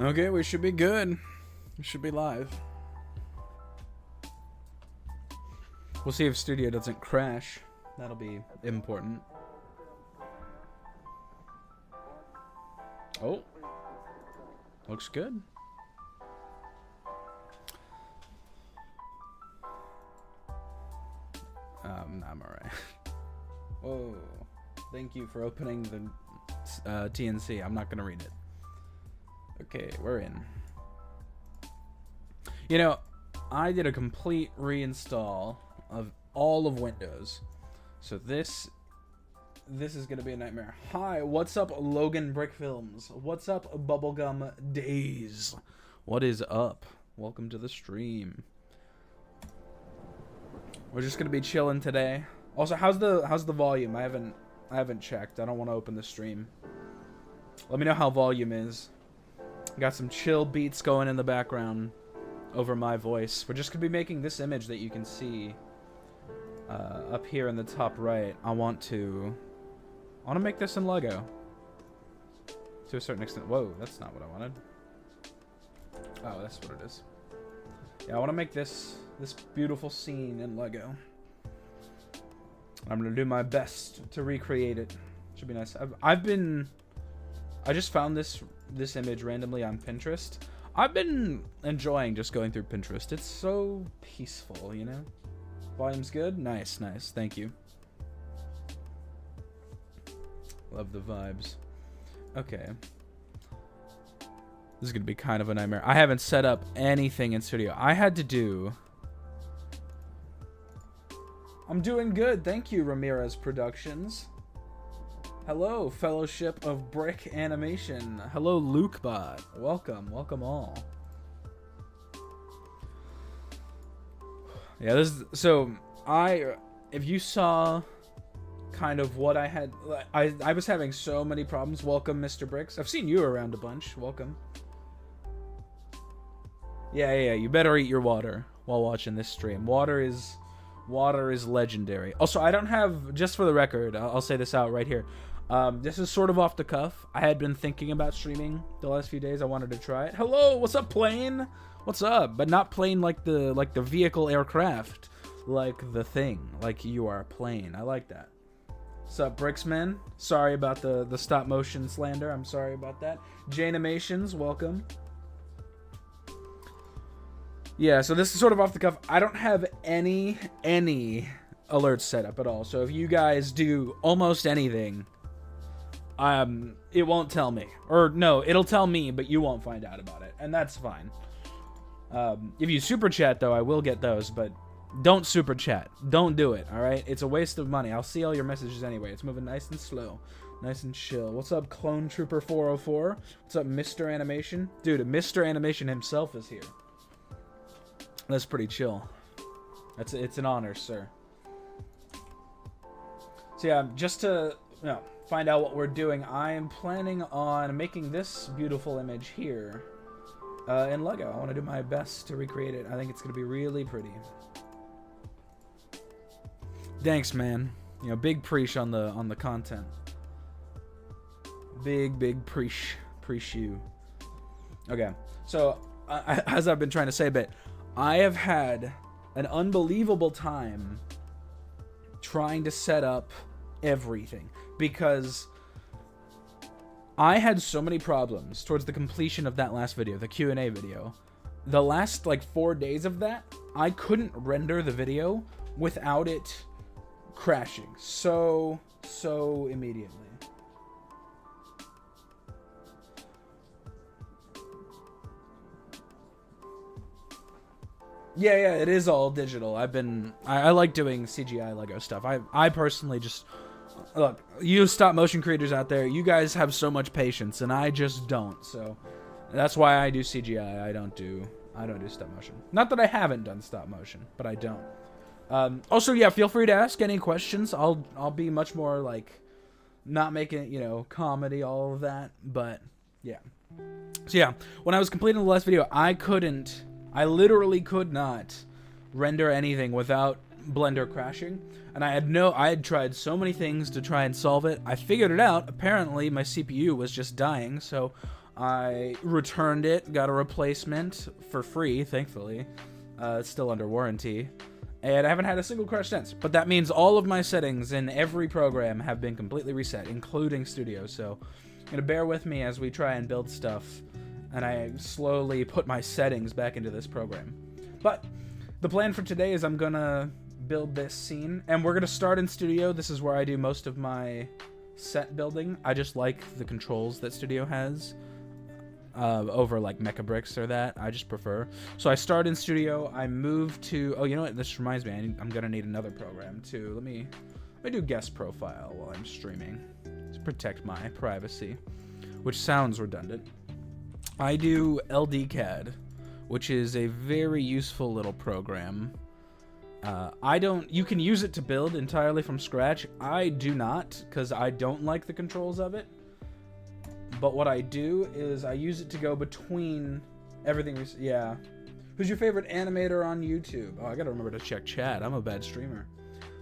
Okay, we should be good. We should be live. We'll see if studio doesn't crash. That'll be important. Oh. Looks good. I'm alright. Oh. Thank you for opening the TNC. I'm not gonna read it. Okay, we're in. You know, I did a complete reinstall of all of Windows. So this is gonna be a nightmare. Hi, what's up, Logan Brick Films? What's up, Bubblegum Days? What is up? Welcome to the stream. We're just gonna be chilling today. Also, how's the volume? I haven't checked. I don't want to open the stream. Let me know how volume is. Got some chill beats going in the background over my voice. We're just gonna be making this image that you can see up here in the top right. I want to make this in Lego to a certain extent. Whoa, that's not what I wanted. Oh, that's what it is. Yeah, I want to make this beautiful scene in Lego. I'm gonna do my best to recreate it. Should be nice. I just found this image randomly on Pinterest. I've been enjoying just going through Pinterest. It's so peaceful, you know? Volume's good? Nice, nice. Thank you. Love the vibes. Okay. This is going to be kind of a nightmare. I haven't set up anything in studio. I'm doing good. Thank you, Ramirez Productions. Hello, Fellowship of Brick Animation. Hello, LukeBot. Welcome. Welcome all. Yeah, if you saw kind of what I had, I was having so many problems. Welcome, Mr. Bricks. I've seen you around a bunch. Welcome. Yeah, you better eat your water while watching this stream. Water is legendary. Also, I don't have, just for the record, I'll say this out right here. This is sort of off the cuff. I had been thinking about streaming the last few days. I wanted to try it. Hello, what's up, plane? What's up? But not plane like the vehicle aircraft, like the thing, like you are a plane. I like that. What's up, Bricksman? Sorry about the stop motion slander. I'm sorry about that. Janimations, welcome. Yeah, so this is sort of off the cuff. I don't have any alerts set up at all. So if you guys do almost anything, it won't tell me. Or no, it'll tell me, but you won't find out about it. And that's fine. If you super chat, though, I will get those, but don't super chat. Don't do it, all right? It's a waste of money. I'll see all your messages anyway. It's moving nice and slow. Nice and chill. What's up, Clone Trooper 404? What's up, Mr. Animation? Dude, Mr. Animation himself is here. That's pretty chill. It's an honor, sir. So yeah, just to find out what we're doing, I am planning on making this beautiful image here in Lego. I want to do my best to recreate it. I think it's gonna be really pretty. Thanks, man. You know, big preach on the content. Big preach you. Okay, so as I've been trying to say a bit, I have had an unbelievable time trying to set up everything because I had so many problems towards the completion of that last video, the Q&A video. The last 4 days of that, I couldn't render the video without it crashing so immediately. Yeah, it is all digital. I like doing CGI Lego stuff. I personally just, look, you stop motion creators out there, you guys have so much patience, and I just don't. So that's why I do CGI. I don't do stop motion. Not that I haven't done stop motion, but I don't. Also, yeah, feel free to ask any questions. I'll be much more not making it, comedy, all of that. But yeah. So yeah, when I was completing the last video, I literally could not render anything without Blender crashing, and I had tried so many things to try and solve it. I figured it out. Apparently my CPU was just dying, so I returned it, got a replacement for free, thankfully. It's still under warranty. And I haven't had a single crash since. But that means all of my settings in every program have been completely reset, including Studio. So I'm going to bear with me as we try and build stuff. And I slowly put my settings back into this program. But the plan for today is I'm going to build this scene. And we're going to start in Studio. This is where I do most of my set building. I just like the controls that Studio has. Over like Mecha Bricks or that. I just prefer. So I start in Studio. I move to... Oh, you know what? This reminds me. I'm going to need another program too. Let me do guest profile while I'm streaming to protect my privacy, which sounds redundant. I do LDCAD, which is a very useful little program. You can use it to build entirely from scratch. I do not, because I don't like the controls of it. But what I do is I use it to go between everything. Yeah. Who's your favorite animator on YouTube? Oh, I gotta remember to check chat. I'm a bad streamer.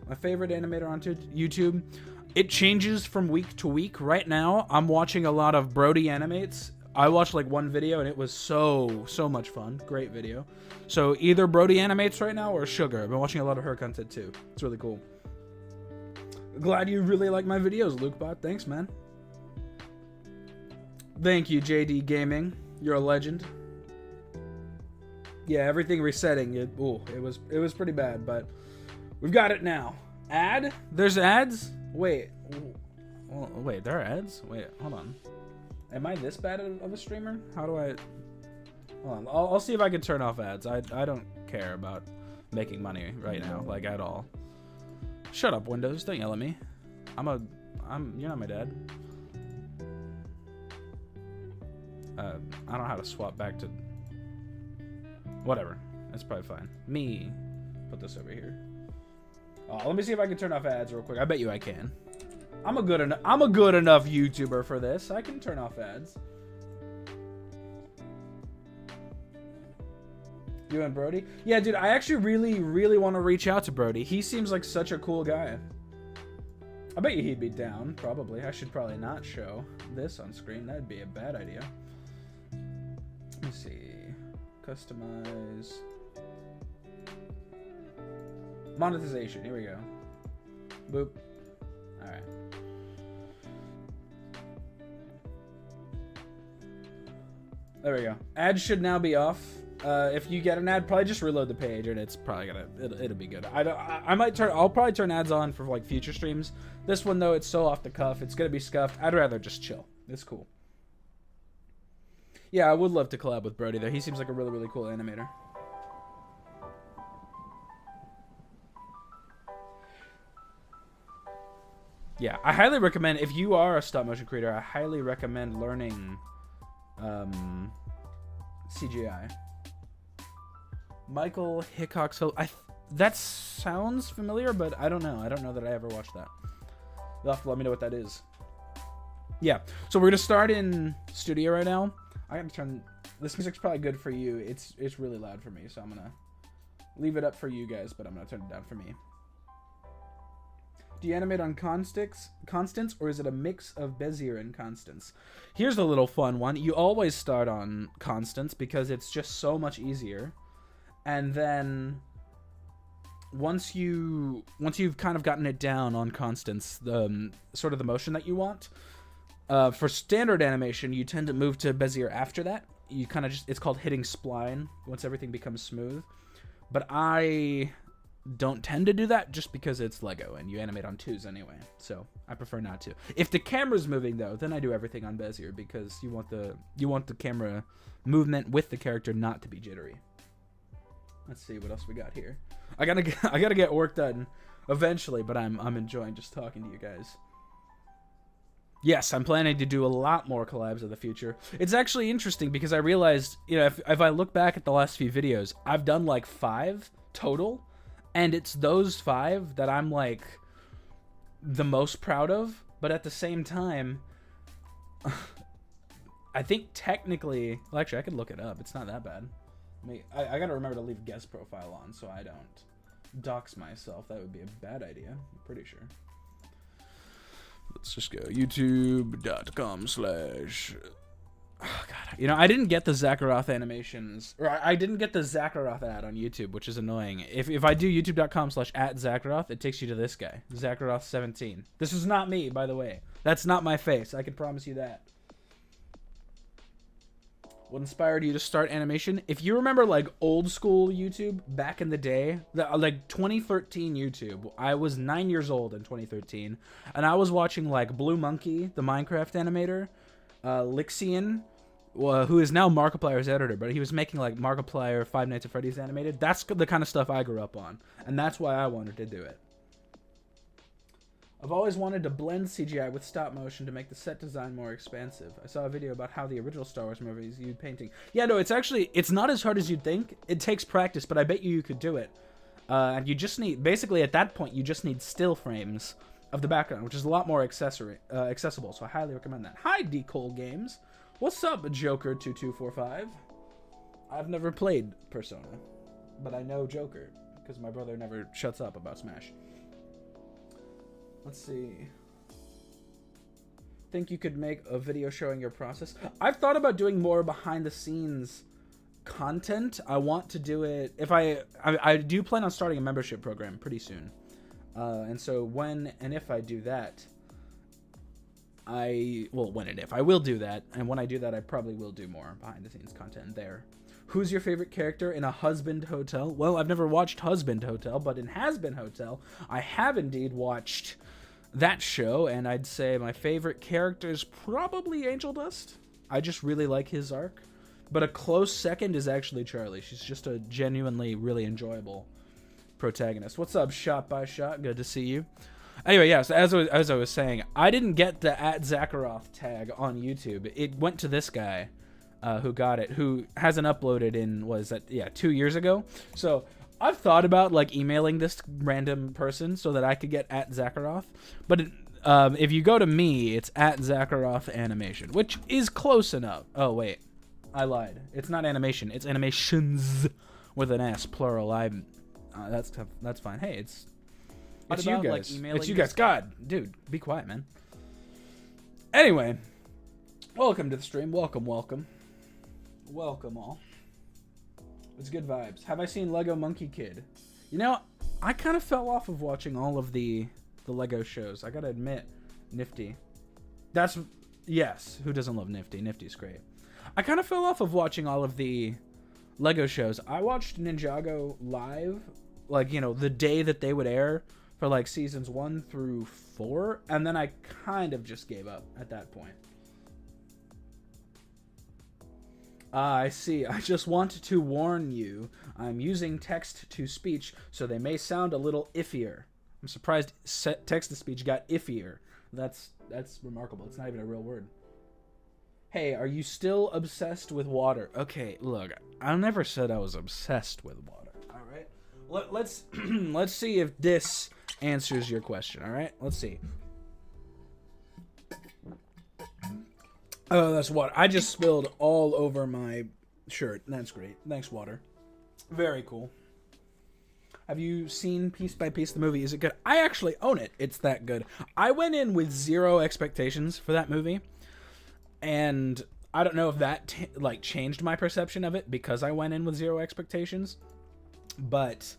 My favorite animator on YouTube? It changes from week to week. Right now, I'm watching a lot of Brody Animates. I watched like one video and it was so much fun. Great video. So either Brody Animates right now or Sugar. I've been watching a lot of her content too. It's really cool. Glad you really like my videos, LukeBot. Thanks, man. Thank you, JD Gaming. You're a legend. Yeah, everything resetting. It was pretty bad, but we've got it now. Ad? There's ads? Wait. Wait, there are ads? Wait, hold on. Am I this bad of a streamer? How do I... Hold on. I'll see if I can turn off ads. I don't care about making money right now, like, at all. Shut up, Windows. Don't yell at me. You're not my dad. I don't know how to swap back to... Whatever. That's probably fine. Me. Put this over here. Let me see if I can turn off ads real quick. I bet you I can. I'm a good enough YouTuber for this. I can turn off ads. You and Brody? Yeah, dude, I actually really want to reach out to Brody. He seems like such a cool guy. I bet you he'd be down, probably. I should probably not show this on screen. That'd be a bad idea. Let me see. Customize. Monetization. Here we go. Boop. Alright. There we go. Ads should now be off. If you get an ad, probably just reload the page and it's probably gonna it'll be good. I'll probably turn ads on for like future streams. This one though, it's so off the cuff, it's gonna be scuffed. I'd rather just chill. It's cool. Yeah, I would love to collab with Brody though. He seems like a really cool animator. Yeah, I highly recommend, if you are a stop motion creator, I highly recommend learning CGI. Michael Hickok's... that sounds familiar, but I don't know. I don't know that I ever watched that. You'll have to let me know what that is. Yeah, so we're going to start in Studio right now. I got to turn... This music's probably good for you. It's really loud for me, so I'm going to leave it up for you guys, but I'm going to turn it down for me. Do you animate on constants, or is it a mix of Bezier and constants? Here's a little fun one. You always start on constants because it's just so much easier. And then once you've kind of gotten it down on constants, sort of the motion that you want, for standard animation, you tend to move to Bezier after that. You kind of it's called hitting spline once everything becomes smooth. But I don't tend to do that just because it's Lego and you animate on 2s anyway, so I prefer not to. If the camera's moving though, then I do everything on Bezier because you want the camera movement with the character not to be jittery. Let's see what else we got here. I gotta get work done eventually, but I'm enjoying just talking to you guys. Yes, I'm planning to do a lot more collabs in the future. It's actually interesting because I realized, you know, if I look back at the last few videos, I've done like 5 total. And it's those 5 that I'm, like, the most proud of. But at the same time, I think technically... Well, actually, I could look it up. It's not that bad. I gotta remember to leave guest profile on so I don't dox myself. That would be a bad idea. I'm pretty sure. Let's just go. YouTube.com/ Oh, God. You know, I didn't get the Zakharoth animations, or I didn't get the Zakharoth ad on YouTube, which is annoying. If I do youtube.com/@Zakharoth, it takes you to this guy, Zakharoth17. This is not me, by the way. That's not my face. I can promise you that. What inspired you to start animation? If you remember, like, old school YouTube back in the day, like 2013 YouTube, I was 9 years old in 2013, and I was watching, like, Blue Monkey, the Minecraft animator, Lixian, who is now Markiplier's editor, but he was making, like, Markiplier, Five Nights at Freddy's animated. That's the kind of stuff I grew up on, and that's why I wanted to do it. I've always wanted to blend CGI with stop motion to make the set design more expansive. I saw a video about how the original Star Wars movies used painting. Yeah, no, it's not as hard as you'd think. It takes practice, but I bet you could do it. And you just need, basically at that point, you just need still frames of the background, which is a lot more accessible, so I highly recommend that. Hi, D-Cole Games. What's up, Joker2245? I've never played Persona, but I know Joker, because my brother never shuts up about Smash. Let's see. Think you could make a video showing your process? I've thought about doing more behind the scenes content. I want to do it if I do plan on starting a membership program pretty soon. And so when and if I do that, I will do that, and when I do that, I probably will do more behind the scenes content there. Who's your favorite character in A Husband Hotel? Well, I've never watched Husband Hotel, but in Has Been Hotel, I have indeed watched that show, and I'd say my favorite character is probably Angel Dust. I just really like his arc. But a close second is actually Charlie. She's just a genuinely really enjoyable protagonist. What's up, Shot by Shot? Good to see you. Anyway, yeah, so as I was saying, I didn't get the @Zakharoth tag on YouTube. It went to this guy who got it, who hasn't uploaded in, 2 years ago. So I've thought about, like, emailing this random person so that I could get @Zakharoth. But if you go to me, it's @Zakharoth Animation, which is close enough. Oh, wait. I lied. It's not animation. It's animations with an S, plural. That's fine. Hey, it's you guys. Like, it's you guys. God, dude, be quiet, man. Anyway, welcome to the stream. Welcome all. It's good vibes. Have I seen Lego Monkey Kid? You know, I kind of fell off of watching all of the Lego shows. I gotta admit, Nifty. Yes, who doesn't love Nifty? Nifty's great. I kind of fell off of watching all of the Lego shows. I watched Ninjago live, like, you know, the day that they would air for, like, seasons 1 through 4, and then I kind of just gave up at that point. I see. I just wanted to warn you. I'm using text-to-speech, so they may sound a little iffier. I'm surprised text-to-speech got iffier. That's remarkable. It's not even a real word. Hey, are you still obsessed with water? Okay, look, I never said I was obsessed with water. All right, let's see if this answers your question. All right, let's see. Oh, that's water. I just spilled all over my shirt. That's great. Thanks, water. Very cool. Have you seen Piece by Piece, the movie? Is it good? I actually own it. It's that good. I went in with zero expectations for that movie. And I don't know if that changed my perception of it because I went in with zero expectations, but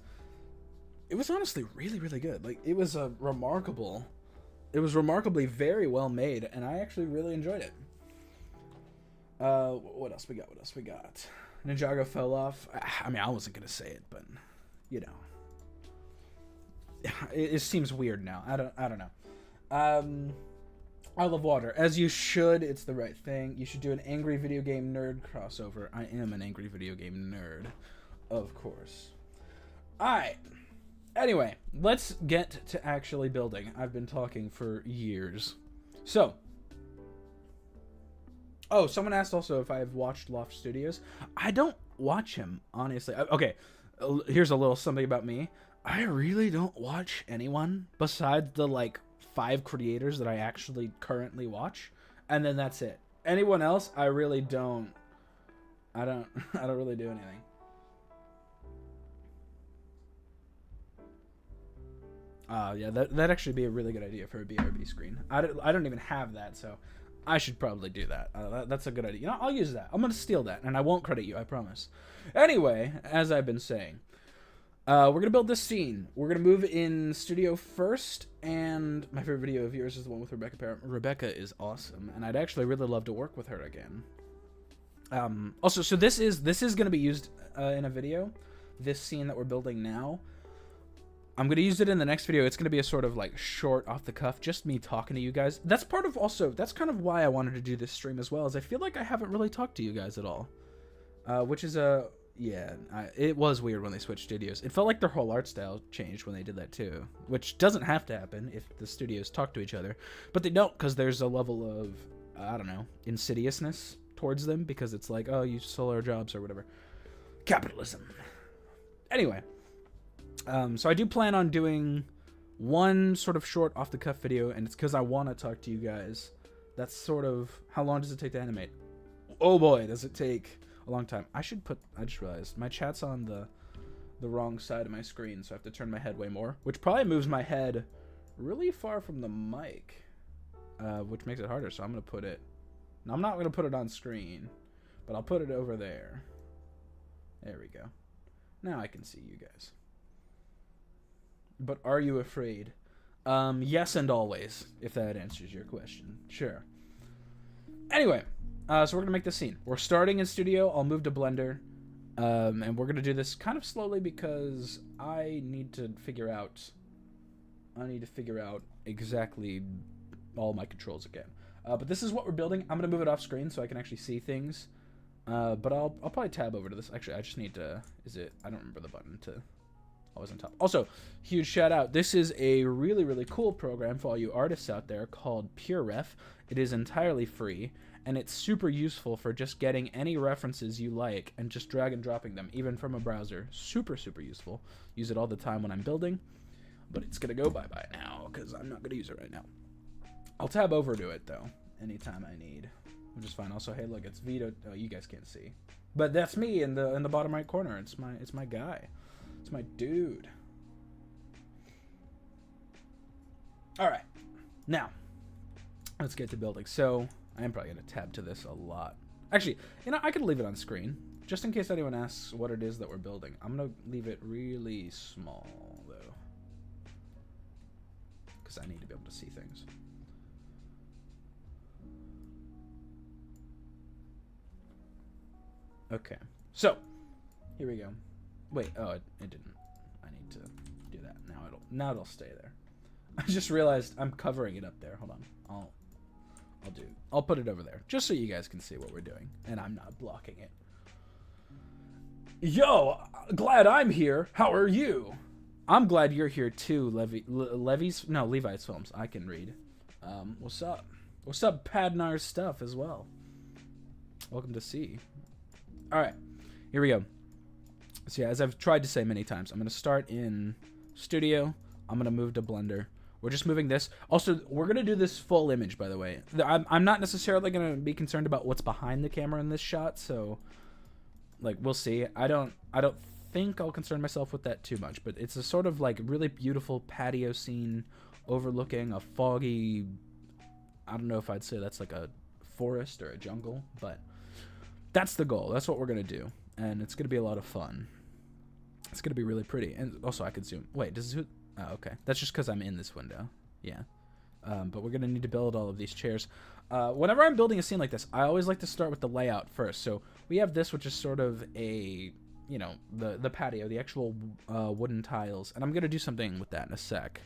it was honestly really, really good. Like, it was remarkably very well made, and I actually really enjoyed it. What else we got? Ninjago fell off. I mean, I wasn't gonna say it, but you know, it seems weird now. I don't know. I love water. As you should. It's the right thing. You should do an angry video game nerd crossover. I am an angry video game nerd. Of course. Alright. Anyway, let's get to actually building. I've been talking for years. So. Oh, someone asked also if I've watched Loft Studios. I don't watch him, honestly. Okay, here's a little something about me. I really don't watch anyone besides the, 5 creators that I actually currently watch, and then that's it. Anyone else, I really don't. I don't really do anything. Yeah, that'd actually be a really good idea for a BRB screen. I don't even have that, so I should probably do that. That's a good idea. You know, I'll use that. I'm going to steal that, and I won't credit you, I promise. Anyway, as I've been saying, we're going to build this scene. We're going to move in studio first, and my favorite video of yours is the one with Rebecca Parham. Rebecca is awesome, and I'd actually really love to work with her again. Also, so this is going to be used in a video, this scene that we're building now. I'm going to use it in the next video. It's going to be a sort of like short off the cuff, just me talking to you guys. That's part of also, that's kind of why I wanted to do this stream as well, is I feel like I haven't really talked to you guys at all. Which is it was weird when they switched studios. It felt like their whole art style changed when they did that too, which doesn't have to happen if the studios talk to each other, but they don't, because there's a level of, I don't know, insidiousness towards them, because it's like, oh, you stole our jobs or whatever. Capitalism. Anyway. So I do plan on doing one sort of short off-the-cuff video, and it's because I want to talk to you guys. That's sort of... How long does it take to animate? Oh boy, does it take a long time. I just realized my chat's on the wrong side of my screen, so I have to turn my head way more, which probably moves my head really far from the mic, which makes it harder, so I'm going to put it... No, I'm not going to put it on screen, but I'll put it over there. There we go. Now I can see you guys. But are you afraid? Yes and always, if that answers your question. Sure. Anyway, so we're going to make this scene. We're starting in studio. I'll move to Blender. And we're going to do this kind of slowly because I need to figure out exactly all my controls again. But this is what we're building. I'm going to move it off screen so I can actually see things. But I'll probably tab over to this. Actually, I just need to... I don't remember the button to... Always on top. Also, huge shout out. This is a really, really cool program for all you artists out there called PureRef. It is entirely free, and it's super useful for just getting any references you like and just drag and dropping them, even from a browser. Super, super useful. Use it all the time when I'm building, but it's going to go bye-bye now because I'm not going to use it right now. I'll tab over to it, though, anytime I need, which is fine. Also, hey, look, it's Veadotube. Oh, you guys can't see. But that's me in the bottom right corner. It's my guy. It's my dude. All right, now let's get to building. So I am probably going to tab to this a lot. Actually, you know, I could leave it on screen just in case anyone asks what it is that we're building. I'm going to leave it really small though, because I need to be able to see things. Okay, so here we go. Wait, oh, it didn't. I need to do that. Now it'll stay there. I just realized I'm covering it up there. Hold on. I'll put it over there just so you guys can see what we're doing and I'm not blocking it. Yo, glad I'm here. How are you? I'm glad you're here too, Levi's Films. I can read. What's up? What's up, Padnar's stuff as well? Welcome to see. All right, here we go. So yeah, as I've tried to say many times, I'm going to start in Studio. I'm going to move to Blender. We're just moving this. Also, we're going to do this full image, by the way. I'm not necessarily going to be concerned about what's behind the camera in this shot, so like we'll see. I don't think I'll concern myself with that too much, but it's a sort of like really beautiful patio scene overlooking a foggy, I don't know if I'd say that's like a forest or a jungle, but that's the goal. That's what we're going to do, and it's going to be a lot of fun. It's going to be really pretty. And also I could zoom. Wait, does it... Oh, okay. That's just because I'm in this window. Yeah. But we're going to need to build all of these chairs. Whenever I'm building a scene like this, I always like to start with the layout first. So we have this, which is sort of a, you know, the patio, the actual wooden tiles. And I'm going to do something with that in a sec.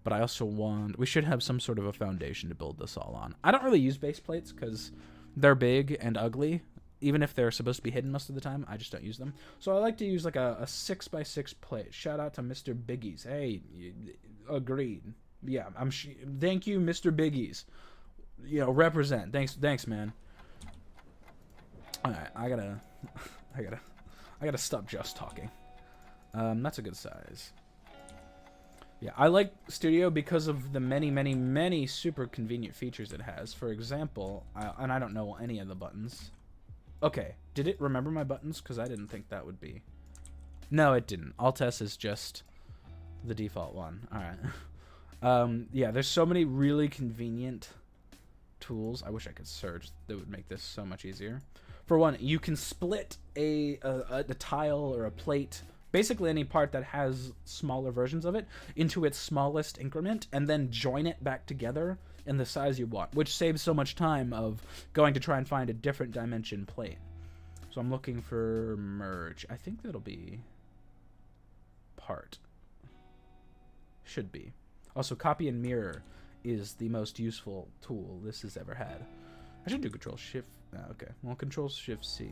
But I also want... We should have some sort of a foundation to build this all on. I don't really use base plates because they're big and ugly. Even if they're supposed to be hidden most of the time, I just don't use them. So I like to use like a 6x6 plate. Shout out to Mr. Biggies. Hey, agreed. Yeah, thank you, Mr. Biggies. You know, represent. Thanks, man. All right, I gotta stop just talking. That's a good size. Yeah, I like Studio because of the many super convenient features it has. For example, and I don't know any of the buttons. Okay, did it remember my buttons? Because I didn't think that would be... No, it didn't. Alt-S is just the default one. Alright. Yeah, there's so many really convenient tools. I wish I could search. That would make this so much easier. For one, you can split a tile or a plate, basically any part that has smaller versions of it, into its smallest increment, and then join it back together in the size you want, which saves so much time of going to try and find a different dimension plate. So I'm looking for merge. I think that'll be part. Should be. Also, copy and mirror is the most useful tool this has ever had. I should do Control Shift. Okay, well, Control Shift C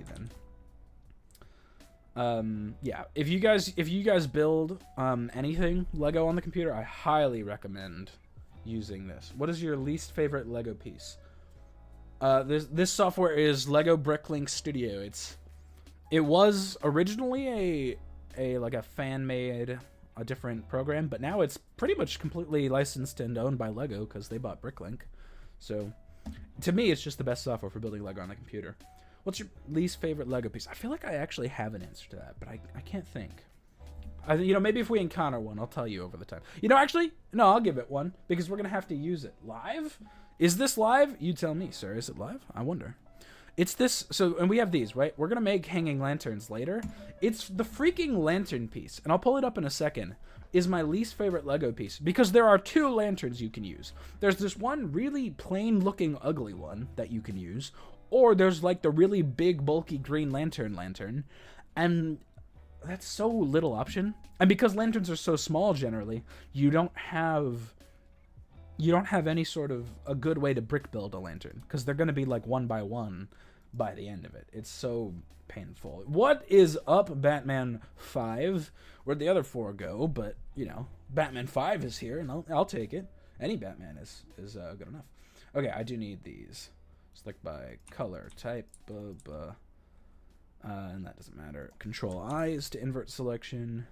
then. Yeah, if you guys build anything Lego on the computer, I highly recommend using this. What is your least favorite Lego piece? This software is Lego Bricklink Studio. It was originally a fan-made a different program, but now it's pretty much completely licensed and owned by Lego because they bought Bricklink. So to me, it's just the best software for building Lego on the computer. What's your least favorite Lego piece? I feel like I actually have an answer to that, but I can't think. Maybe if we encounter one, I'll tell you over the time. Actually, no, I'll give it one because we're going to have to use it. Live? Is this live? You tell me, sir. Is it live? I wonder. It's this. So, and we have these, right? We're going to make hanging lanterns later. It's the freaking lantern piece, and I'll pull it up in a second, is my least favorite Lego piece because there are two lanterns you can use. There's this one really plain looking ugly one that you can use, or there's like the really big bulky green lantern, and that's so little option. And because lanterns are so small generally, you don't have any sort of a good way to brick build a lantern because they're going to be like one by one by the end of it. It's so painful. What is up, Batman 5? Where'd the other 4 go? But, Batman 5 is here, and I'll take it. Any Batman is good enough. Okay, I do need these. Select by color, type, and that doesn't matter. Control I is to invert selection.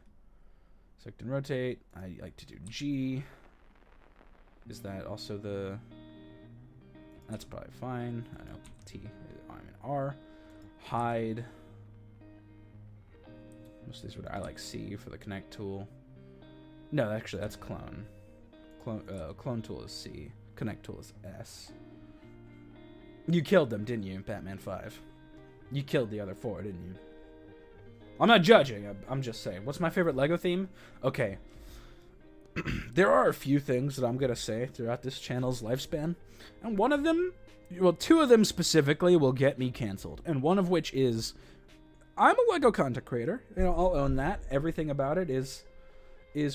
Select and rotate. I like to do G. Is that also the... That's probably fine. I know. T. I'm in R. Hide. Most of these I like C for the connect tool. No, actually, that's clone. Clone tool is C. Connect tool is S. You killed them, didn't you, Batman 5? You killed the other 4, didn't you? I'm not judging. I'm just saying. What's my favorite Lego theme? Okay. There are a few things that I'm going to say throughout this channel's lifespan. And one of them, well, 2 of them specifically will get me canceled. And one of which is, I'm a Lego content creator. I'll own that. Everything about it is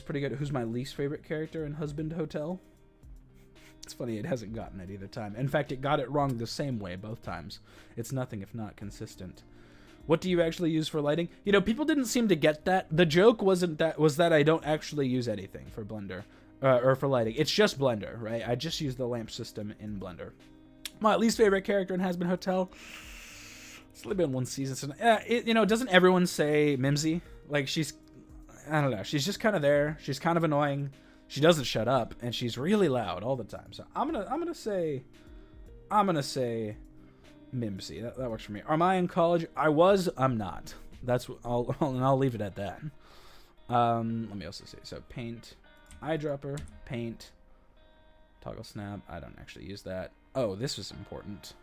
pretty good. Who's my least favorite character in Husband Hotel? It's funny, it hasn't gotten it either time. In fact, it got it wrong the same way both times. It's nothing if not consistent. What do you actually use for lighting? People didn't seem to get that. The joke was that I don't actually use anything for Blender, or for lighting. It's just Blender, right? I just use the lamp system in Blender. My least favorite character in Hazbin Hotel. It's only been 1 season. So, doesn't everyone say Mimsy? Like, I don't know. She's just kind of there. She's kind of annoying. She doesn't shut up, and she's really loud all the time. So I'm gonna say Mimsy. That works for me. Am I in college? I was. I'm not. I'll leave it at that. Let me also say, so paint, eyedropper, paint, toggle snap. I don't actually use that. Oh, this was important.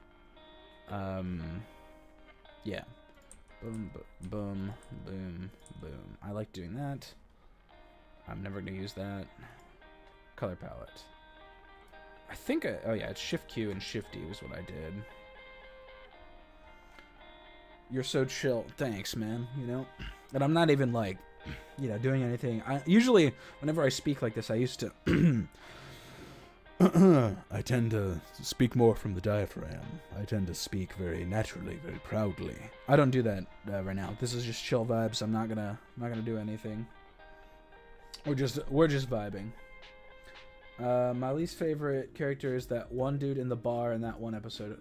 Yeah. Boom, boom, boom, boom. I like doing that. I'm never gonna use that. Color palette. I think oh yeah, it's Shift Q and Shift D was what I did. You're so chill. Thanks, man. And I'm not even like, doing anything. Usually, whenever I speak like this, I used to. I tend to speak more from the diaphragm. I tend to speak very naturally, very proudly. I don't do that right now. This is just chill vibes. I'm not gonna do anything. We're just vibing. My least favorite character is that one dude in the bar in that one episode.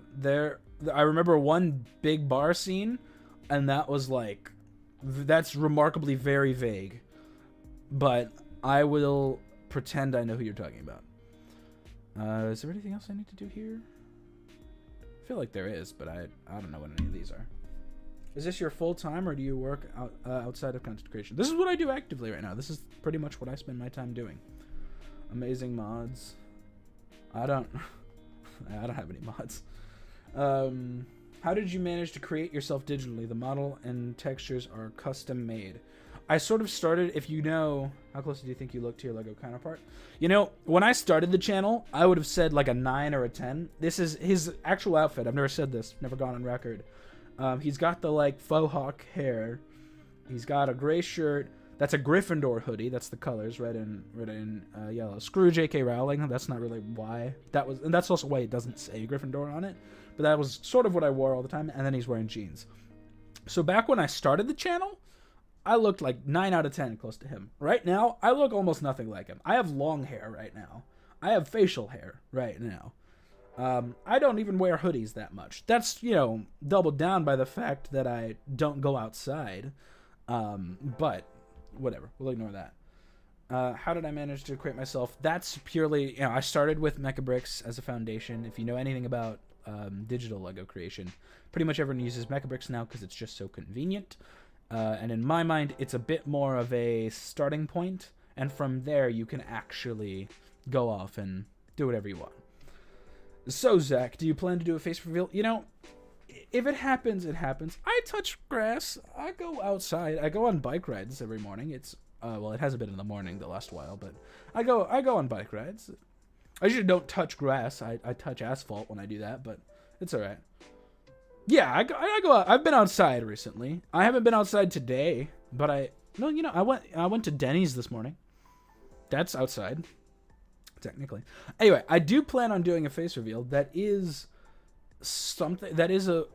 I remember one big bar scene, and that was like, that's remarkably very vague. But I will pretend I know who you're talking about. Is there anything else I need to do here? I feel like there is, but I don't know what any of these are. Is this your full time, or do you work outside of content creation? This is what I do actively right now. This is pretty much what I spend my time doing. Amazing mods. I don't I don't have any mods. How did you manage to create yourself digitally? The model and textures are custom made. I sort of started, if you know, how close do you think you look to your Lego counterpart? You know, when I started the channel, I would have said like a 9 or a 10. This is his actual outfit. I've never said this, never gone on record. He's got the like faux hawk hair. He's got a gray shirt. That's a Gryffindor hoodie. That's the colors, red and yellow. Screw J.K. Rowling. That's not really why that was, and that's also why it doesn't say Gryffindor on it. But that was sort of what I wore all the time. And then he's wearing jeans. So back when I started the channel, I looked like 9 out of 10 close to him. Right now, I look almost nothing like him. I have long hair right now. I have facial hair right now. I don't even wear hoodies that much. That's, you know, doubled down by the fact that I don't go outside. But whatever, we'll ignore that. How did I manage to create myself? That's purely, you know, I started with Mecha Bricks as a foundation. If you know anything about digital Lego creation, pretty much everyone uses Mecha Bricks now because it's just so convenient. And in my mind, it's a bit more of a starting point, and from there you can actually go off and do whatever you want. So, Zach, do you plan to do a face reveal? You know, if it happens, it happens. I touch grass. I go outside. I go on bike rides every morning. It's well, it hasn't been in the morning the last while, but I go on bike rides. I usually don't touch grass. I touch asphalt when I do that, but it's all right. Yeah, I go out. I've been outside recently. I haven't been outside today, but I went to Denny's this morning. That's outside, technically. Anyway, I do plan on doing a face reveal that is something that is a,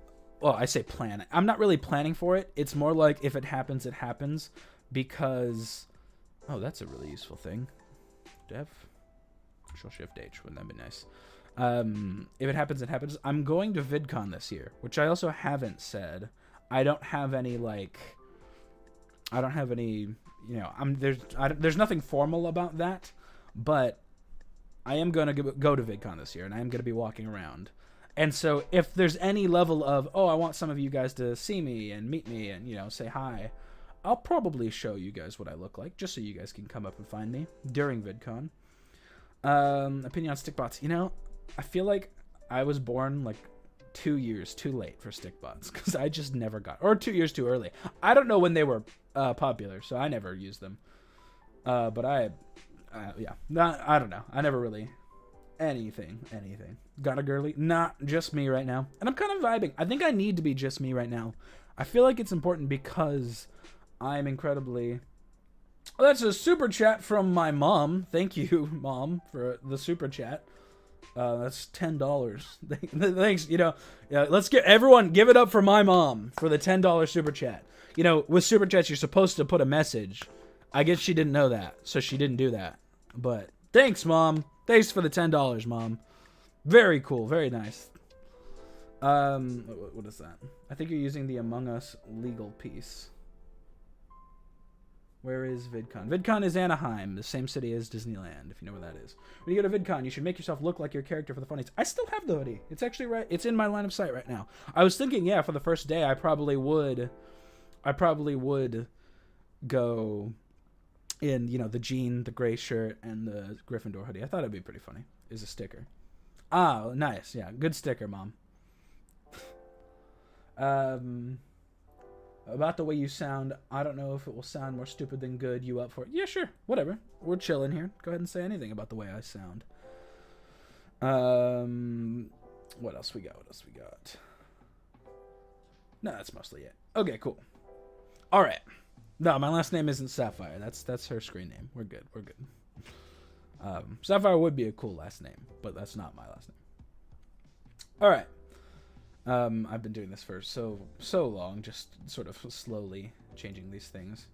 well, I say plan. I'm not really planning for it. It's more like if it happens, it happens, because, oh, that's a really useful thing. Dev, Control-Shift-H, wouldn't that be nice? If it happens, it happens. I'm going to VidCon this year, which I also haven't said. I don't have any, you know, there's nothing formal about that, but I am going to go to VidCon this year, and I am going to be walking around. And so if there's any level of, oh, I want some of you guys to see me and meet me and, you know, say hi, I'll probably show you guys what I look like, just so you guys can come up and find me during VidCon. Opinion on stickbots. You know, I feel like I was born like 2 years too late for stickbots, because I just never got, or 2 years too early. I don't know when they were popular, so I never used them. But I don't know. I never really anything. Got a girly? Not just me right now, and I'm kind of vibing. I think I need to be just me right now. I feel like it's important because I'm incredibly. Oh, that's a super chat from my mom. Thank you, Mom, for the super chat. That's $10. Thanks. You know, let's get everyone give it up for my mom for the $10 super chat. You know, with super chats, you're supposed to put a message. I guess she didn't know that, so she didn't do that. But thanks, Mom. Thanks for the $10, Mom. Very cool. Very nice. What is that? I think you're using the Among Us legal piece. Where is VidCon? VidCon is Anaheim, the same city as Disneyland, if you know where that is. When you go to VidCon, you should make yourself look like your character for the funnies. I still have the hoodie. It's actually right. It's in my line of sight right now. I was thinking, yeah, for the first day, I probably would go in, you know, the jean, the gray shirt, and the Gryffindor hoodie. I thought it'd be pretty funny. Is a sticker. Ah, nice. Yeah, good sticker, Mom. About the way you sound, I don't know if it will sound more stupid than good. You up for it? Yeah, sure. Whatever. We're chilling here. Go ahead and say anything about the way I sound. What else we got? No, that's mostly it. Okay, cool. All right. No, my last name isn't Sapphire. That's her screen name. We're good. Sapphire would be a cool last name, but that's not my last name. All right. I've been doing this for so long, just sort of slowly changing these things.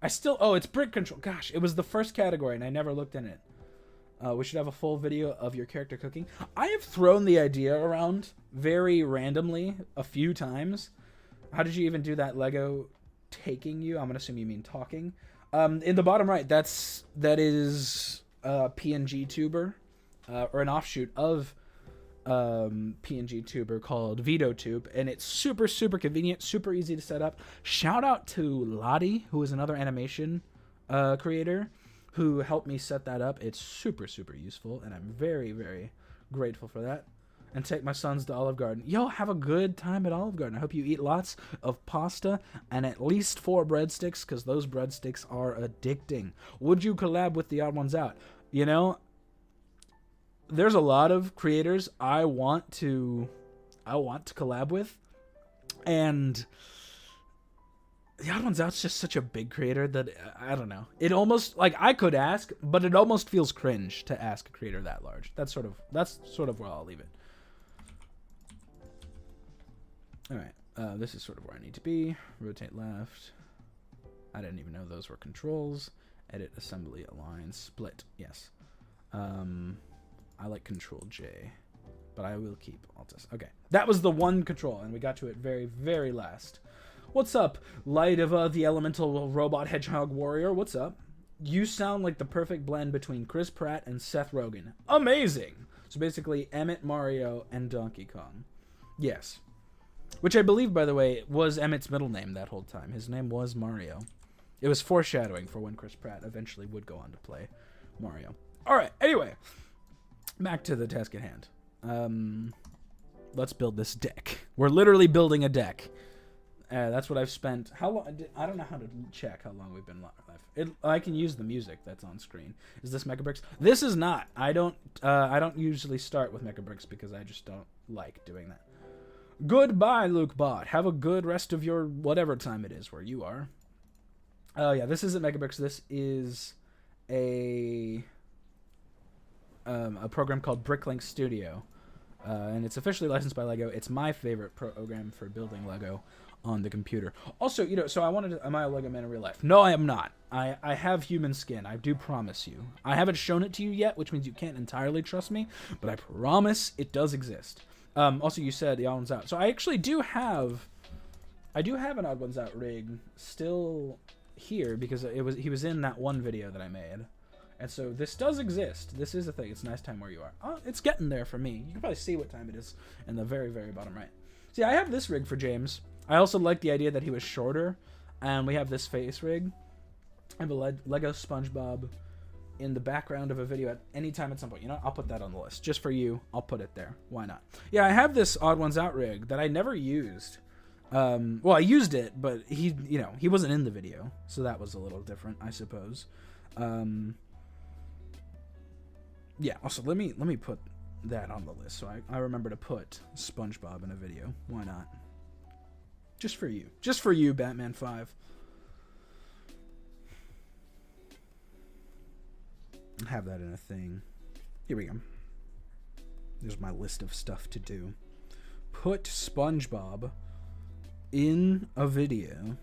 It's brick control. Gosh, it was the first category, and I never looked in it. We should have a full video of your character cooking. I have thrown the idea around very randomly a few times. How did you even do that, Lego taking you? I'm gonna assume you mean talking. In the bottom right, that is PNG tuber, or an offshoot of PNG tuber called Veadotube, and it's super convenient, super easy to set up. Shout out to Laddi, who is another animation creator, who helped me set that up. It's super useful, and I'm very grateful for that. and take my sons to Olive Garden. Yo, have a good time at Olive Garden. I hope you eat lots of pasta and at least 4 breadsticks, because those breadsticks are addicting. Would you collab with the Odd Ones Out? You know, there's a lot of creators I want to collab with, and the Odd Ones Out's just such a big creator that I don't know. It almost, like, I could ask, but it almost feels cringe to ask a creator that large. That's sort of where I'll leave it. All right, this is sort of where I need to be. Rotate left. I didn't even know those were controls. Edit, assembly, align, split. Yes. I like Control J, but I will keep Alt S. Okay, that was the one control, and we got to it very, very last. What's up, Light of the Elemental Robot Hedgehog Warrior? What's up? You sound like the perfect blend between Chris Pratt and Seth Rogen. Amazing! So basically, Emmett, Mario, and Donkey Kong. Yes. Which I believe, by the way, was Emmett's middle name that whole time. His name was Mario. It was foreshadowing for when Chris Pratt eventually would go on to play Mario. Alright, anyway. Back to the task at hand. Let's build this deck. We're literally building a deck. That's what I've spent. How long? I don't know how to check how long we've been live. I can use the music that's on screen. Is this Megabricks? This is not. I don't usually start with Megabricks because I just don't like doing that. Goodbye, Luke Bot. Have a good rest of your whatever time it is where you are. Oh yeah, this isn't Megabricks. This is a program called Bricklink Studio, and it's officially licensed by Lego. It's my favorite program for building Lego on the computer. Also, you know, so am I a Lego man in real life? No, I am not. I have human skin. I do promise you. I haven't shown it to you yet, which means you can't entirely trust me, but I promise it does exist. Also, you said the Odd Ones Out. So I actually do have an Odd Ones Out rig still here because he was in that one video that I made. And so this does exist. This is a thing. It's nice time where you are. Oh, it's getting there for me. You can probably see what time it is in the very, very bottom right. See, I have this rig for James. I also like the idea that he was shorter. And we have this face rig. I have a Lego SpongeBob in the background of a video at any time at some point. You know, I'll put that on the list. Just for you, I'll put it there. Why not? Yeah, I have this Odd Ones Out rig that I never used. Well, I used it, but he wasn't in the video. So that was a little different, I suppose. Yeah, also, let me put that on the list so I remember to put SpongeBob in a video. Why not? Just for you. Just for you, Batman 5. Have that in a thing. Here we go. There's my list of stuff to do. Put SpongeBob in a video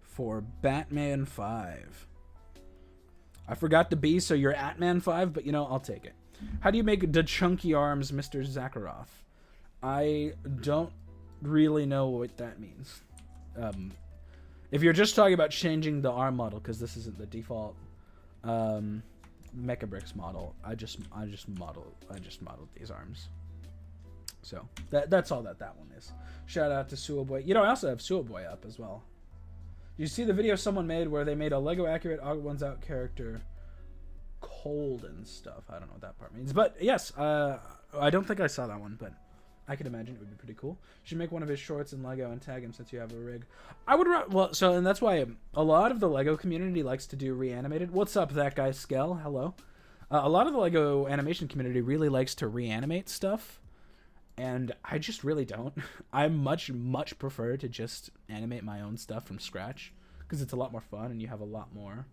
for Batman 5. I forgot the B, so you're Atman 5, but you know, I'll take it. How do you make the chunky arms, Mr. Zakharov? I don't really know what that means. If you're just talking about changing the arm model, because this isn't the default Mechabricks model, I just modeled these arms. So that's all that one is. Shout out to Suoboy. You know, I also have Suoboy up as well. You see the video someone made where they made a Lego accurate Odd Ones Out character cold and stuff. I don't know what that part means. But yes, I don't think I saw that one, but I could imagine it would be pretty cool. You should make one of his shorts in Lego and tag him since you have a rig. I would, well, so, and that's why a lot of the Lego community likes to do reanimated. What's up, that guy, Skell? Hello. A lot of the Lego animation community really likes to reanimate stuff. And I just really don't. I much prefer to just animate my own stuff from scratch because it's a lot more fun and you have a lot more.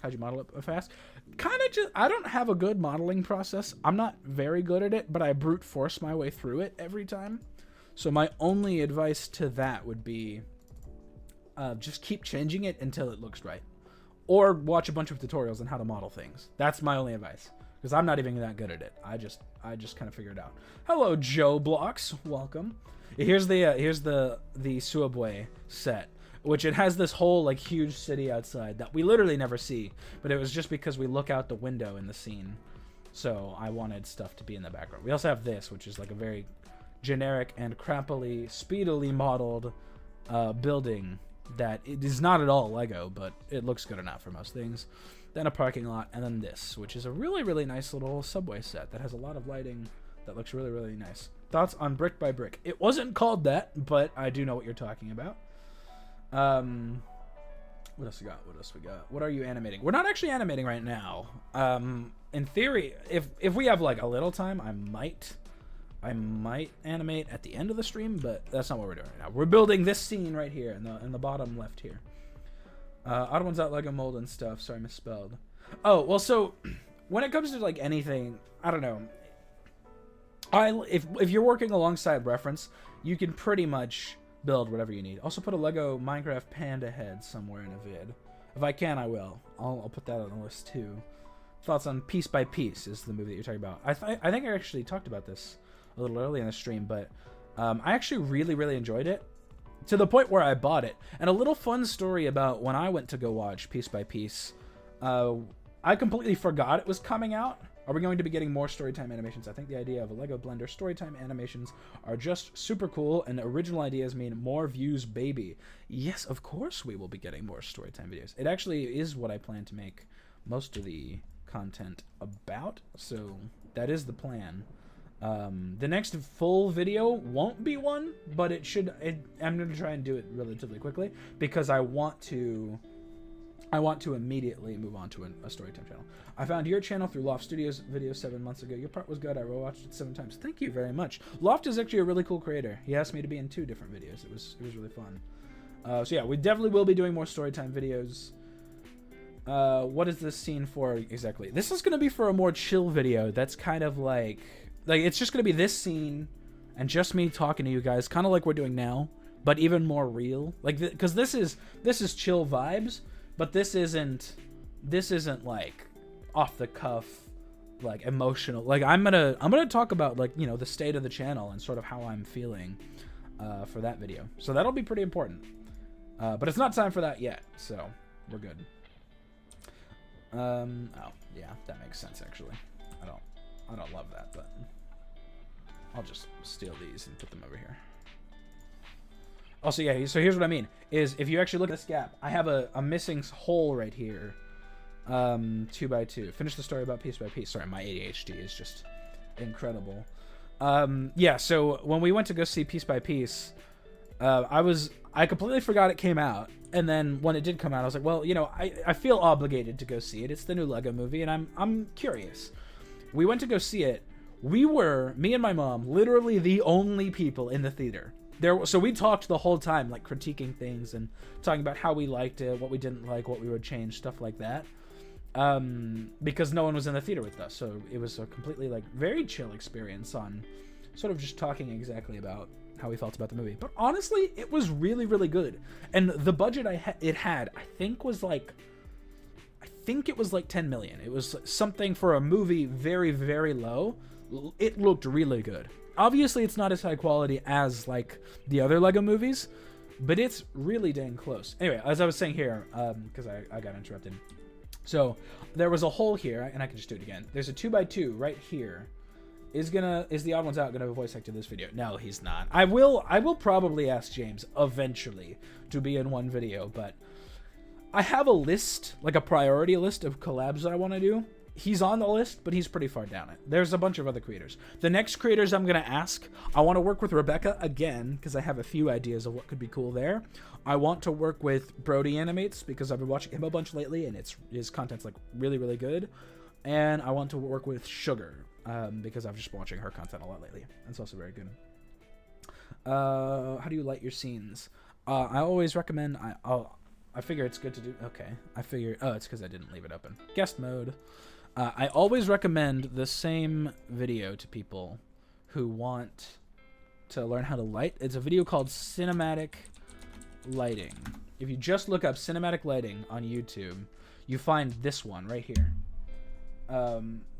How'd you model it fast? Kind of just, I don't have a good modeling process. I'm not very good at it, but I brute force my way through it every time. So my only advice to that would be just keep changing it until it looks right. Or watch a bunch of tutorials on how to model things. That's my only advice. Because I'm not even that good at it. I just kind of figured it out. Hello, Joe Blocks. Welcome. Here's the Suoboy set, which it has this whole like huge city outside that we literally never see, but it was just because we look out the window in the scene. So I wanted stuff to be in the background. We also have this, which is like a very generic and crappily, speedily modeled building that it is not at all Lego, but it looks good enough for most things. Then a parking lot, and then this, which is a really, really nice little subway set that has a lot of lighting, That looks really, really nice. Thoughts on Brick by Brick? It wasn't called that, but I do know what you're talking about. What else we got? What else we got? What are you animating? We're not actually animating right now. In theory, if we have like a little time, I might animate at the end of the stream, but that's not what we're doing right now. We're building this scene right here in the bottom left here. Other ones out Lego mold and stuff. Sorry, misspelled. Oh, well, so when it comes to like anything, I don't know. If you're working alongside reference, you can pretty much build whatever you need. Also put a Lego Minecraft panda head somewhere in a vid. If I can, I will. I'll put that on the list too. Thoughts on Piece by Piece is the movie that you're talking about. I think I actually talked about this a little early in the stream, but I actually really, really enjoyed it to the point where I bought it. And a little fun story about when I went to go watch Piece by Piece, I completely forgot it was coming out. Are we going to be getting more storytime animations? I think the idea of a Lego Blender storytime animations are just super cool, and original ideas mean more views, baby. Yes, of course we will be getting more storytime videos. It actually is what I plan to make most of the content about, so that is the plan. The next full video won't be one, but it should. I'm going to try and do it relatively quickly because I want to immediately move on to a storytime channel. I found your channel through Loft Studios video 7 months ago. Your part was good. I watched it 7 times. Thank you very much. Loft is actually a really cool creator. He asked me to be in 2 different videos. It was really fun. So yeah, we definitely will be doing more storytime videos. What is this scene for exactly? This is going to be for a more chill video. That's kind of like it's just going to be this scene and just me talking to you guys, kind of like we're doing now, but even more real. Like, because this is chill vibes. But this isn't like off the cuff, like emotional. Like I'm gonna talk about like, you know, the state of the channel and sort of how I'm feeling for that video. So that'll be pretty important. But it's not time for that yet, so we're good. Oh yeah, that makes sense actually. I don't love that, but I'll just steal these and put them over here. Also, yeah, so here's what I mean, is if you actually look at this gap, I have a missing hole right here, 2 by 2. Finish the story about Piece by Piece. Sorry, my ADHD is just incredible. Yeah, so when we went to go see Piece by Piece, I completely forgot it came out, and then when it did come out, I was like, well, you know, I feel obligated to go see it. It's the new Lego movie, and I'm curious. We went to go see it. We were, me and my mom, literally the only people in the theater. So we talked the whole time, like critiquing things and talking about how we liked it, what we didn't like, what we would change, stuff like that. Because no one was in the theater with us, so it was a completely like very chill experience on sort of just talking exactly about how we felt about the movie. But honestly, it was really, really good. And the budget it had, I think it was like 10 million. It was something for a movie very, very low. It looked really good. Obviously, it's not as high quality as, like, the other LEGO movies, but it's really dang close. Anyway, as I was saying here, because I got interrupted. So, there was a hole here, and I can just do it again. There's a 2 by 2 right here. Is the Odd Ones Out gonna voice actor this video? No, he's not. I will probably ask James eventually to be in one video, but I have a list, like a priority list of collabs that I want to do. He's on the list, but he's pretty far down it. There's a bunch of other creators. The next creators I'm going to ask, I want to work with Rebecca again, because I have a few ideas of what could be cool there. I want to work with Brody Animates, because I've been watching him a bunch lately, and his content's like really, really good. And I want to work with Sugar, because I've just been watching her content a lot lately. That's also very good. How do you light your scenes? I always recommend... I figure it's good to do... Okay. Oh, it's because I didn't leave it open. Guest mode. I always recommend the same video to people who want to learn how to light. It's a video called Cinematic Lighting. If you just look up Cinematic Lighting on YouTube, you find this one right here.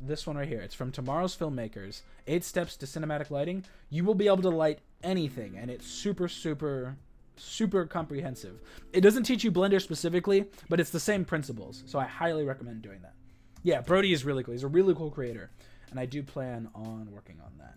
This one right here. It's from Tomorrow's Filmmakers. 8 Steps to Cinematic Lighting. You will be able to light anything, and it's super, super, super comprehensive. It doesn't teach you Blender specifically, but it's the same principles, so I highly recommend doing that. Yeah, Brody is really cool. He's a really cool creator, and I do plan on working on that.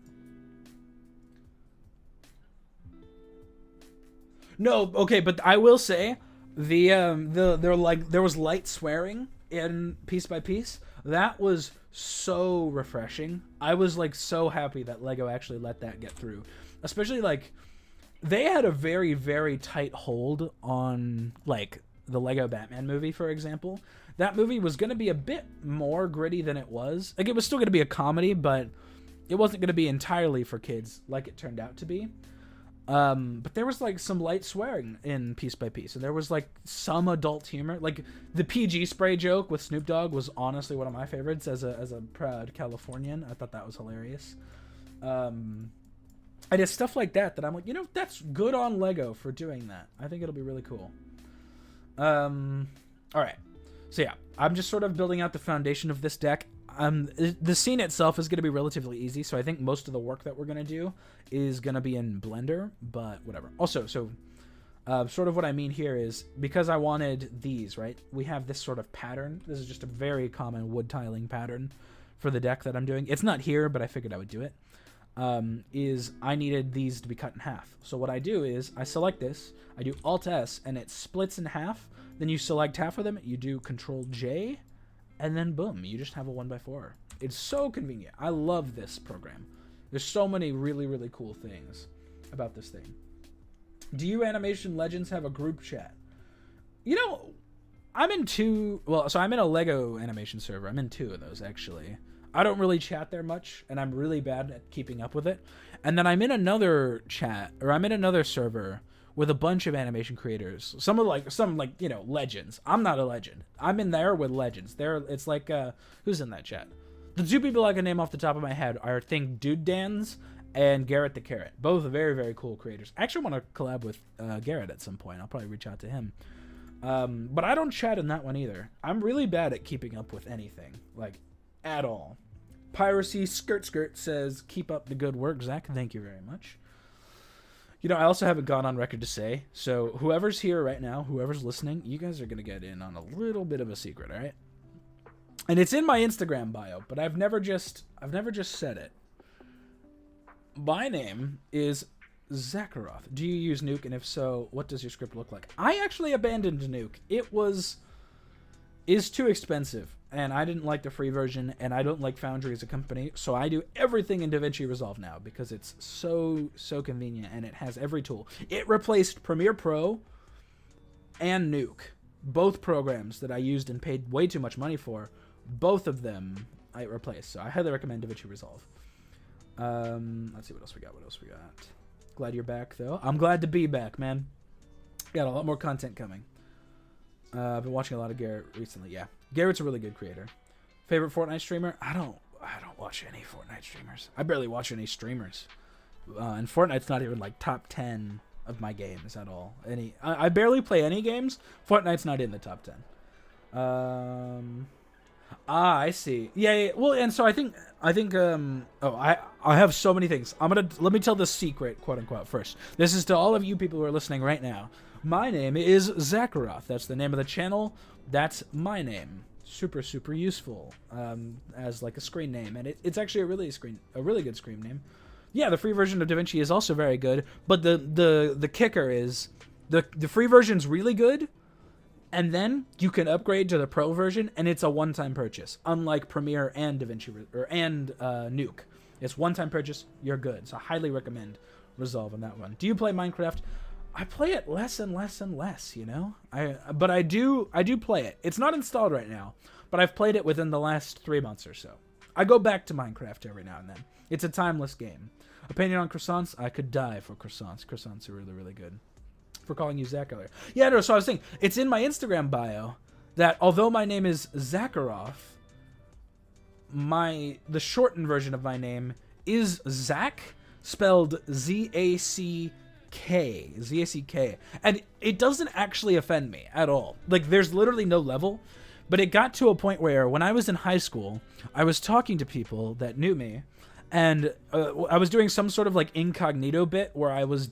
No, okay, but I will say there was light swearing in Piece by Piece, that was so refreshing. I was like so happy that Lego actually let that get through. Especially like they had a very, very tight hold on like the Lego Batman movie, for example. That movie was going to be a bit more gritty than it was. Like, it was still going to be a comedy, but it wasn't going to be entirely for kids like it turned out to be. But there was like some light swearing in Piece by Piece, and there was like some adult humor. Like the PG spray joke with Snoop Dogg was honestly one of my favorites as a proud Californian. I thought that was hilarious. I did stuff like that I'm like, that's good on Lego for doing that. I think it'll be really cool. All right. So yeah, I'm just sort of building out the foundation of this deck. The scene itself is going to be relatively easy, so I think most of the work that we're going to do is going to be in Blender, but whatever. Also, so sort of what I mean here is, because I wanted these, right? We have this sort of pattern. This is just a very common wood tiling pattern for the deck that I'm doing. It's not here, but I figured I would do it. Is I needed these to be cut in half. So what I do is I select this, I do Alt-S, and it splits in half. Then you select half of them, you do Control-J, and then boom, you just have a 1x4. It's so convenient. I love this program. There's so many really, really cool things about this thing. Do you Animation Legends have a group chat? I'm in I'm in a Lego animation server. I'm in 2 of those, actually. I don't really chat there much, and I'm really bad at keeping up with it. And then I'm in another server with a bunch of animation creators. Some legends. I'm not a legend. I'm in there with legends. It's like, who's in that chat? The 2 people I can name off the top of my head are, I think, Dude Dan's and Garrett the Carrot. Both very, very cool creators. I actually want to collab with Garrett at some point. I'll probably reach out to him. But I don't chat in that one either. I'm really bad at keeping up with anything, like, at all. Piracy Skirt says, keep up the good work, Zach. Thank you very much. I also haven't gone on record to say, so whoever's here right now, whoever's listening, you guys are going to get in on a little bit of a secret, all right? And it's in my Instagram bio, but I've never just said it. My name is Zakharoth. Do you use Nuke, and if so, what does your script look like? I actually abandoned Nuke. It is too expensive, and I didn't like the free version, and I don't like Foundry as a company, so I do everything in DaVinci Resolve now because it's so convenient, and it has every tool. It replaced Premiere Pro and Nuke, both programs that I used and paid way too much money for. Both of them I replaced, so I highly recommend DaVinci Resolve. Let's see what else we got. Glad you're back, though. I'm glad to be back, man. Got a lot more content coming. I've been watching a lot of Garrett recently. Yeah, Garrett's a really good creator. Favorite Fortnite streamer? I don't watch any Fortnite streamers. I barely watch any streamers. And Fortnite's not even like top 10 of my games at all. I barely play any games. Fortnite's not in the top 10. I see. Yeah. Well, and so I think. I have so many things. Let me tell the secret, quote unquote, first. This is to all of you people who are listening right now. My name is Zakharoth. That's the name of the channel. That's my name. Super useful as like a screen name, and it's actually a really good screen name. Yeah, the free version of DaVinci is also very good, but the kicker is the free version's really good, and then you can upgrade to the pro version, and it's a one-time purchase, unlike Premiere and DaVinci and Nuke. It's one-time purchase. You're good. So I highly recommend Resolve on that one. Do you play Minecraft? I play it less and less and less, but I do play it. It's not installed right now, but I've played it within the last 3 months or so. I go back to Minecraft every now and then. It's a timeless game. Opinion on croissants? I could die for croissants. Croissants are really, really good. For calling you Zach earlier. Yeah, no, so I was saying, it's in my Instagram bio that although my name is Zakharoth, the shortened version of my name is Zach, spelled Z-A-C-K, and it doesn't actually offend me at all. Like, there's literally no level, but it got to a point where when I was in high school, I was talking to people that knew me, and I was doing some sort of like incognito bit where I was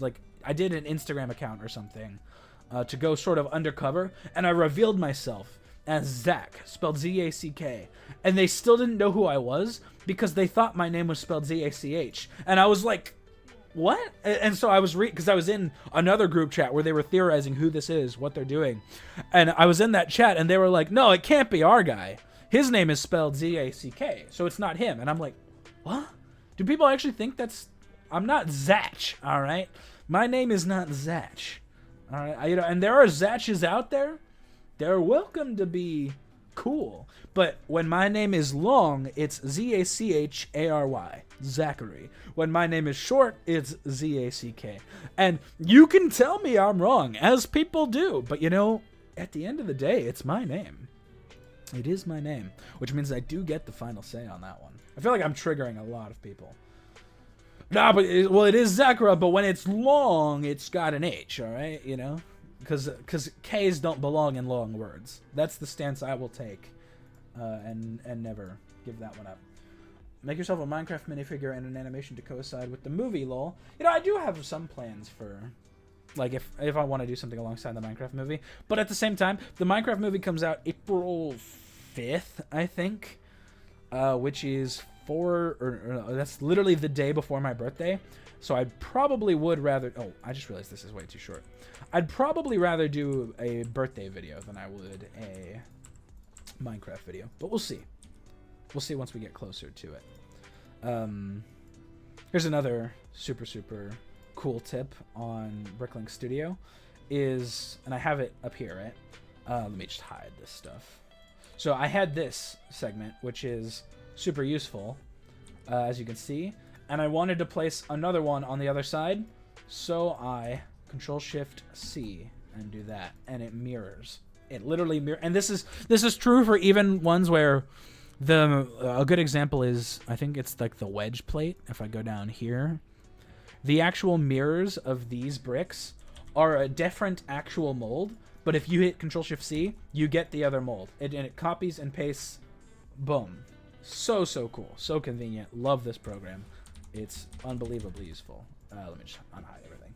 like, I did an Instagram account or something to go sort of undercover, and I revealed myself as Zach, spelled Z-A-C-K, and they still didn't know who I was because they thought my name was spelled Z-A-C-H, and I was like, what? And so I was because I was in another group chat where they were theorizing who this is, what they're doing. And I was in that chat and they were like, no, it can't be our guy. His name is spelled Z-A-C-K, so it's not him. And I'm like, what? Do people actually think that's... I'm not Zatch, all right? My name is not Zatch, all right? And there are Zatches out there. They're welcome to be cool. But when my name is long, it's Z-A-C-H-A-R-Y, Zachary. When my name is short, it's Z-A-C-K. And you can tell me I'm wrong, as people do. But, at the end of the day, it's my name. It is my name, which means I do get the final say on that one. I feel like I'm triggering a lot of people. Nah, but it is Zachara, but when it's long, it's got an H, all right? Because K's don't belong in long words. That's the stance I will take, and never give that one up. Make yourself a Minecraft minifigure and an animation to coincide with the movie, lol. I do have some plans for, like, if I want to do something alongside the Minecraft movie. But at the same time, the Minecraft movie comes out April 5th, I think, which is that's literally the day before my birthday. So I probably would rather... Oh, I just realized this is way too short. I'd probably rather do a birthday video than I would a Minecraft video. But we'll see. We'll see once we get closer to it. Here's another super, super cool tip on Bricklink Studio. And I have it up here, right? Let me just hide this stuff. So I had this segment, which is super useful, as you can see. And I wanted to place another one on the other side, so I Control-Shift-C and do that, and it mirrors. It literally mirrors. And this is true for even ones where a good example is, I think it's like the wedge plate. If I go down here, the actual mirrors of these bricks are a different actual mold, but if you hit Control-Shift-C, you get the other mold, and it copies and pastes. Boom. So cool. So convenient. Love this program. It's unbelievably useful. Let me just unhide everything.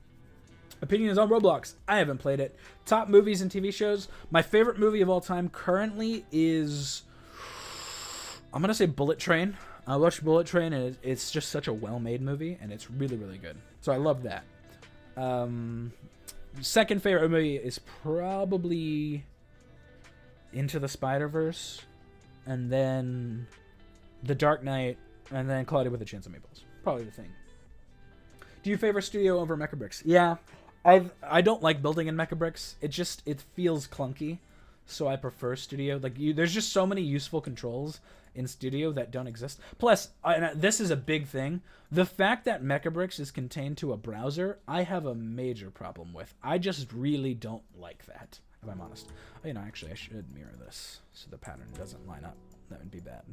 Opinions on Roblox. I haven't played it. Top movies and TV shows. My favorite movie of all time currently is... I'm going to say Bullet Train. I watched Bullet Train, and it's just such a well-made movie, and it's really, really good. So I love that. Second favorite movie is probably Into the Spider-Verse, and then The Dark Knight, and then Cloudy with a Chance of Meatballs. Probably the thing. Do you favor Studio over Mecha Bricks? Yeah, I don't like building in Mecha Bricks. It feels clunky, so I prefer Studio. There's just so many useful controls in Studio that don't exist. Plus, this is a big thing. The fact that Mecha Bricks is contained to a browser, I have a major problem with. I just really don't like that, if I'm honest. Actually, I should mirror this so the pattern doesn't line up. That would be bad.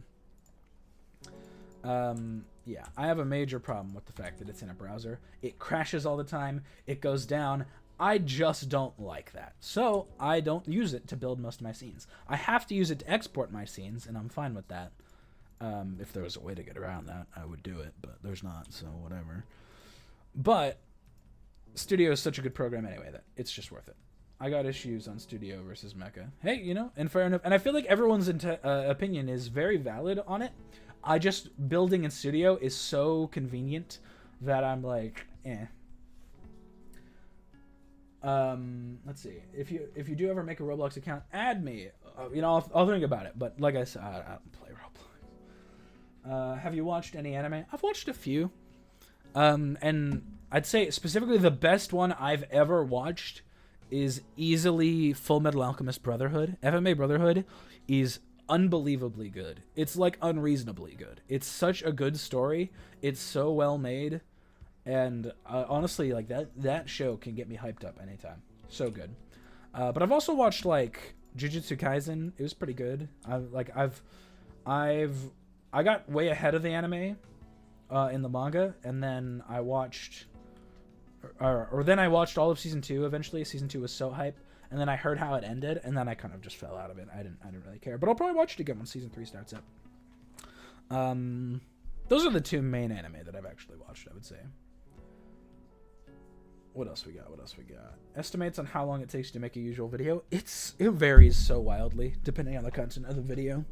Yeah, I have a major problem with the fact that it's in a browser. It crashes all the time. It goes down. I just don't like that. So I don't use it to build most of my scenes. I have to use it to export my scenes, and I'm fine with that. If there was a way to get around that, I would do it, but there's not, so whatever. But Studio is such a good program anyway that it's just worth it. I got issues on Studio versus Mecha. Hey, and fair enough. And I feel like everyone's opinion is very valid on it. I just, building in Studio is so convenient that I'm like, eh. Let's see. If you do ever make a Roblox account, add me. I'll think about it. But like I said, I don't play Roblox. Have you watched any anime? I've watched a few. And I'd say specifically the best one I've ever watched is easily Full Metal Alchemist Brotherhood. FMA Brotherhood is unbelievably good. It's like unreasonably good. It's such a good story. It's so well made. And honestly, like that show can get me hyped up anytime. So good. But I've also watched like Jujutsu Kaisen. It was pretty good. I got way ahead of the anime in the manga, and then I watched, or then I watched all of season 2. Eventually, season 2 was so hype, and then I heard how it ended, and then I kind of just fell out of it. I didn't really care. But I'll probably watch it again when season 3 starts up. Those are the two main anime that I've actually watched, I would say. What else we got? Estimates on how long it takes to make a usual video. It varies so wildly depending on the content of the video.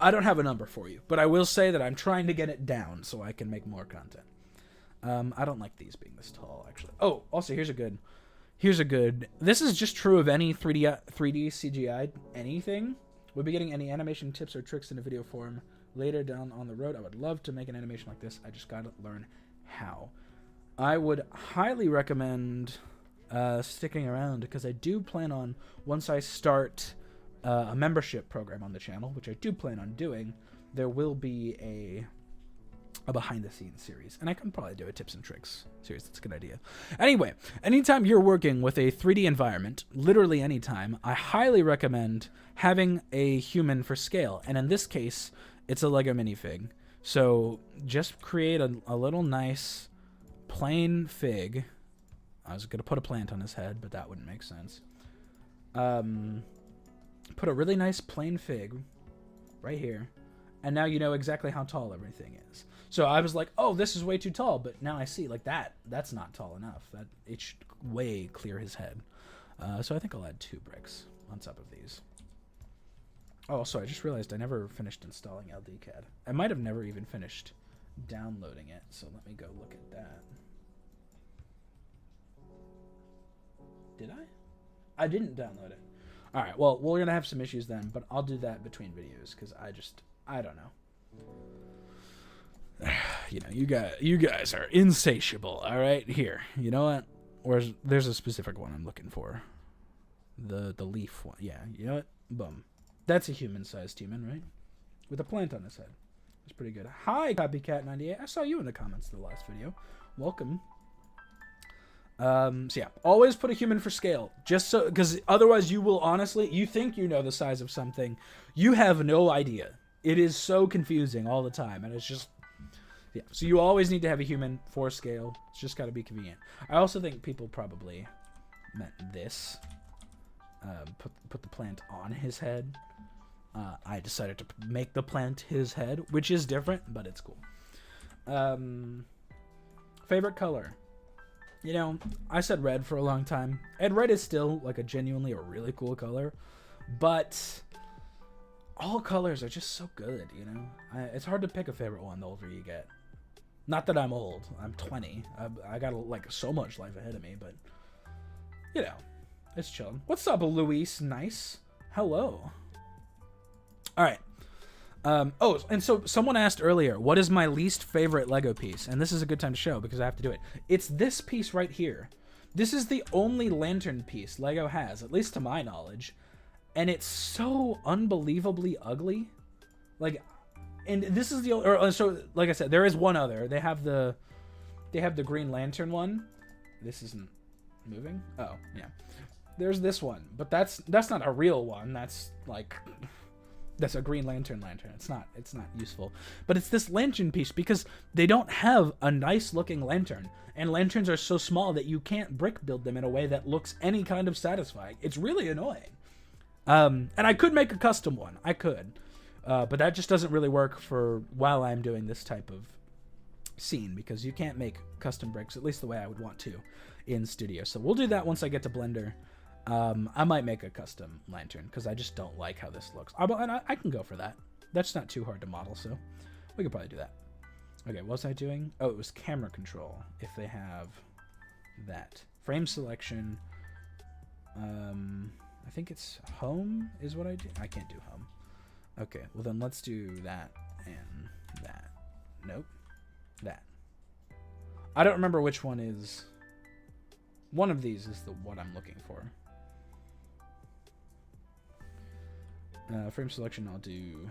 I don't have a number for you, but I will say that I'm trying to get it down so I can make more content. I don't like these being this tall, actually. Oh, also, here's a good... This is just true of any 3D CGI anything. We'll be getting any animation tips or tricks in a video form later down on the road. I would love to make an animation like this. I just gotta learn how. I would highly recommend sticking around, because I do plan on, once I start a membership program on the channel, which I do plan on doing, there will be a behind-the-scenes series, and I can probably do a tips and tricks series. That's a good idea. Anyway, anytime you're working with a 3D environment, literally anytime, I highly recommend having a human for scale, and in this case, it's a Lego minifig. So just create a little nice plain fig. I was going to put a plant on his head, but that wouldn't make sense. Put a really nice plain fig right here, and now you know exactly how tall everything is. So I was like, oh, this is way too tall, but now I see, like, that's not tall enough. It should way clear his head. So I think I'll add 2 bricks on top of these. Oh, sorry, I just realized I never finished installing LDCAD. I might have never even finished downloading it, so let me go look at that. Did I? I didn't download it. All right, well, we're going to have some issues then, but I'll do that between videos, because I don't know. You know, you guys are insatiable, all right? Here, you know what? There's a specific one I'm looking for. The leaf one. Yeah, you know what? Boom. That's a human-sized human, right? With a plant on his head. That's pretty good. Hi, Copycat98. I saw you in the comments of the last video. Welcome. So yeah, always put a human for scale, just so, because otherwise you will honestly, you think you know the size of something, you have no idea. It is so confusing all the time, and it's just, yeah. So you always need to have a human for scale. It's just got to be convenient. I also think people probably meant this. Put the plant on his head. I decided to make the plant his head, which is different, but it's cool. Favorite color. You know, I said red for a long time, and red is still like a really cool color, but all colors are just so good, you know? It's hard to pick a favorite one the older you get. Not that I'm old. I'm 20. I got like so much life ahead of me, but you know, it's chilling. What's up, Luis? Nice. Hello. All right. Oh, and so someone asked earlier, what is my least favorite Lego piece? And this is a good time to show because I have to do it. It's this piece right here. This is the only lantern piece Lego has, at least to my knowledge. And it's so unbelievably ugly. Like, and this is the only, so like I said, there is one other. They have the Green Lantern one. This isn't moving. Oh, yeah. There's this one, but that's not a real one. That's like, that's a Green Lantern. It's not useful. But it's this lantern piece because they don't have a nice looking lantern. And lanterns are so small that you can't brick build them in a way that looks any kind of satisfying. It's really annoying. And I could make a custom one. I could. But that just doesn't really work for while I'm doing this type of scene because you can't make custom bricks, at least the way I would want to in Studio. So we'll do that once I get to Blender. I might make a custom lantern because I just don't like how this looks. And I can go for that. That's not too hard to model, so we could probably do that. Okay, what was I doing? Oh, it was camera control, if they have that. Frame selection. I think it's home is what I do. I can't do home. Okay, well then let's do that and that. Nope. That. I don't remember which one is. One of these is the what I'm looking for. Frame selection, I'll do...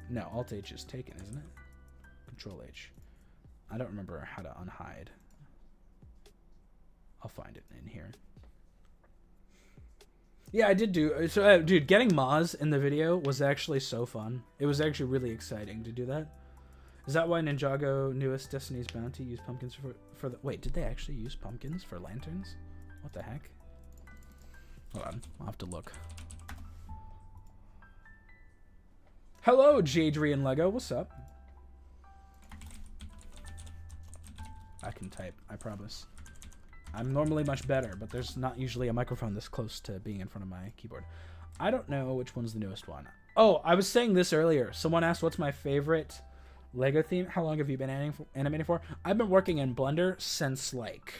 No, Alt-H is taken, isn't it? Control-H. I don't remember how to unhide. I'll find it in here. Yeah, I did do... So, dude, getting Maz in the video was actually so fun. It was actually really exciting to do that. Is that why Ninjago newest Destiny's Bounty used pumpkins for the... Wait, did they actually use pumpkins for lanterns? What the heck? Hold on, I'll have to look. Hello, Jadrian Lego. What's up? I can type, I promise. I'm normally much better, but there's not usually a microphone this close to being in front of my keyboard. I don't know which one's the newest one. Oh, I was saying this earlier. Someone asked what's my favorite Lego theme. How long have you been animating for? I've been working in Blender since like,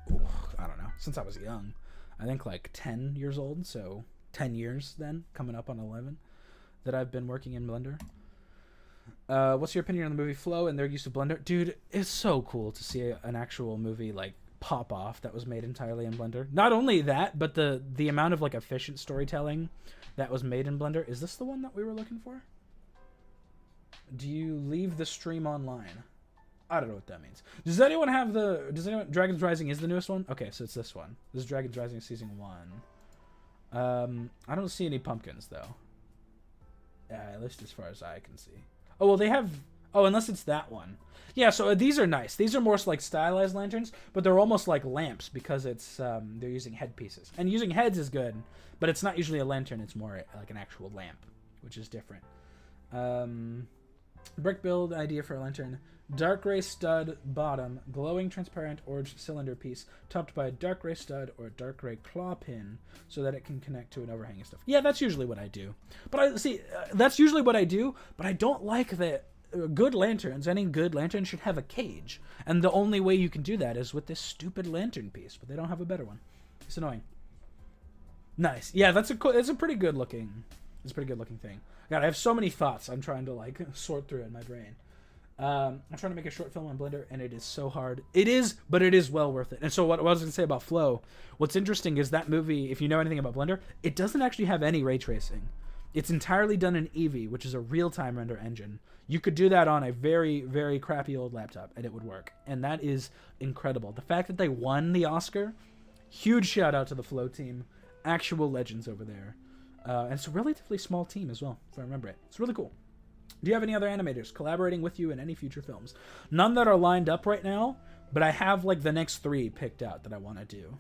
I don't know, since I was young. I think like 10 years old, so 10 years then, coming up on 11, that I've been working in Blender. What's your opinion on the movie Flow and their use of Blender? Dude, it's so cool to see an actual movie like pop off that was made entirely in Blender. Not only that, but the amount of like efficient storytelling that was made in Blender. Is this the one that we were looking for? Do you leave the stream online? I don't know what that means. Does anyone have the... Dragon's Rising is the newest one? Okay, so it's this one. This is Dragon's Rising Season 1. I don't see any pumpkins, though. At least as far as I can see. Oh, well, they have... Oh, unless it's that one. Yeah, so these are nice. These are more like stylized lanterns, but they're almost like lamps because it's they're using headpieces. And using heads is good, but it's not usually a lantern. It's more like an actual lamp, which is different. Brick build idea for a lantern. Dark gray stud bottom, glowing transparent orange cylinder piece, topped by a dark gray stud or a dark gray claw pin, so that it can connect to an overhanging stuff. Yeah, that's usually what I do. But that's usually what I do. But I don't like that. Good lanterns, any good lantern should have a cage, and the only way you can do that is with this stupid lantern piece. But they don't have a better one. It's annoying. Nice. Yeah, it's a pretty good looking. It's a pretty good looking thing. God, I have so many thoughts I'm trying to like sort through in my brain. I'm trying to make a short film on Blender, and it is so hard. It is, but it is well worth it. And so what I was going to say about Flow, what's interesting is that movie, if you know anything about Blender, it doesn't actually have any ray tracing. It's entirely done in Eevee, which is a real-time render engine. You could do that on a very, very crappy old laptop, and it would work. And that is incredible. The fact that they won the Oscar, huge shout-out to the Flow team. Actual legends over there. And it's a relatively small team as well, if I remember it. It's really cool. Do you have any other animators collaborating with you in any future films? None that are lined up right now, but I have like the next 3 picked out that I want to do.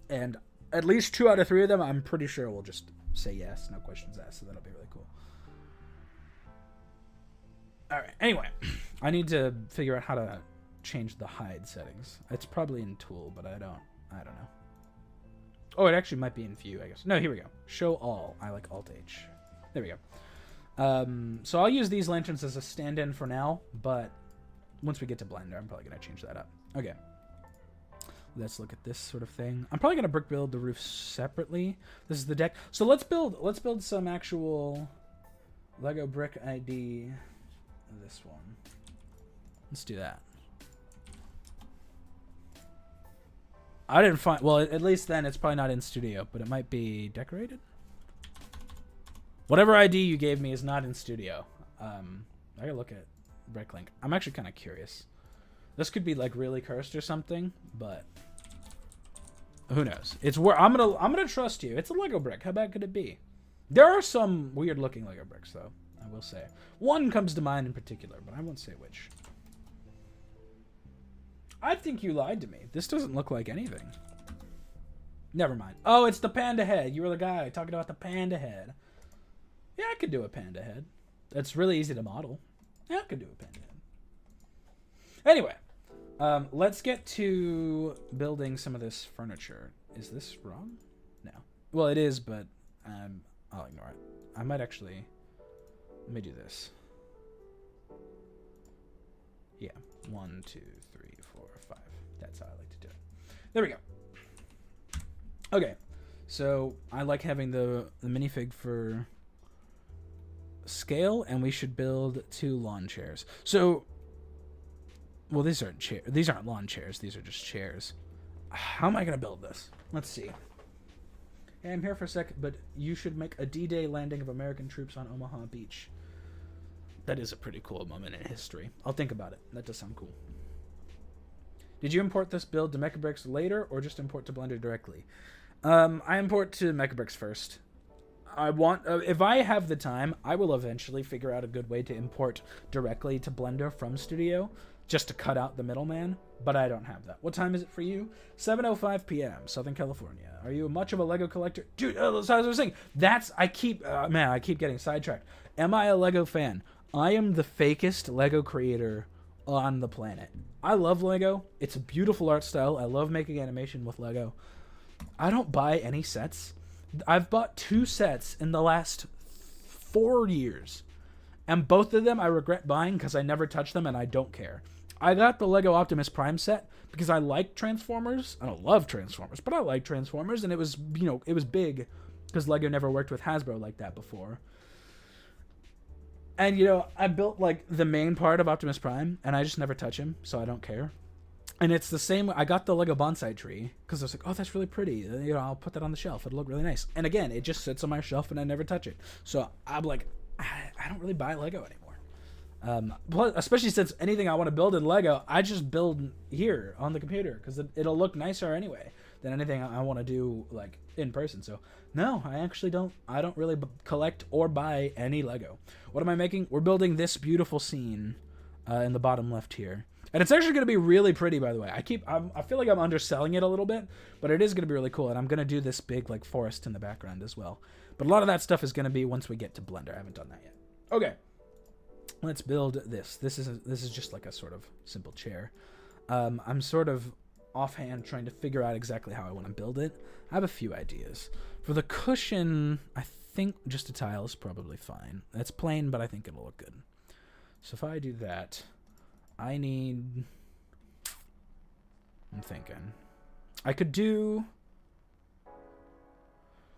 And at least 2 out of 3 of them, I'm pretty sure we'll just say yes, no questions asked, so that'll be really cool. Alright, anyway, I need to figure out how to change the hide settings. It's probably in Tool, but I don't know. Oh, it actually might be in View, I guess. No, here we go. Show all. I like Alt-H. There we go. So I'll use these lanterns as a stand-in for now, but once we get to Blender, I'm probably going to change that up. Okay. Let's look at this sort of thing. I'm probably going to brick build the roof separately. This is the deck. So let's build some actual Lego brick ID. This one. Let's do that. I didn't find... Well, at least then it's probably not in Studio, but it might be decorated? Whatever ID you gave me is not in Studio. I gotta look at Bricklink. I'm actually kind of curious. This could be like really cursed or something, but who knows? It's where I'm gonna trust you. It's a Lego brick. How bad could it be? There are some weird looking Lego bricks though, I will say. One comes to mind in particular, but I won't say which. I think you lied to me. This doesn't look like anything. Never mind. Oh, it's the panda head. You were the guy talking about the panda head. Yeah, I could do a panda head. That's really easy to model. Yeah, I could do a panda head. Anyway, let's get to building some of this furniture. Is this wrong? No. Well, it is, but I'll ignore it. I might actually... Let me do this. Yeah. 1, 2, 3, 4, 5. That's how I like to do it. There we go. Okay. So I like having the minifig for scale, and we should build 2 lawn chairs. So, well, these aren't chairs. These aren't lawn chairs. These are just chairs. How am I gonna build this? Let's see. Hey, I'm here for a sec, but you should make a D-Day landing of American troops on Omaha Beach. That is a pretty cool moment in history. I'll think about it. That does sound cool. Did you import this build to Mechabricks later, or just import to Blender directly? I import to Mechabricks first. I want, if I have the time, I will eventually figure out a good way to import directly to Blender from Studio, just to cut out the middleman, but I don't have that. What time is it for you? 7:05 p.m., Southern California. Are you much of a Lego collector? Dude, as I was saying, I keep getting sidetracked. Am I a Lego fan? I am the fakest Lego creator on the planet. I love Lego. It's a beautiful art style. I love making animation with Lego. I don't buy any sets. I've bought 2 sets in the last 4 years. And both of them I regret buying because I never touched them and I don't care. I got the Lego Optimus Prime set because I like Transformers. I don't love Transformers, but I like Transformers. And it was, you know, it was big because Lego never worked with Hasbro like that before. And, you know, I built, like, the main part of Optimus Prime, and I just never touch him, so I don't care. And it's the same, I got the Lego bonsai tree, because I was like, oh, that's really pretty. You know, I'll put that on the shelf. It'll look really nice. And again, it just sits on my shelf, and I never touch it. So I'm like, I don't really buy Lego anymore. Plus, especially since anything I want to build in Lego, I just build here on the computer, because it'll look nicer anyway than anything I want to do, like, in person. So no, I actually don't. I don't really collect or buy any Lego. What am I making? We're building this beautiful scene in the bottom left here. And it's actually going to be really pretty, by the way. I feel like I'm underselling it a little bit, but it is going to be really cool. And I'm going to do this big, like, forest in the background as well. But a lot of that stuff is going to be once we get to Blender. I haven't done that yet. Okay. Let's build this. This is just like a sort of simple chair. I'm sort of offhand trying to figure out exactly how I want to build it. I have a few ideas. For the cushion, I think just a tile is probably fine. That's plain, but I think it'll look good. So if I do that, I need... I'm thinking. I could do...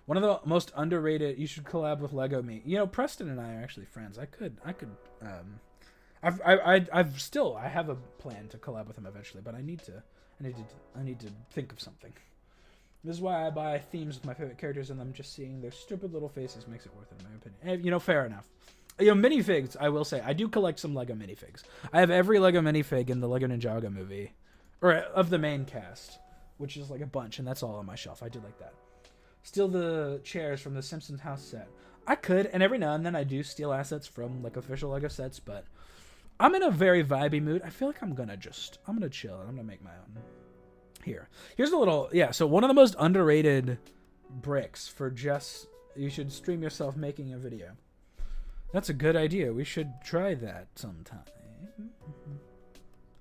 One of the most underrated... You should collab with Lego Me. You know, Preston and I are actually friends. I have a plan to collab with him eventually, but I need to think of something. This is why I buy themes with my favorite characters, and them just seeing their stupid little faces makes it worth it, in my opinion. You know, fair enough. You know, minifigs, I will say. I do collect some Lego minifigs. I have every Lego minifig in the Lego Ninjago movie. Or of the main cast, which is like a bunch, and that's all on my shelf. I do like that. Steal the chairs from the Simpsons house set. I could, and every now and then I do steal assets from, like, official Lego sets, but I'm in a very vibey mood. I feel like I'm gonna chill, and I'm gonna make my own. Here's a little, yeah, so one of the most underrated bricks for just, you should stream yourself making a video. That's a good idea. We should try that sometime.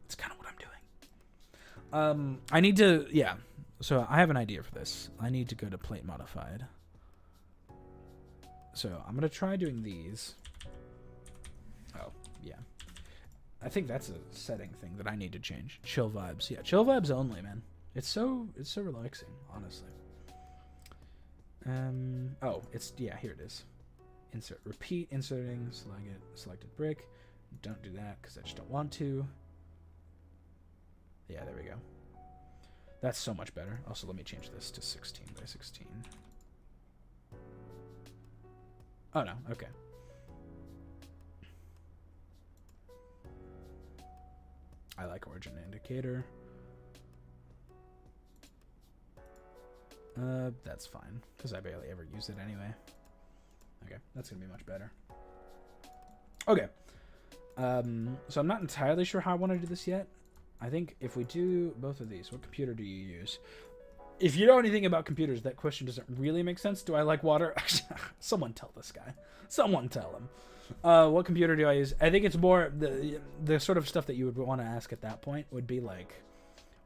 That's kind of what I'm doing. I need to, yeah, so I have an idea for this. I need to go to plate modified. So I'm gonna try doing these. Oh, yeah. I think that's a setting thing that I need to change. Chill vibes. Yeah, chill vibes only, man. It's so relaxing, honestly. Oh, yeah, here it is. Insert, repeat, inserting, selected brick. Don't do that because I just don't want to. Yeah, there we go. That's so much better. Also, let me change this to 16 by 16. Oh, no, okay. I like origin indicator. That's fine, because I barely ever use it anyway. Okay, that's gonna be much better. Okay. So I'm not entirely sure how I want to do this yet. I think if we do both of these, what computer do you use? If you know anything about computers, that question doesn't really make sense. Do I like water? Someone tell this guy. Someone tell him. What computer do I use? I think it's more the sort of stuff that you would want to ask at that point would be like,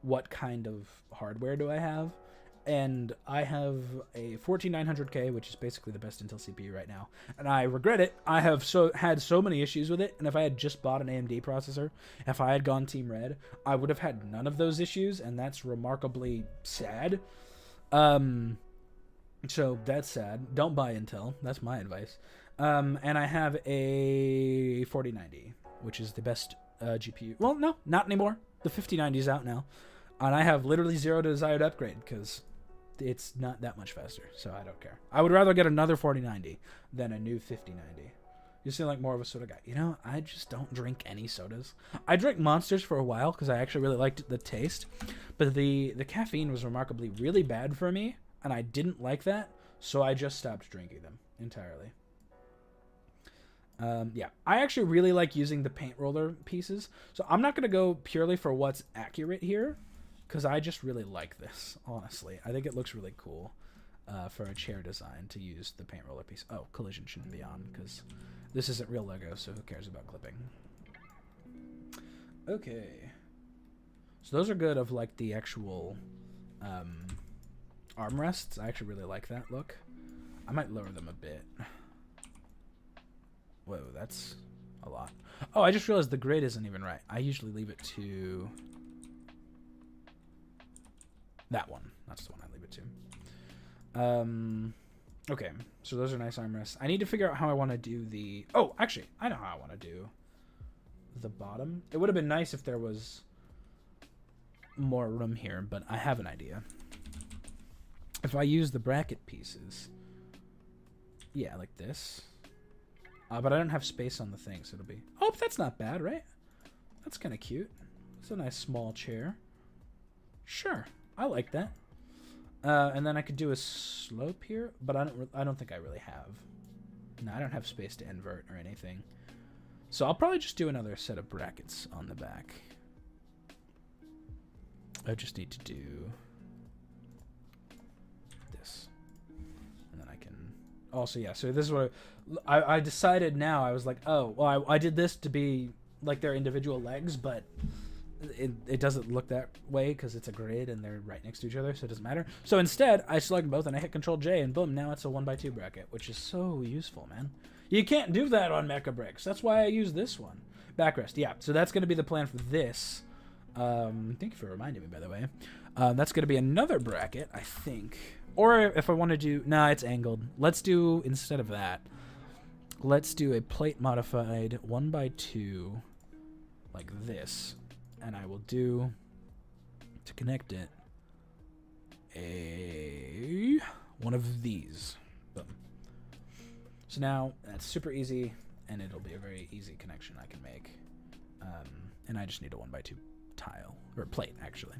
what kind of hardware do I have? And I have a 14900K, which is basically the best Intel CPU right now. And I regret it. I have had so many issues with it. And if I had just bought an AMD processor, if I had gone Team Red, I would have had none of those issues. And that's remarkably sad. So that's sad. Don't buy Intel. That's my advice. And I have a 4090, which is the best GPU. Well, no, not anymore. The 5090 is out now. And I have literally zero desired upgrade because it's not that much faster, so I don't care. I would rather get another 4090 than a new 5090. You seem like more of a soda guy. You know, I just don't drink any sodas. I drank Monsters for a while because I actually really liked the taste, but the caffeine was remarkably really bad for me, and I didn't like that, so I just stopped drinking them entirely. Yeah, I actually really like using the paint roller pieces, so I'm not going to go purely for what's accurate here, because I just really like this, honestly. I think it looks really cool for a chair design to use the paint roller piece. Oh, collision shouldn't be on, because this isn't real Lego, so who cares about clipping? Okay. So those are good of, like, the actual armrests. I actually really like that look. I might lower them a bit. Whoa, that's a lot. Oh, I just realized the grid isn't even right. I usually leave it to that one. That's the one I leave it to. Okay, so those are nice armrests. I need to figure out how I want to do the... Oh, actually, I know how I want to do the bottom. It would have been nice if there was more room here, but I have an idea. If I use the bracket pieces... Yeah, like this. But I don't have space on the thing, so it'll be... Oh, that's not bad, right? That's kind of cute. It's a nice small chair. Sure, I like that. And then I could do a slope here, but I don't think I really have. No, I don't have space to invert or anything. So I'll probably just do another set of brackets on the back. I just need to do this. And then I can... Also, yeah, so this is what I decided now. I was like, oh, well, I did this to be like their individual legs, but it doesn't look that way because it's a grid and they're right next to each other, so it doesn't matter. So instead, I select both and I hit Control J, and boom, now it's a 1x2 bracket, which is so useful, man. You can't do that on Mecha Bricks. That's why I use this one. Backrest, yeah. So that's going to be the plan for this. Thank you for reminding me, by the way. That's going to be another bracket, I think. Or if I want to do... Nah, it's angled. Let's do, instead of that, let's do a plate modified 1x2 like this. And I will do, to connect it, one of these. Boom. So now that's super easy, and it'll be a very easy connection I can make. And I just need a 1x2 tile, or plate, actually.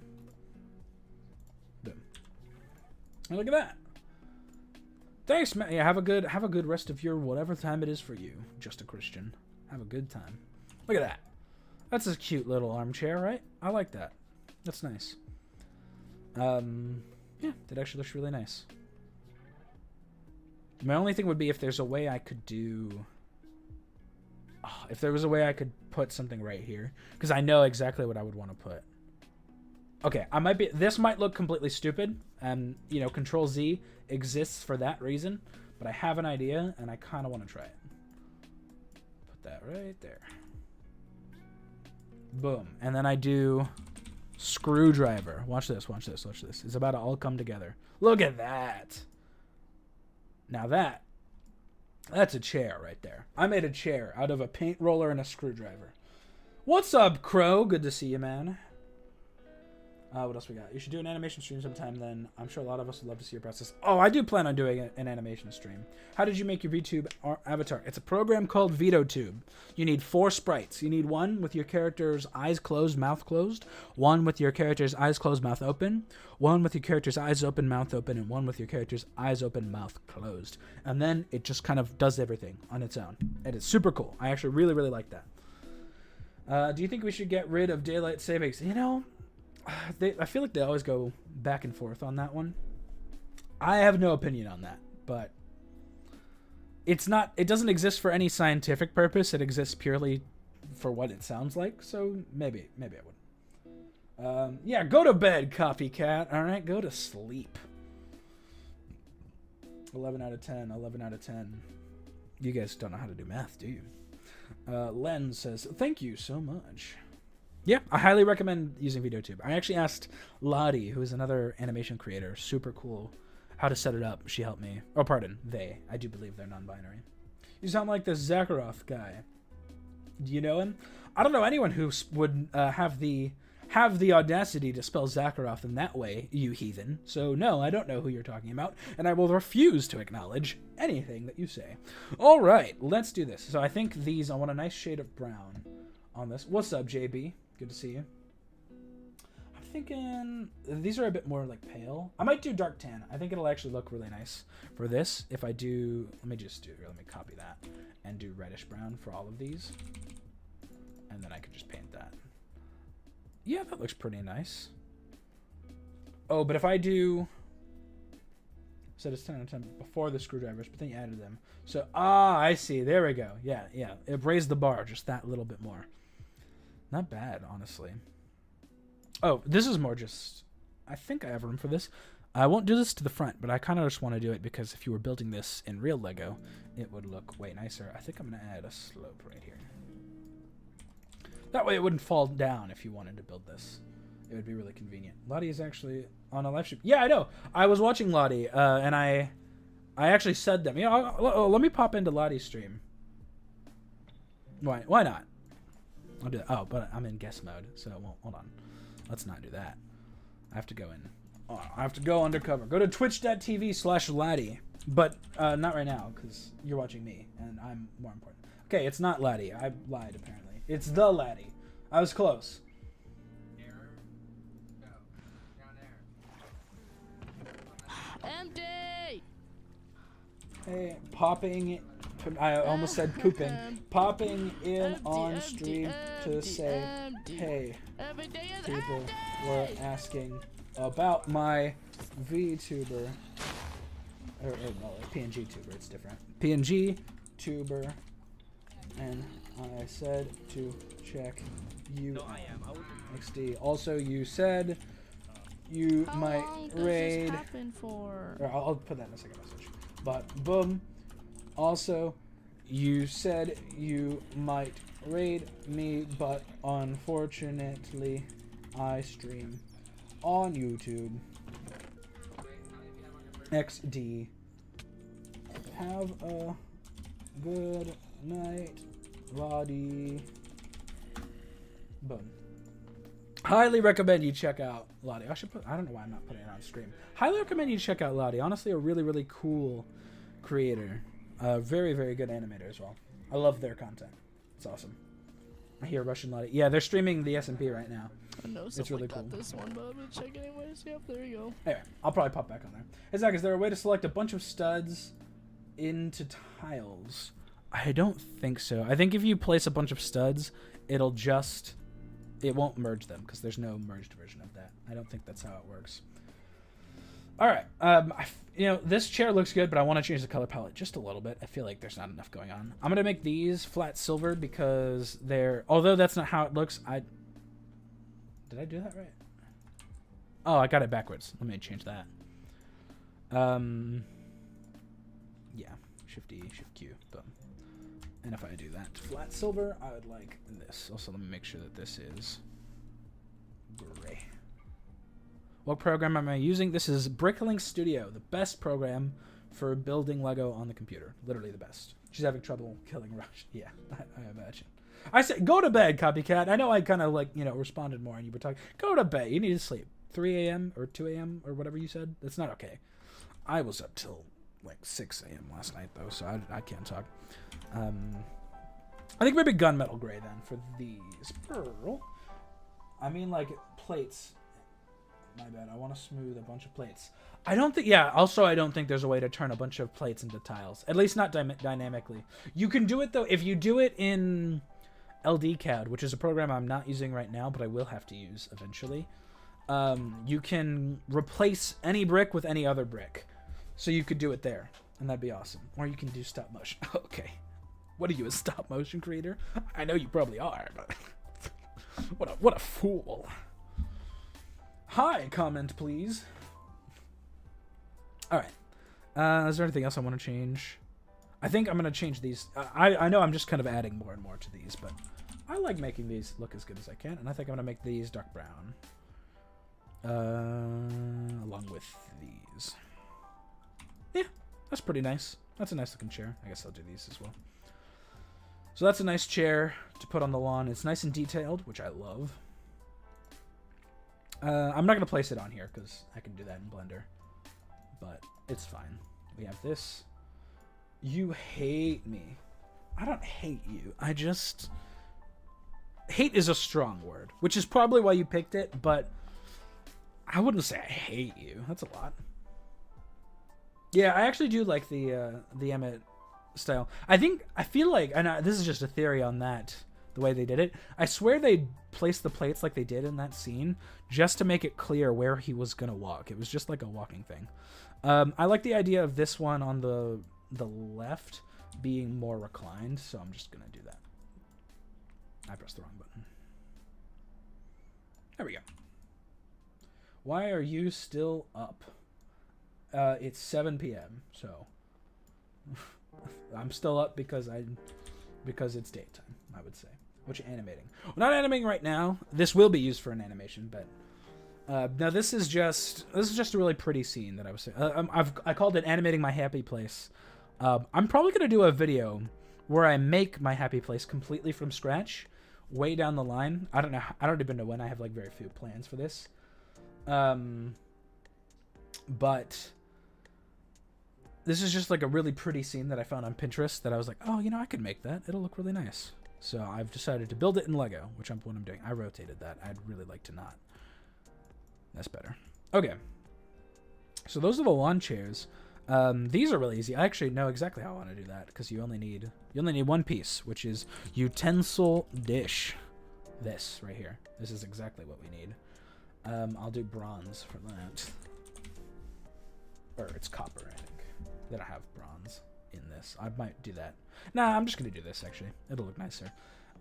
Boom. And look at that. Thanks, man. Yeah, have a good rest of your whatever time it is for you. Just a Christian. Have a good time. Look at that. That's a cute little armchair, right? I like that. That's nice. Yeah, that actually looks really nice. My only thing would be if there's a way I could do... Oh, if there was a way I could put something right here. Because I know exactly what I would want to put. Okay, I might be... This might look completely stupid. And, you know, Control Z exists for that reason. But I have an idea, and I kind of want to try it. Put that right there. Boom. And then I do screwdriver. Watch this, watch this, watch this. It's about to all come together. Look at that. Now that's a chair right there. I made a chair out of a paint roller and a screwdriver. What's up, Crow? Good to see you, man. What else we got? You should do an animation stream sometime then. I'm sure a lot of us would love to see your process. Oh, I do plan on doing an animation stream. How did you make your VTube avatar? It's a program called Veadotube. You need 4 sprites. You need one with your character's eyes closed, mouth closed. One with your character's eyes closed, mouth open. One with your character's eyes open, mouth open. And one with your character's eyes open, mouth closed. And then it just kind of does everything on its own. And it's super cool. I actually really, really like that. Do you think we should get rid of daylight savings? You know... I feel like they always go back and forth on that one. I have no opinion on that, but it doesn't exist for any scientific purpose. It exists purely for what it sounds like. So maybe I would. Yeah, go to bed, copycat. All right, go to sleep. 11 out of 10. 11 out of 10. You guys don't know how to do math, do you? Len says, thank you so much. Yeah, I highly recommend using Veadotube. I actually asked Laddi, who is another animation creator, super cool, how to set it up. She helped me. Oh, pardon, they. I do believe they're non-binary. You sound like this Zakharoth guy. Do you know him? I don't know anyone who would have the audacity to spell Zakharoth in that way, you heathen. So no, I don't know who you're talking about, and I will refuse to acknowledge anything that you say. All right, let's do this. So I think I want a nice shade of brown on this. What's up, JB? Good to see you. I'm thinking these are a bit more like pale. I might do dark tan. I think it'll actually look really nice for this. If I do, let me copy that and do reddish brown for all of these. And then I could just paint that. Yeah, that looks pretty nice. Oh, but if I do, said it's 10 out of 10 before the screwdrivers, but then you added them. So, I see. There we go. Yeah. It raised the bar just that little bit more. Not bad, honestly. Oh, this is more just... I think I have room for this. I won't do this to the front, but I kind of just want to do it because if you were building this in real Lego, it would look way nicer. I think I'm going to add a slope right here. That way it wouldn't fall down if you wanted to build this. It would be really convenient. Laddi is actually on a live stream. Yeah, I know. I was watching Laddi, and I actually said them. You know, let me pop into Laddi's stream. Why not? I'll do that. Oh, but I'm in guest mode, so hold on. Let's not do that. I have to go in. Oh, I have to go undercover. Go to twitch.tv/Laddi. But not right now, because you're watching me, and I'm more important. Okay, it's not Laddi. I lied, apparently. It's the Laddi. I was close. Error. Go. Down there. Empty! Hey, popping... I almost said pooping. Popping in on stream to say, hey, people were asking about my VTuber, or no, PNG tuber, it's different. PNG tuber, and I said to check you XD. Also, you said you might raid. Or I'll put that in a second message. But boom. Also, you said you might raid me, but unfortunately, I stream on YouTube. XD. Have a good night, Laddi. Boom. Highly recommend you check out Laddi. I don't know why I'm not putting it on stream. Highly recommend you check out Laddi. Honestly, a really, really cool creator. Very, very good animator as well. I love their content. It's awesome. I hear Russian Laddi. Yeah, they're streaming the SMP right now. I know it's really cool. This one, but I'm gonna check anyways. Yep, there you go. Anyway, I'll probably pop back on there. Hey Zach, is there a way to select a bunch of studs into tiles? I don't think so. I think if you place a bunch of studs, it won't merge them because there's no merged version of that. I don't think that's how it works. All right. You know, this chair looks good, but I want to change the color palette just a little bit. I feel like there's not enough going on. I'm going to make these flat silver because although that's not how it looks, did I do that right? Oh, I got it backwards. Let me change that. Yeah. Shift E, Shift Q. Boom. And if I do that flat silver, I would like this. Also, let me make sure that this is gray. What program am I using? This is Bricklink Studio, the best program for building Lego on the computer. Literally the best. She's having trouble killing Rush. Yeah, I imagine. I said, go to bed, copycat. I know I kind of responded more and you were talking. Go to bed. You need to sleep. 3 a.m. or 2 a.m. or whatever you said. That's not okay. I was up till like 6 a.m. last night though, so I can't talk. I think maybe gunmetal gray then for these. Pearl. I mean like plates. My bad. I want to smooth a bunch of plates. I don't think... Yeah, also I don't think there's a way to turn a bunch of plates into tiles. At least not dynamically. You can do it, though. If you do it in LDCAD, which is a program I'm not using right now, but I will have to use eventually, you can replace any brick with any other brick. So you could do it there, and that'd be awesome. Or you can do stop motion. Okay. What are you, a stop motion creator? I know you probably are, but... what a fool. Hi, comment please. Alright. Is there anything else I want to change? I think I'm going to change these. I know I'm just kind of adding more and more to these, but I like making these look as good as I can, and I think I'm going to make these dark brown. Along with these. Yeah, that's pretty nice. That's a nice looking chair. I guess I'll do these as well. So that's a nice chair to put on the lawn. It's nice and detailed, which I love. I'm not going to place it on here because I can do that in Blender. But it's fine. We have this. You hate me. I don't hate you. I just... Hate is a strong word, which is probably why you picked it, but I wouldn't say I hate you. That's a lot. Yeah, I actually do like the Emmett style. I feel like, and this is just a theory on that, the way they did it. I swear they placed the plates like they did in that scene just to make it clear where he was going to walk. It was just like a walking thing. I like the idea of this one on the left being more reclined, so I'm just going to do that. I pressed the wrong button. There we go. Why are you still up? It's 7 p.m. So I'm still up because it's daytime, I would say. What you animating? We're not animating right now. This will be used for an animation, but now this is just a really pretty scene that I was saying. I called it animating my happy place. I'm probably gonna do a video where I make my happy place completely from scratch, way down the line. I don't even know when. I have like very few plans for this. But this is just like a really pretty scene that I found on Pinterest that I was like, oh, you know, I could make that. It'll look really nice. So I've decided to build it in Lego, which I'm what I'm doing. I rotated that. I'd really like to not. That's better. Okay. So those are the lawn chairs. These are really easy. I actually know exactly how I want to do that because you only need one piece, which is utensil dish. This right here. This is exactly what we need. I'll do bronze for that. Or it's copper, I think. They don't have bronze in this. I might do that. Nah, I'm just gonna do this actually. It'll look nicer.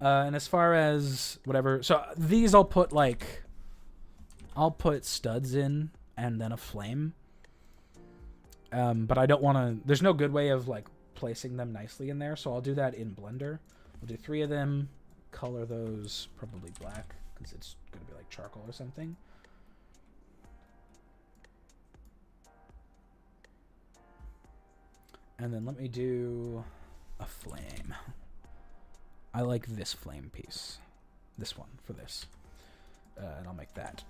And as far as whatever, so these I'll put studs in and then a flame. But I don't want to. There's no good way of like placing them nicely in there, so I'll do that in Blender. We'll do 3 of them. Color those probably black because it's gonna be like charcoal or something. And then let me do a flame. I like this flame piece. This one for this. And I'll make that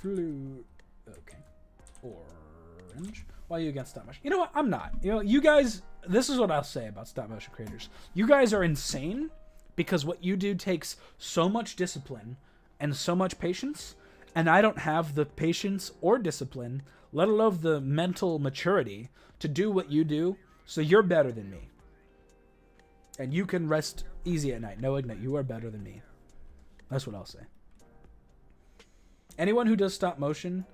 blue. Okay. Orange. Why are you against stop motion? You know what? I'm not. You know, you guys, this is what I'll say about stop motion creators. You guys are insane because what you do takes so much discipline and so much patience. And I don't have the patience or discipline, let alone the mental maturity to do what you do. So you're better than me. And you can rest easy at night knowing that you are better than me. That's what I'll say. Anyone who does stop motion,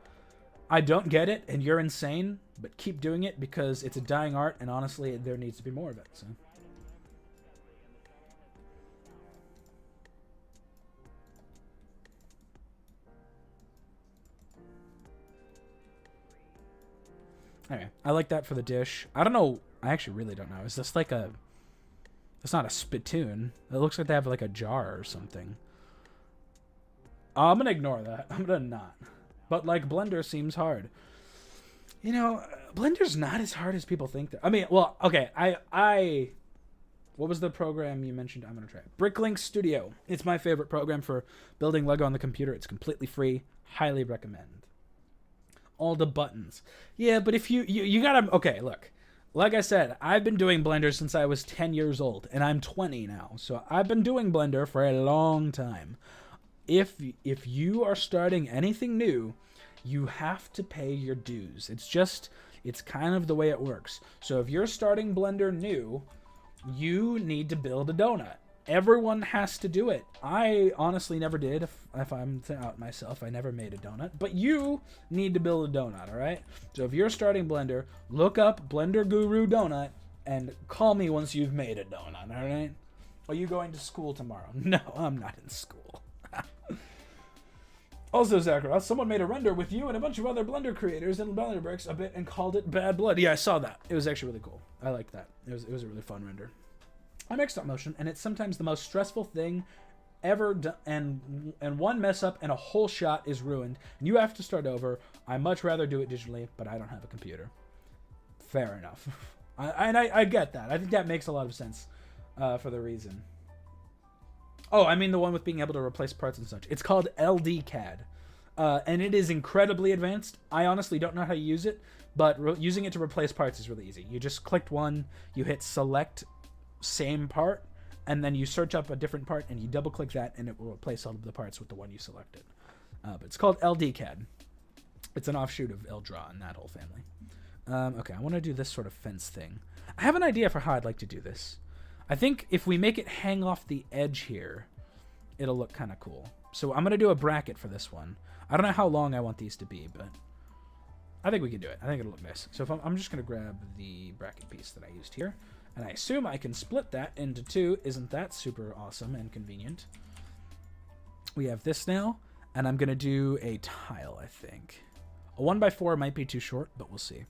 I don't get it, and you're insane, but keep doing it because it's a dying art, and honestly, there needs to be more of it. So. Anyway, I like that for the dish. I don't know. I actually really don't know. Is this like a... It's not a spittoon. It looks like they have like a jar or something. I'm going to ignore that. I'm going to not. But like Blender seems hard. You know, Blender's not as hard as people think. I mean, well, okay. What was the program you mentioned? I'm going to try it. Bricklink Studio. It's my favorite program for building Lego on the computer. It's completely free. Highly recommend. All the buttons. Yeah, but if you gotta... Okay, look. Like I said, I've been doing Blender since I was 10 years old, and I'm 20 now. So I've been doing Blender for a long time. If you are starting anything new, you have to pay your dues. It's kind of the way it works. So if you're starting Blender new, you need to build a donut. Everyone has to do it. I honestly never did. If I'm to out myself, I never made a donut. But you need to build a donut, all right? So if you're starting Blender, look up Blender Guru Donut and call me once you've made a donut, all right? Are you going to school tomorrow? No, I'm not in school. Also, Zachary, someone made a render with you and a bunch of other Blender creators in Blender Bricks a bit and called it Bad Blood. Yeah, I saw that. It was actually really cool. I liked that. It was a really fun render. I make stop motion, and it's sometimes the most stressful thing ever done, and one mess up and a whole shot is ruined, and you have to start over. I much rather do it digitally, but I don't have a computer. Fair enough. I get that. I think that makes a lot of sense for the reason. Oh, I mean the one with being able to replace parts and such. It's called LDCAD, and it is incredibly advanced. I honestly don't know how to use it, but using it to replace parts is really easy. You just clicked one, you hit select same part, and then you search up a different part and you double click that and it will replace all of the parts with the one you selected. But it's called LDCAD. It's an offshoot of LDRAW and that whole family. Okay, I want to do this sort of fence thing. I have an idea for how I'd like to do this. I think if we make it hang off the edge here, it'll look kind of cool. So I'm going to do a bracket for this one. I don't know how long I want these to be, but I think we can do it. I think it'll look nice. So if I'm just going to grab the bracket piece that I used here. And I assume I can split that into 2. Isn't that super awesome and convenient? We have this now, and I'm going to do a tile, I think. A 1x4 might be too short, but we'll see.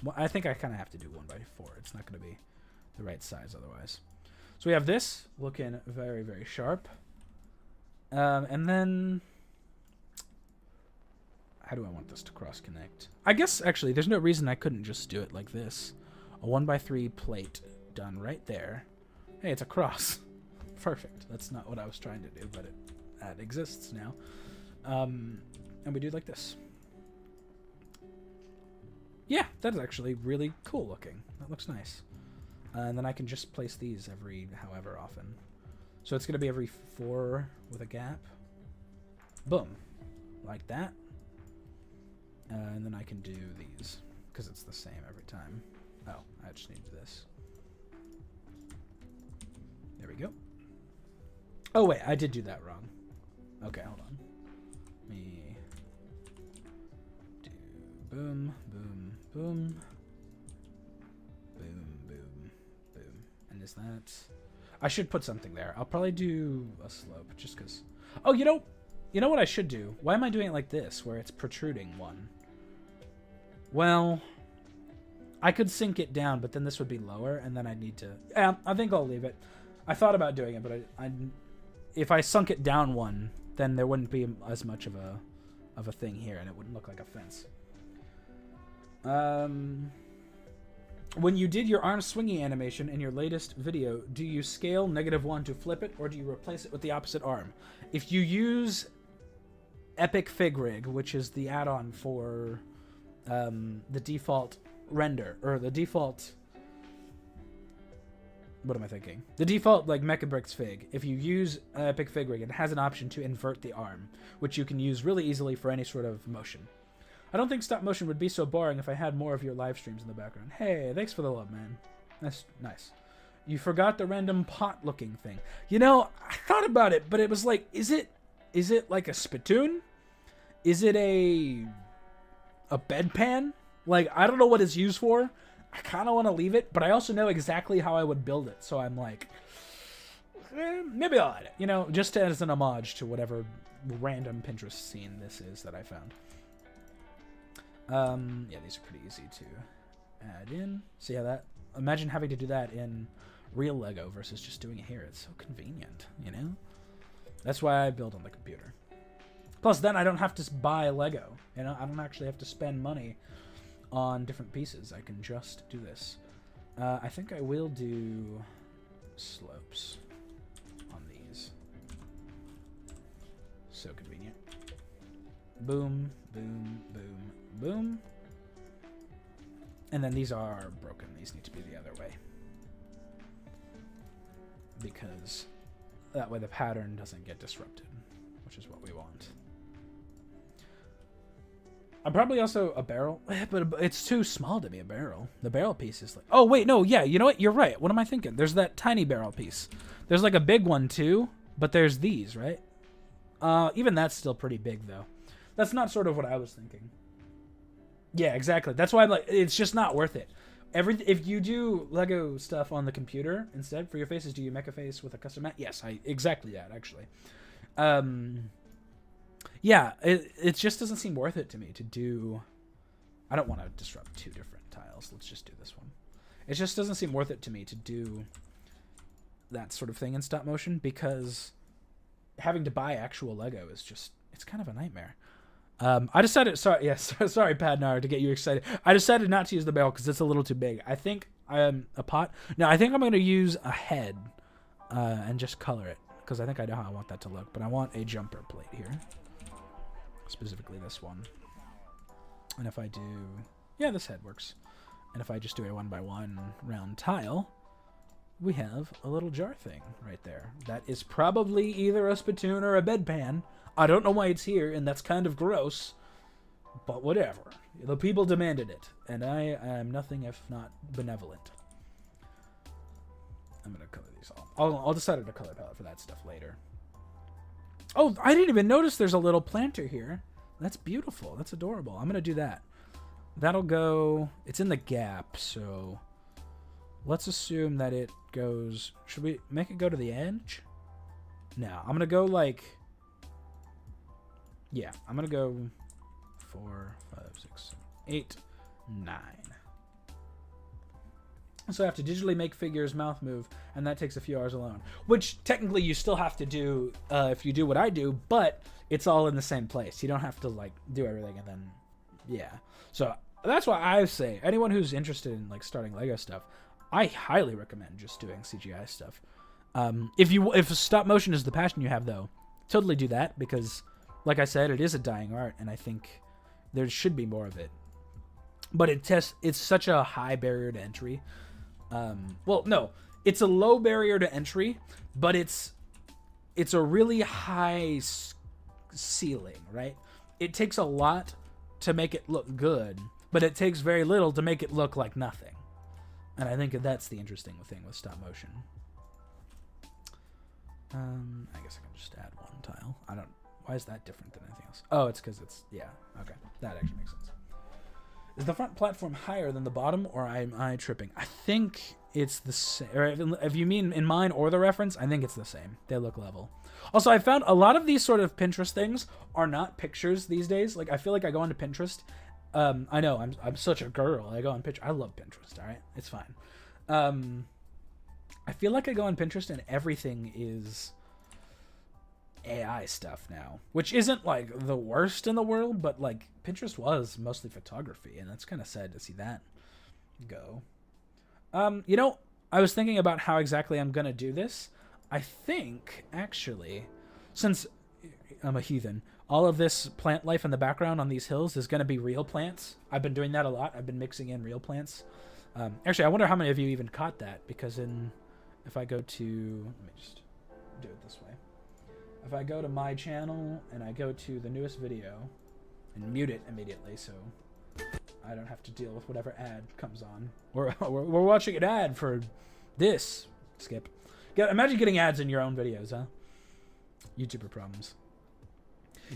Well, I think I kind of have to do 1x4. It's not going to be the right size otherwise. So we have this looking very, very sharp. And then... How do I want this to cross-connect? I guess, actually, there's no reason I couldn't just do it like this. A 1x3 plate done right there. Hey, it's a cross. Perfect. That's not what I was trying to do, but that exists now. And we do it like this. Yeah, that's actually really cool looking. That looks nice. And then I can just place these every however often. So it's going to be every 4 with a gap. Boom. Like that. And then I can do these, because it's the same every time. Oh, I just need this. There we go. Oh, wait, I did do that wrong. Okay, hold on. Let me do boom, boom, boom. Boom, boom, boom. And is that... I should put something there. I'll probably do a slope, just because... Oh, you know what I should do? Why am I doing it like this, where it's protruding one? Well, I could sink it down, but then this would be lower, and then I'd need to... I think I'll leave it. I thought about doing it, but if I sunk it down one, then there wouldn't be as much of a thing here, and it wouldn't look like a fence. When you did your arm swinging animation in your latest video, do you scale -1 to flip it, or do you replace it with the opposite arm? If you use Epic Fig Rig, which is the add-on for the default render, or the default... What am I thinking? The default, like, Mechabricks Fig. If you use Epic Fig Rig, it has an option to invert the arm, which you can use really easily for any sort of motion. I don't think stop motion would be so boring if I had more of your live streams in the background. Hey, thanks for the love, man. That's nice. You forgot the random pot-looking thing. You know, I thought about it, but it was like, is it like a spittoon? Is it a bedpan? Like, I don't know what it's used for. I kind of want to leave it, but I also know exactly how I would build it. So I'm like, maybe I'll add it. You know, just as an homage to whatever random Pinterest scene this is that I found. Yeah, these are pretty easy to add in. See how that... Imagine having to do that in real Lego versus just doing it here. It's so convenient, you know? That's why I build on the computer. Plus, then I don't have to buy Lego. You know, I don't actually have to spend money on different pieces. I can just do this. I think I will do slopes on these. So convenient. Boom, boom, boom, boom. And then these are broken. These need to be the other way. Because that way the pattern doesn't get disrupted, which is what we want. I'm probably also a barrel, but it's too small to be a barrel. The barrel piece is like... Oh, wait, no, yeah, you know what? You're right. What am I thinking? There's that tiny barrel piece. There's like a big one, too, but there's these, right? Even that's still pretty big, though. That's not sort of what I was thinking. Yeah, exactly. That's why I'm like, it's just not worth it. If you do Lego stuff on the computer instead for your faces, do you make a face with a custom mat? Yes, exactly that, actually. Yeah, it just doesn't seem worth it to me to do... I don't want to disrupt two different tiles. Let's just do this one. It just doesn't seem worth it to me to do that sort of thing in stop motion, because having to buy actual Lego is just... It's kind of a nightmare. I decided... Sorry, yes, sorry, Padnar, to get you excited. I decided not to use the barrel because it's a little too big. I think a pot... No, I think I'm going to use a head and just color it, because I think I know how I want that to look. But I want a jumper plate here. Specifically this one. And if I do... Yeah, this head works. And if I just do a 1x1 round tile, we have a little jar thing right there. That is probably either a spittoon or a bedpan. I don't know why it's here, and that's kind of gross. But whatever. The people demanded it, and I am nothing if not benevolent. I'm going to color these all. I'll decide on a color palette for that stuff later. Oh, I didn't even notice there's a little planter here. That's beautiful. That's adorable. I'm going to do that. That'll go... It's in the gap, so... Let's assume that it goes... Should we make it go to the edge? No, I'm going to go like... Yeah, I'm going to go 4, 5, 6, 7, 8, 9. So I have to digitally make figures mouth move, and that takes a few hours alone. Which technically you still have to do if you do what I do, but it's all in the same place. You don't have to like do everything and then, yeah. So that's why I say anyone who's interested in like starting Lego stuff, I highly recommend just doing CGI stuff. If stop motion is the passion you have, though, totally do that because, like I said, it is a dying art, and I think there should be more of it. But it's such a high barrier to entry. Well, no, it's a low barrier to entry, but it's a really high ceiling, right? It takes a lot to make it look good, but it takes very little to make it look like nothing. And I think that's the interesting thing with stop motion. I guess I can just add one tile. Why is that different than anything else? Oh, it's because it's, yeah, okay. That actually makes sense. Is the front platform higher than the bottom, or am I tripping? I think it's the same. Or if you mean in mine or the reference, I think it's the same. They look level. Also, I found a lot of these sort of Pinterest things are not pictures these days. Like, I feel like I go onto Pinterest. I know, I'm such a girl. I go on Pinterest. I love Pinterest, all right? It's fine. I feel like I go on Pinterest and everything is AI stuff now, which isn't like the worst in the world, but like Pinterest was mostly photography, and it's kind of sad to see that go. You know, I was thinking about how exactly I'm gonna do this. I think actually, since I'm a heathen, all of this plant life in the background on these hills is gonna be real plants. I've been doing that a lot. I've been mixing in real plants. Actually, I wonder how many of you even caught that, because if I go to, let me just do it this way. If I go to my channel and I go to the newest video and mute it immediately so I don't have to deal with whatever ad comes on. We're watching an ad for this. Skip. Imagine getting ads in your own videos, huh? YouTuber problems.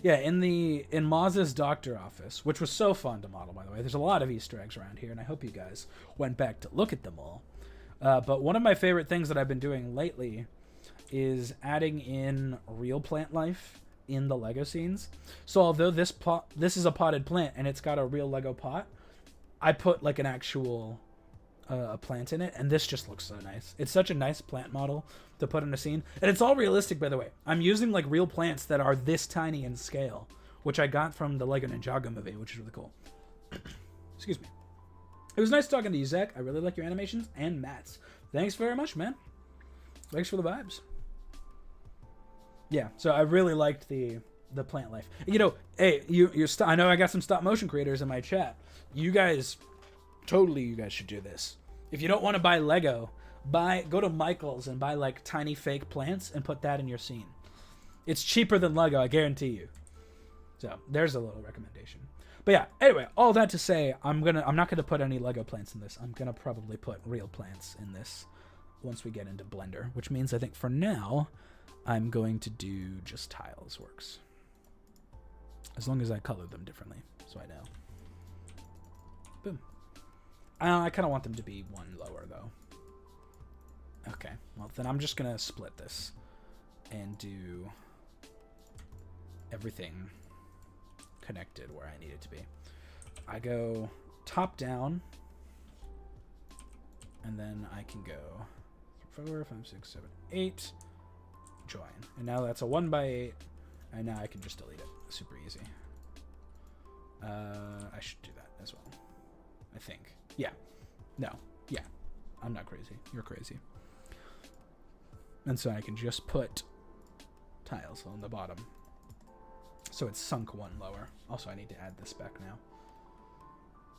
Yeah, in Maz's doctor office, which was so fun to model, by the way. There's a lot of Easter eggs around here, and I hope you guys went back to look at them all. But one of my favorite things that I've been doing lately is adding in real plant life in the Lego scenes. So although this is a potted plant and it's got a real Lego pot, I put like an actual a plant in it, and this just looks so nice. It's such a nice plant model to put in a scene, and it's all realistic, by the way. I'm using like real plants that are this tiny in scale, which I got from the Lego Ninjago movie, which is really cool. Excuse me. It was nice talking to you, Zach. I really like your animations and Matt's. Thanks very much, man. Thanks for the vibes. Yeah, so I really liked the plant life. You know, hey, I know I got some stop motion creators in my chat. You guys should do this. If you don't want to buy Lego, go to Michael's and buy like tiny fake plants and put that in your scene. It's cheaper than Lego, I guarantee you. So there's a little recommendation. But yeah, anyway, all that to say, I'm not gonna put any Lego plants in this. I'm gonna probably put real plants in this once we get into Blender, which means I think for now I'm going to do just tiles works. As long as I color them differently, so I know. Boom. I kind of want them to be one lower, though. Okay, well, then I'm just going to split this and do everything connected where I need it to be. I go top down, and then I can go 4, 5, 6, 7, 8, join. And now that's a 1x8, and now I can just delete it. Super easy. I should do that as well, I think. Yeah. No. Yeah. I'm not crazy. You're crazy. And so I can just put tiles on the bottom. So it's sunk one lower. Also, I need to add this back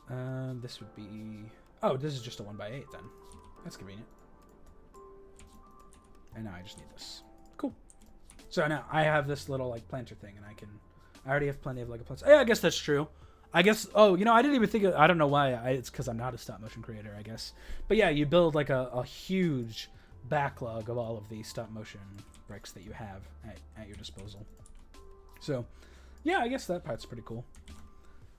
now. This would be... Oh, this is just a 1x8 then. That's convenient. And now I just need this. Cool. So now I have this little like planter thing, and I already have plenty of Lego plants. Yeah, I guess that's true. I guess, oh, you know, I didn't even think I don't know why. It's because I'm not a stop motion creator, I guess. But yeah, you build like a huge backlog of all of these stop motion bricks that you have at your disposal. So yeah, I guess that part's pretty cool.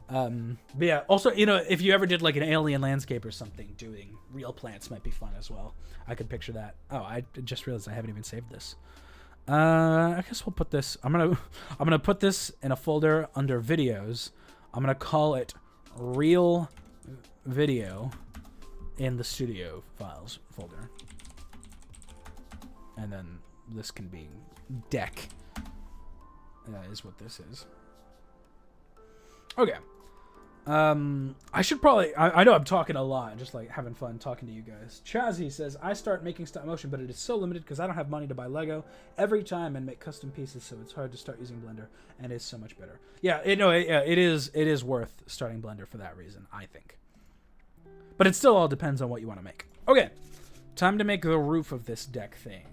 But yeah, also, you know, if you ever did like an alien landscape or something, doing real plants might be fun as well. I could picture that. Oh, I just realized I haven't even saved this. I guess we'll put this, I'm gonna put this in a folder under videos. I'm gonna call it real video, in the studio files folder. And then this can be deck. Is what this is. Okay. I should probably... I know I'm talking a lot, just like having fun talking to you guys. Chazzy says, I start making stop motion, but it is so limited because I don't have money to buy Lego every time and make custom pieces, so it's hard to start using Blender, and it's so much better. Yeah, it is worth starting Blender for that reason, I think. But it still all depends on what you want to make. Okay, time to make the roof of this deck thing,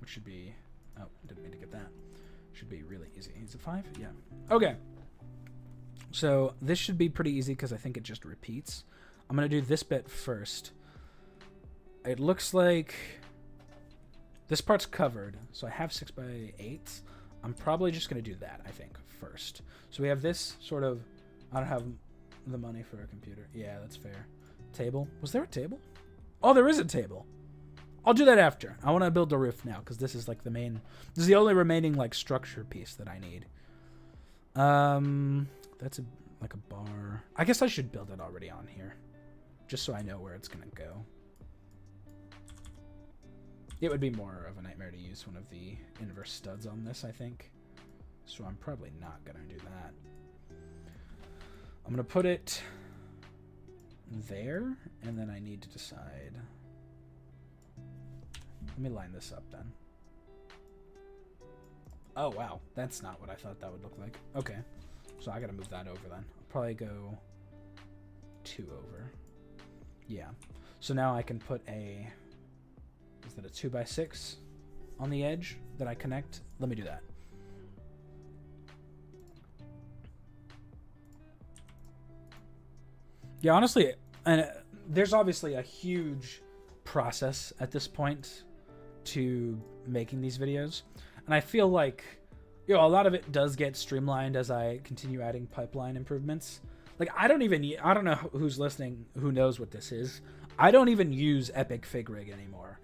which should be... Oh, didn't mean to get that. Should be really easy. Is it 5? Yeah. Okay. So this should be pretty easy because I think it just repeats. I'm going to do this bit first. It looks like this part's covered. So I have 6x8. I'm probably just going to do that, I think, first. So we have this sort of... I don't have the money for a computer. Yeah, that's fair. Table. Was there a table? Oh, there is a table. I'll do that after. I want to build the roof now because this is like the main... This is the only remaining like structure piece that I need. That's like a bar. I guess I should build it already on here, just so I know where it's gonna go. It would be more of a nightmare to use one of the inverse studs on this, I think. So I'm probably not gonna do that. I'm gonna put it there, and then I need to decide. Let me line this up then. Oh wow, that's not what I thought that would look like. Okay. So I gotta move that over then. I'll probably go 2 over. Yeah. So now I can put a... Is that a 2x6 on the edge that I connect? Let me do that. Yeah, honestly, and there's obviously a huge process at this point to making these videos. And I feel like... You know, a lot of it does get streamlined as I continue adding pipeline improvements. Like, I don't know who's listening who knows what this is. I don't even use Epic Fig Rig anymore.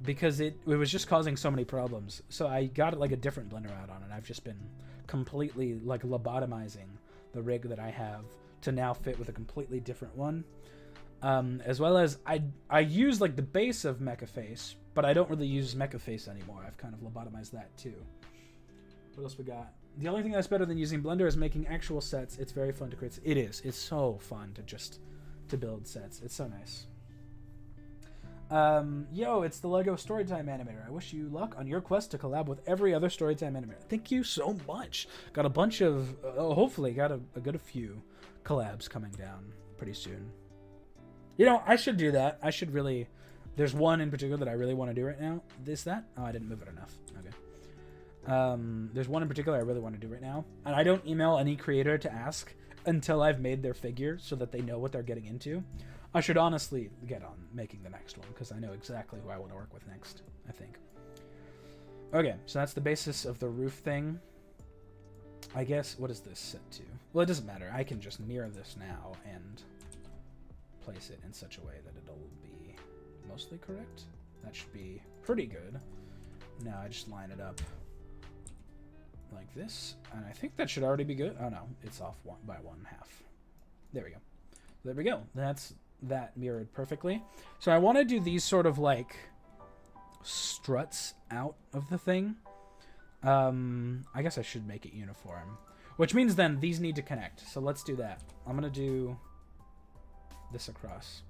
Because it was just causing so many problems. So I got like a different Blender add-on, and I've just been completely like lobotomizing the rig that I have to now fit with a completely different one. As well as I use like the base of Mechaface, but I don't really use Mechaface anymore. I've kind of lobotomized that too. What else we got? The only thing that's better than using Blender is making actual sets. It's very fun to create. It is. It's so fun to build sets. It's so nice. Yo, it's the Lego Storytime animator. I wish you luck on your quest to collab with every other Storytime animator. Thank you so much. Got a bunch of, hopefully got a good few collabs coming down pretty soon. You know, I should do that. I should really, there's one in particular that I really want to do right now. Is that? Oh, I didn't move it enough. Okay. There's one in particular I really want to do right now, and I don't email any creator to ask until I've made their figure so that they know what they're getting into. I should honestly get on making the next one because I know exactly who I want to work with next, I think. Okay, so that's the basis of the roof thing. I guess, what is this set to? Well, it doesn't matter. I can just mirror this now and place it in such a way that it'll be mostly correct. That should be pretty good. Now I just line it up like this, and I think that should already be good. Oh no, it's off by 1/2. There we go. There we go. That's that mirrored perfectly. So I want to do these sort of like struts out of the thing. I guess I should make it uniform, which means then these need to connect. So let's do that. I'm gonna do this across.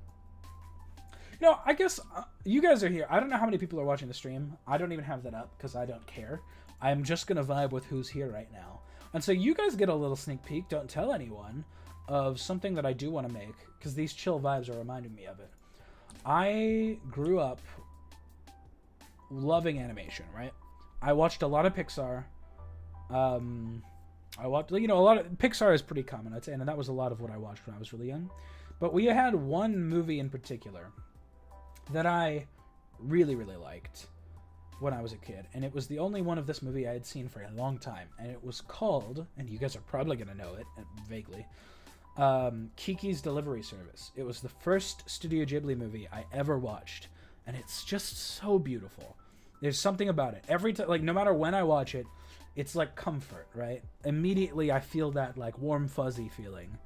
You know, I guess you guys are here. I don't know how many people are watching the stream. I don't even have that up because I don't care. I'm just going to vibe with who's here right now. And so you guys get a little sneak peek, don't tell anyone, of something that I do want to make, because these chill vibes are reminding me of it. I grew up loving animation, right? I watched a lot of Pixar. I watched, you know, a lot of... Pixar is pretty common, I'd say, and that was a lot of what I watched when I was really young. But we had one movie in particular that I really, really liked when I was a kid, and it was the only one of this movie I had seen for a long time, and it was called, and you guys are probably going to know it vaguely, Kiki's Delivery Service. It was the first Studio Ghibli movie I ever watched, and it's just so beautiful. There's something about it. Every time, like, no matter when I watch it, it's like comfort, right? Immediately I feel that like warm fuzzy feeling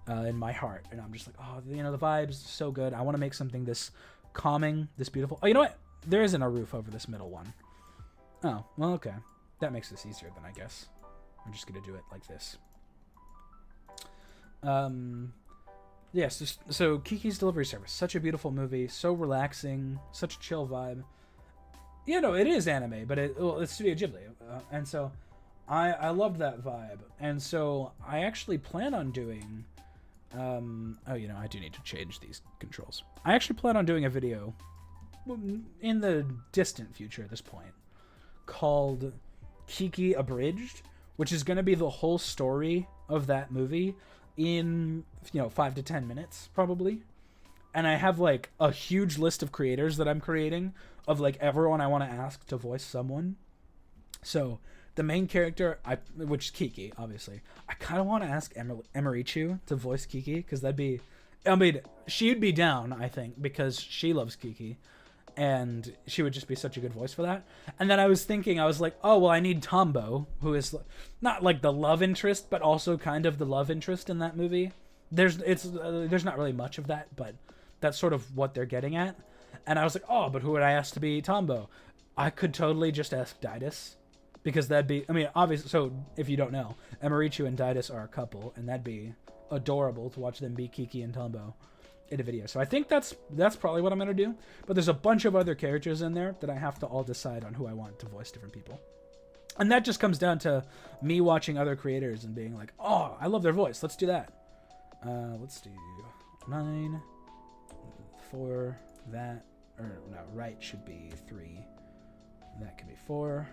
in my heart, and I'm just like, oh, you know, the vibe's so good. I want to make something this calming, this beautiful. Oh, you know what? There isn't a roof over this middle one. Oh, well, okay. That makes this easier then, I guess. I'm just gonna do it like this. Yes, so Kiki's Delivery Service, such a beautiful movie, so relaxing, such a chill vibe. You know, it is anime, but it's Studio Ghibli, and so I loved that vibe, and so I actually plan on doing. Oh, you know, I do need to change these controls. I actually plan on doing a video in the distant future at this point called Kiki Abridged, which is going to be the whole story of that movie in, you know, 5 to 10 minutes probably. And I have like a huge list of creators that I'm creating of like everyone I want to ask to voice someone. So the main character, which is Kiki, obviously, I kind of want to ask Emirichu to voice Kiki, because that'd be, I mean, she'd be down, I think, because she loves Kiki, and she would just be such a good voice for that. And then I was thinking, I was like, oh, well, I need Tombo, who is not like the love interest, but also kind of the love interest in that movie. There's not really much of that, but that's sort of what they're getting at. And I was like, oh, but who would I ask to be Tombo? I could totally just ask Didus, because that'd be, I mean, obviously, so if you don't know, Emirichu and Didus are a couple, and that'd be adorable to watch them be Kiki and Tombo in a video. So I think that's probably what I'm going to do. But there's a bunch of other characters in there that I have to all decide on who I want to voice different people. And that just comes down to me watching other creators and being like, oh, I love their voice. Let's do that. Let's do 9, 4, that, or no, right should be 3. That can be 4.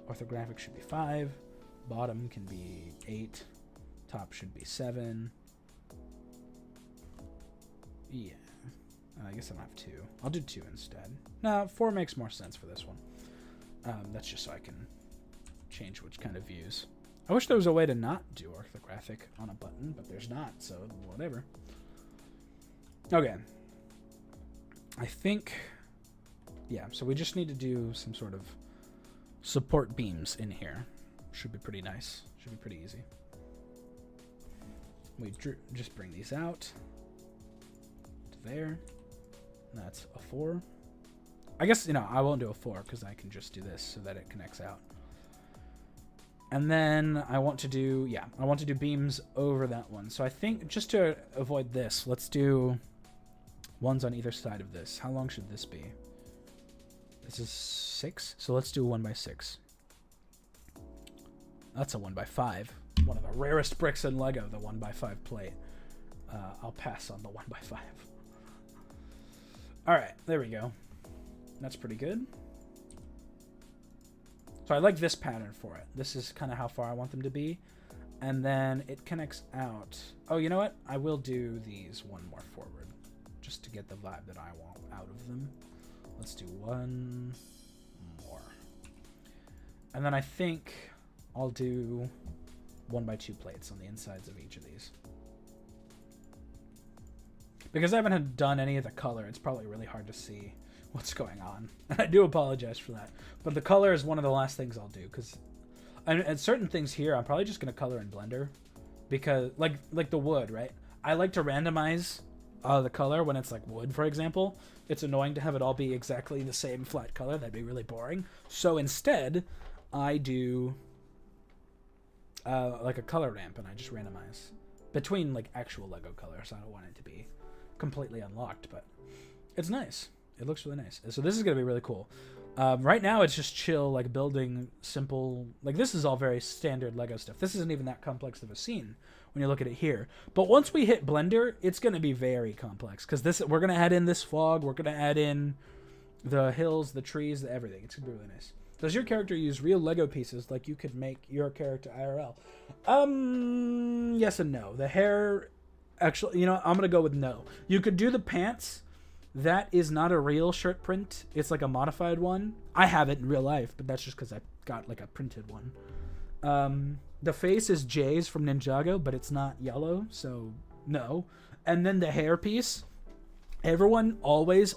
Orthographic should be 5. Bottom can be 8. Top should be 7. Yeah. I guess I don't have 2. I'll do 2 instead. No, 4 makes more sense for this one. That's just so I can change which kind of views. I wish there was a way to not do orthographic on a button, but there's not, so whatever. Okay. I think, yeah, so we just need to do some sort of support beams in here. Should be pretty nice. Should be pretty easy. We just bring these out to there. That's a 4. I guess, you know, I won't do a 4 because I can just do this so that it connects out. And then I want to do, yeah, I want to do beams over that one. So I think just to avoid this, let's do ones on either side of this. How long should this be? This is 6, so let's do 1 by 6. That's a 1 by 5. One of the rarest bricks in Lego, the 1 by 5 plate. I'll pass on the 1 by 5. All right, there we go. That's pretty good. So I like this pattern for it. This is kind of how far I want them to be. And then it connects out. Oh, you know what? I will do these one more forward just to get the vibe that I want out of them. Let's do 1 more. And then I think I'll do 1 by 2 plates on the insides of each of these. Because I haven't done any of the color, it's probably really hard to see what's going on. And I do apologize for that. But the color is one of the last things I'll do, because and certain things here I'm probably just going to color in Blender, because like the wood, right? I like to randomize the color when it's like wood, for example. It's annoying to have it all be exactly the same flat color. That'd be really boring. So instead, I do like a color ramp, and I just randomize between like actual Lego colors. I don't want it to be completely unlocked, but it's nice. It looks really nice. So this is going to be really cool. Right now it's just chill, like building simple, like this is all very standard Lego stuff. This isn't even that complex of a scene when you look at it here. But once we hit Blender, it's going to be very complex, because this, we're going to add in this fog. We're going to add in the hills, the trees, everything. It's going to be really nice. Does your character use real Lego pieces like you could make your character IRL? Yes and no. The hair, actually, you know, I'm going to go with no. You could do the pants. That is not a real shirt print. It's like a modified one. I have it in real life, but that's just because I got like a printed one. The face is Jay's from Ninjago, but it's not yellow, so no. And then the hair piece, everyone always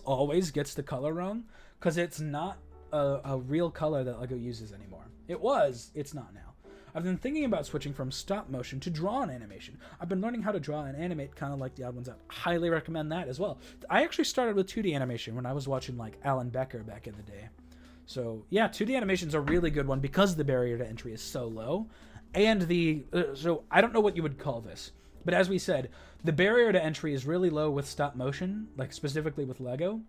gets the color wrong, because it's not a real color that Lego uses anymore. It was, it's not now. I've been thinking about switching from stop motion to drawn animation. I've been learning how to draw and animate kind of like the odd ones out. Highly recommend that as well. I actually started with 2D animation when I was watching like Alan Becker back in the day. So yeah, 2D animation's a really good one because the barrier to entry is so low. And so I don't know what you would call this, but as we said, the barrier to entry is really low with stop motion, like specifically with Lego.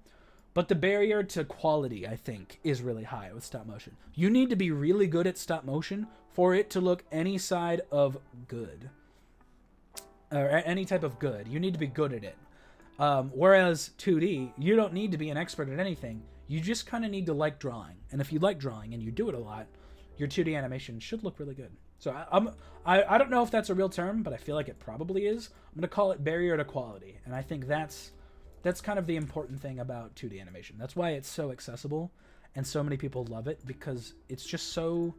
But the barrier to quality, I think, is really high with stop motion. You need to be really good at stop motion for it to look any side of good. Or any type of good. You need to be good at it. Whereas 2D, you don't need to be an expert at anything. You just kind of need to like drawing. And if you like drawing and you do it a lot, your 2D animation should look really good. So I don't know if that's a real term, but I feel like it probably is. I'm going to call it barrier to quality. And I think that's kind of the important thing about 2D animation. That's why it's so accessible and so many people love it, because it's just so...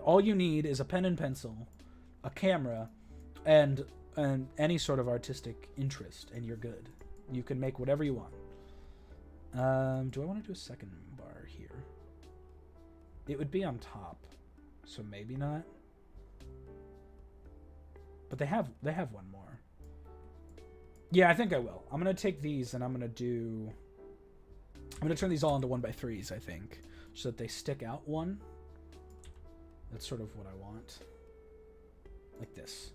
all you need is a pen and pencil, a camera, and any sort of artistic interest, and you're good. You can make whatever you want. Do I want to do a second bar here? It would be on top, so maybe not. But they have one more. Yeah, I think I will. I'm going to take these and I'm going to turn these all into 1x3s, I think, so that they stick out one. That's sort of what I want. Like this.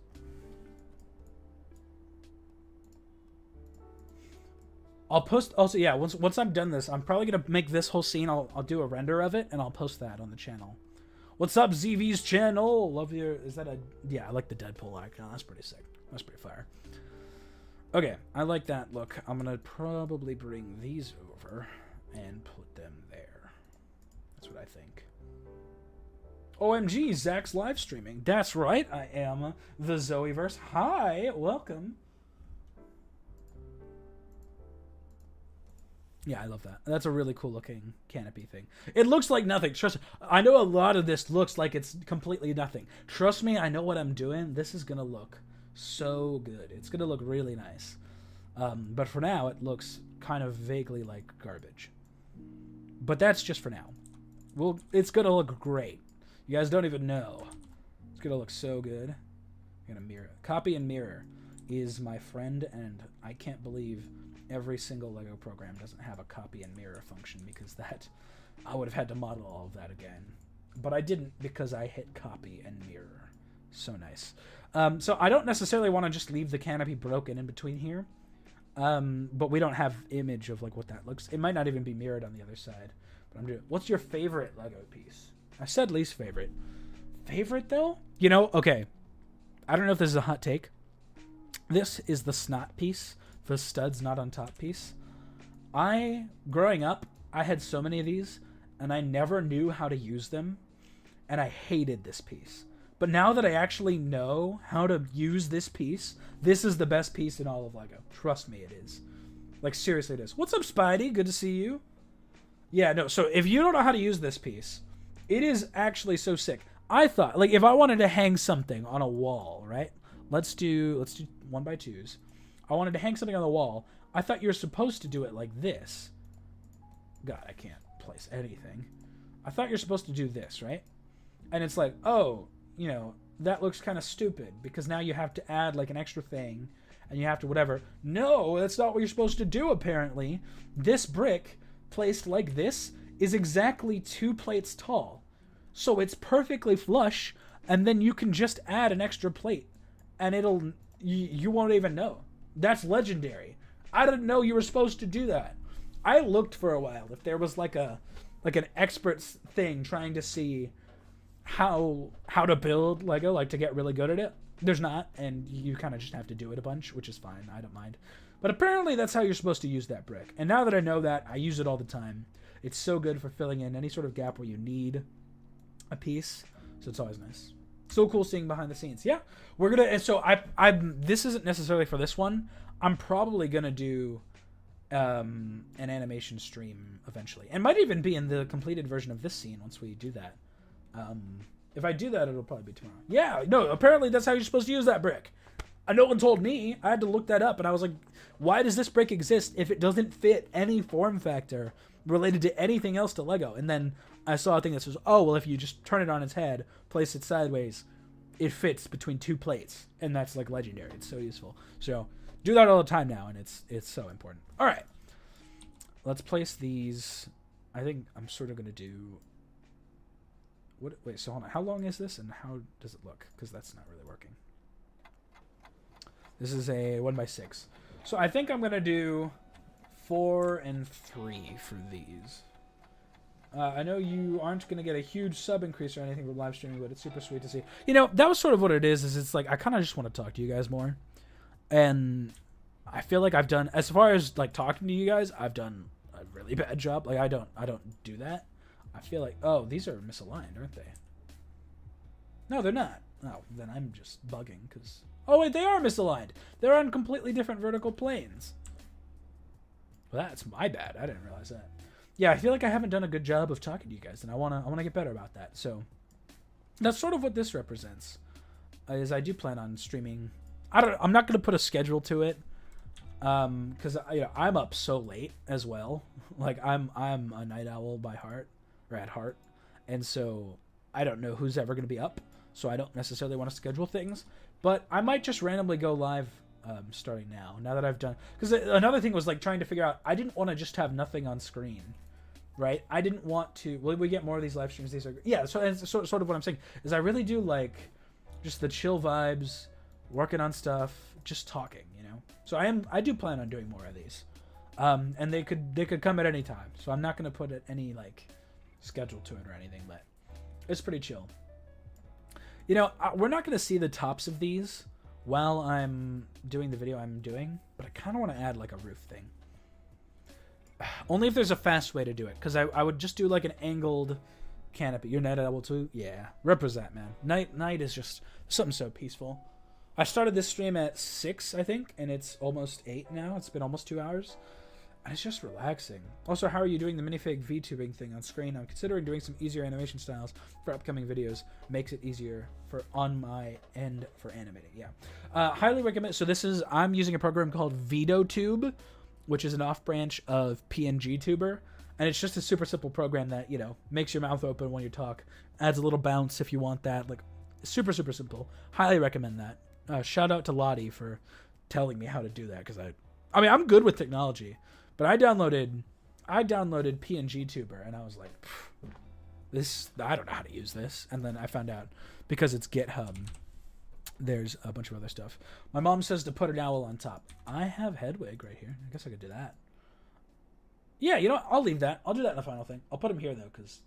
I'll post also, yeah, once I'm done this, I'm probably going to make this whole scene, I'll do a render of it and I'll post that on the channel. What's up, ZV's channel? Love your, is that a, yeah, I like the Deadpool icon. That's pretty sick. That's pretty fire. Okay, I like that look. I'm going to probably bring these over and put them there. That's what I think. OMG, Zach's live streaming. That's right, I am the Zoeverse. Hi, welcome. Yeah, I love that. That's a really cool looking canopy thing. It looks like nothing. Trust me. I know a lot of this looks like it's completely nothing. Trust me, I know what I'm doing. This is going to look so good. It's going to look really nice. But for now, it looks kind of vaguely like garbage. But that's just for now. Well, it's going to look great. You guys don't even know. It's going to look so good. I'm going to mirror. Copy and mirror is my friend, and I can't believe every single Lego program doesn't have a copy and mirror function, because that I would have had to model all of that again. But I didn't, because I hit copy and mirror. So nice. So I don't necessarily want to just leave the canopy broken in between here. But we don't have image of like what that looks. It might not even be mirrored on the other side. But I'm doing. What's your favorite Lego piece? I said least favorite. Favorite though? You know, okay. I don't know if this is a hot take. This is the snot piece. The studs not on top piece. Growing up, I had so many of these, and I never knew how to use them, and I hated this piece. But now that I actually know how to use this piece, this is the best piece in all of Lego. Trust me, it is. Like, seriously, it is. What's up, Spidey? Good to see you. Yeah, no, so if you don't know how to use this piece, it is actually so sick. I thought, like, if I wanted to hang something on a wall, right? Let's do 1x2s. I wanted to hang something on the wall. I thought you're supposed to do it like this. God, I can't place anything. I thought you're supposed to do this, right? And it's like, oh, you know, that looks kind of stupid, because now you have to add like an extra thing and you have to whatever. No, that's not what you're supposed to do, apparently. This brick placed like this is exactly 2 plates tall. So it's perfectly flush, and then you can just add an extra plate and you won't even know. That's legendary. I didn't know you were supposed to do that. I looked for a while if there was like an expert thing trying to see how to build Lego, like to get really good at it. There's not, and you kind of just have to do it a bunch, which is fine. I don't mind. But apparently that's how you're supposed to use that brick. And now that I know that, I use it all the time. It's so good for filling in any sort of gap where you need a piece. So it's always nice. So cool seeing behind the scenes. Yeah, we're gonna. And so this isn't necessarily for this one. I'm probably gonna do an animation stream eventually, and might even be in the completed version of this scene once we do that. If I do that, it'll probably be tomorrow. Yeah, no. Apparently, that's how you're supposed to use that brick. No one told me. I had to look that up, and I was like, why does this brick exist if it doesn't fit any form factor related to anything else to Lego? And then I saw a thing that says, oh, well, if you just turn it on its head, place it sideways, it fits between 2 plates. And that's, like, legendary. It's so useful. So, do that all the time now, and it's so important. All right. Let's place these. I think I'm sort of going to do... Wait, so hold on. How long is this, and how does it look? Because that's not really working. This is a 1x6. So I think I'm going to do 4 and 3 for these. I know you aren't going to get a huge sub increase or anything with live streaming, but it's super sweet to see. You know, that was sort of what it is it's like I kind of just want to talk to you guys more. And I feel like I've done, as far as like talking to you guys, I've done a really bad job. Like I don't do that. I feel like, oh, these are misaligned, aren't they? No, they're not. Oh, then I'm just bugging because... Oh, wait, they are misaligned. They're on completely different vertical planes. Well, that's my bad. I didn't realize that. Yeah, I feel like I haven't done a good job of talking to you guys, and I wanna get better about that. So that's sort of what this represents. Is I do plan on streaming. I'm not gonna put a schedule to it, because I'm up so late as well. Like I'm a night owl by heart, or at heart, and so I don't know who's ever gonna be up. So I don't necessarily want to schedule things, but I might just randomly go live starting now. Now that I've done, because another thing was like trying to figure out. I didn't want to just have nothing on screen, right? I didn't want to. Will we get more of these live streams? These are So it's sort of what I'm saying is I really do like just the chill vibes, working on stuff, just talking, you know. So I do plan on doing more of these, and they could come at any time. So I'm not gonna put any like schedule to it or anything, but it's pretty chill. You know, we're not going to see the tops of these while I'm doing the video I'm doing, but I kind of want to add like a roof thing. Only if there's a fast way to do it, because I would just do like an angled canopy. You're night owl too? Yeah. Represent, man. Night is just something so peaceful. I started this stream at 6, I think, and it's almost 8 now. It's been almost 2 hours. And it's just relaxing. Also, how are you doing the minifig VTubing thing on screen? I'm considering doing some easier animation styles for upcoming videos. Makes it easier on my end for animating. Yeah. Highly recommend. So I'm using a program called Veadotube, which is an off branch of PNG Tuber. And it's just a super simple program that, you know, makes your mouth open when you talk. Adds a little bounce if you want that. Like, super, super simple. Highly recommend that. Shout out to Laddi for telling me how to do that. Because I mean, I'm good with technology. But I downloaded PNG Tuber, and I was like, I don't know how to use this. And then I found out, because it's GitHub, there's a bunch of other stuff. My mom says to put an owl on top. I have Hedwig right here. I guess I could do that. Yeah, you know what? I'll leave that. I'll do that in the final thing. I'll put him here, though, because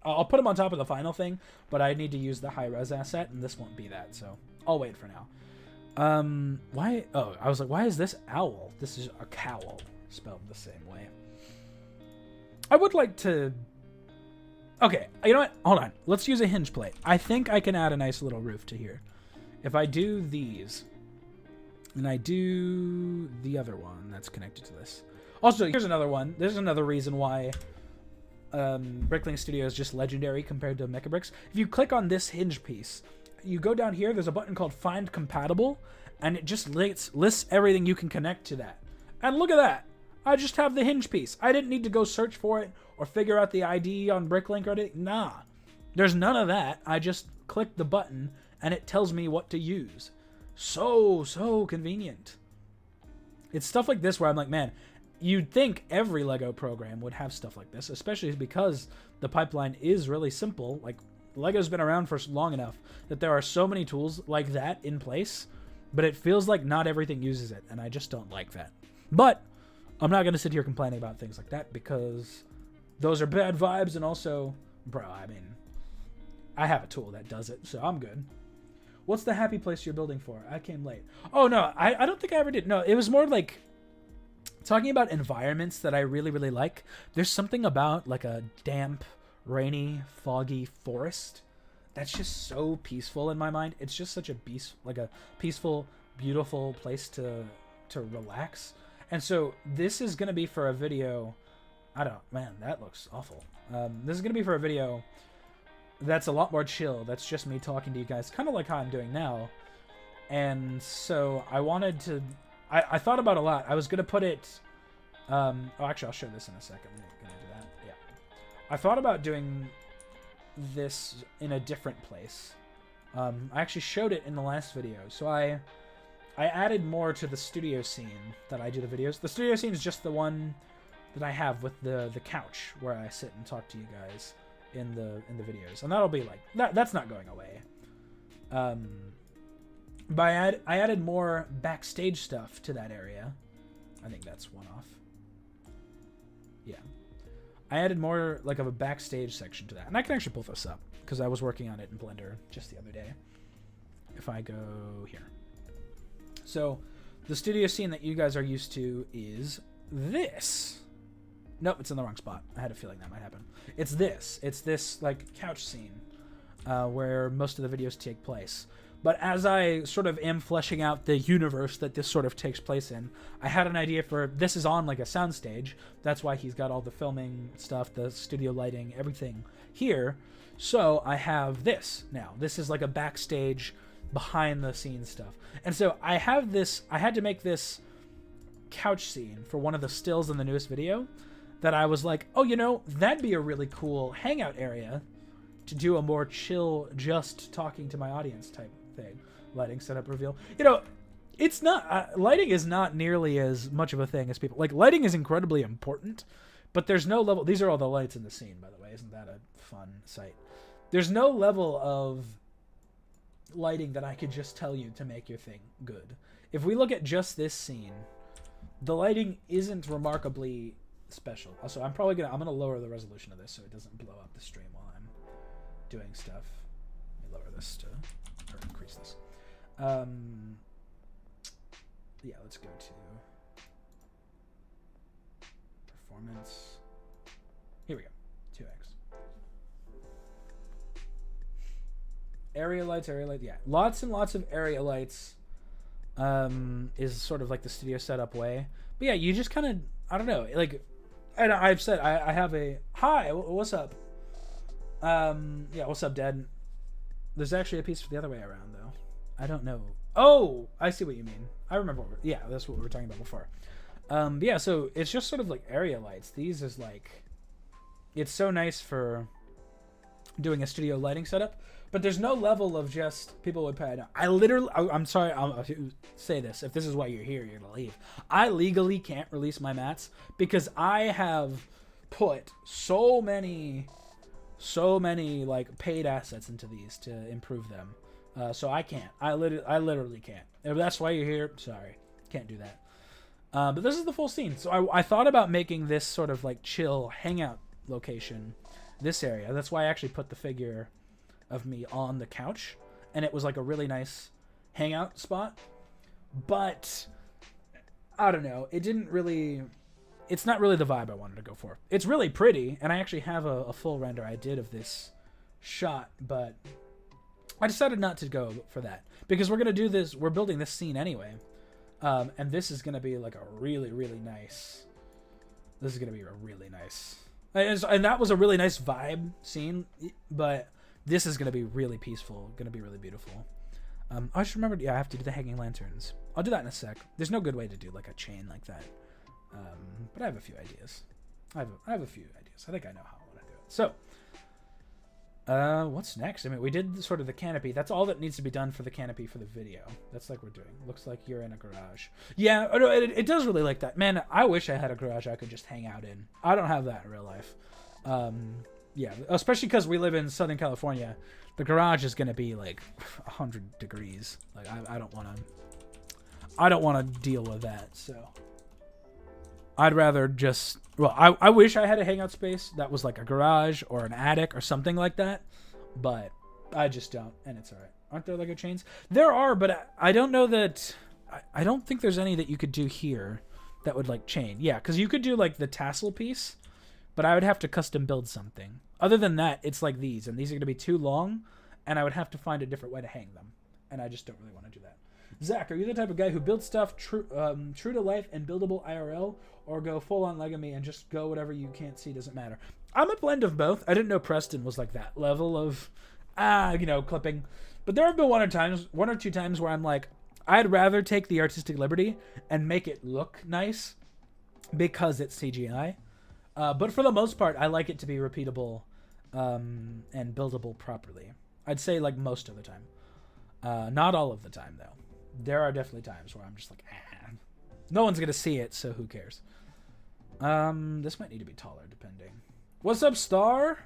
I'll put him on top of the final thing, but I need to use the high-res asset, and this won't be that, so I'll wait for now. Why? Oh, I was like, why is this owl? This is a cowl. Spelled the same way. I would like to... Okay, you know what? Hold on. Let's use a hinge plate. I think I can add a nice little roof to here. If I do these, and I do the other one that's connected to this. Also, here's another one. There's another reason why Bricklink Studio is just legendary compared to Mecha Bricks. If you click on this hinge piece, you go down here, there's a button called Find Compatible, and it just lists everything you can connect to that. And look at that. I just have the hinge piece. I didn't need to go search for it or figure out the ID on Bricklink or anything. Nah. There's none of that. I just click the button and it tells me what to use. So convenient. It's stuff like this where I'm like, man, you'd think every Lego program would have stuff like this, especially because the pipeline is really simple. Like, Lego's been around for long enough that there are so many tools like that in place, but it feels like not everything uses it, and I just don't like that. But I'm not going to sit here complaining about things like that because those are bad vibes, and also, bro, I mean, I have a tool that does it, so I'm good. What's the happy place you're building for? I came late. Oh, no, I don't think I ever did. No, it was more like talking about environments that I really, really like. There's something about like a damp, rainy, foggy forest that's just so peaceful in my mind. It's just such a peaceful, beautiful place to relax. And so this is going to be for a video. Man, that looks awful. This is going to be for a video that's a lot more chill. That's just me talking to you guys, kind of like how I'm doing now. And so I wanted to, I thought about a lot. I was going to put it, actually, I'll show this in a second. I'm going to do that. Yeah. I thought about doing this in a different place. I actually showed it in the last video. So I added more to the studio scene that I do the videos. The studio scene is just the one that I have with the couch where I sit and talk to you guys in the videos, and that'll be like that's not going away. But I added more backstage stuff to that area. I think that's one off. Yeah, I added more like of a backstage section to that, and I can actually pull this up because I was working on it in Blender just the other day. If I go here, so the studio scene that you guys are used to is this. Nope, it's in the wrong spot. I had a feeling that might happen. It's this. It's this like couch scene where most of the videos take place. But as I sort of am fleshing out the universe that this sort of takes place in, I had an idea for this is on like a soundstage. That's why he's got all the filming stuff, the studio lighting, everything here. So I have this now. This is like a backstage, behind the scenes stuff. And so I have this. I had to make this couch scene for one of the stills in the newest video. That I was like, oh, you know, that'd be a really cool hangout area to do a more chill, just talking to my audience type thing. Lighting, setup, reveal. You know, it's not, lighting is not nearly as much of a thing as people, like, lighting is incredibly important, but there's no level, these are all the lights in the scene, by the way. Isn't that a fun sight? There's no level of lighting that I could just tell you to make your thing good. If we look at just this scene, the lighting isn't remarkably special. Also, I'm gonna lower the resolution of this so it doesn't blow up the stream while I'm doing stuff. Let me lower this to, or increase this. Yeah, let's go to performance. Here we go. 2x. Area lights, yeah. Lots and lots of area lights is sort of like the studio setup way. But yeah, you just kind of, I don't know, like, and I've said I have a hi. What's up? Yeah, what's up, Dad? There's actually a piece for the other way around, though. I don't know. Oh, I see what you mean. I remember. Yeah, that's what we were talking about before. Yeah, so it's just sort of like area lights. These is like, it's so nice for doing a studio lighting setup. But there's no level of just people would pay. I'm sorry, I'll say this. If this is why you're here, you're gonna leave. I legally can't release my mats because I have put so many like paid assets into these to improve them. So I can't. I literally can't. If that's why you're here, sorry, can't do that. But this is the full scene. So I thought about making this sort of like chill hangout location, this area. That's why I actually put the figure of me on the couch, and it was like a really nice hangout spot. But I don't know, it's not really the vibe I wanted to go for. It's really pretty, and I actually have a full render I did of this shot, but I decided not to go for that because we're building this scene anyway, and this is gonna be like a really nice, and that was a really nice vibe scene, but this is going to be really peaceful, going to be really beautiful. I just remembered, yeah, I have to do the hanging lanterns. I'll do that in a sec. There's no good way to do like a chain like that. But I have a few ideas. I have a few ideas. I think I know how I want to do it. So, what's next? I mean, we did sort of the canopy. That's all that needs to be done for the canopy for the video. That's like we're doing. Looks like you're in a garage. Yeah, it does really like that. Man, I wish I had a garage I could just hang out in. I don't have that in real life. Yeah, especially because we live in Southern California. The garage is going to be like 100 degrees. Like I don't want to deal with that. So I'd rather just, well, I wish I had a hangout space that was like a garage or an attic or something like that, but I just don't, and it's all right. Aren't there Lego chains? There are, but I don't know that, I don't think there's any that you could do here that would like chain. Yeah, because you could do like the tassel piece, but I would have to custom build something. Other than that, it's like these, and these are going to be too long, and I would have to find a different way to hang them, and I just don't really want to do that. Zach, are you the type of guy who builds stuff true to life and buildable IRL, or go full on Lego me and just go whatever you can't see doesn't matter? I'm a blend of both. I didn't know Preston was like that level of, clipping. But there have been one or two times where I'm like, I'd rather take the artistic liberty and make it look nice because it's CGI. But for the most part, I like it to be repeatable and buildable properly. I'd say like most of the time. Not all of the time, though. There are definitely times where I'm just like, no one's going to see it, so who cares? This might need to be taller, depending. What's up, Star?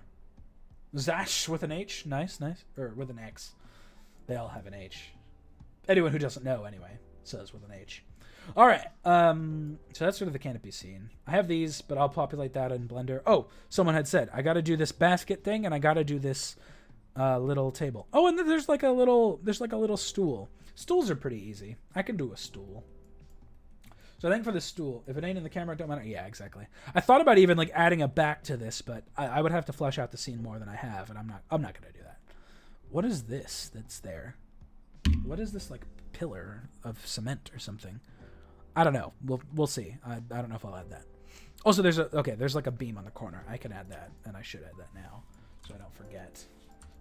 Zash with an H. Nice, nice. Or with an X. They all have an H. Anyone who doesn't know, anyway, says with an H. All right. So that's sort of the canopy scene. I have these, but I'll populate that in Blender. Oh, someone had said I got to do this basket thing, and I got to do this little table. Oh, and then there's like a little stool. Stools are pretty easy. I can do a stool. So I think for the stool, if it ain't in the camera, it don't matter. Yeah, exactly. I thought about even like adding a back to this, but I would have to flesh out the scene more than I have, and I'm not gonna do that. What is this that's there? What is this, like pillar of cement or something? I don't know. We'll see. I don't know if I'll add that. Also, there's like a beam on the corner. I can add that, and I should add that now, so I don't forget.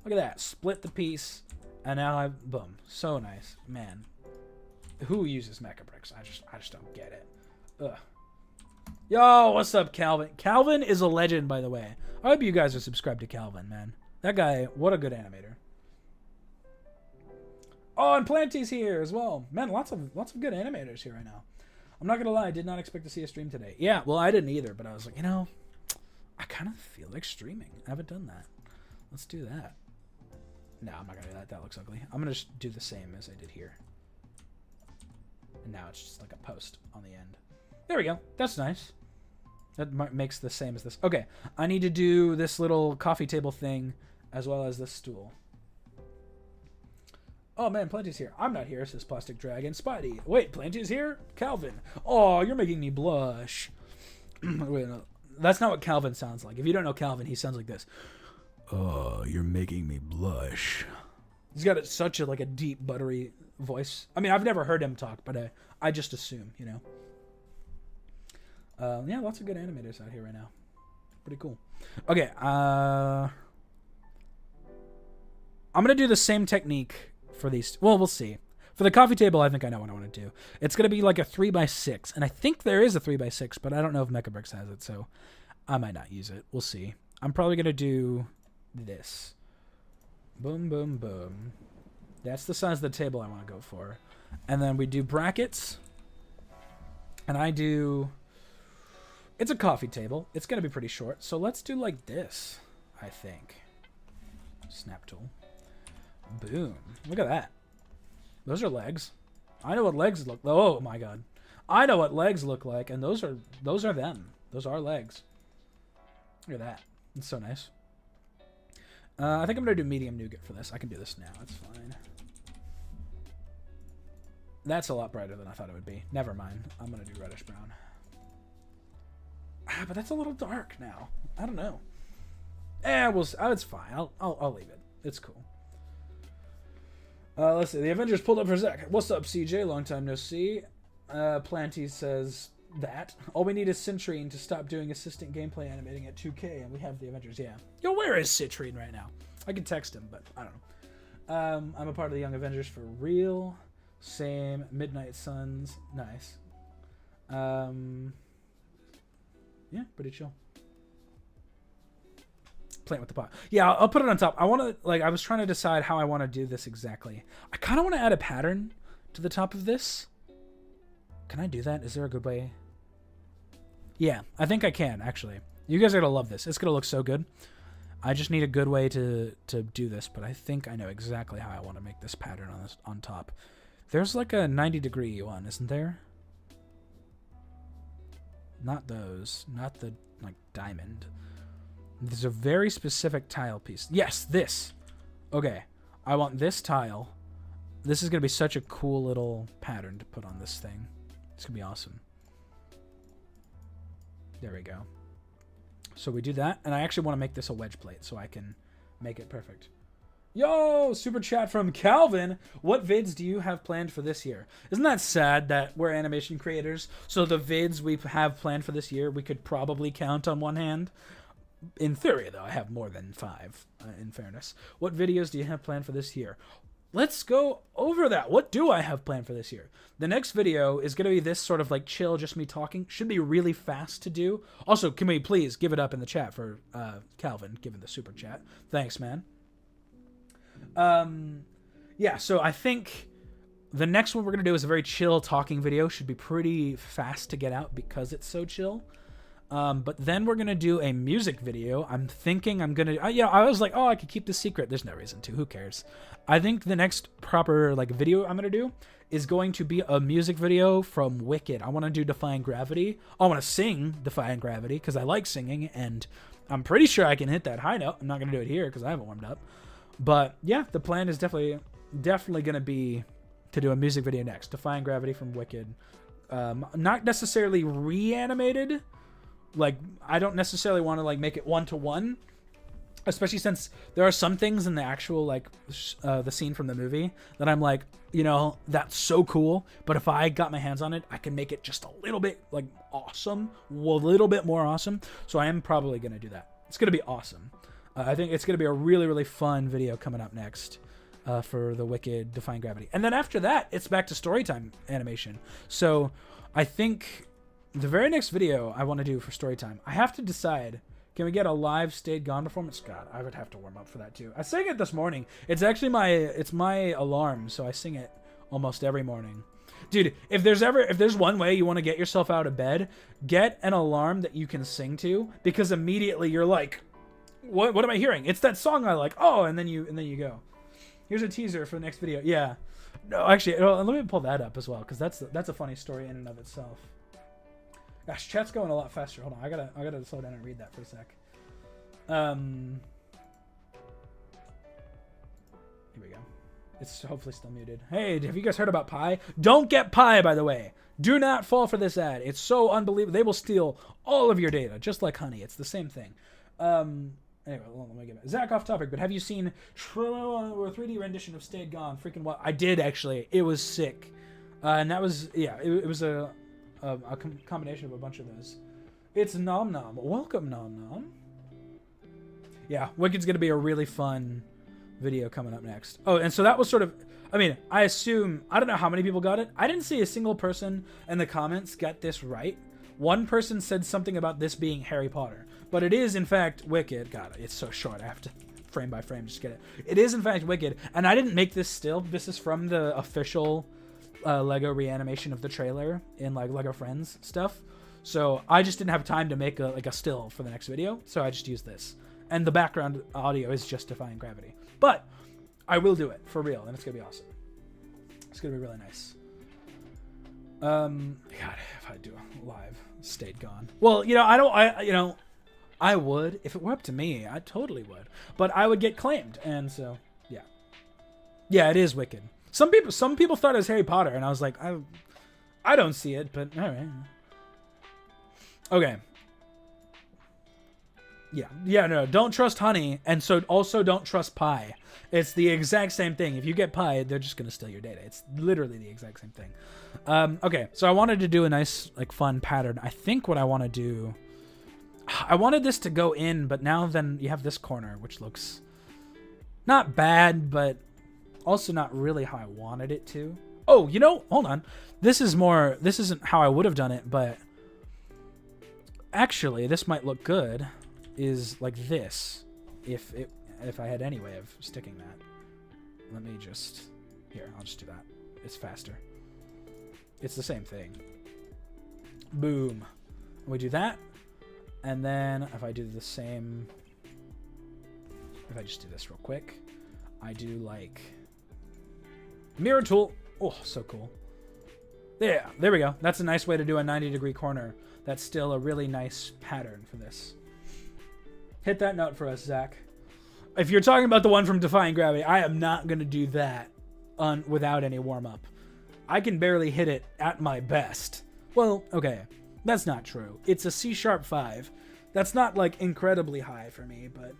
Look at that. Split the piece, and now boom. So nice, man. Who uses mecha bricks? I just don't get it. Ugh. Yo, what's up, Calvin? Calvin is a legend, by the way. I hope you guys are subscribed to Calvin, man. That guy, what a good animator. Oh, and Planty's here as well. Man, lots of good animators here right now. I'm not gonna lie, I did not expect to see a stream today. Yeah, well, I didn't either, but I was like, I kind of feel like streaming. I haven't done that. Let's do that. No, I'm not gonna do that. That looks ugly. I'm gonna just do the same as I did here. And now it's just like a post on the end. There we go. That's nice. That makes the same as this. Okay, I need to do this little coffee table thing as well as this stool. Oh man, Plenty's here. I'm not here, says Plastic Dragon. Spidey. Wait, Plenty's here? Calvin. Oh, you're making me blush. Wait, no. That's not what Calvin sounds like. If you don't know Calvin, he sounds like this. Oh, you're making me blush. He's got such a deep, buttery voice. I mean, I've never heard him talk, but I just assume, yeah, lots of good animators out here right now. Pretty cool. Okay, I'm gonna do the same technique for these. Well, we'll see. For the coffee table, I think I know what I want to do. It's gonna be like a 3x6, and I think there is a 3x6, but I don't know if Mechabricks has it, so I might not use it. We'll see. I'm probably gonna do this. Boom, boom, boom. That's the size of the table I want to go for. And then we do brackets. And I do... It's a coffee table. It's going to be pretty short. So let's do like this, I think. Snap tool. Boom. Look at that. Those are legs. I know what legs look... Oh, my God. I know what legs look like. And those are them. Those are legs. Look at that. It's so nice. I think I'm going to do medium nougat for this. I can do this now. That's fine. That's a lot brighter than I thought it would be. Never mind. I'm going to do reddish brown. But that's a little dark now. I don't know. It's fine. I'll leave it. It's cool. Let's see. The Avengers pulled up for Zach. What's up, CJ? Long time no see. Planty says that. All we need is Citrine to stop doing assistant gameplay animating at 2K, and we have the Avengers, yeah. Yo, where is Citrine right now? I can text him, but I don't know. I'm a part of the Young Avengers for real. Same. Midnight Suns. Nice. Yeah, pretty chill. Playing with the pot. Yeah, I'll put it on top. I want to, I was trying to decide how I want to do this exactly. I kind of want to add a pattern to the top of this. Can I do that? Is there a good way? Yeah, I think I can, actually. You guys are going to love this. It's going to look so good. I just need a good way to do this, but I think I know exactly how I want to make this pattern on top. There's like a 90-degree one, isn't there? Not those. Not the, diamond. There's a very specific tile piece. Yes, this. Okay. I want this tile. This is going to be such a cool little pattern to put on this thing. It's going to be awesome. There we go. So we do that, and I actually want to make this a wedge plate so I can make it perfect. Yo, super chat from Calvin. What vids do you have planned for this year? Isn't that sad that we're animation creators, so the vids we have planned for this year we could probably count on one hand? In theory, though, I have more than 5, in fairness. What videos do you have planned for this year? let's go over that. What do I have planned for this year? The next video is going to be this sort of like chill, just me talking. Should be really fast to do. Also, can we please give it up in the chat for Calvin, given the super chat. Thanks, man. Yeah, so I think the next one we're going to do is a very chill talking video. Should be pretty fast to get out because it's so chill. But then we're going to do a music video. I'm thinking I'm going to... I was like, oh, I could keep this secret. There's no reason to. Who cares? I think the next proper like video I'm going to do is going to be a music video from Wicked. I want to do Defying Gravity. I want to sing Defying Gravity because I like singing, and I'm pretty sure I can hit that high note. I'm not going to do it here because I haven't warmed up. But yeah, the plan is definitely going to be to do a music video next. Defying Gravity from Wicked. Not necessarily reanimated. Like, I don't necessarily want to like make it 1-to-1, especially since there are some things in the actual like the scene from the movie that I'm like, you know, that's so cool, but if I got my hands on it, I can make it just a little bit like awesome, a little bit more awesome. So I am probably going to do that. It's going to be awesome. I think it's going to be a really, really fun video coming up next for the Wicked Defying Gravity. And then after that, it's back to Storytime animation. So I think the very next video I want to do for Storytime, I have to decide, can we get a live Stayed Gone performance? God, I would have to warm up for that too. I sang it this morning. It's actually my alarm, so I sing it almost every morning. Dude, if there's one way you want to get yourself out of bed, get an alarm that you can sing to, because immediately you're like, what am I hearing? It's that song I like. Oh, and then you go. Here's a teaser for the next video. Yeah. No, actually, let me pull that up as well, because that's a funny story in and of itself. Gosh, chat's going a lot faster. Hold on, I gotta slow down and read that for a sec. Here we go. It's hopefully still muted. Hey, have you guys heard about Pi? Don't get Pi, by the way. Do not fall for this ad. It's so unbelievable. They will steal all of your data, just like honey. It's the same thing. Anyway, let me get it. Zach, off topic, but have you seen or a 3D rendition of Stayed Gone? Freaking what? I did, actually. It was sick. And that was, yeah, it was a combination of a bunch of those. It's Nom Nom. Welcome, Nom Nom. Yeah, Wicked's going to be a really fun video coming up next. Oh, and so that was sort of, I mean, I assume, I don't know how many people got it. I didn't see a single person in the comments get this right. One person said something about this being Harry Potter, but it is in fact Wicked. God, it's so short. I have to frame by frame just get it. It is in fact Wicked, and I didn't make this still. This is from the official Lego reanimation of the trailer in like Lego Friends stuff. So I just didn't have time to make a still for the next video, so I just used this. And the background audio is just Defying Gravity. But I will do it for real, and it's gonna be awesome. It's gonna be really nice. God, if I do a live Stayed Gone. Well, you know, I would. If it were up to me, I totally would. But I would get claimed, and so, yeah. Yeah, it is Wicked. Some people thought it was Harry Potter, and I was like, I don't see it, but all right. Okay. Yeah, no, don't trust honey, and so also don't trust Pi. It's the exact same thing. If you get Pi, they're just gonna steal your data. It's literally the exact same thing. Okay, so I wanted to do a nice, like, fun pattern. I think what I want to do, I wanted this to go in, but now then you have this corner, which looks not bad, but also not really how I wanted it to. Oh, you know, hold on. This isn't how I would have done it, but actually, this might look good. Is like this, if I had any way of sticking that. Let me just, here, I'll just do that. It's faster. It's the same thing. Boom. We do that, and then if I do the same, if I just do this real quick, I do like mirror tool. Oh, so cool. Yeah, there we go. That's a nice way to do a 90-degree corner. That's still a really nice pattern for this. Hit that note for us, Zach. If you're talking about the one from Defying Gravity, I am not going to do that without any warm-up. I can barely hit it at my best. Well, okay, that's not true. It's a C-sharp 5. That's not, like, incredibly high for me, but...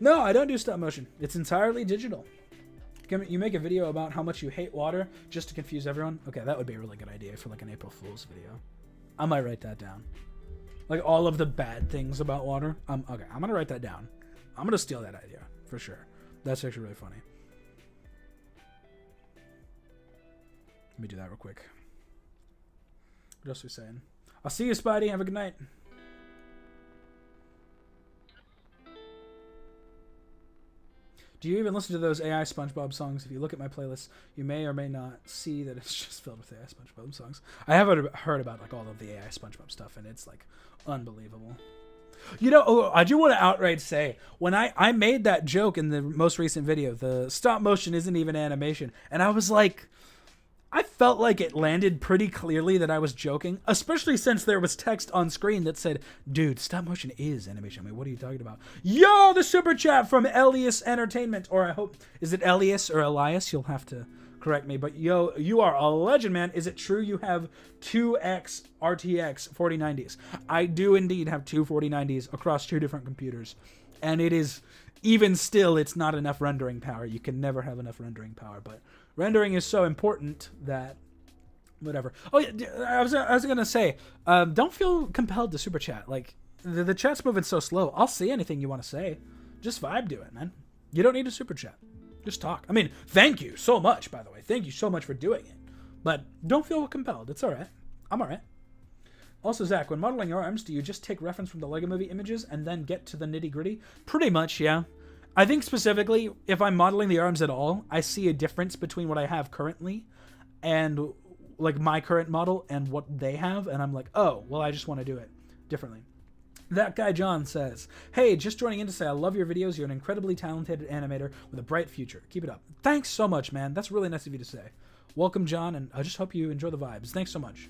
No, I don't do stop motion. It's entirely digital. Can you make a video about how much you hate water just to confuse everyone? Okay, that would be a really good idea for, like, an April Fool's video. I might write that down. Like, all of the bad things about water. Okay, I'm going to write that down. I'm going to steal that idea, for sure. That's actually really funny. Let me do that real quick. What else are we saying? I'll see you, Spidey. Have a good night. Do you even listen to those AI SpongeBob songs? If you look at my playlist, you may or may not see that it's just filled with AI SpongeBob songs. I have heard about like all of the AI SpongeBob stuff, and it's like unbelievable. You know, I do want to outright say, when I made that joke in the most recent video, the stop motion isn't even animation, and I was like, I felt like it landed pretty clearly that I was joking, especially since there was text on screen that said, dude, stop motion is animation. I mean, what are you talking about? Yo, the super chat from Elias Entertainment, or I hope, is it Elias or Elias? You'll have to correct me, but yo, you are a legend, man. Is it true you have 2X RTX 4090s? I do indeed have two 4090s across two different computers, and it is, even still, it's not enough rendering power. You can never have enough rendering power, but rendering is so important that whatever. Oh yeah, I was gonna say, don't feel compelled to super chat. Like the chat's moving so slow. I'll see anything you want to say. Just vibe to it, man. You don't need a super chat. Just talk. I mean, thank you so much, by the way. Thank you so much for doing it. But don't feel compelled. It's all right. I'm all right. Also, Zach, when modeling your arms, do you just take reference from the Lego Movie images and then get to the nitty-gritty? Pretty much, yeah. I think specifically, if I'm modeling the arms at all, I see a difference between what I have currently and like my current model and what they have, and I'm like, oh, well, I just want to do it differently. That guy John says, hey, just joining in to say I love your videos. You're an incredibly talented animator with a bright future. Keep it up. Thanks so much, man. That's really nice of you to say. Welcome, John, and I just hope you enjoy the vibes. Thanks so much.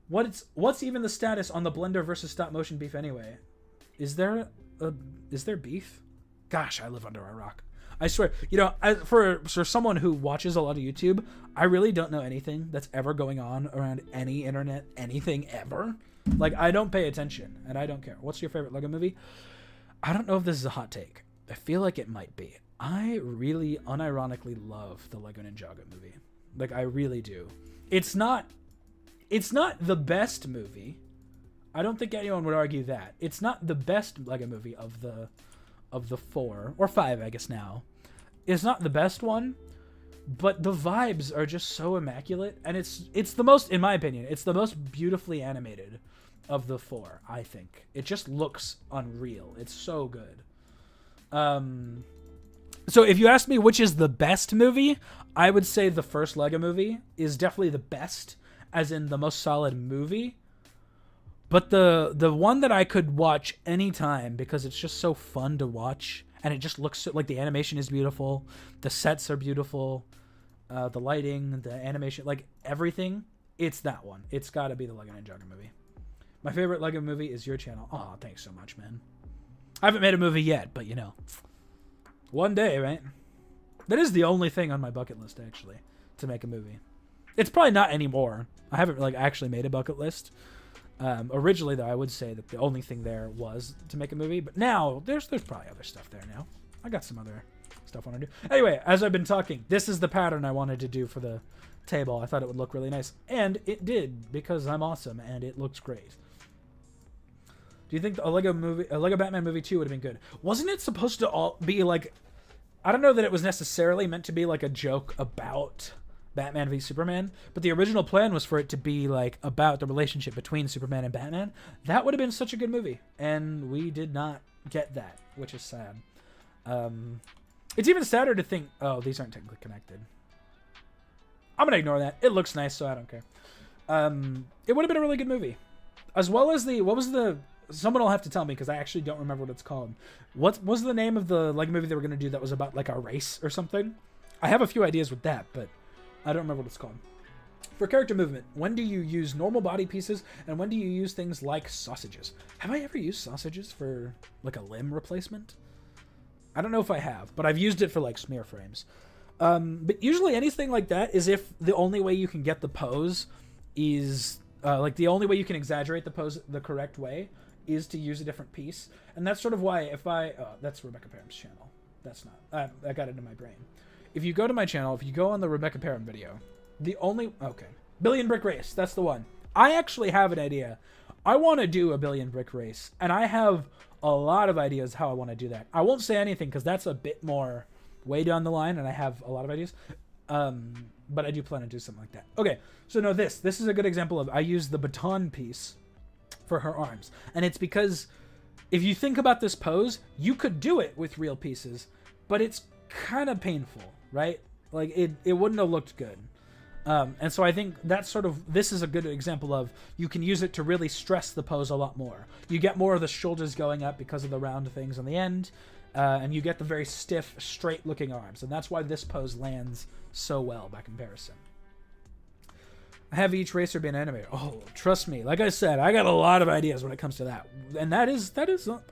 What's even the status on the Blender versus stop motion beef anyway? Is there beef? Gosh, I live under a rock. I swear, you know, for someone who watches a lot of YouTube, I really don't know anything that's ever going on around any internet, anything ever. Like, I don't pay attention, and I don't care. What's your favorite Lego movie? I don't know if this is a hot take. I feel like it might be. I really unironically love the Lego Ninjago movie. Like, I really do. It's not the best movie. I don't think anyone would argue that. It's not the best Lego movie of the 4 or 5, I guess now. It's not the best one, but the vibes are just so immaculate, and it's the most, in my opinion, it's the most beautifully animated of the 4, I think. It just looks unreal. It's so good. So if you ask me which is the best movie, I would say the first Lego movie is definitely the best, as in the most solid movie. But the one that I could watch anytime, because it's just so fun to watch, and it just looks so, like the animation is beautiful, the sets are beautiful, the lighting, the animation, like everything, it's that one. It's got to be the Lego Ninjago movie. My favorite Lego movie is your channel. Oh, thanks so much, man. I haven't made a movie yet, but you know, one day, right? That is the only thing on my bucket list, actually, to make a movie. It's probably not anymore. I haven't like actually made a bucket list. Originally, though, I would say that the only thing there was to make a movie, but now there's probably other stuff there now. I got some other stuff I want to do. Anyway, as I've been talking, this is the pattern I wanted to do for the table. I thought it would look really nice, and it did, because I'm awesome, and it looks great. Do you think a Lego Batman movie 2 would have been good? Wasn't it supposed to all be like, I don't know that it was necessarily meant to be like a joke about Batman v Superman, but the original plan was for it to be like about the relationship between Superman and Batman. That would have been such a good movie, and we did not get that, which is sad. It's even sadder to think, oh, these aren't technically connected. I'm gonna ignore that. It looks nice, so I don't care. It would have been a really good movie, as well as someone will have to tell me, because I actually don't remember what it's called. What was the name of the Lego movie they were gonna do that was about like a race or something? I have a few ideas with that, but I don't remember what it's called. For character movement, when do you use normal body pieces, and when do you use things like sausages? Have I ever used sausages for like a limb replacement? I don't know if I have, but I've used it for like smear frames. But usually anything like that is if the only way you can get the pose is like the only way you can exaggerate the pose the correct way is to use a different piece. And that's sort of why if that's Rebecca Parham's channel. That's not, I got it in my brain. If you go to my channel, if you go on the Rebecca Parham video, Billion Brick Race, that's the one. I actually have an idea. I want to do a Billion Brick Race, and I have a lot of ideas how I want to do that. I won't say anything because that's a bit more way down the line, and I have a lot of ideas. But I do plan to do something like that. Okay, so no, this is a good example of I use the baton piece for her arms. And it's because if you think about this pose, you could do it with real pieces, but it's kind of painful, right? Like it wouldn't have looked good. And so I think that's this is a good example of you can use it to really stress the pose a lot more. You get more of the shoulders going up because of the round things on the end, and you get the very stiff, straight looking arms. And that's why this pose lands so well by comparison. Have each racer be an animator? Oh, trust me. Like I said, I got a lot of ideas when it comes to that. And that is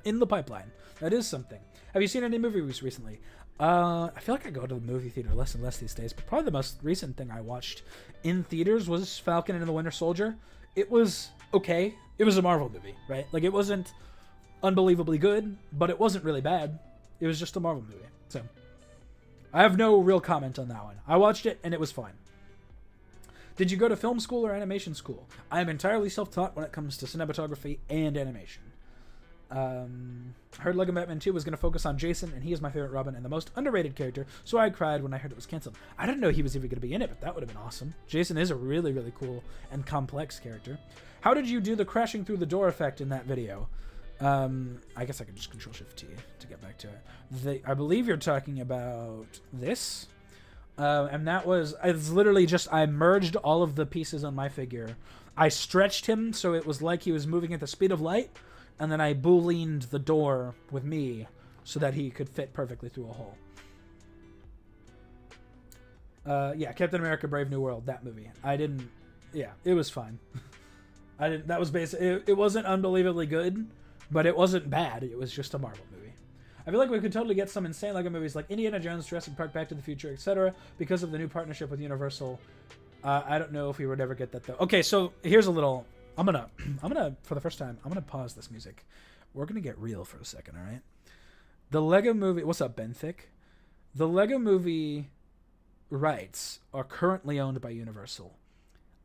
in the pipeline. That is something. Have you seen any movies recently? I feel like I go to the movie theater less and less these days, but probably the most recent thing I watched in theaters was Falcon and the Winter Soldier. It was okay. It was a Marvel movie, right? Like, it wasn't unbelievably good, but it wasn't really bad. It was just a Marvel movie. So, I have no real comment on that one. I watched it, and it was fine. Did you go to film school or animation school? I am entirely self-taught when it comes to cinematography and animation. I heard Lego Batman 2 was going to focus on Jason, and he is my favorite Robin and the most underrated character, so I cried when I heard it was canceled. I didn't know he was even going to be in it, but that would have been awesome. Jason is a really, really cool and complex character. How did you do the crashing through the door effect in that video? I guess I could just Control-Shift-T to get back to it. I believe you're talking about this. And that was, it's literally just, I merged all of the pieces on my figure. I stretched him so it was like he was moving at the speed of light, and then I booleaned the door with me so that he could fit perfectly through a hole. Yeah, Captain America Brave New World, that movie. Yeah, it was fine. That was basically, it wasn't unbelievably good, but it wasn't bad. It was just a Marvel movie. I feel like we could totally get some insane Lego movies like Indiana Jones, Jurassic Park, Back to the Future, etc. because of the new partnership with Universal. I don't know if we would ever get that though. Okay, so here's a little. I'm gonna for the first time, I'm gonna pause this music. We're gonna get real for a second, all right? The Lego movie. What's up, Ben Thick? The Lego movie rights are currently owned by Universal.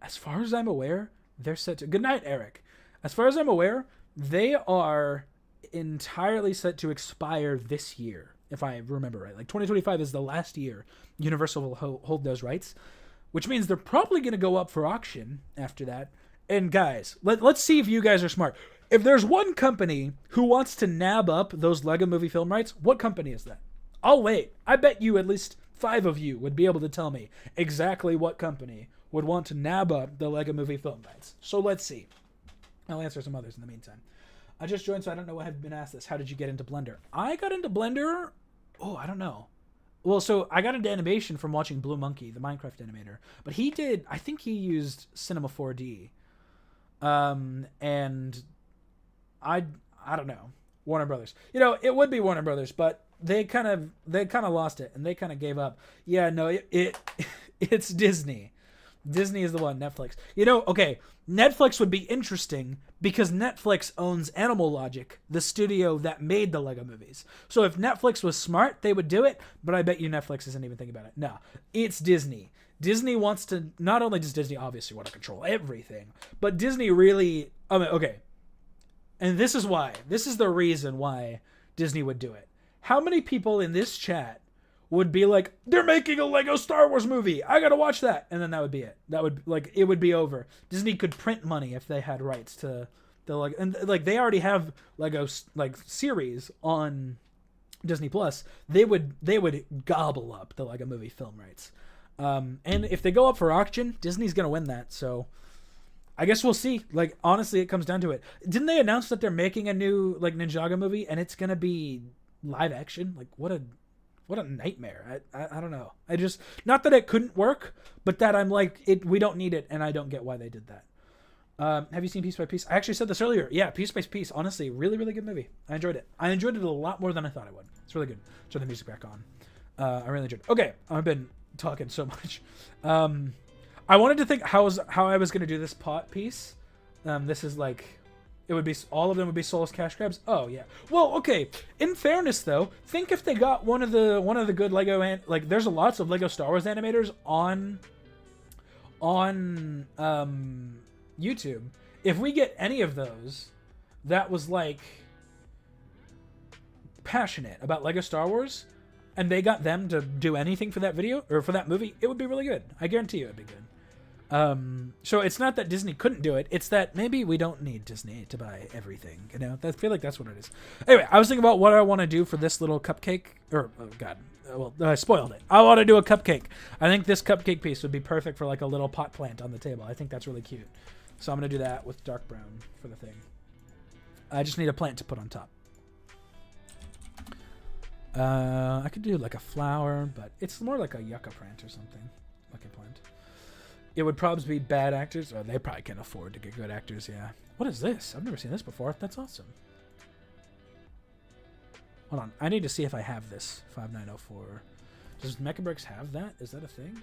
As far as I'm aware, they're set to. Good night, Eric. As far as I'm aware, they are entirely set to expire this year, if I remember right. Like 2025 is the last year Universal will hold those rights, which means they're probably going to go up for auction after that. And guys, let's see if you guys are smart. If there's one company who wants to nab up those Lego movie film rights, what company is that? I'll wait. I bet you at least 5 of you would be able to tell me exactly what company would want to nab up the Lego movie film rights. So let's see. I'll answer some others in the meantime. I just joined, so I don't know what have been asked this. How did you get into Blender? I got into Blender, I don't know. Well, so I got into animation from watching Blue Monkey, the Minecraft animator. But I think he used Cinema 4D. And I don't know. Warner Brothers. It would be Warner Brothers, but they kind of lost it and they kind of gave up. Yeah, no, it's Disney. Disney is the one, Netflix. Okay, Netflix would be interesting because Netflix owns Animal Logic, the studio that made the Lego movies. So if Netflix was smart, they would do it, but I bet you Netflix isn't even thinking about it. No, it's Disney. Disney wants to, not only does Disney obviously want to control everything, but Disney really, okay. And this is the reason why Disney would do it. How many people in this chat would be like, they're making a Lego Star Wars movie, I gotta watch that, and then that would be it. It would be over. Disney could print money if they had rights to the Lego, and they already have Lego series on Disney Plus. They would gobble up the Lego movie film rights, and if they go up for auction, Disney's gonna win that. So I guess we'll see. Honestly, it comes down to it. Didn't they announce that they're making a new Ninjago movie and it's gonna be live action? What a nightmare. I don't know. Not that it couldn't work, but that I'm we don't need it, and I don't get why they did that. Have you seen Piece by Piece? I actually said this earlier. Yeah, Piece by Piece, honestly, really, really good movie. I enjoyed it. I enjoyed it a lot more than I thought I would. It's really good. Turn the music back on. I really enjoyed it. Okay, I've been talking so much. I wanted to think how I was going to do this pot piece. This is it would be, all of them would be soulless cash grabs. Oh yeah. Well, okay. In fairness, though, think if they got one of the good Lego there's lots of Lego Star Wars animators on YouTube. If we get any of those, that was passionate about Lego Star Wars, and they got them to do anything for that video or for that movie, it would be really good. I guarantee you it'd be good. So it's not that Disney couldn't do it. It's that maybe we don't need Disney to buy everything. You know, I feel like that's what it is. Anyway, I was thinking about what I want to do for this little cupcake. Or, oh God, well, I spoiled it. I want to do a cupcake. I think this cupcake piece would be perfect for like a little pot plant on the table. I think that's really cute. So I'm going to do that with dark brown for the thing. I just need a plant to put on top. I could do like a flower, but it's more like a yucca plant or something. Like a plant. It would probably be bad actors. Or they probably can't afford to get good actors, yeah. What is this? I've never seen this before. That's awesome. Hold on. I need to see if I have this. 5904. Does Mechabricks have that? Is that a thing?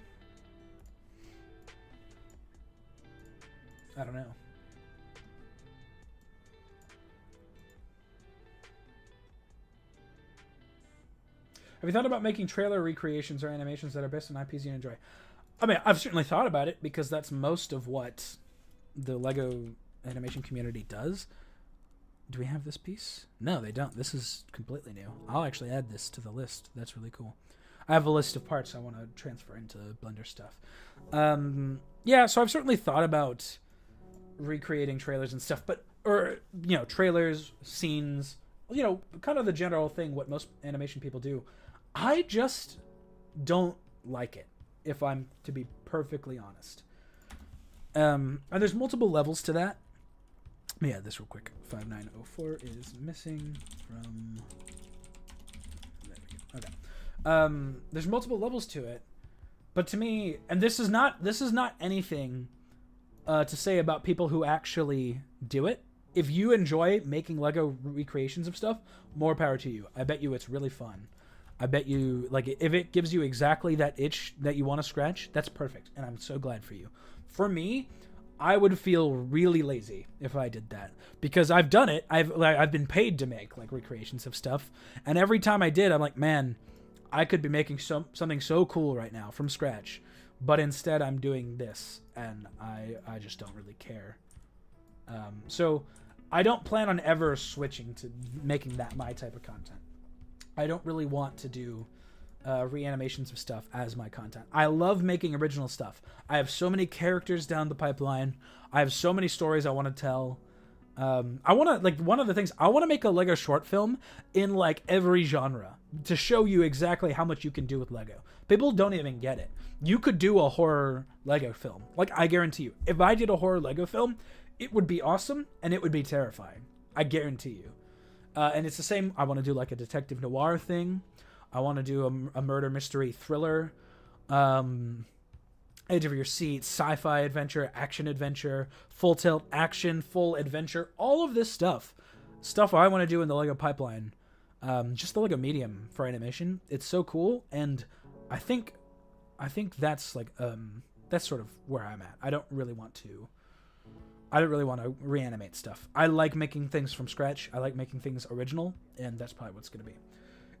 I don't know. Have you thought about making trailer recreations or animations that are based on IPs you enjoy? I mean, I've certainly thought about it because that's most of what the Lego animation community does. Do we have this piece? No, they don't. This is completely new. I'll actually add this to the list. That's really cool. I have a list of parts I want to transfer into Blender stuff. Yeah, so I've certainly thought about recreating trailers and stuff, or trailers, scenes, kind of the general thing what most animation people do. I just don't like it, if I'm to be perfectly honest. And there's multiple levels to that. Let me add this real quick. 5904 is missing from... There we go. Okay. There's multiple levels to it, but to me, and this is not anything to say about people who actually do it. If you enjoy making Lego recreations of stuff, more power to you. I bet you it's really fun. I bet you, like, if it gives you exactly that itch that you want to scratch, that's perfect, and I'm so glad for you. For me, I would feel really lazy if I did that, because I've done it. I've been paid to make like recreations of stuff, and every time I did, I'm like, man, I could be making something so cool right now from scratch, but instead I'm doing this, and I just don't really care. So I don't plan on ever switching to making that my type of content. I don't really want to do reanimations of stuff as my content. I love making original stuff. I have so many characters down the pipeline. I have so many stories I want to tell. I want to, like, one of the things, I want to make a Lego short film in like every genre to show you exactly how much you can do with Lego. People don't even get it. You could do a horror Lego film. Like, I guarantee you, if I did a horror Lego film, it would be awesome and it would be terrifying. I guarantee you. And it's the same. I want to do like a detective noir thing. I want to do a murder mystery thriller, edge of your seat, sci-fi adventure, action adventure, full tilt action, full adventure, all of this stuff I want to do in the Lego pipeline. Just the Lego medium for animation. It's so cool, and I think that's like that's sort of where I'm at. I don't really want to reanimate stuff. I like making things from scratch. I like making things original, and that's probably what's going to be.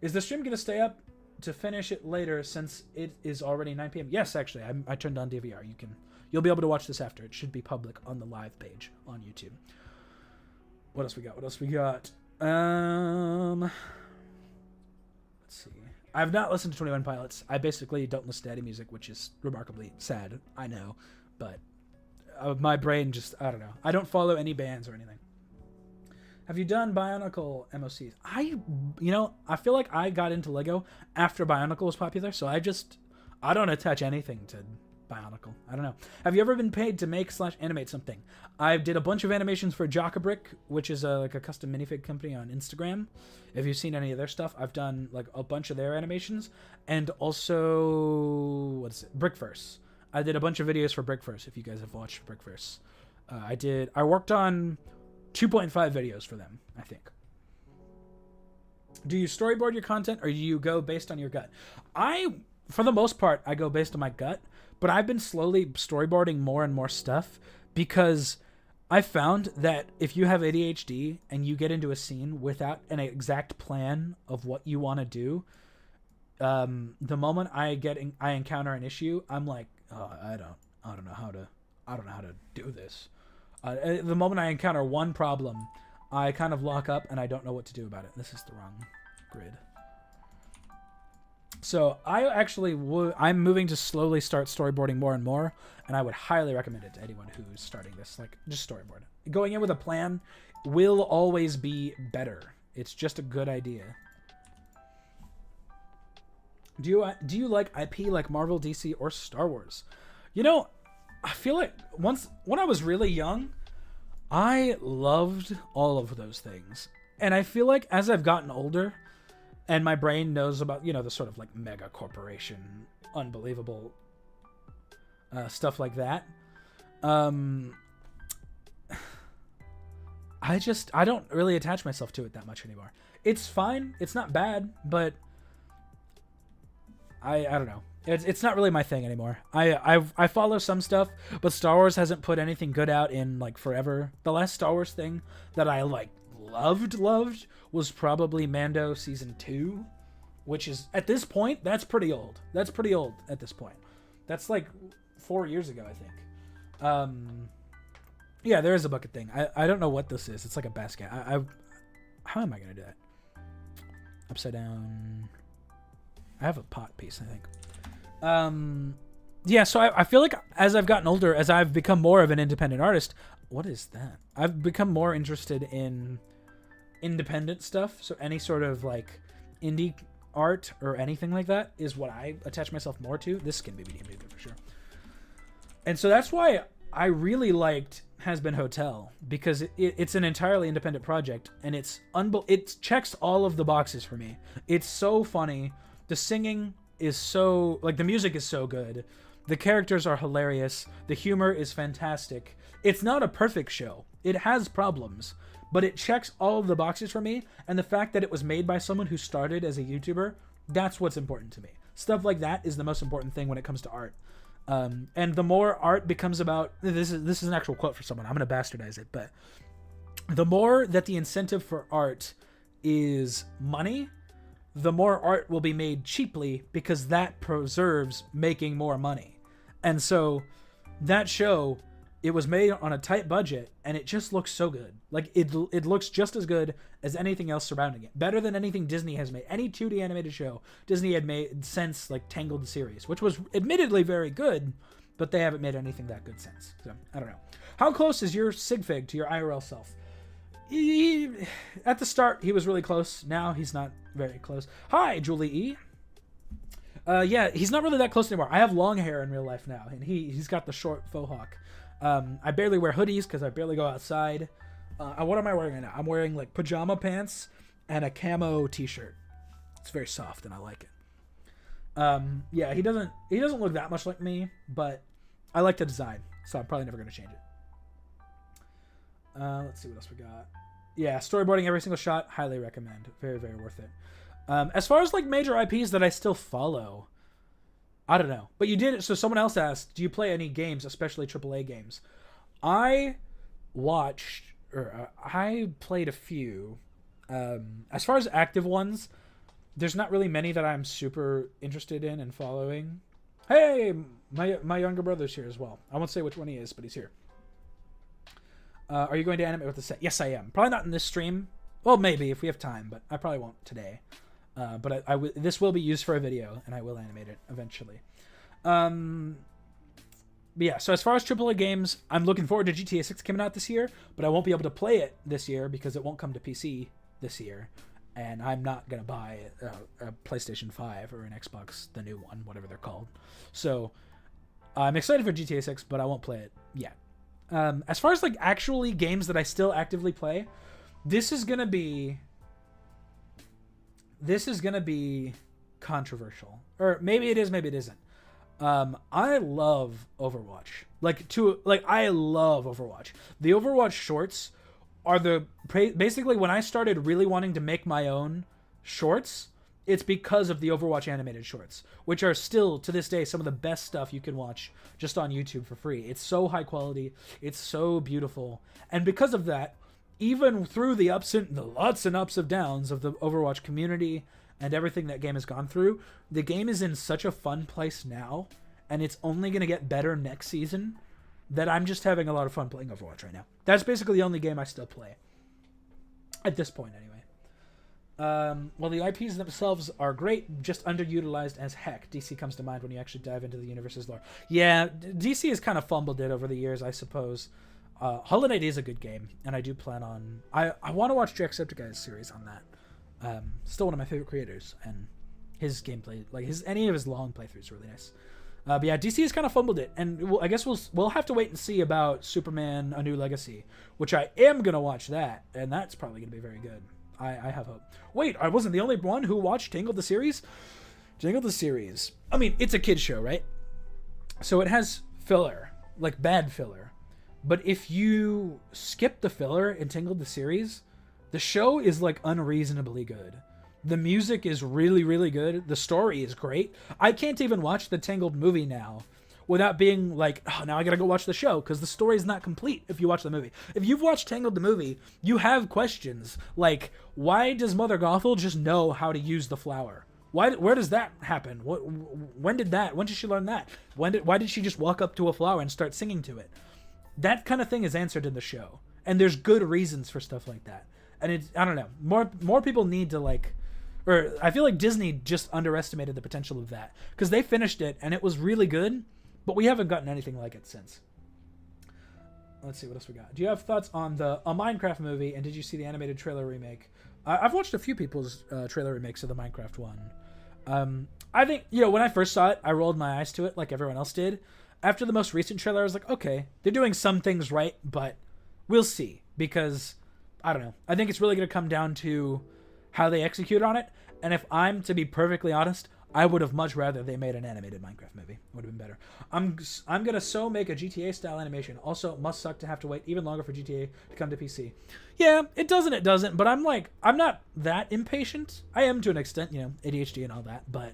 Is the stream going to stay up to finish it later since it is already 9 p.m.? Yes, actually. I turned on DVR. You'll be able to watch this after. It should be public on the live page on YouTube. What else we got? Let's see. I've not listened to 21 Pilots. I basically don't listen to any music, which is remarkably sad. I know, but my brain just, I don't know. I don't follow any bands or anything. Have you done Bionicle MOCs? I feel like I got into Lego after Bionicle was popular, so I don't attach anything to Bionicle. I don't know. Have you ever been paid to make/animate something? I did a bunch of animations for Jockabrick, which is like a custom minifig company on Instagram. If you've seen any of their stuff, I've done like a bunch of their animations, and also Brickverse. I did a bunch of videos for Brickverse. If you guys have watched Brickverse, I worked on 2.5 videos for them, I think. Do you storyboard your content, or do you go based on your gut? For the most part, I go based on my gut, but I've been slowly storyboarding more and more stuff because I found that if you have ADHD and you get into a scene without an exact plan of what you want to do, the moment I encounter an issue, I'm like, oh, I don't know how to do this. The moment I encounter one problem, I kind of lock up and I don't know what to do about it. This is the wrong grid. So I'm moving to slowly start storyboarding more and more, and I would highly recommend it to anyone who's starting this. Like, just storyboard. Going in with a plan will always be better. It's just a good idea. Do you like IP like Marvel, DC, or Star Wars? You know, I feel like when I was really young, I loved all of those things. And I feel like as I've gotten older and my brain knows about, the sort of like mega corporation, unbelievable stuff like that, I don't really attach myself to it that much anymore. It's fine. It's not bad, but I don't know. It's not really my thing anymore. I follow some stuff, but Star Wars hasn't put anything good out in like forever. The last Star Wars thing that I like loved was probably Mando season 2, which is at this point that's pretty old. That's pretty old at this point. That's like 4 years ago, I think. Yeah, there is a bucket thing. I don't know what this is. It's like a basket. How am I gonna do that? Upside down. I have a pot piece, I think. Yeah, so I feel like as I've gotten older, as I've become more of an independent artist, what is that? I've become more interested in independent stuff. So any sort of like indie art or anything like that is what I attach myself more to. This can be medium for sure. And so that's why I really liked Has Been Hotel, because it's an entirely independent project, and it checks all of the boxes for me. It's so funny. The singing is so, like, the music is so good. The characters are hilarious. The humor is fantastic. It's not a perfect show. It has problems, but it checks all of the boxes for me. And the fact that it was made by someone who started as a YouTuber, that's what's important to me. Stuff like that is the most important thing when it comes to art. And the more art becomes about, this is an actual quote for someone, I'm going to bastardize it, but the more that the incentive for art is money, the more art will be made cheaply, because that preserves making more money. And so that show, it was made on a tight budget, and it just looks so good. Like, it looks just as good as anything else surrounding it. Better than anything Disney has made. Any 2D animated show Disney had made since, like, Tangled series, which was admittedly very good, but they haven't made anything that good since. So, I don't know. How close is your sig fig to your IRL self? At the start, he was really close. Now, he's not very close. Hi, Julie E. Yeah, he's not really that close anymore. I have long hair in real life now, and he's got the short faux hawk. I barely wear hoodies because I barely go outside. What am I wearing right now? I'm wearing like pajama pants and a camo t-shirt. It's very soft and I like it. Yeah, he doesn't look that much like me, but I like the design, so I'm probably never going to change it. Let's see what else we got. Yeah, storyboarding every single shot, highly recommend. Very, very worth it. As far as like major IPs that I still follow, I don't know. But you did it. So someone else asked, do you play any games, especially AAA games? I played a few. As far as active ones, there's not really many that I'm super interested in and following. Hey, my younger brother's here as well. I won't say which one he is, but he's here. Are you going to animate with the set? Yes, I am. Probably not in this stream. Well, maybe if we have time, but I probably won't today. But this will be used for a video, and I will animate it eventually. But yeah, so as far as AAA games, I'm looking forward to GTA 6 coming out this year, but I won't be able to play it this year because it won't come to PC this year, and I'm not going to buy a PlayStation 5 or an Xbox, the new one, whatever they're called. So I'm excited for GTA 6, but I won't play it yet. As far as like actually games that I still actively play, this is gonna be controversial, or maybe it is, maybe it isn't. I love Overwatch. I love Overwatch. The Overwatch shorts are basically when I started really wanting to make my own shorts. It's because of the Overwatch animated shorts, which are still, to this day, some of the best stuff you can watch just on YouTube for free. It's so high quality. It's so beautiful. And because of that, even through the lots and ups and downs of the Overwatch community and everything that game has gone through, the game is in such a fun place now, and it's only going to get better next season, that I'm just having a lot of fun playing Overwatch right now. That's basically the only game I still play. At this point, anyway. Well, the IPs themselves are great, just underutilized as heck. DC comes to mind when you actually dive into the universe's lore. Yeah, DC has kind of fumbled it over the years, I suppose. Holiday Day is a good game, and I do plan on... I want to watch Jacksepticeye's series on that. Still one of my favorite creators, and his gameplay, like any of his long playthroughs, are really nice. But yeah, DC has kind of fumbled it, and I guess we'll have to wait and see about Superman: A New Legacy, which I am gonna watch that, and that's probably gonna be very good. I have hope. Wait, I wasn't the only one who watched Tangled the series. Tangled the series. I mean, it's a kid show, right? So it has filler, like bad filler. But if you skip the filler and Tangled the series, the show is like unreasonably good. The music is really, really good. The story is great. I can't even watch the Tangled movie now without being like, oh, now I gotta go watch the show, because the story is not complete if you watch the movie. If you've watched Tangled the movie, you have questions like, why does Mother Gothel just know how to use the flower? Where does that happen? When did she learn that? Why did she just walk up to a flower and start singing to it? That kind of thing is answered in the show, and there's good reasons for stuff like that. And it's, I don't know, more people need to like, or I feel like Disney just underestimated the potential of that, because they finished it and it was really good, but we haven't gotten anything like it since. Let's see what else we got. Do you have thoughts on a Minecraft movie, and did you see the animated trailer remake? I've watched a few people's trailer remakes of the Minecraft one. I think, when I first saw it, I rolled my eyes to it like everyone else did. After the most recent trailer, I was like, okay, they're doing some things right, but we'll see, because, I don't know. I think it's really going to come down to how they execute on it, and if I'm to be perfectly honest, I would have much rather they made an animated Minecraft movie. It would have been better. I'm going to make a GTA-style animation. Also, must suck to have to wait even longer for GTA to come to PC. Yeah, it doesn't, but I'm not that impatient. I am to an extent, ADHD and all that, but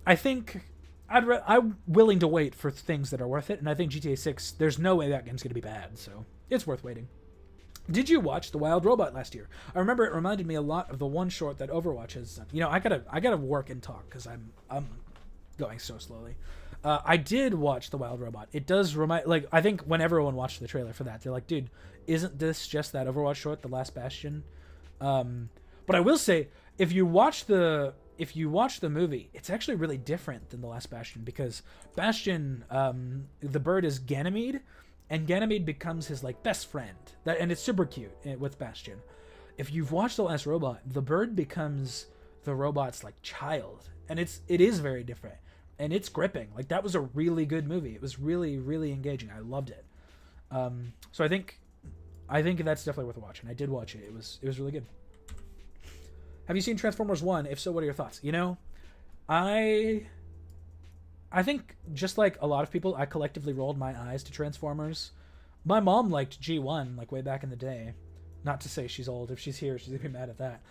I think I'm willing to wait for things that are worth it, and I think GTA 6, there's no way that game's going to be bad, so it's worth waiting. Did you watch The Wild Robot last year? I remember it reminded me a lot of the one short that Overwatch has done. I gotta work and talk because I'm going so slowly. I did watch The Wild Robot. It does remind, I think when everyone watched the trailer for that, they're like, dude, isn't this just that Overwatch short, The Last Bastion? But I will say, if you watch the movie, it's actually really different than The Last Bastion, because Bastion, the bird is Ganymede, and Ganymede becomes his best friend. And it's super cute with Bastion. If you've watched The Last Robot, the bird becomes the robot's child, and it is very different, and it's gripping. That was a really good movie. It was really, really engaging. I loved it. So I think that's definitely worth watching. I did watch it. It was really good. Have you seen Transformers 1? If so, what are your thoughts? I think, just like a lot of people, I collectively rolled my eyes to Transformers. My mom liked G1, way back in the day. Not to say she's old. If she's here, she's gonna be mad at that.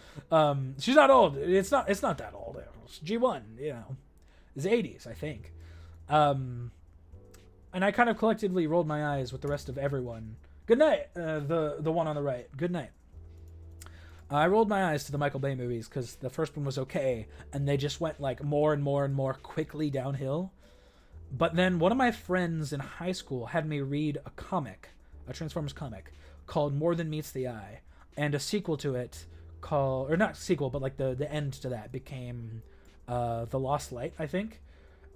She's not old. It's not that old. It's G1, it's 80s, I think. And I kind of collectively rolled my eyes with the rest of everyone. Good night, the one on the right. Good night. I rolled my eyes to the Michael Bay movies because the first one was okay, and they just went more and more and more quickly downhill. But then one of my friends in high school had me read a Transformers comic called More Than Meets the Eye, and a sequel to it called, or not sequel, but the end to that became The Lost Light, I think.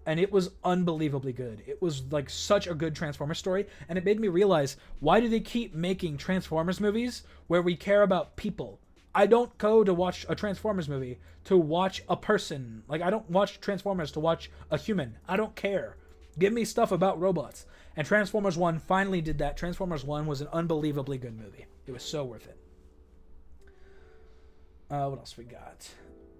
And it was unbelievably good. It was such a good Transformers story, and it made me realize, why do they keep making Transformers movies where we care about people? I don't go to watch a Transformers movie to watch a person. I don't watch Transformers to watch a human. I don't care. Give me stuff about robots. And Transformers 1 finally did that. Transformers 1 was an unbelievably good movie. It was so worth it. What else we got?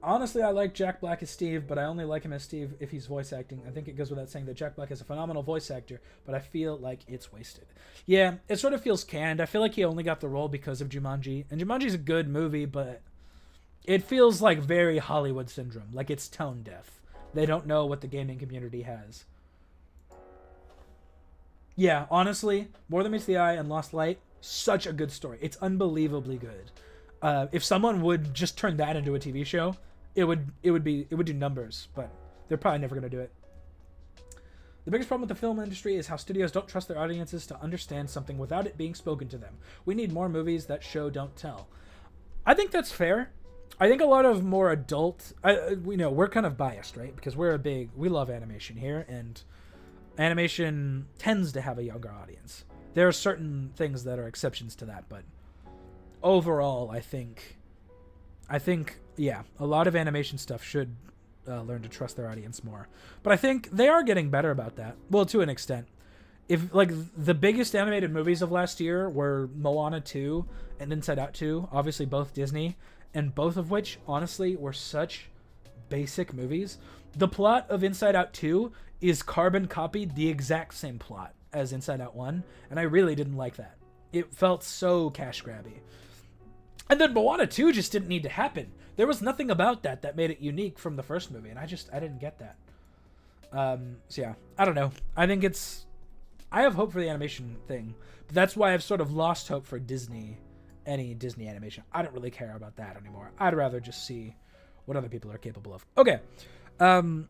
Honestly, I like Jack Black as Steve, but I only like him as Steve if he's voice acting. I think it goes without saying that Jack Black is a phenomenal voice actor, but I feel like it's wasted. Yeah, it sort of feels canned. I feel like he only got the role because of Jumanji. And Jumanji's a good movie, but it feels very Hollywood syndrome. It's tone deaf. They don't know what the gaming community has. Yeah, honestly, More Than Meets the Eye and Lost Light, such a good story. It's unbelievably good. If someone would just turn that into a TV show, it would do numbers, but they're probably never going to do it. The biggest problem with the film industry is how studios don't trust their audiences to understand something without it being spoken to them. We need more movies that show, don't tell. I think that's fair. I think a lot of more adult, we're kind of biased, right? Because we love animation here, and animation tends to have a younger audience. There are certain things that are exceptions to that, but overall, I think, yeah, a lot of animation stuff should learn to trust their audience more. But I think they are getting better about that. Well, to an extent. If, like, the biggest animated movies of last year were Moana 2 and Inside Out 2, obviously both Disney, and both of which, honestly, were such basic movies. The plot of Inside Out 2 is carbon copied the exact same plot as Inside Out 1, and I really didn't like that. It felt so cash grabby. And then Moana 2 just didn't need to happen. There was nothing about that made it unique from the first movie, and I didn't get that. So yeah, I don't know. I have hope for the animation thing, but that's why I've sort of lost hope for any Disney animation. I don't really care about that anymore. I'd rather just see what other people are capable of. Okay.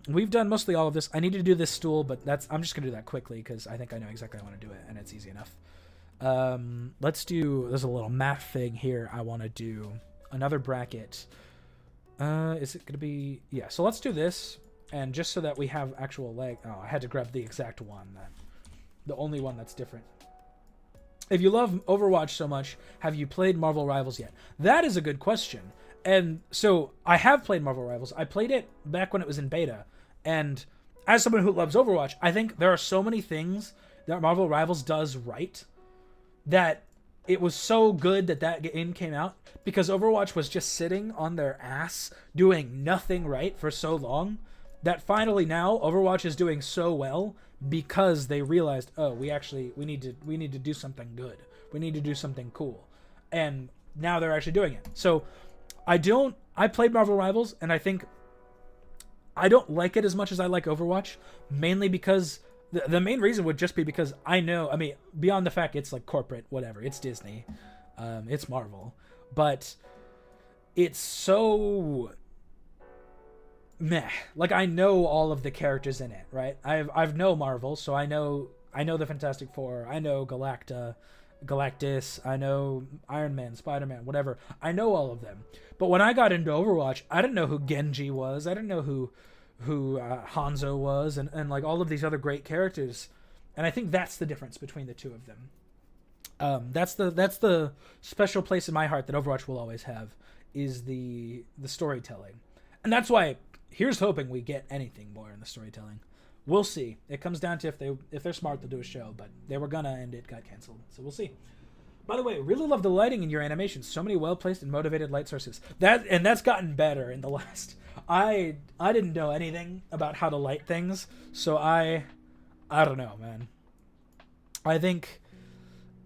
We've done mostly all of this. I need to do this stool, but I'm just going to do that quickly because I think I know exactly how I want to do it, and it's easy enough. There's a little math thing here. I want to do another bracket. Is it going to be... Yeah, so let's do this, and just so that we have actual leg... Oh, I had to grab the exact one, the only one that's different. If you love Overwatch so much, have you played Marvel Rivals yet? That is a good question. And so I have played Marvel Rivals. I played it back when it was in beta. And as someone who loves Overwatch, I think there are so many things that Marvel Rivals does right that it was so good that game came out because Overwatch was just sitting on their ass doing nothing right for so long that finally now Overwatch is doing so well because they realized, oh, we need to do something good. We need to do something cool. And now they're actually doing it. So I played Marvel Rivals, and I think I don't like it as much as I like Overwatch, mainly because the main reason would just be because beyond the fact it's like corporate, whatever, it's Disney, it's Marvel, but it's so meh. Like, I know all of the characters in it, right? I've know Marvel, so I know the Fantastic Four, I know Galactus, I know Iron Man, Spider-Man, whatever. I know all of them. But when I got into Overwatch, I didn't know who Genji was. I didn't know who Hanzo was, and like all of these other great characters. And I think that's the difference between the two of them. That's the special place in my heart that Overwatch will always have, is the storytelling. And that's why here's hoping we get anything more in the storytelling. We'll see. It comes down to if they're smart, they'll do a show, but they were gonna and it got canceled. So we'll see. By the way, really love the lighting in your animations. So many well-placed and motivated light sources. That's gotten better in the last... I didn't know anything about how to light things, so I don't know, man. I think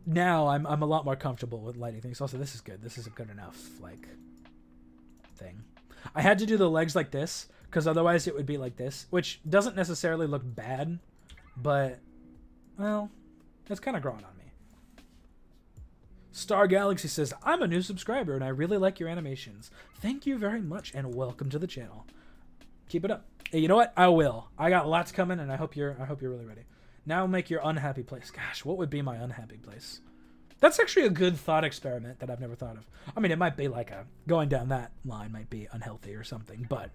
now I'm a lot more comfortable with lighting things. Also, this is good. This is a good enough, like, thing. I had to do the legs like this, because otherwise it would be like this, which doesn't necessarily look bad, but, well, it's kind of growing on me. Star Galaxy says, I'm a new subscriber and I really like your animations. Thank you very much and welcome to the channel. Keep it up. Hey, you know what? I will. I got lots coming and I hope you're really ready. Now make your unhappy place. Gosh, what would be my unhappy place? That's actually a good thought experiment that I've never thought of. I mean, it might be like going down that line might be unhealthy or something, but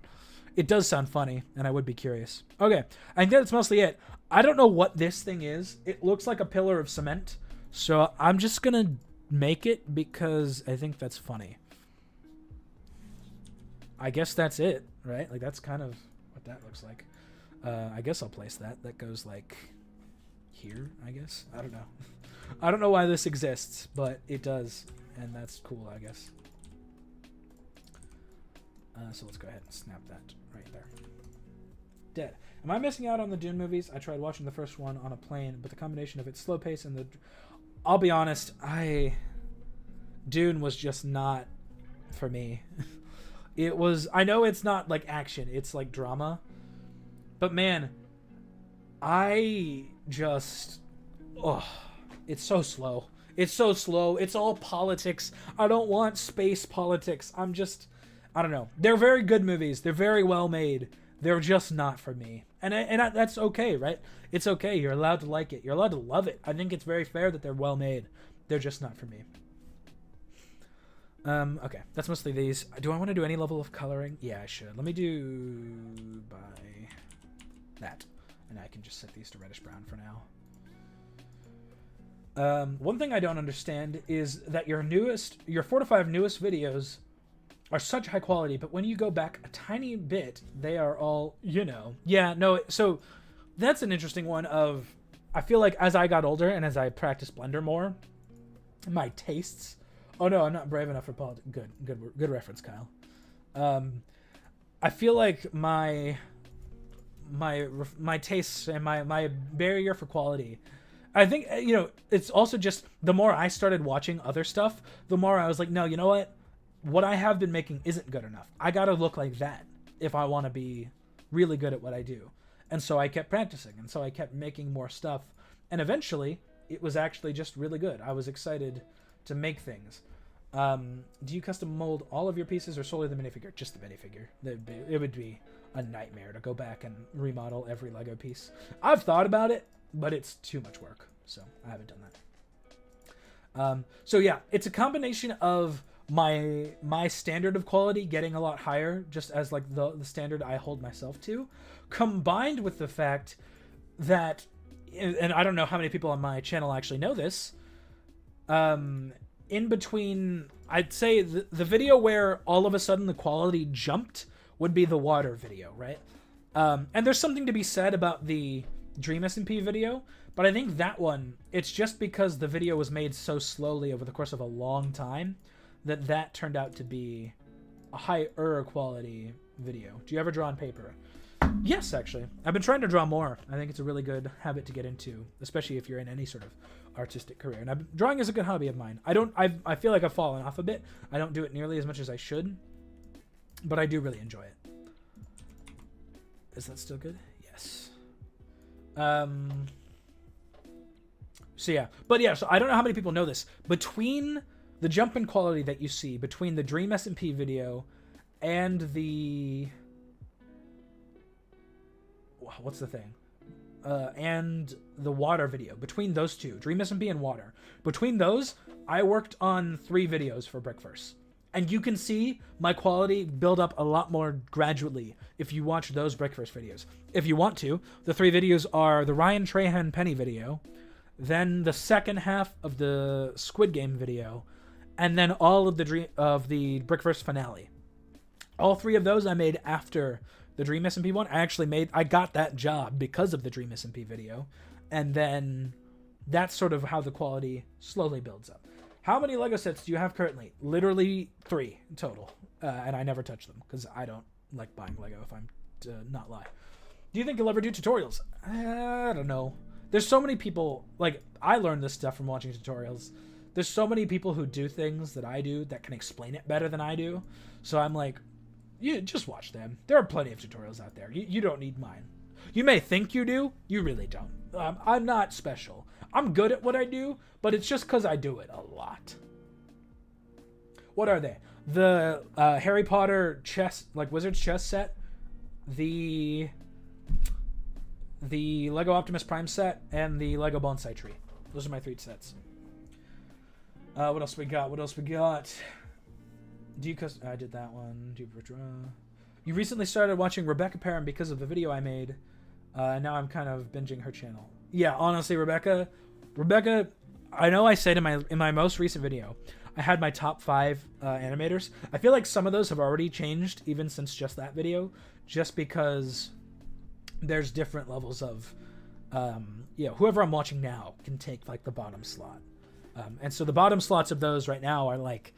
it does sound funny and I would be curious. Okay, I think that's mostly it. I don't know what this thing is. It looks like a pillar of cement, so I'm just gonna make it because I think that's funny. I guess that's it, right? Like, that's kind of what that looks like. I guess I'll place that. That goes like here, I guess. I don't know. I don't know why this exists, but it does, and that's cool, I guess. So let's go ahead and snap that right there. Dead. Am I missing out on the Dune movies? I tried watching the first one on a plane, but the combination of its slow pace and the... I'll be honest, Dune was just not for me. It was... I know it's not like action, it's like drama. But man, I just... Oh, it's so slow. It's so slow. It's all politics. I don't want space politics. I don't know. They're very good movies. They're very well made. They're just not for me. And that's okay, right? It's okay. You're allowed to like it. You're allowed to love it. I think it's very fair that they're well made. They're just not for me. Okay, that's mostly these. Do I want to do any level of coloring? Yeah, I should. Let me do by that. And I can just set these to reddish brown for now. One thing I don't understand is that your 4 to 5 newest videos are such high quality, but when you go back a tiny bit, they are all, Yeah, no, so that's an interesting one of, I feel like as I got older and as I practiced Blender more, my tastes... Oh no, I'm not brave enough for politics. Good reference, Kyle. I feel like my tastes and my barrier for quality, I think, it's also just the more I started watching other stuff, the more I was like, no, you know what I have been making isn't good enough. I gotta look like that if I want to be really good at what I do. And so I kept practicing, and so I kept making more stuff, and eventually it was actually just really good. I was excited to make things. Do you custom mold all of your pieces or solely the minifigure? Just the minifigure. It would be a nightmare to go back and remodel every Lego piece. I've thought about it, but it's too much work, so I haven't done that. So yeah, it's a combination of my standard of quality getting a lot higher, just as like the standard I hold myself to, combined with the fact that, and I don't know how many people on my channel actually know this, in between, I'd say the video where all of a sudden the quality jumped would be the water video, right? And there's something to be said about the Dream SMP video, but I think that one, it's just because the video was made so slowly over the course of a long time that turned out to be a higher quality video. Do you ever draw on paper? Yes, actually. I've been trying to draw more. I think it's a really good habit to get into, especially if you're in any sort of artistic career. And drawing is a good hobby of mine. I feel like I've fallen off a bit. I don't do it nearly as much as I should, but I do really enjoy it. Is that still good? Yes. So yeah, but yeah, so I don't know how many people know this. Between the jump in quality that you see between the Dream SMP video and the... What's the thing? And the water video. Between those two, Dream SMP and water. Between those, I worked on 3 videos for Brickverse. And you can see my quality build up a lot more gradually if you watch those Brickverse videos. If you want to, the 3 videos are the Ryan Trahan Penny video, then the second half of the Squid Game video, and then all of the Brickverse finale. All 3 of those I made after the Dream SMP one. I got that job because of the Dream SMP video, and then that's sort of how the quality slowly builds up. How many Lego sets do you have currently? Literally 3 total, and I never touch them because I don't like buying Lego, if I'm to not lie. Do you think you'll ever do tutorials? I don't know. There's so many people, like, I learned this stuff from watching tutorials. There's so many people who do things that I do that can explain it better than I do. So I'm like, you just watch them. There are plenty of tutorials out there. You don't need mine. You may think you do. You really don't. I'm not special. I'm good at what I do, but it's just because I do it a lot. What are they? The Harry Potter chess, like Wizard's chess set, the Lego Optimus Prime set, and the Lego Bonsai Tree. Those are my 3 sets. What else we got? Do you I did that one. You recently started watching Rebecca Parham because of the video I made. Now I'm kind of binging her channel. Yeah, honestly, Rebecca, I know I said in my most recent video, I had my top 5 animators. I feel like some of those have already changed even since just that video, just because there's different levels of, whoever I'm watching now can take like the bottom slot. And so the bottom slots of those right now are like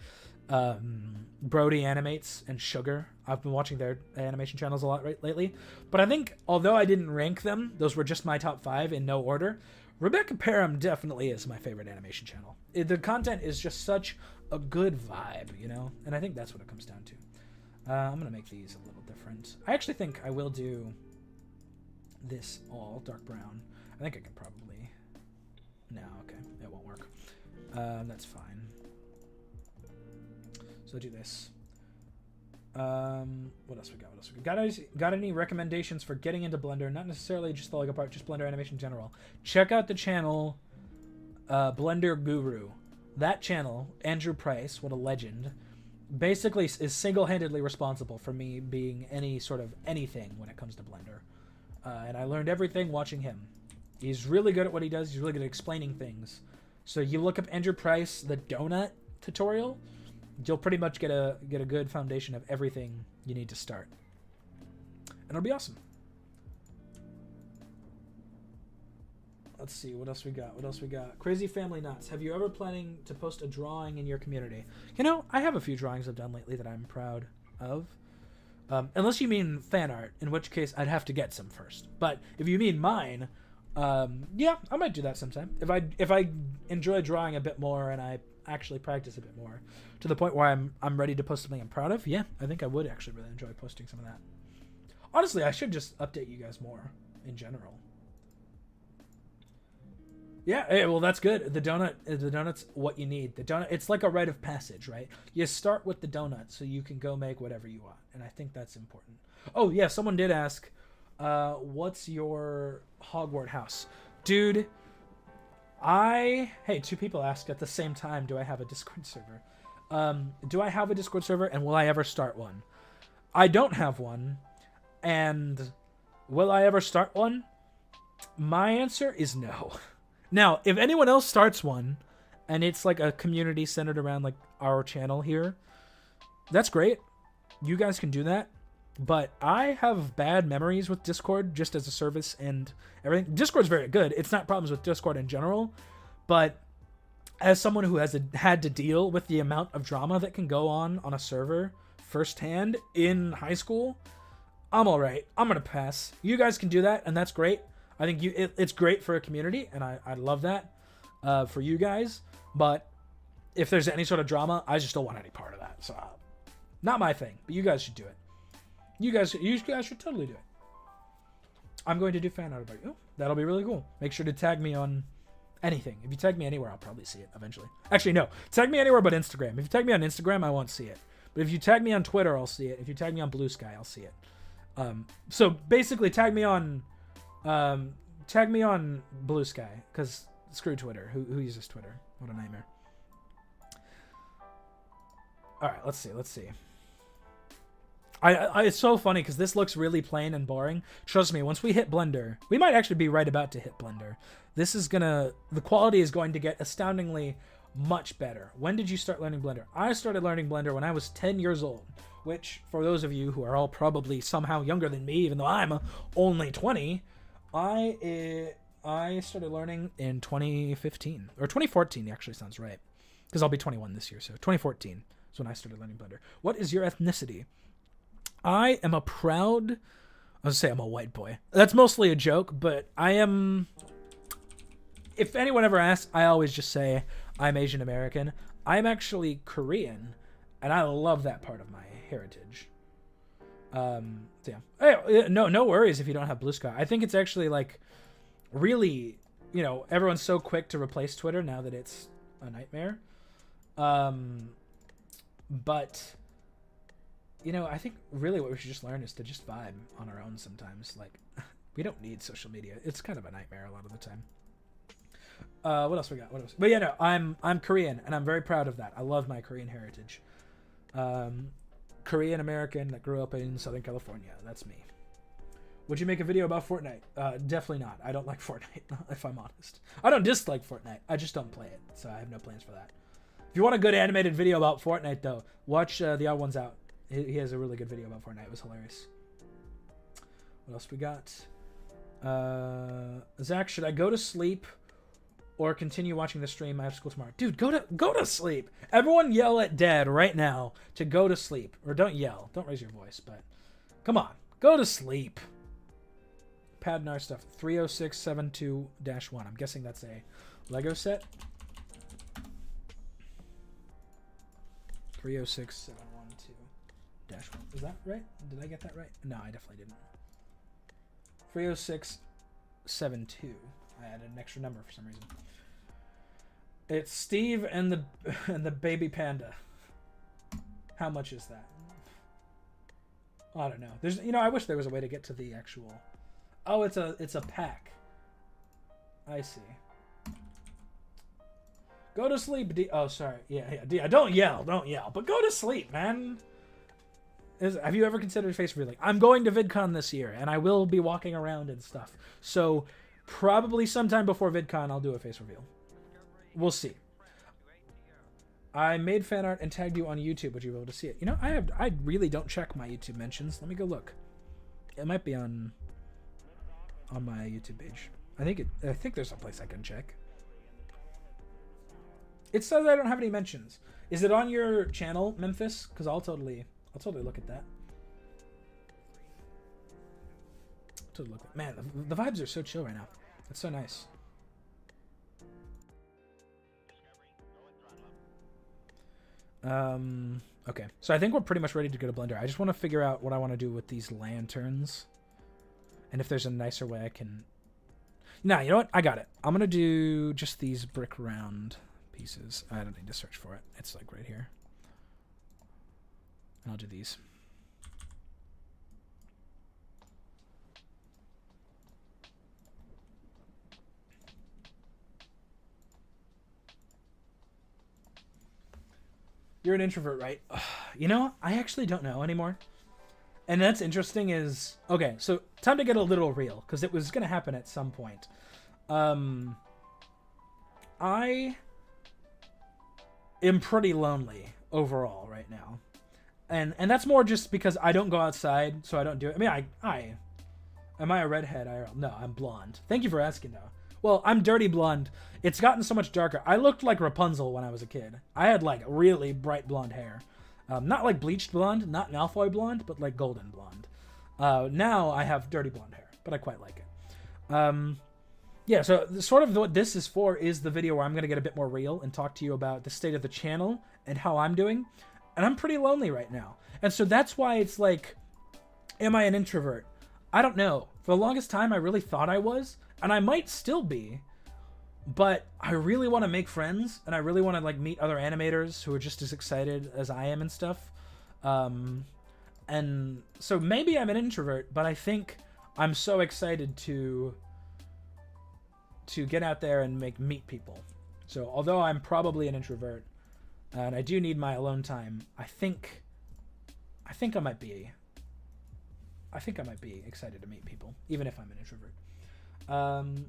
Brody Animates and Sugar. I've been watching their animation channels a lot lately. But I think, although I didn't rank them, those were just my top 5 in no order. Rebecca Parham definitely is my favorite animation channel. The content is just such a good vibe, And I think that's what it comes down to. I'm going to make these a little different. I actually think I will do this all dark brown. I think I can probably... No, okay. It won't work. That's fine. So do this. What else we got? Got any recommendations for getting into Blender? Not necessarily just the Lego part, just Blender animation in general. Check out the channel Blender Guru. That channel, Andrew Price, what a legend. basically is single-handedly responsible for me being any sort of anything when it comes to Blender. And I learned everything watching him. He's really good at what he does. He's really good at explaining things. So you look up Andrew Price, the donut tutorial, you'll pretty much get a good foundation of everything you need to start. And it'll be awesome. Let's see, what else we got? Crazy Family Nuts. Have you ever planning to post a drawing in your community? You know, I have a few drawings I've done lately that I'm proud of. Unless you mean fan art, in which case I'd have to get some first. But if you mean mine, yeah, I might do that sometime. If I enjoy drawing a bit more and I actually practice a bit more to the point where I'm ready to post something I'm proud of, yeah, I think I would actually really enjoy posting some of that. Honestly, I should just update you guys more in general. Yeah, hey, well, that's good. The donut's what you need. The donut, it's like a rite of passage, right? You start with the donut so you can go make whatever you want, and I think that's important. Oh, yeah, someone did ask, what's your Hogwarts house? Dude, hey, two people asked at the same time, do I have a Discord server? Do I have a Discord server, and will I ever start one? I don't have one, and will I ever start one? My answer is no. Now, if anyone else starts one, and it's like a community centered around like our channel here, that's great. You guys can do that. But I have bad memories with Discord just as a service and everything. Discord's very good. It's not problems with Discord in general. But as someone who has had to deal with the amount of drama that can go on a server firsthand in high school, I'm all right. I'm going to pass. You guys can do that, and that's great. I think it's great for a community, and I love that for you guys. But if there's any sort of drama, I just don't want any part of that. So, not my thing. But you guys should do it. You guys should totally do it. I'm going to do fan art about you. That'll be really cool. Make sure to tag me on anything. If you tag me anywhere, I'll probably see it eventually. Actually, no. Tag me anywhere but Instagram. If you tag me on Instagram, I won't see it. But if you tag me on Twitter, I'll see it. If you tag me on Blue Sky, I'll see it. So basically, tag me on Blue Sky, because screw Twitter. Who uses Twitter? What a nightmare. All right, let's see. It's so funny because this looks really plain and boring. Trust me, once we hit Blender, we might actually be right about to hit Blender. The quality is going to get astoundingly much better. When did you start learning Blender? I started learning Blender when I was 10 years old, which for those of you who are all probably somehow younger than me, even though I'm only 20, I started learning in 2015 or 2014. Actually sounds right, because I'll be 21 this year. So 2014 is when I started learning Blender. What is your ethnicity? I am I'm a white boy. That's mostly a joke, but I am. If anyone ever asks, I always just say I'm Asian American. I'm actually Korean, and I love that part of my heritage. So yeah. Hey, no worries if you don't have Blue Sky. I think it's actually like really, everyone's so quick to replace Twitter now that it's a nightmare. But I think really what we should just learn is to just vibe on our own sometimes. Like, we don't need social media. It's kind of a nightmare a lot of the time. What else we got? But yeah, no, I'm Korean, and I'm very proud of that. I love my Korean heritage. Korean American that grew up in Southern California. That's me. Would you make a video about Fortnite? Definitely not. I don't like Fortnite, if I'm honest. I don't dislike Fortnite. I just don't play it, so I have no plans for that. If you want a good animated video about Fortnite, though, watch The Odd Ones Out. He has a really good video about Fortnite. It was hilarious. What else we got? Zach, should I go to sleep or continue watching the stream? I have school tomorrow. Dude, go to sleep. Everyone yell at Dad right now to go to sleep. Or don't yell. Don't raise your voice, but come on. Go to sleep. Pad and our stuff. 30672-1. I'm guessing that's a Lego set. 3067112-1. Is that right? Did I get that right? No, I definitely didn't. 30672. I added an extra number for some reason. It's Steve and the baby panda. How much is that? I don't know. There's I wish there was a way to get to the actual. Oh, it's a pack. I see. Go to sleep, D. Oh, sorry. Yeah. Don't yell. But go to sleep, man. Have you ever considered face revealing? I'm going to VidCon this year, and I will be walking around and stuff. So probably sometime before VidCon, I'll do a face reveal. We'll see. I made fan art and tagged you on YouTube. Would you be able to see it? You know, I really don't check my YouTube mentions. Let me go look. It might be on my YouTube page. I think there's a place I can check. It says I don't have any mentions. Is it on your channel, Memphis? Because I'll totally look at that. Man, the vibes are so chill right now. It's so nice. Okay. So I think we're pretty much ready to go to Blender. I just want to figure out what I want to do with these lanterns. And if there's a nicer way I can... Nah, you know what? I got it. I'm going to do just these brick round pieces. I don't need to search for it. It's like right here. And I'll do these. You're an introvert, right? You know, I actually don't know anymore. And that's interesting is... Okay, so time to get a little real, because it was going to happen at some point. I am pretty lonely overall right now. And that's more just because I don't go outside, so I don't do it. I mean, am I a redhead? No, I'm blonde. Thank you for asking, though. Well, I'm dirty blonde. It's gotten so much darker. I looked like Rapunzel when I was a kid. I had, like, really bright blonde hair. Not like bleached blonde, not Malfoy blonde, but like golden blonde. Now I have dirty blonde hair, but I quite like it. Yeah, so sort of what this is for is the video where I'm going to get a bit more real and talk to you about the state of the channel and how I'm doing. And I'm pretty lonely right now. And so that's why it's like, am I an introvert? I don't know. For the longest time, I really thought I was, and I might still be, but I really want to make friends, and I really want to like meet other animators who are just as excited as I am and stuff. And so maybe I'm an introvert, but I think I'm so excited to get out there and meet people. So although I'm probably an introvert, and I do need my alone time, I think I might be excited to meet people, even if I'm an introvert.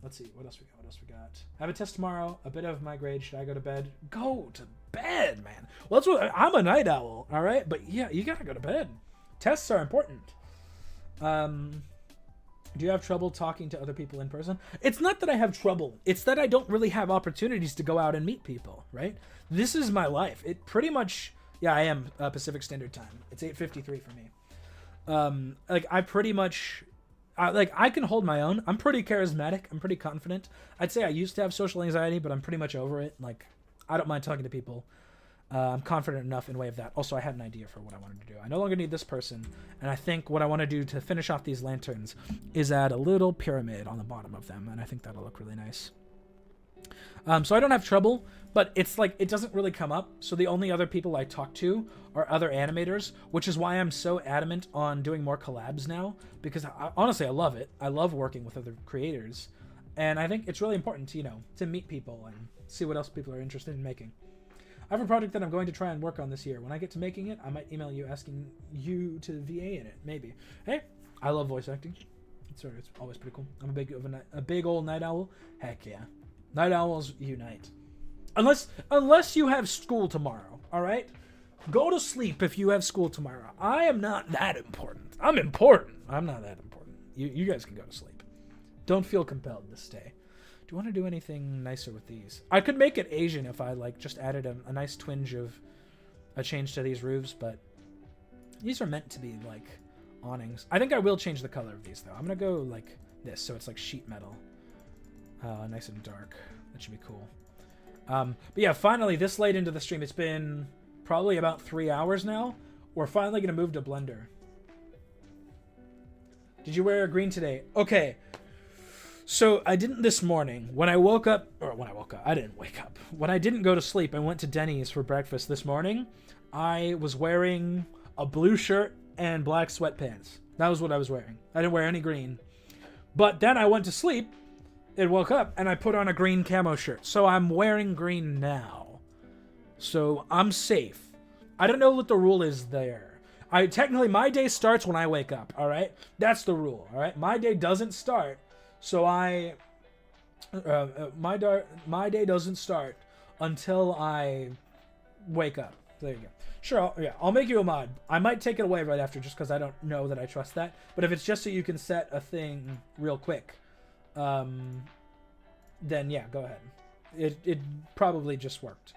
Let's see, what else we got? I have a test tomorrow, a bit of my grade. Should I go to bed? Go to bed, man. Well, that's what I'm a night owl, all right? But yeah, you gotta go to bed. Tests are important. Do you have trouble talking to other people in person? It's not that I have trouble. It's that I don't really have opportunities to go out and meet people, right? This is my life. It pretty much... Yeah, I am Pacific Standard Time. It's 8:53 for me. Like, I pretty much... I can hold my own. I'm pretty charismatic. I'm pretty confident. I'd say I used to have social anxiety, but I'm pretty much over it. Like, I don't mind talking to people. I'm confident enough in way of that. Also, I had an idea for what I wanted to do. I no longer need this person, and I think what I want to do to finish off these lanterns is add a little pyramid on the bottom of them, and I think that'll look really nice. So I don't have trouble, but it's like it doesn't really come up. So the only other people I talk to are other animators, which is why I'm so adamant on doing more collabs now, because honestly, I love it. I love working with other creators, and I think it's really important to, to meet people and see what else people are interested in making. I have a project that I'm going to try and work on this year. When I get to making it, I might email you asking you to VA in it, maybe. Hey, I love voice acting. It's always pretty cool. I'm a big old night owl. Heck yeah. Night owls unite. Unless you have school tomorrow, all right? Go to sleep if you have school tomorrow. I am not that important. I'm important. I'm not that important. You guys can go to sleep. Don't feel compelled to stay. Do you want to do anything nicer with these? I could make it Asian if I just added a nice twinge of a change to these roofs, but these are meant to be like awnings. I think I will change the color of these though. I'm gonna go like this, so it's like sheet metal, nice and dark. That should be cool. But yeah, finally this late into the stream, it's been probably about 3 hours now. We're finally gonna move to Blender. Did you wear green today? Okay. So I didn't this morning. When I woke up, I didn't wake up. When I didn't go to sleep, I went to Denny's for breakfast this morning. I was wearing a blue shirt and black sweatpants. That was what I was wearing. I didn't wear any green. But then I went to sleep, it woke up and I put on a green camo shirt. So I'm wearing green now. So I'm safe. I don't know what the rule is there. Technically my day starts when I wake up, all right? That's the rule, all right? My day doesn't start. So my day doesn't start until I wake up. There you go. Sure, I'll make you a mod. I might take it away right after just because I don't know that I trust that. But if it's just so you can set a thing real quick, then yeah, go ahead. It probably just worked.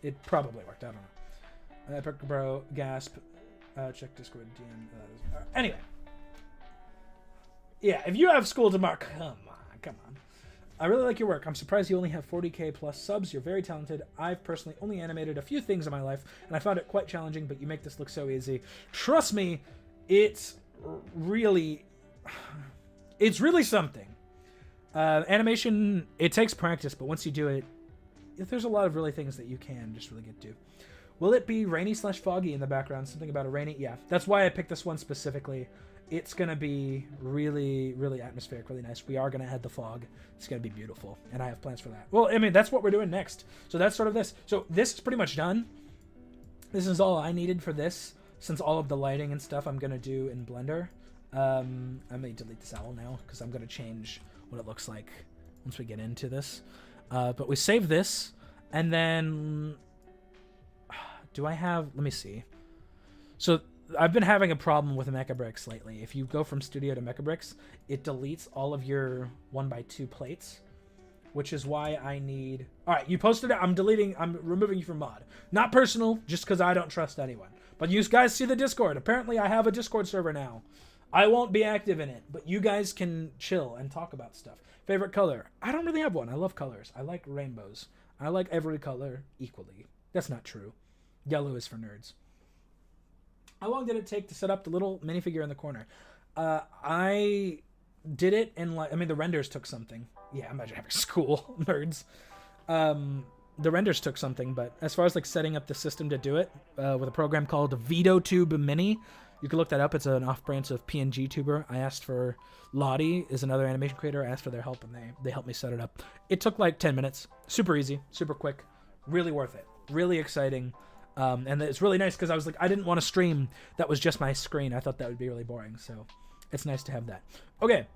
It probably worked. I don't know. Epic Bro, Gasp, check Discord, DM. Anyway. Yeah, if you have school tomorrow, come on. I really like your work. I'm surprised you only have 40k plus subs. You're very talented. I've personally only animated a few things in my life, and I found it quite challenging, but you make this look so easy. Trust me, it's really something. Animation, it takes practice, but once you do it, there's a lot of really things that you can just really get to. Will it be rainy/foggy in the background? Something about a rainy? Yeah, that's why I picked this one specifically. It's going to be really, really atmospheric, really nice. We are going to add the fog. It's going to be beautiful, and I have plans for that. Well, I mean, that's what we're doing next. So that's sort of this. So this is pretty much done. This is all I needed for this, since all of the lighting and stuff I'm going to do in Blender. I may delete this owl now, because I'm going to change what it looks like once we get into this. But we save this, and then... Do I have... Let me see. So... I've been having a problem with Mechabricks lately. If you go from Studio to Mechabricks, it deletes all of your 1x2 plates, which is why I need... Alright, you posted it. I'm removing you from mod. Not personal, just because I don't trust anyone. But you guys see the Discord. Apparently, I have a Discord server now. I won't be active in it, but you guys can chill and talk about stuff. Favorite color? I don't really have one. I love colors. I like rainbows. I like every color equally. That's not true. Yellow is for nerds. How long did it take to set up the little minifigure in the corner? I did it in like... I mean, the renders took something. Yeah, imagine having school, nerds. The renders took something, but as far as like setting up the system to do it, with a program called Veadotube Mini, you can look that up. It's an off-branch of PNG Tuber. I asked for... Laddi is another animation creator. I asked for their help, and they helped me set it up. It took like 10 minutes. Super easy, super quick. Really worth it. Really exciting. And it's really nice because I was like, I didn't want to stream that was just my screen. I thought that would be really boring, so it's nice to have that. Okay.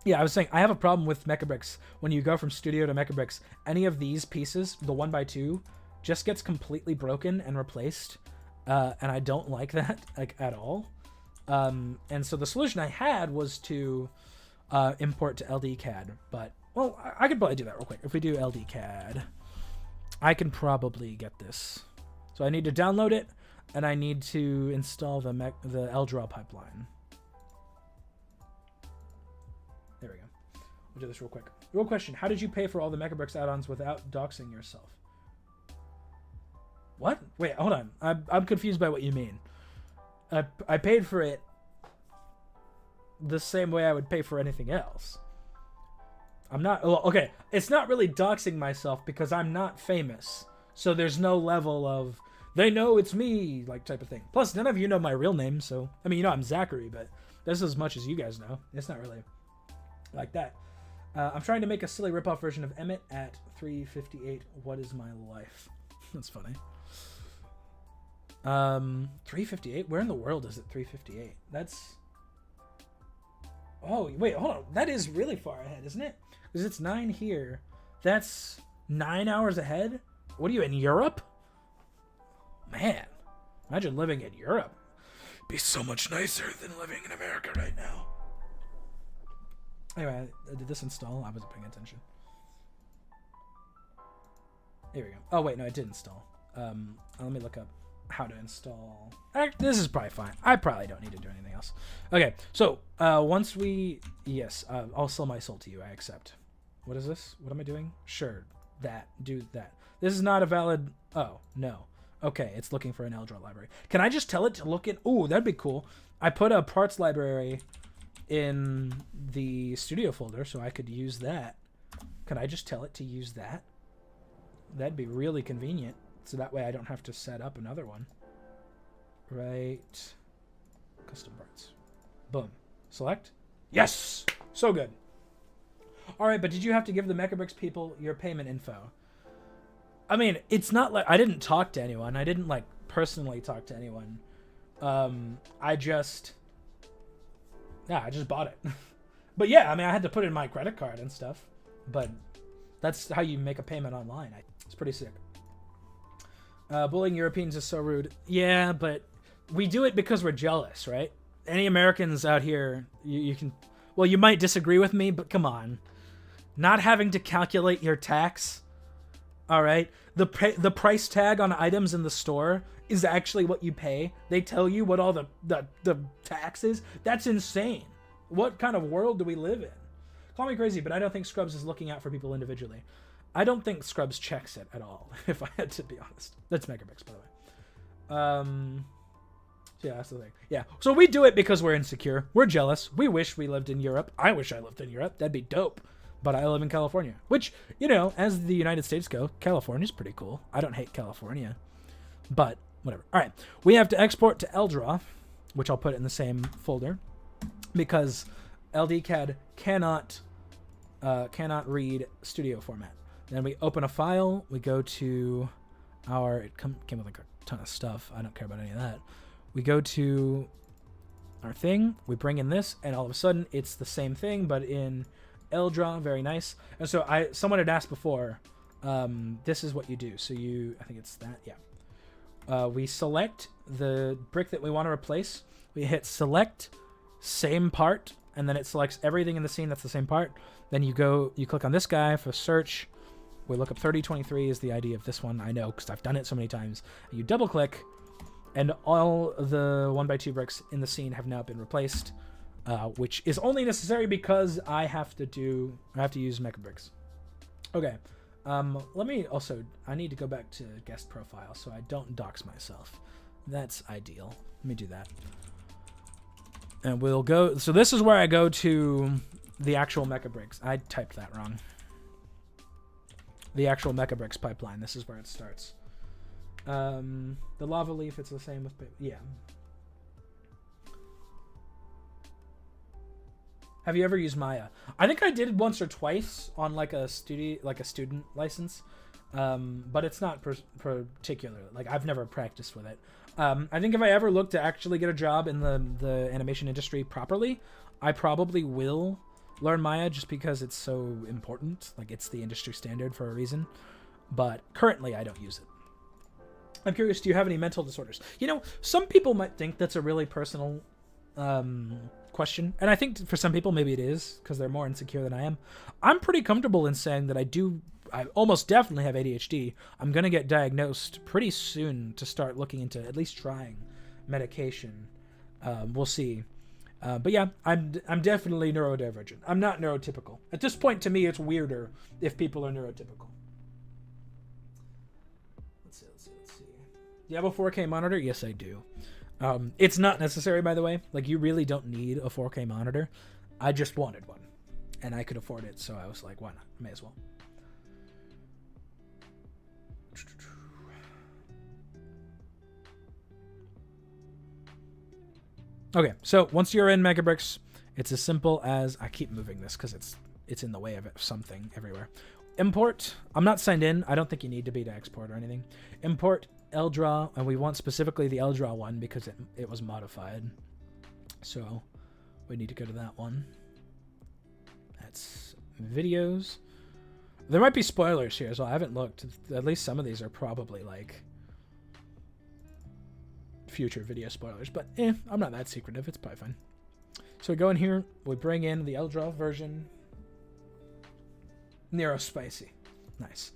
Yeah, I was saying, I have a problem with Mechabricks. When you go from Studio to Mechabricks, any of these pieces, the 1x2, just gets completely broken and replaced. And I don't like that, like, at all. And so the solution I had was to import to LDCAD. But, well, I could probably do that real quick. If we do LDCAD, I can probably get this. So I need to download it, and I need to install the LDRAW pipeline. There we go. We'll do this real quick. Real question. How did you pay for all the Mechabricks add-ons without doxing yourself? What? Wait, hold on. I'm confused by what you mean. I paid for it the same way I would pay for anything else. I'm not... Well, okay, it's not really doxing myself because I'm not famous. So there's no level of... They know it's me, like, type of thing. Plus, none of you know my real name, so... I mean, you know I'm Zachary, but that's as much as you guys know. It's not really like that. I'm trying to make a silly ripoff version of Emmett at 3:58. What is my life? That's funny. 3:58? Where in the world is it 3:58? That's... Oh, wait, hold on. That is really far ahead, isn't it? Because it's 9 here. That's 9 hours ahead? What are you, in Europe? Man, imagine living in Europe. It'd be so much nicer than living in America right now. Anyway, did this install? I wasn't paying attention. Here we go. Oh, wait, no, it did install. Let me look up how to install. This is probably fine. I probably don't need to do anything else. Okay, so once we... Yes, I'll sell my soul to you. I accept. What is this? What am I doing? Sure, that. Do that. This is not a valid... Oh, no. Okay, it's looking for an LDRAW library. Can I just tell it to look in... Ooh, that'd be cool. I put a parts library in the studio folder, so I could use that. Can I just tell it to use that? That'd be really convenient. So that way I don't have to set up another one. Right. Custom parts. Boom. Select. Yes! So good. All right, but did you have to give the Mechabricks people your payment info? I mean, it's not like I didn't talk to anyone. I didn't like personally talk to anyone. I just bought it. But yeah, I mean, I had to put in my credit card and stuff. But that's how you make a payment online. It's pretty sick. Bullying Europeans is so rude. Yeah, but we do it because we're jealous, right? Any Americans out here, you can... Well, you might disagree with me, but come on. Not having to calculate your tax, all right? The price tag on items in the store is actually what you pay. They tell you what all the tax is. That's insane. What kind of world do we live in? Call me crazy, but I don't think Scrubs is looking out for people individually. I don't think Scrubs checks it at all, if I had to be honest. That's Megabricks, by the way. Yeah, that's the thing. Yeah, so we do it because we're insecure. We're jealous. We wish we lived in Europe. I wish I lived in Europe. That'd be dope. But I live in California, which, you know, as the United States go, California's pretty cool. I don't hate California, but whatever. All right, we have to export to LDRAW, which I'll put in the same folder, because LDCAD cannot read studio format. Then we open a file. We go to our... It came with like a ton of stuff. I don't care about any of that. We go to our thing. We bring in this, and all of a sudden, it's the same thing, but in LDRAW. Very nice. And so someone had asked before, this is what you do. So I think it's that, yeah. We select the brick that we want to replace. We hit select, same part, and then it selects everything in the scene that's the same part. Then you click on this guy for search. We look up 3023 is the ID of this one. I know because I've done it so many times. You double click, and all the 1x2 bricks in the scene have now been replaced, which is only necessary because I have to use Mechabricks. Okay. I need to go back to guest profile so I don't dox myself. That's ideal. Let me do that. And we'll go, so this is where I go to the actual Mechabricks. I typed that wrong. The actual Mechabricks pipeline. This is where it starts. The lava leaf, it's the same with, yeah. Have you ever used Maya? I think I did once or twice on like a student license, but it's not particular. Like I've never practiced with it. I think if I ever look to actually get a job in the animation industry properly, I probably will learn Maya just because it's so important. Like it's the industry standard for a reason. But currently I don't use it. I'm curious, do you have any mental disorders? You know, some people might think that's a really personal question. And I think for some people maybe it is because they're more insecure than I am. I'm pretty comfortable in saying that I almost definitely have ADHD. I'm going to get diagnosed pretty soon to start looking into at least trying medication. We'll see. But yeah, I'm definitely neurodivergent. I'm not neurotypical. At this point, to me, it's weirder if people are neurotypical. Let's see. Do you have a 4K monitor? Yes, I do. It's not necessary, by the way. Like, you really don't need a 4K monitor. I just wanted one. And I could afford it, so I was like, why not? May as well. Okay, so once you're in Megabricks, it's as simple as... I keep moving this because it's in the way of something everywhere. Import. I'm not signed in. I don't think you need to be to export or anything. Import LDRAW, and we want specifically the LDRAW one because it was modified. So we need to go to that one. That's videos. There might be spoilers here, so I haven't looked. At least some of these are probably like future video spoilers, but I'm not that secretive. It's probably fine. So we go in here, we bring in the LDRAW version. Nero Spicy. Nice.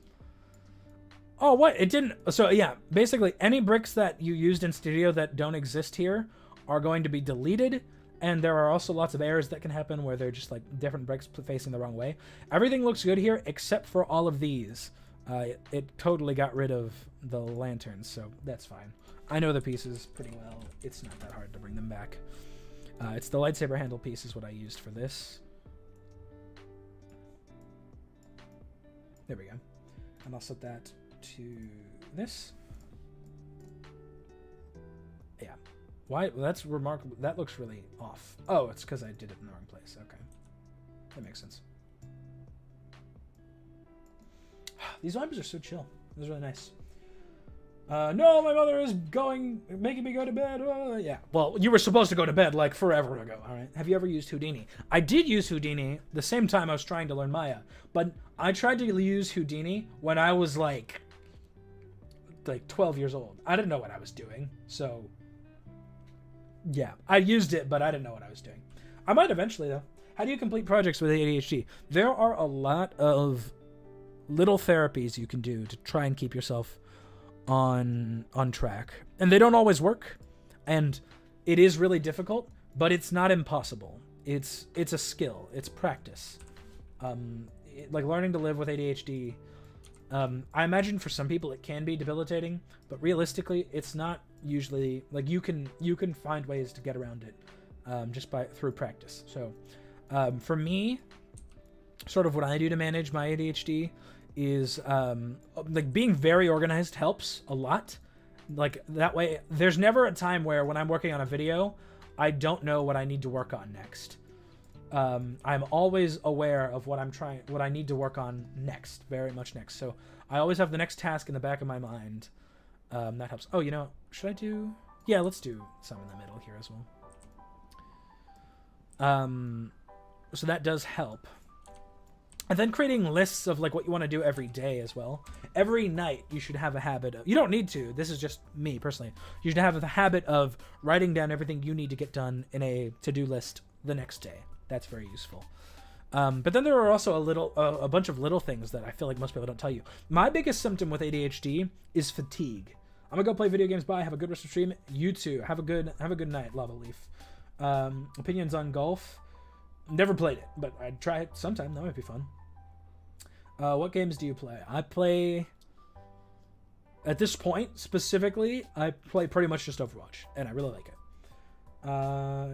Oh, what? It didn't... So, yeah, basically, any bricks that you used in Studio that don't exist here are going to be deleted, and there are also lots of errors that can happen where they're just, like, different bricks facing the wrong way. Everything looks good here, except for all of these. It totally got rid of the lanterns, so that's fine. I know the pieces pretty well. It's not that hard to bring them back. It's the lightsaber handle piece is what I used for this. There we go. And I'll set that to this. Yeah. Why? Well, that's remarkable. That looks really off. Oh, it's because I did it in the wrong place. Okay. That makes sense. These vibes are so chill. It was really nice. No, my mother is making me go to bed. Yeah. Well, you were supposed to go to bed like forever ago. All right. Have you ever used Houdini? I did use Houdini the same time I was trying to learn Maya, but I tried to use Houdini when I was like 12 years old. I didn't know what I was doing, so yeah, I used it, but I didn't know what I was doing. I might eventually though. How do you complete projects with ADHD? There are a lot of little therapies you can do to try and keep yourself on track, and they don't always work, and it is really difficult, but it's not impossible. It's a skill. It's practice. Like learning to live with ADHD. I imagine for some people it can be debilitating, but realistically, it's not usually. Like you can find ways to get around it, just through practice. So, for me, sort of what I do to manage my ADHD is like being very organized helps a lot. Like that way, there's never a time where when I'm working on a video, I don't know what I need to work on next. I'm always aware of what I need to work on next, very much next. So I always have the next task in the back of my mind. That helps. Oh, should I do? Yeah, let's do some in the middle here as well. So that does help. And then creating lists of like what you want to do every day as well. Every night you should have a habit of, you don't need to, this is just me personally. You should have the habit of writing down everything you need to get done in a to-do list the next day. That's very useful. But then there are also a bunch of little things that I feel like most people don't tell you. My biggest symptom with ADHD is fatigue. I'm gonna go play video games. Bye. Have a good rest of the stream. You too. Have a good night, Lava Leaf. Opinions on golf. Never played it, but I'd try it sometime. That might be fun. What games do you play? I play, at this point specifically, I play pretty much just Overwatch, and I really like it.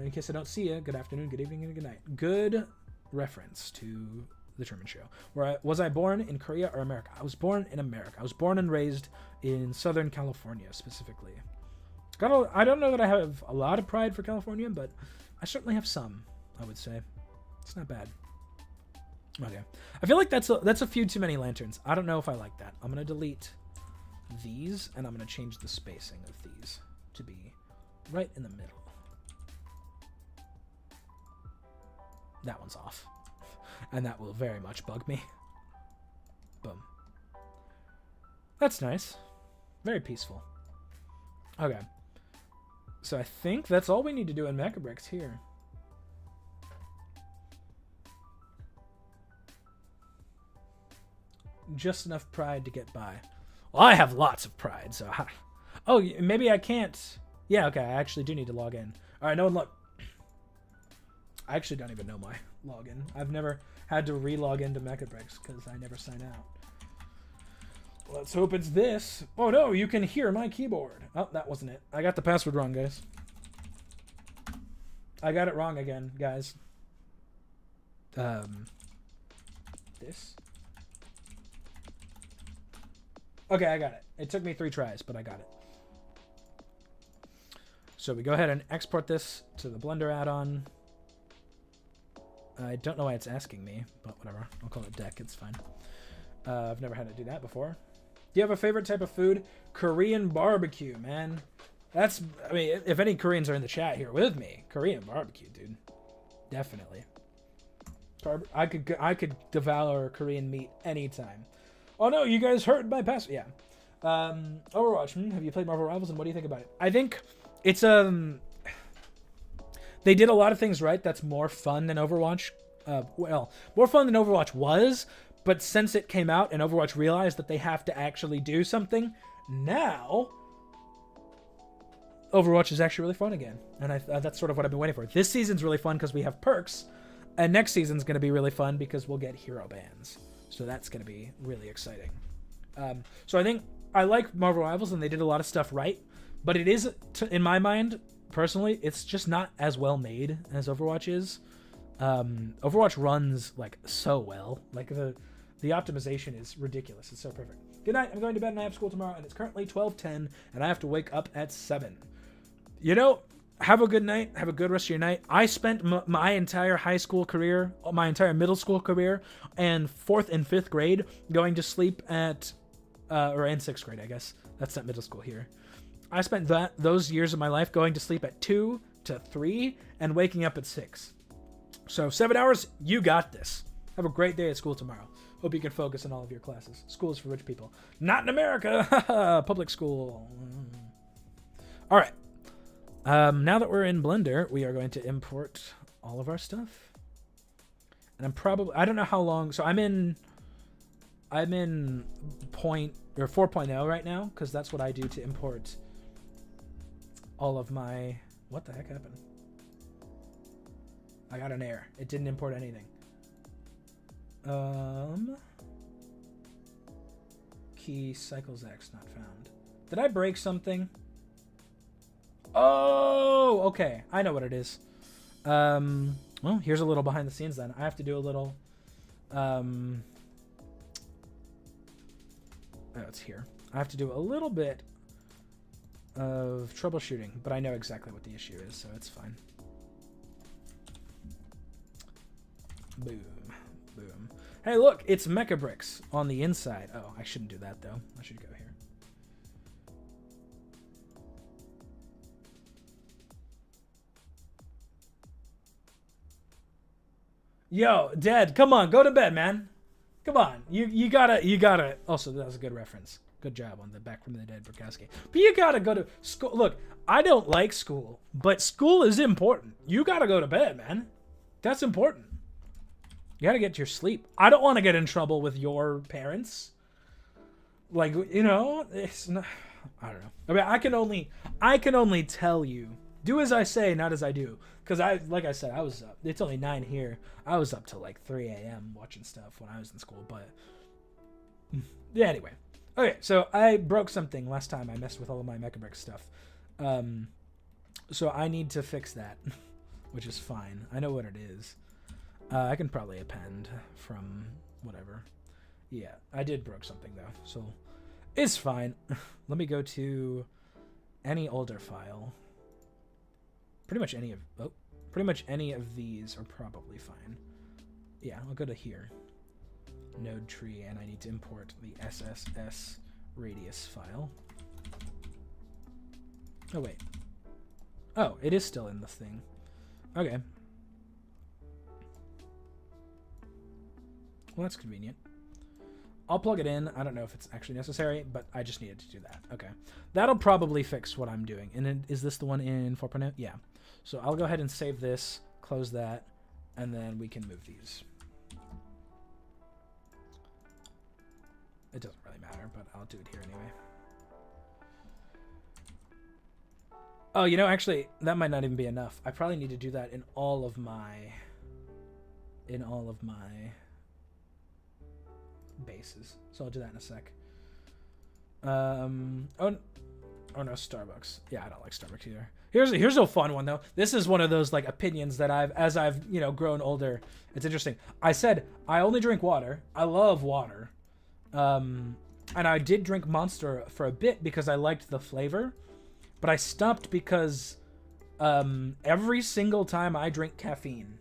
In case I don't see you, good afternoon, good evening, and good night. Good reference to the Truman Show. Was I born in Korea or America? I was born in America. I was born and raised in Southern California, specifically. I don't know that I have a lot of pride for California, but I certainly have some, I would say. It's not bad. Okay. I feel like that's a few too many lanterns. I don't know if I like that. I'm going to delete these, and I'm going to change the spacing of these to be right in the middle. That one's off. And that will very much bug me. Boom. That's nice. Very peaceful. Okay. So I think that's all we need to do in Mechabricks here. Just enough pride to get by. Well, I have lots of pride, so... Oh, maybe I can't... Yeah, okay, I actually do need to log in. Alright, no one look. I actually don't even know my login. I've never had to re-log into Mechabricks because I never sign out. Let's hope it's this. Oh no, you can hear my keyboard. Oh, that wasn't it. I got the password wrong, guys. I got it wrong again, guys. This? Okay, I got it. It took me 3 tries, but I got it. So we go ahead and export this to the Blender add-on. I don't know why it's asking me, but whatever. I'll call it deck. It's fine. I've never had to do that before. Do you have a favorite type of food? Korean barbecue, man. I mean, if any Koreans are in the chat here with me, Korean barbecue, dude. Definitely. I could devour Korean meat anytime. Oh no, you guys heard my pass. Yeah. Overwatch. Have you played Marvel Rivals, and what do you think about it? I think it's they did a lot of things right. That's more fun than Overwatch. Well, more fun than Overwatch was, but since it came out and Overwatch realized that they have to actually do something, now Overwatch is actually really fun again. And that's sort of what I've been waiting for. This season's really fun because we have perks, and next season's going to be really fun because we'll get hero bans. So that's going to be really exciting. So I think I like Marvel Rivals, and they did a lot of stuff right, but it is, in my mind, personally, it's just not as well made as Overwatch is. Overwatch runs like so well. Like the optimization is ridiculous. It's so perfect. Good night. I'm going to bed and I have school tomorrow, and it's currently 12:10, and I have to wake up at 7. You know, have a good night. Have a good rest of your night. I spent my entire high school career, my entire middle school career, and 4th and 5th grade going to sleep at, or in 6th grade, I guess. That's not middle school here. I spent those years of my life going to sleep at 2 to 3 and waking up at 6. So 7 hours, you got this. Have a great day at school tomorrow. Hope you can focus on all of your classes. School is for rich people. Not in America! Public school. All right. Now that we're in Blender, we are going to import all of our stuff. And I don't know how long. So I'm in 4.0 right now, because that's what I do to import all of my... What the heck happened? I got an error. It didn't import anything. Key cycles X not found. Did I break something? Oh, okay. I know what it is. Well, here's a little behind the scenes then. I have to do a little, oh, it's here. I have to do a little bit of troubleshooting, but I know exactly what the issue is, so it's fine. Boom. Boom. Hey, look, it's Mecha Bricks on the inside. Oh, I shouldn't do that, though. I should go here. Yo, Dad, come on, go to bed, man. Come on, you gotta. Also, that was a good reference. Good job on the Back from the Dead Brokowski. But you gotta go to school. Look, I don't like school, but school is important. You gotta go to bed, man. That's important. You gotta get your sleep. I don't want to get in trouble with your parents. Like, you know, it's not. I don't know. I mean, I can only tell you. Do as I say, not as I do. Because like I said, I was up. It's only 9 here. I was up till like 3 a.m. watching stuff when I was in school. But yeah, anyway. Okay, so I broke something last time I messed with all of my Mechabrick stuff. So I need to fix that, which is fine. I know what it is. I can probably append from whatever. Yeah, I did broke something though, so it's fine. Let me go to any older file. Pretty much any of these are probably fine. Yeah, I'll go to here. Node tree, and I need to import the SSS radius file. Oh, wait. Oh, it is still in the thing. Okay. Well, that's convenient. I'll plug it in. I don't know if it's actually necessary, but I just needed to do that. Okay. That'll probably fix what I'm doing. And then, is this the one in 4.0? Yeah. So I'll go ahead and save this, close that, and then we can move these. It doesn't really matter, but I'll do it here anyway. Oh, you know, actually, that might not even be enough. I probably need to do that in all of my bases. So I'll do that in a sec. Oh no, Starbucks. Yeah, I don't like Starbucks either. Here's a fun one though. This is one of those like opinions that as I've grown older. It's interesting. I said I only drink water. I love water. And I did drink Monster for a bit because I liked the flavor, but I stopped because every single time I drink caffeine,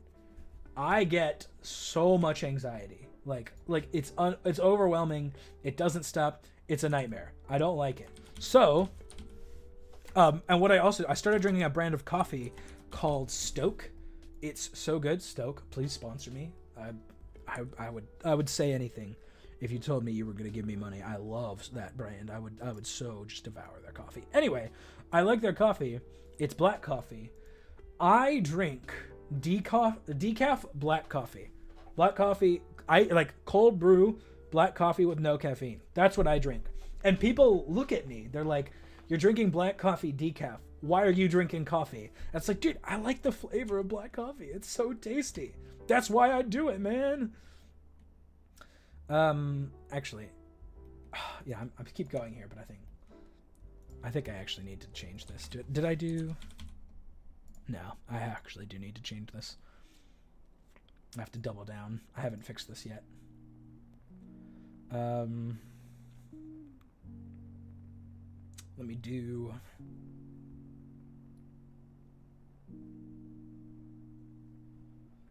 I get so much anxiety. Like it's overwhelming. It doesn't stop. It's a nightmare. I don't like it. So, and what I started drinking a brand of coffee called Stoke. It's so good. Stoke, please sponsor me. I would say anything if you told me you were going to give me money. I love that brand. I would so just devour their coffee. Anyway, I like their coffee. It's black coffee. I drink decaf black coffee. Black coffee, I like cold brew black coffee with no caffeine. That's what I drink. And people look at me. They're like, "You're drinking black coffee decaf. Why are you drinking coffee?" And it's like, dude, I like the flavor of black coffee. It's so tasty. That's why I do it, man. Actually, yeah, I keep going here, but I think I actually need to change this. Did I do? No, I actually do need to change this. I have to double down. I haven't fixed this yet. Let me do.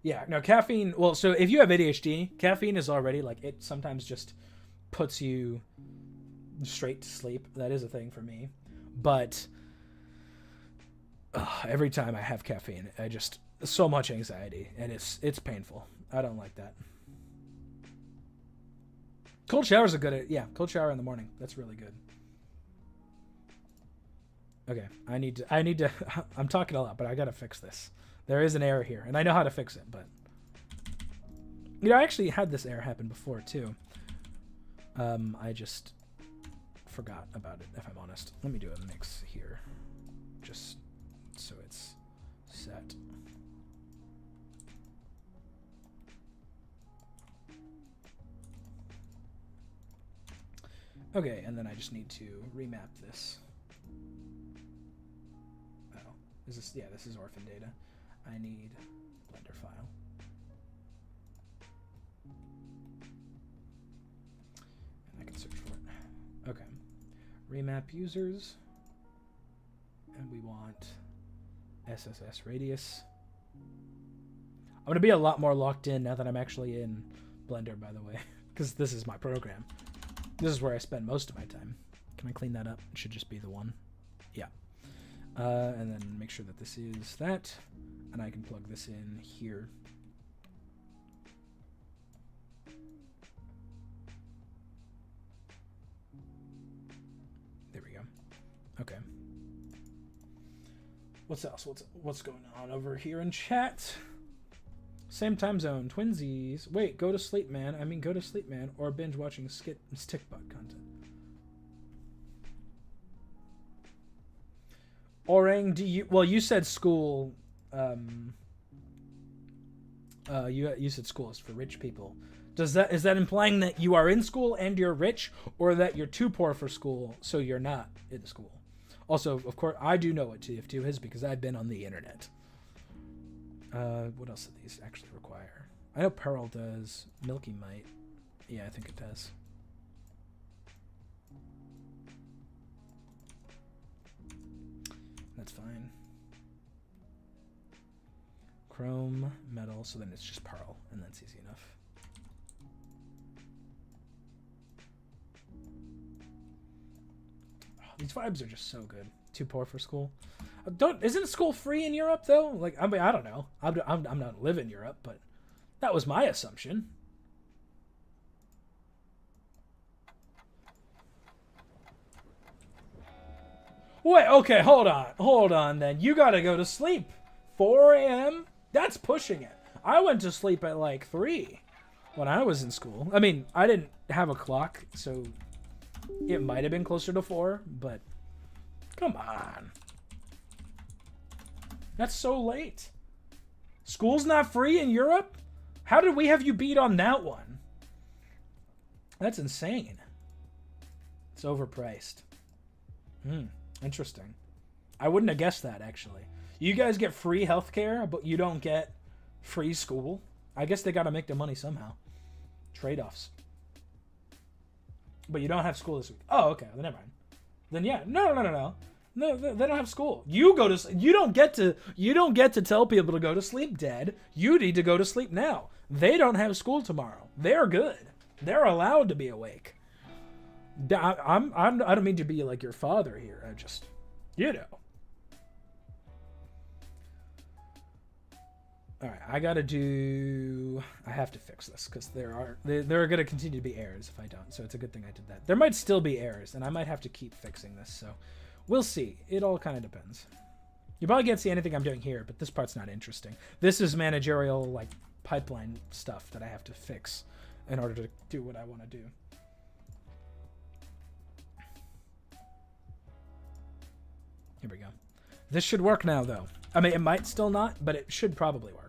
Yeah, no, caffeine... Well, so if you have ADHD, caffeine is already, like, it sometimes just puts you straight to sleep. That is a thing for me. But every time I have caffeine, I just... So much anxiety, and it's painful. I don't like that. Cold showers are good. Yeah, cold shower in the morning. That's really good. Okay, I need to... I'm talking a lot, but I gotta fix this. There is an error here, and I know how to fix it, but... You know, I actually had this error happen before, too. I just forgot about it, if I'm honest. Let me do a mix here. Just so it's set. Okay, and then I just need to remap this. Oh, is this... Yeah, this is orphan data. I need Blender file. And I can search for it. Okay. Remap users. And we want SSS radius. I'm going to be a lot more locked in now that I'm actually in Blender, by the way. Because this is my program. This is where I spend most of my time. Can I clean that up? It should just be the one. Yeah. And then make sure that this is that. And I can plug this in here. There we go. Okay. What's else? What's going on over here in chat? Same time zone, twinsies. Wait, go to sleep, man. I mean, go to sleep, man. Or binge watching stick butt content. Orang, do you... Well, you said school... you said school is for rich people. Is that implying that you are in school and you're rich, or that you're too poor for school so you're not in school? Also, of course, I do know what TF2 is because I've been on the internet. What else do these actually require? I know Pearl does. Milky might. Yeah, I think it does. That's fine. Chrome, metal, so then it's just Pearl, and that's easy enough. Oh, these vibes are just so good. Too poor for school. Isn't school free in Europe though? Like, I mean, I don't know. I'm not live in Europe, but that was my assumption. Wait, okay, hold on then. You gotta go to sleep. 4 a.m.? That's pushing it. I went to sleep at like 3 when I was in school. I mean, I didn't have a clock, so it might have been closer to 4, but come on. That's so late. School's not free in Europe? How did we have you beat on that one? That's insane. It's overpriced. Interesting. I wouldn't have guessed that, actually. You guys get free healthcare, but you don't get free school? I guess they gotta make their money somehow. Trade-offs. But you don't have school this week. Oh, okay. Well, never mind. Then yeah. No. No, they don't have school. You go to... You don't get to tell people to go to sleep, Dad. You need to go to sleep now. They don't have school tomorrow. They're good. They're allowed to be awake. I don't mean to be like your father here. I just... You know. Alright, I have to fix this, because there are going to continue to be errors if I don't, so it's a good thing I did that. There might still be errors, and I might have to keep fixing this, so we'll see. It all kind of depends. You probably can't see anything I'm doing here, but this part's not interesting. This is managerial, like, pipeline stuff that I have to fix in order to do what I want to do. Here we go. This should work now, though. I mean, it might still not, but it should probably work.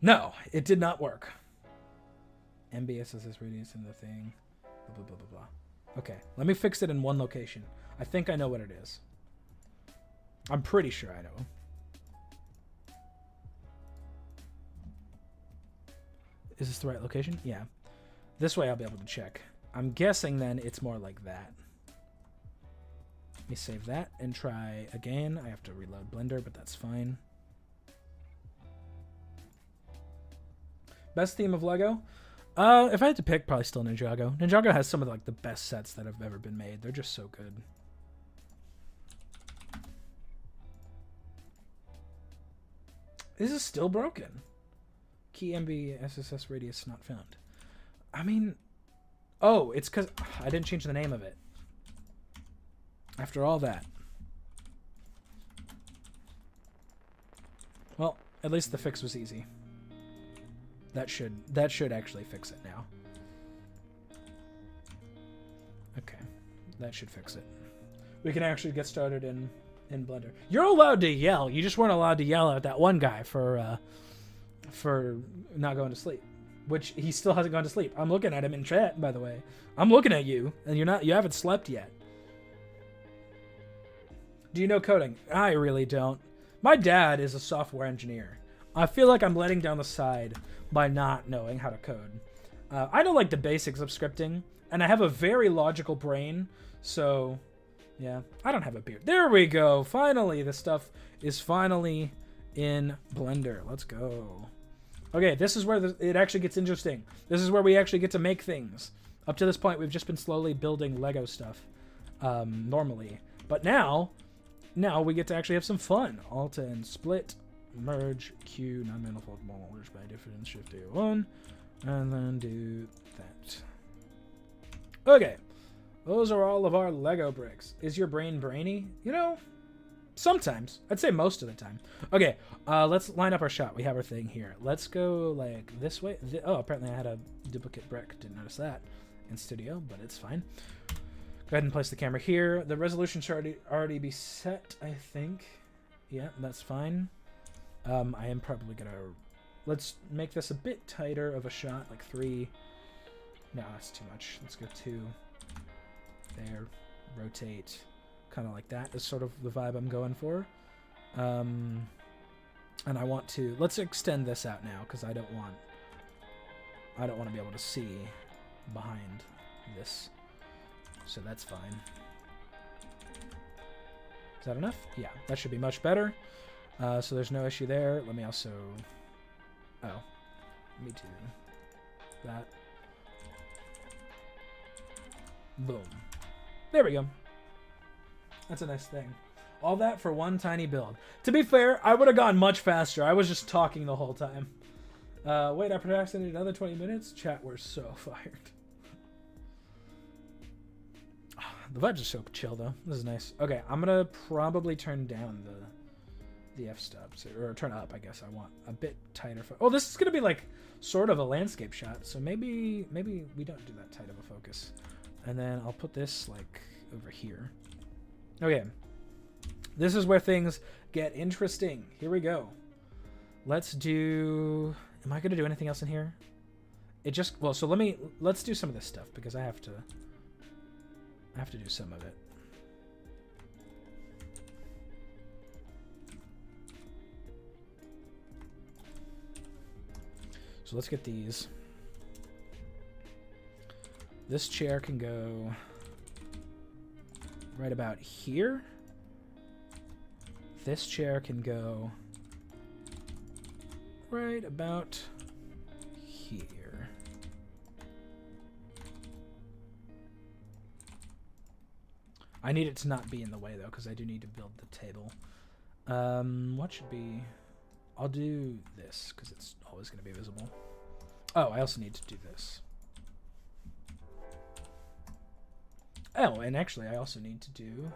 No, it did not work. MBSSS radius in the thing. Blah, blah, blah, blah, blah. Okay, let me fix it in one location. I think I know what it is. I'm pretty sure I know. Is this the right location? Yeah. This way I'll be able to check. I'm guessing then it's more like that. Let me save that and try again. I have to reload Blender, but that's fine. Best theme of Lego? If I had to pick, probably still Ninjago. Ninjago has some of the best sets that have ever been made. They're just so good. This is still broken. Key MB SSS radius not found. I mean, oh, it's because I didn't change the name of it. After all that. Well, at least the fix was easy. That should actually fix it now. Okay, that should fix it. We can actually get started in Blender. You're allowed to yell. You just weren't allowed to yell at that one guy for not going to sleep, which he still hasn't gone to sleep. I'm looking at him in chat, by the way. I'm looking at you, and you haven't slept yet. Do you know coding? I really don't. My dad is a software engineer. I feel like I'm letting down the side by not knowing how to code. I know the basics of scripting, and I have a very logical brain, so yeah. I don't have a beard. There we go. Finally, this stuff is finally in Blender. Let's go. Okay, this is where it actually gets interesting. This is where we actually get to make things. Up to this point, we've just been slowly building Lego stuff normally. But now we get to actually have some fun. Alt and split, merge, Q, non-manifold, merge by difference, shift A1, and then do that. Okay, those are all of our Lego bricks. Is your brain brainy? You know, sometimes. I'd say most of the time. Okay, let's line up our shot. We have our thing here. Let's go this way. Oh, apparently I had a duplicate brick. Didn't notice that in studio, but it's fine. Go ahead and place the camera here. The resolution should already be set, I think. Yeah, that's fine. I am probably gonna... Let's make this a bit tighter of a shot, 3. No, that's too much. Let's go 2. There. Rotate. Kind of like that is sort of the vibe I'm going for. And I want to... Let's extend this out now, because I don't want to be able to see behind this. So that's fine. Is that enough? Yeah, that should be much better. So there's no issue there. Let me also... Oh. Me too. That. Boom. There we go. That's a nice thing. All that for one tiny build. To be fair, I would have gone much faster. I was just talking the whole time. Wait, I procrastinated another 20 minutes? Chat, we're so fired. The vibes are so chill, though. This is nice. Okay, I'm going to probably turn down the f-stop. Or turn up, I guess. I want a bit tighter. Oh, this is going to be sort of a landscape shot. So maybe we don't do that tight of a focus. And then I'll put this, over here. Okay. This is where things get interesting. Here we go. Let's do... Am I going to do anything else in here? Well, so let's do some of this stuff, because I have to do some of it. So let's get these. This chair can go right about here. This chair can go right about here. I need it to not be in the way, though, because I do need to build the table. What should be... I'll do this, because it's always going to be visible. Oh, I also need to do this. Oh, and actually, I also need to do...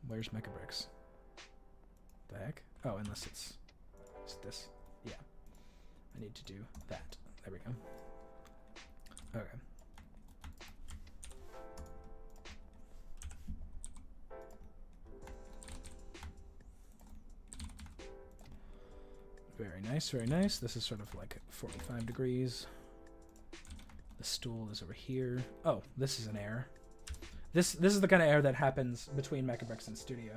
where's Mecha Bricks? The heck? Oh, unless it's this. Yeah. I need to do that. There we go. Okay. Very nice, very nice. This is sort of 45 degrees. The stool is over here. Oh, this is an error. This is the kind of error that happens between Mecha Bricks and Studio.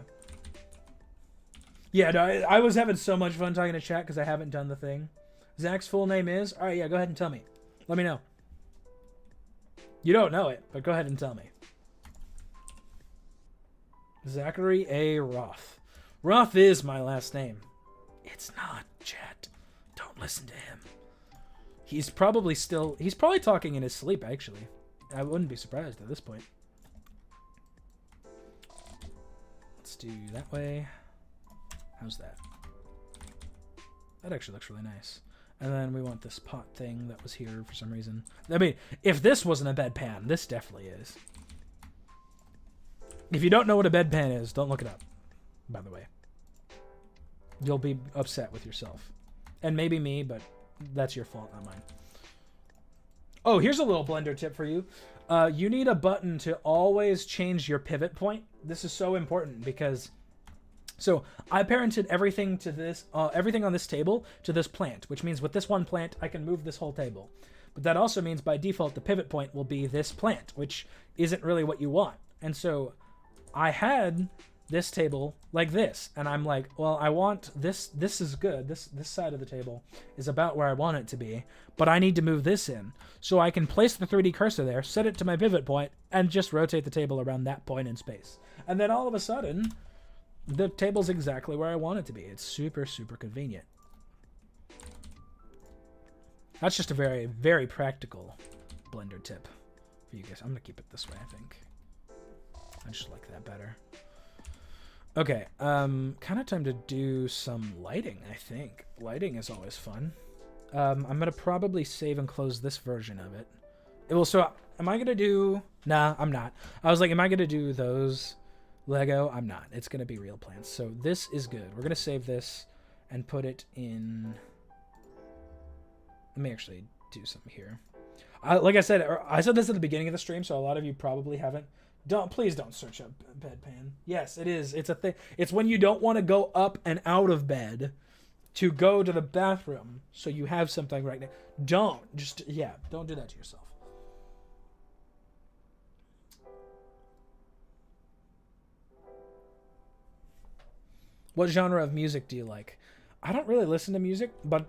Yeah, no, I was having so much fun talking to chat because I haven't done the thing. Zach's full name is? Alright, yeah, go ahead and tell me. Let me know. You don't know it, but go ahead and tell me. Zachary A. Roth. Roth is my last name. It's not, chat. Don't listen to him. He's probably talking in his sleep, actually. I wouldn't be surprised at this point. Let's do that way. How's that? That actually looks really nice. And then we want this pot thing that was here for some reason. I mean, if this wasn't a bedpan, this definitely is. If you don't know what a bedpan is, don't look it up, by the way. You'll be upset with yourself. And maybe me, but that's your fault, not mine. Oh, here's a little Blender tip for you. You need a button to always change your pivot point. This is so important because... So I parented everything to this, everything on this table to this plant, which means with this one plant, I can move this whole table. But that also means by default, the pivot point will be this plant, which isn't really what you want. And so I had this table like this, and I'm like, well, I want this. This is good. This side of the table is about where I want it to be, but I need to move this in. So I can place the 3D cursor there, set it to my pivot point, and just rotate the table around that point in space. And then all of a sudden, the table's exactly where I want it to be. It's super, super convenient. That's just a very, very practical Blender tip for you guys. I'm going to keep it this way, I think. I just like that better. Okay, kind of time to do some lighting, I think. Lighting is always fun. I'm going to probably save and close this version of it. So, am I going to do... Nah, I'm not. I was like, am I going to do those Lego? I'm not. It's going to be real plants. So, this is good. We're going to save this and put it in... Let me actually do something here. Like I said this at the beginning of the stream, so a lot of you probably haven't. Please don't search up bedpan. Yes, it is. It's a thing. It's when you don't want to go up and out of bed to go to the bathroom, so you have something right now. Don't do that to yourself. What genre of music do you like? I don't really listen to music, but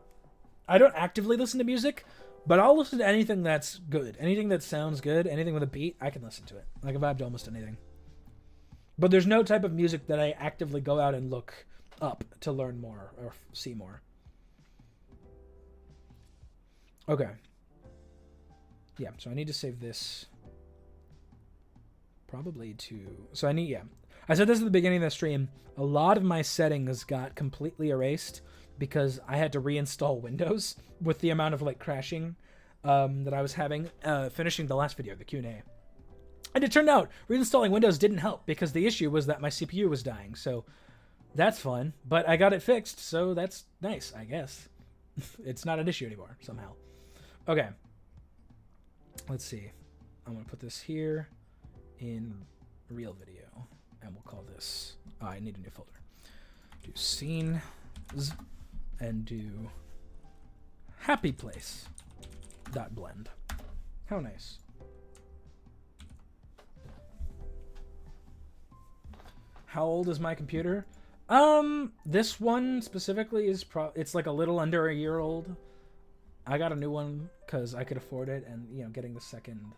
I don't actively listen to music. But I'll listen to anything that's good. Anything that sounds good, anything with a beat, I can listen to it. I can vibe to almost anything. But there's no type of music that I actively go out and look up to learn more or see more. Okay. Yeah, so I need to save this. Probably to... So I need... I said this at the beginning of the stream. A lot of my settings got completely erased because I had to reinstall Windows with the amount of crashing that I was having finishing the last video, the Q&A. And it turned out reinstalling Windows didn't help because the issue was that my CPU was dying. So that's fun, but I got it fixed, so that's nice, I guess. It's not an issue anymore somehow. Okay. Let's see. I'm going to put this here in real video, and we'll call this... Oh, I need a new folder. Do scenes and do happy place .blend. How nice. How old is my computer? This one specifically is it's like a little under a year old. I got a new one because I could afford it, and getting the second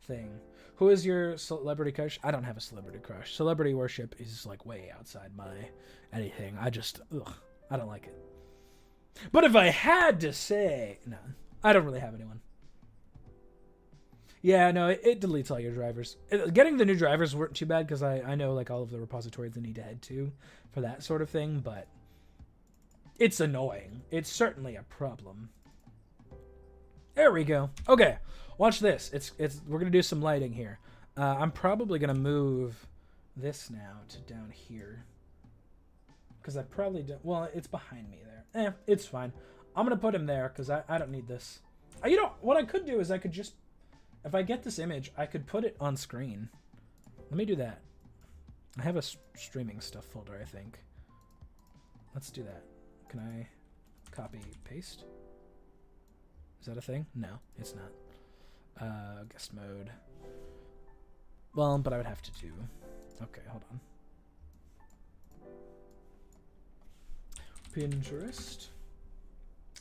thing. Who is your celebrity crush? I don't have a celebrity crush. Celebrity worship is way outside my anything. I don't like it. But if I had to say... No, I don't really have anyone. Yeah, no, it deletes all your drivers. Getting the new drivers weren't too bad because I know all of the repositories I need to head to for that sort of thing, but it's annoying. It's certainly a problem. There we go. Okay, watch this. We're going to do some lighting here. I'm probably going to move this now to down here. Because I probably don't... Well, it's behind me there. It's fine. I'm going to put him there because I don't need this. What I could do is I could just... If I get this image, I could put it on screen. Let me do that. I have a streaming stuff folder, I think. Let's do that. Can I copy, paste? Is that a thing? No, it's not. Guest mode. Well, but I would have to do... Okay, hold on. Pinterest.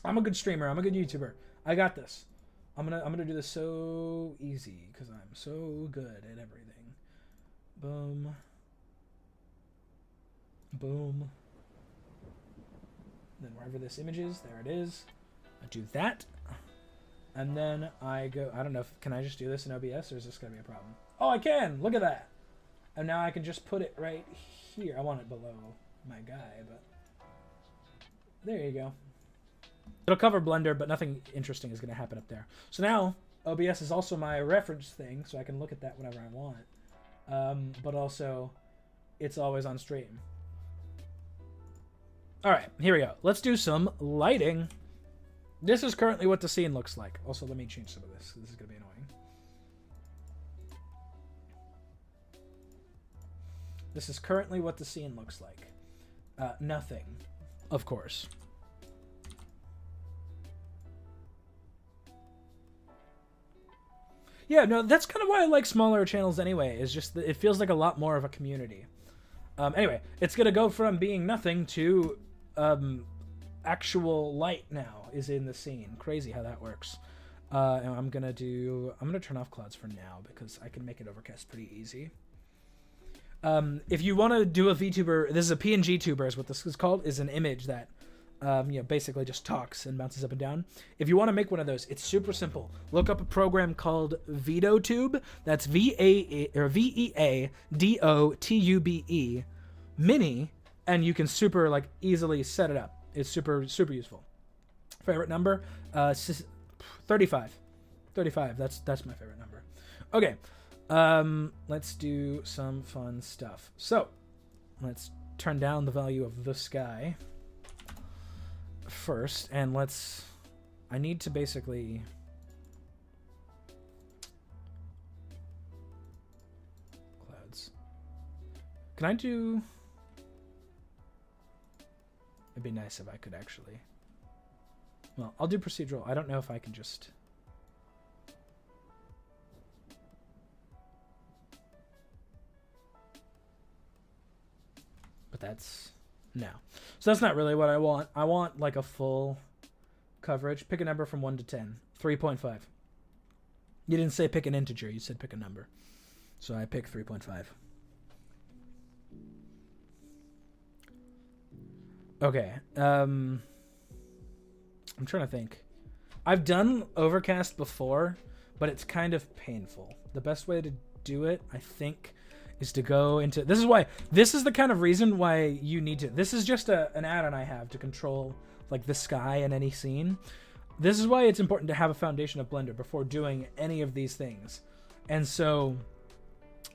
I'm a good streamer. I'm a good YouTuber. I got this. I'm gonna do this so easy because I'm so good at everything. Boom. Boom. Then wherever this image is, there it is. I do that. And then I go, I don't know, can I just do this in OBS or is this going to be a problem? Oh, I can! Look at that! And now I can just put it right here. I want it below my guy, but... There you go. It'll cover Blender, but nothing interesting is going to happen up there. So now, OBS is also my reference thing, so I can look at that whenever I want. But also, it's always on stream. Alright, here we go. Let's do some lighting. This is currently what the scene looks like. Also, let me change some of this. This is going to be annoying. This is currently what the scene looks like. Nothing, of course. Yeah, no, that's kind of why I like smaller channels anyway, is just that it feels like a lot more of a community. Anyway, it's going to go from being nothing to actual light now is in the scene. Crazy how that works. And I'm going to turn off clouds for now because I can make it overcast pretty easy. If you want to do a VTuber, this is a PNG tuber is what this is called, is an image that basically just talks and bounces up and down. If you want to make one of those, it's super simple. Look up a program called Veadotube. That's Veadotube mini, and you can super easily set it up. It's super useful. Favorite number? 35. 35. That's my favorite number. Okay. Let's do some fun stuff. So, let's turn down the value of the sky first, and I need to basically clouds. Can I do, it'd be nice if I could actually, well, I'll do procedural. I don't know if I can just, but that's, no. So that's not really what I want. I want like a full coverage. Pick a number from 1 to 10. 3.5. You didn't say pick an integer. You said pick a number. So I pick 3.5. Okay. I'm trying to think. I've done overcast before, but it's kind of painful. The best way to do it, I think, is to go into, this is the kind of reason why you need to, this is just an add-on I have to control like the sky in any scene. This is why it's important to have a foundation of Blender before doing any of these things. And so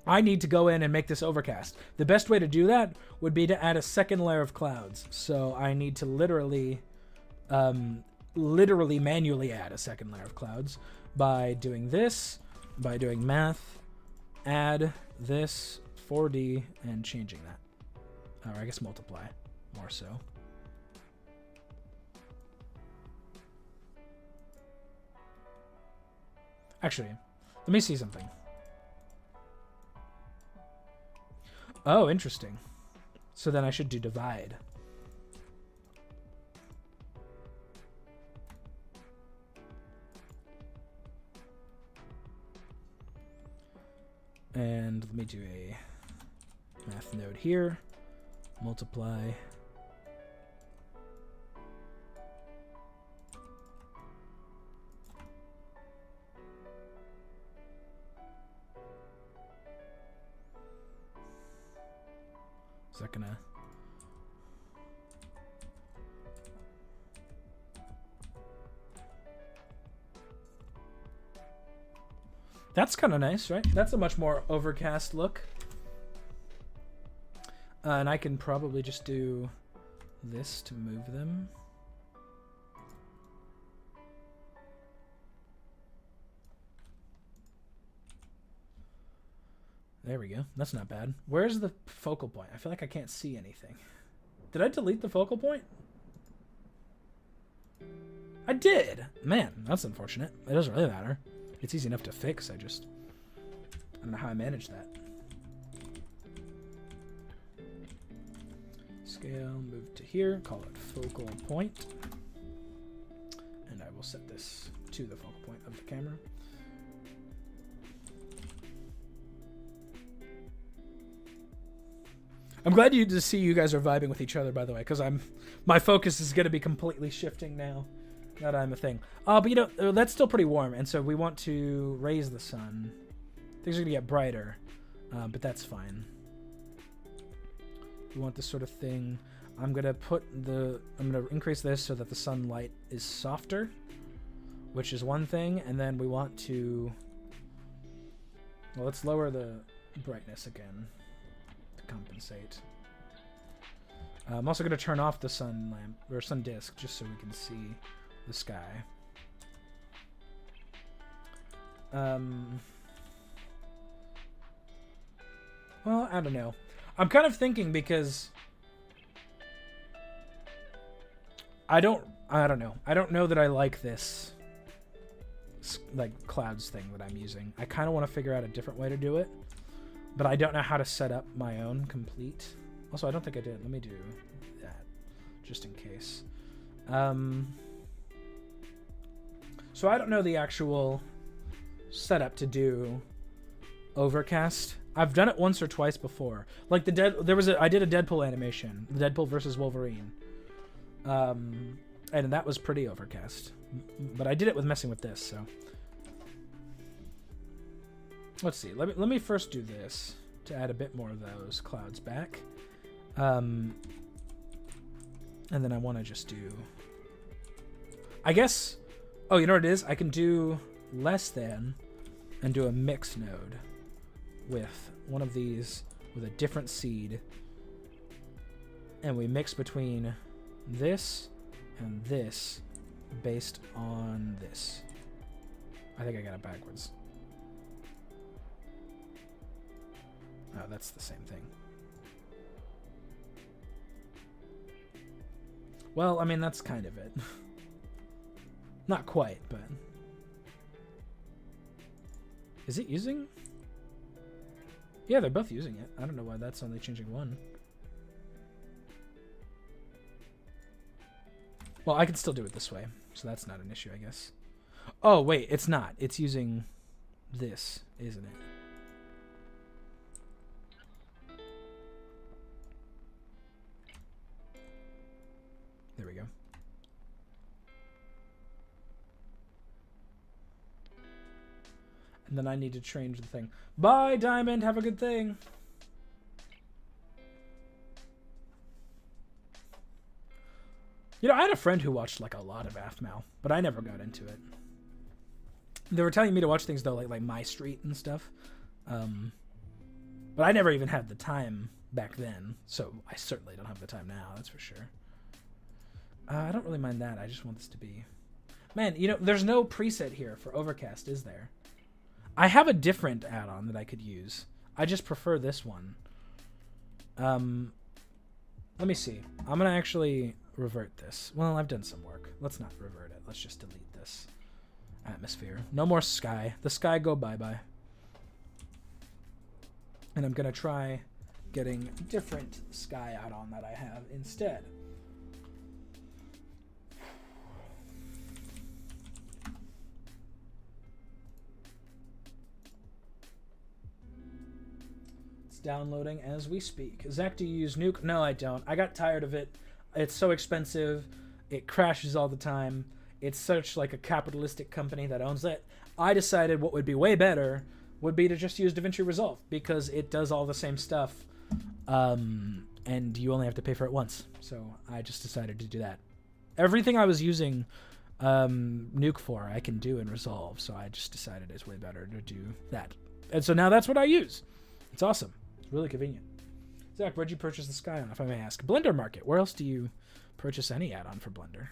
I need to go in and make this overcast. The best way to do that would be to add a second layer of clouds. So I need to literally manually add a second layer of clouds by doing this, by doing math, add this 4D and changing that, or I guess multiply more so. Actually, let me see something. Oh, interesting. So then I should do divide. And let me do a math node here. Multiply. Is that gonna... That's kind of nice, right? That's a much more overcast look. And I can probably just do this to move them. There we go. That's not bad. Where's the focal point? I feel like I can't see anything. Did I delete the focal point? I did! Man, that's unfortunate. It doesn't really matter. It's easy enough to fix. I don't know how I managed that. Scale, move to here, call it focal point. And I will set this to the focal point of the camera. I'm glad to see you guys are vibing with each other, by the way, because my focus is going to be completely shifting now that I'm a thing. But you know, that's still pretty warm, and so we want to raise the sun. Things are going to get brighter, but that's fine. We want this sort of thing. I'm going to increase this so that the sunlight is softer, which is one thing, and then we want to, well, let's lower the brightness again to compensate. I'm also going to turn off the sun lamp or sun disk just so we can see the sky. Well, I don't know. I'm kind of thinking because I don't know. I don't know that I like this like clouds thing that I'm using. I kind of want to figure out a different way to do it, but I don't know how to set up my own complete. Also, I don't think I did. Let me do that just in case. So I don't know the actual setup to do overcast. I've done it once or twice before. Like I did a Deadpool animation, Deadpool versus Wolverine. And that was pretty overcast. But I did it with messing with this, so let's see. Let me first do this to add a bit more of those clouds back. And then I want to just do, I guess, oh, you know what it is? I can do less than and do a mix node with one of these with a different seed, and we mix between this and this based on this. I think I got it backwards. Oh, that's the same thing. Well, I mean, that's kind of it. Not quite, but... Is it using? Yeah, they're both using it. I don't know why that's only changing one. Well, I can still do it this way, so that's not an issue, I guess. Oh, wait, it's not. It's using this, isn't it? There we go. And then I need to change the thing. Bye, Diamond. Have a good thing. You know, I had a friend who watched like a lot of AFMAL, but I never got into it. They were telling me to watch things though, like My Street and stuff. But I never even had the time back then, so I certainly don't have the time now. That's for sure. I don't really mind that. I just want this to be... Man, you know, there's no preset here for Overcast, is there? I have a different add-on that I could use. I just prefer this one. Let me see. I'm going to actually revert this. Well, I've done some work. Let's not revert it. Let's just delete this atmosphere. No more sky. The sky go bye-bye. And I'm going to try getting a different sky add-on that I have instead. Downloading as we speak. Zach, do you use Nuke? No, I don't. I got tired of it. It's so expensive. It crashes all the time. It's such like a capitalistic company that owns it. I decided what would be way better would be to just use DaVinci Resolve because it does all the same stuff, and you only have to pay for it once. So I just decided to do that. Everything I was using Nuke for, I can do in Resolve. So I just decided it's way better to do that. And so now that's what I use. It's awesome. It's really convenient. Zach, where'd you purchase the Sky on, if I may ask? Blender Market. Where else do you purchase any add-on for Blender?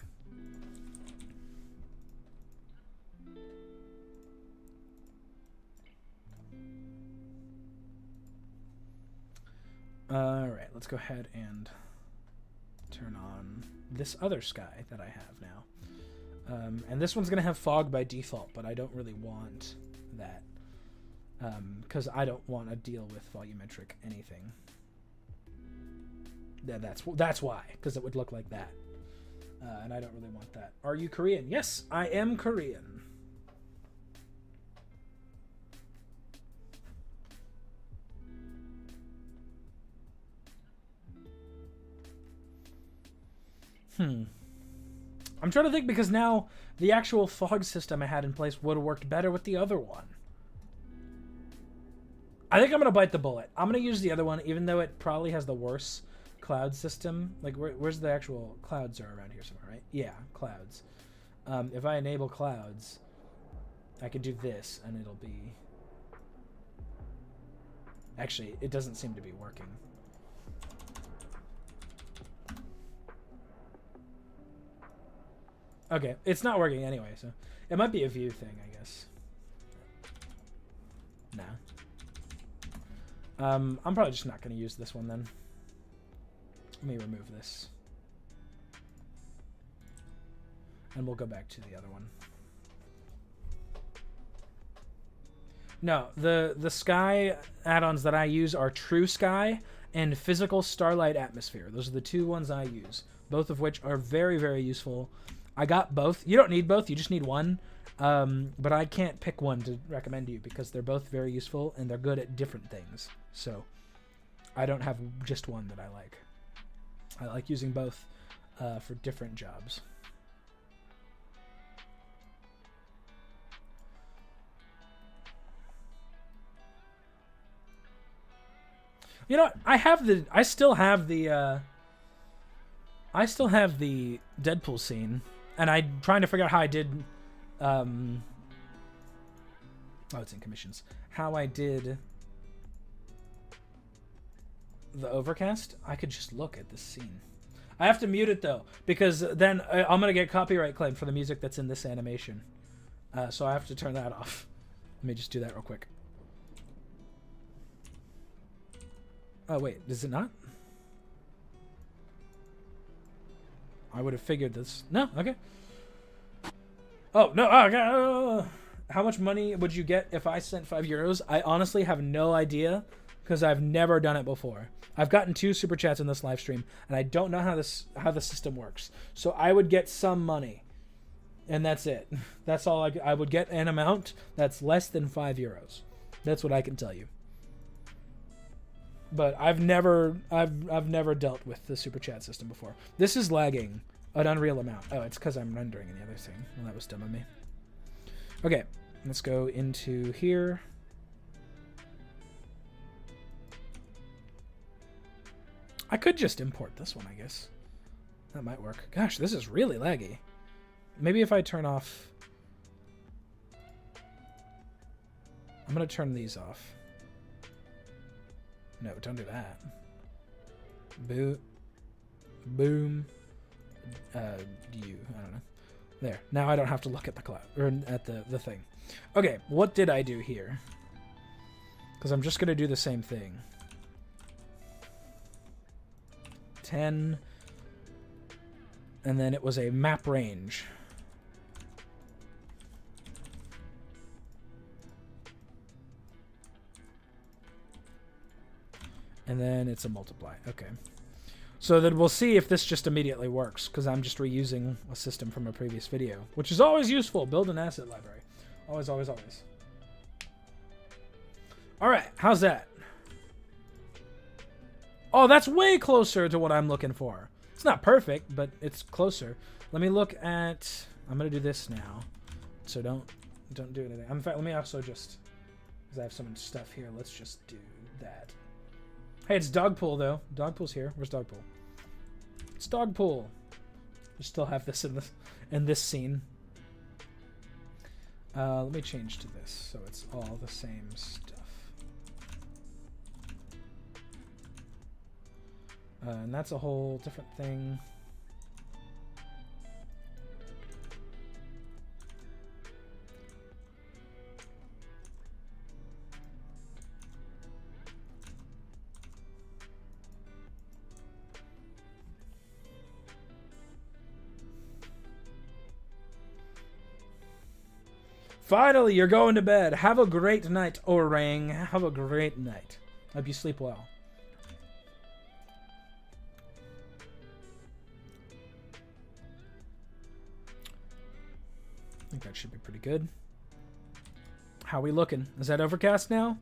Alright, let's go ahead and turn on this other sky that I have now. And this one's going to have fog by default, but I don't really want that. Because I don't want to deal with volumetric anything. Yeah, that's why, because it would look like that, and I don't really want that. Are you Korean? Yes, I am Korean. I'm trying to think because now the actual fog system I had in place would have worked better with the other one. I think I'm going to bite the bullet. I'm going to use the other one, even though it probably has the worse cloud system. Like, where's the actual clouds are around here somewhere, right? Yeah, clouds. If I enable clouds, I could do this, and it'll be... Actually, it doesn't seem to be working. Okay, it's not working anyway, so it might be a view thing, I guess. Nah. I'm probably just not going to use this one then. Let me remove this. And we'll go back to the other one. No, the sky add-ons that I use are True Sky and Physical Starlight Atmosphere. Those are the two ones I use, both of which are very, very useful. I got both. You don't need both, you just need one. But I can't pick one to recommend to you because they're both very useful and they're good at different things. So I don't have just one that I like. I like using both for different jobs. You know, I still have the Deadpool scene, and I'm trying to figure out how I did. Oh, it's in commissions. How I did the overcast. I could just look at this scene. I have to mute it though, because then I'm gonna get copyright claim for the music that's in this animation. So I have to turn that off. Let me just do that real quick. Oh wait, does it not? I would have figured this. No, okay. Oh no! Oh, okay. How much money would you get if I sent €5? I honestly have no idea because I've never done it before. I've gotten 2 super chats in this live stream, and I don't know how the system works. So I would get some money, and that's it. That's all I would get, an amount that's less than €5. That's what I can tell you. But I've never dealt with the super chat system before. This is lagging an unreal amount. Oh, it's because I'm rendering in the other thing. Well, that was dumb of me. Okay, let's go into here. I could just import this one, I guess. That might work. Gosh, this is really laggy. Maybe if I turn off... I'm going to turn these off. No, don't do that. Boom. Boom. I don't know. There. Now I don't have to look at the cloud or at the thing. Okay, what did I do here? Because I'm just gonna do the same thing. 10, and then it was a map range. And then it's a multiply. Okay. So then we'll see if this just immediately works, because I'm just reusing a system from a previous video, which is always useful. Build an asset library. Always, always, always. All right. How's that? Oh, that's way closer to what I'm looking for. It's not perfect, but it's closer. Let me look at... I'm going to do this now. So don't do anything. In fact, let me also just... Because I have so much stuff here. Let's just do that. Hey, it's Dogpool, though. Dogpool's here. Where's Dogpool? It's Dogpool. We still have this in this scene. Let me change to this, so it's all the same stuff. And that's a whole different thing. Finally, you're going to bed. Have a great night, Orang. Have a great night. Hope you sleep well. I think that should be pretty good. How are we looking? Is that overcast now?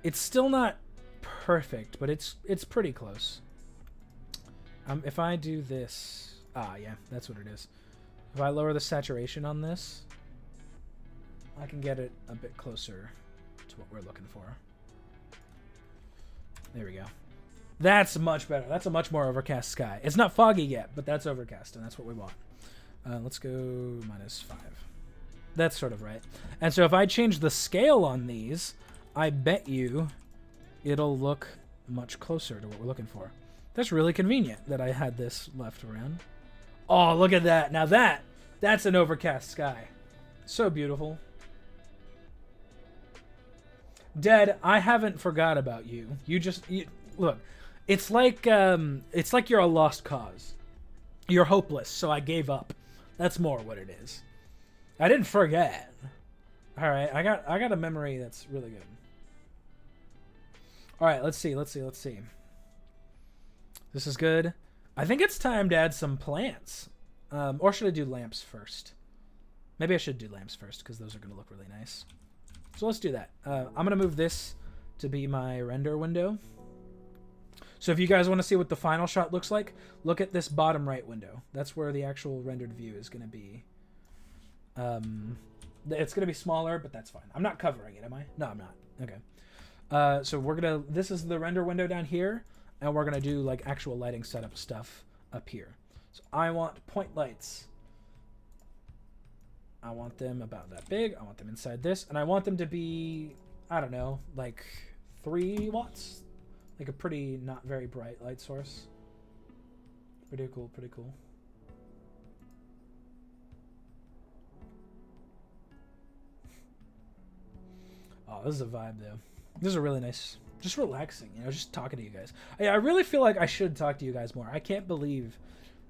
It's still not perfect, but it's pretty close. If I do this... Ah, yeah, that's what it is. If I lower the saturation on this, I can get it a bit closer to what we're looking for. There we go. That's much better. That's a much more overcast sky. It's not foggy yet, but that's overcast, and that's what we want. Let's go -5. That's sort of right. And so if I change the scale on these, I bet you it'll look much closer to what we're looking for. That's really convenient that I had this left around. Oh, look at that. Now that's an overcast sky. So beautiful. Dead, I haven't forgot about you. Look, it's like you're a lost cause. You're hopeless, so I gave up. That's more what it is. I didn't forget. All right, I got a memory that's really good. All right, let's see. This is good. I think it's time to add some plants. Or should I do lamps first? Maybe I should do lamps first because those are going to look really nice. So let's do that. I'm going to move this to be my render window. So if you guys want to see what the final shot looks like, look at this bottom right window. That's where the actual rendered view is going to be. It's going to be smaller, but that's fine. I'm not covering it, am I? No, I'm not. Okay. So this is the render window down here, and we're going to do like actual lighting setup stuff up here. So I want point lights. I want them about that big. I want them inside this, and I want them to be, I don't know, like 3 watts. Like a pretty not very bright light source. Pretty cool, pretty cool. Oh, this is a vibe though. This is a really nice, just relaxing, you know, just talking to you guys. I really feel like I should talk to you guys more. I can't believe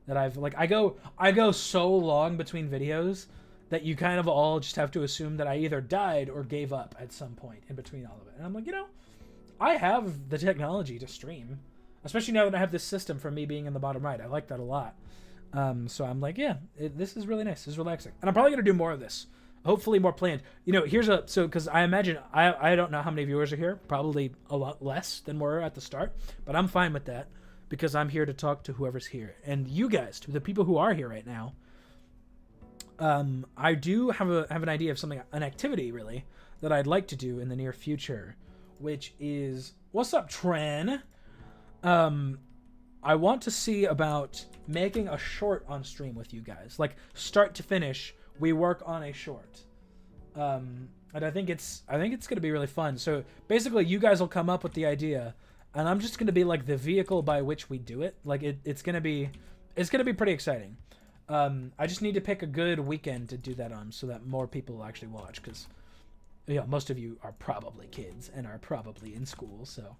that I go so long between videos that you kind of all just have to assume that I either died or gave up at some point in between all of it. And I'm like, you know, I have the technology to stream, especially now that I have this system from me being in the bottom right. I like that a lot. So I'm like, yeah, this is really nice. This is relaxing. And I'm probably going to do more of this. Hopefully more planned. You know, because I imagine, I don't know how many viewers are here. Probably a lot less than were at the start. But I'm fine with that because I'm here to talk to whoever's here. And you guys, the people who are here right now, I do have an idea of something, an activity really, that I'd like to do in the near future. Which is, what's up, Tren? I want to see about making a short on stream with you guys. Like, start to finish, we work on a short. And I think it's going to be really fun. So, basically, you guys will come up with the idea, and I'm just going to be, like, the vehicle by which we do it. Like, it's going to be pretty exciting. I just need to pick a good weekend to do that on so that more people will actually watch, because... yeah, most of you are probably kids and are probably in school, so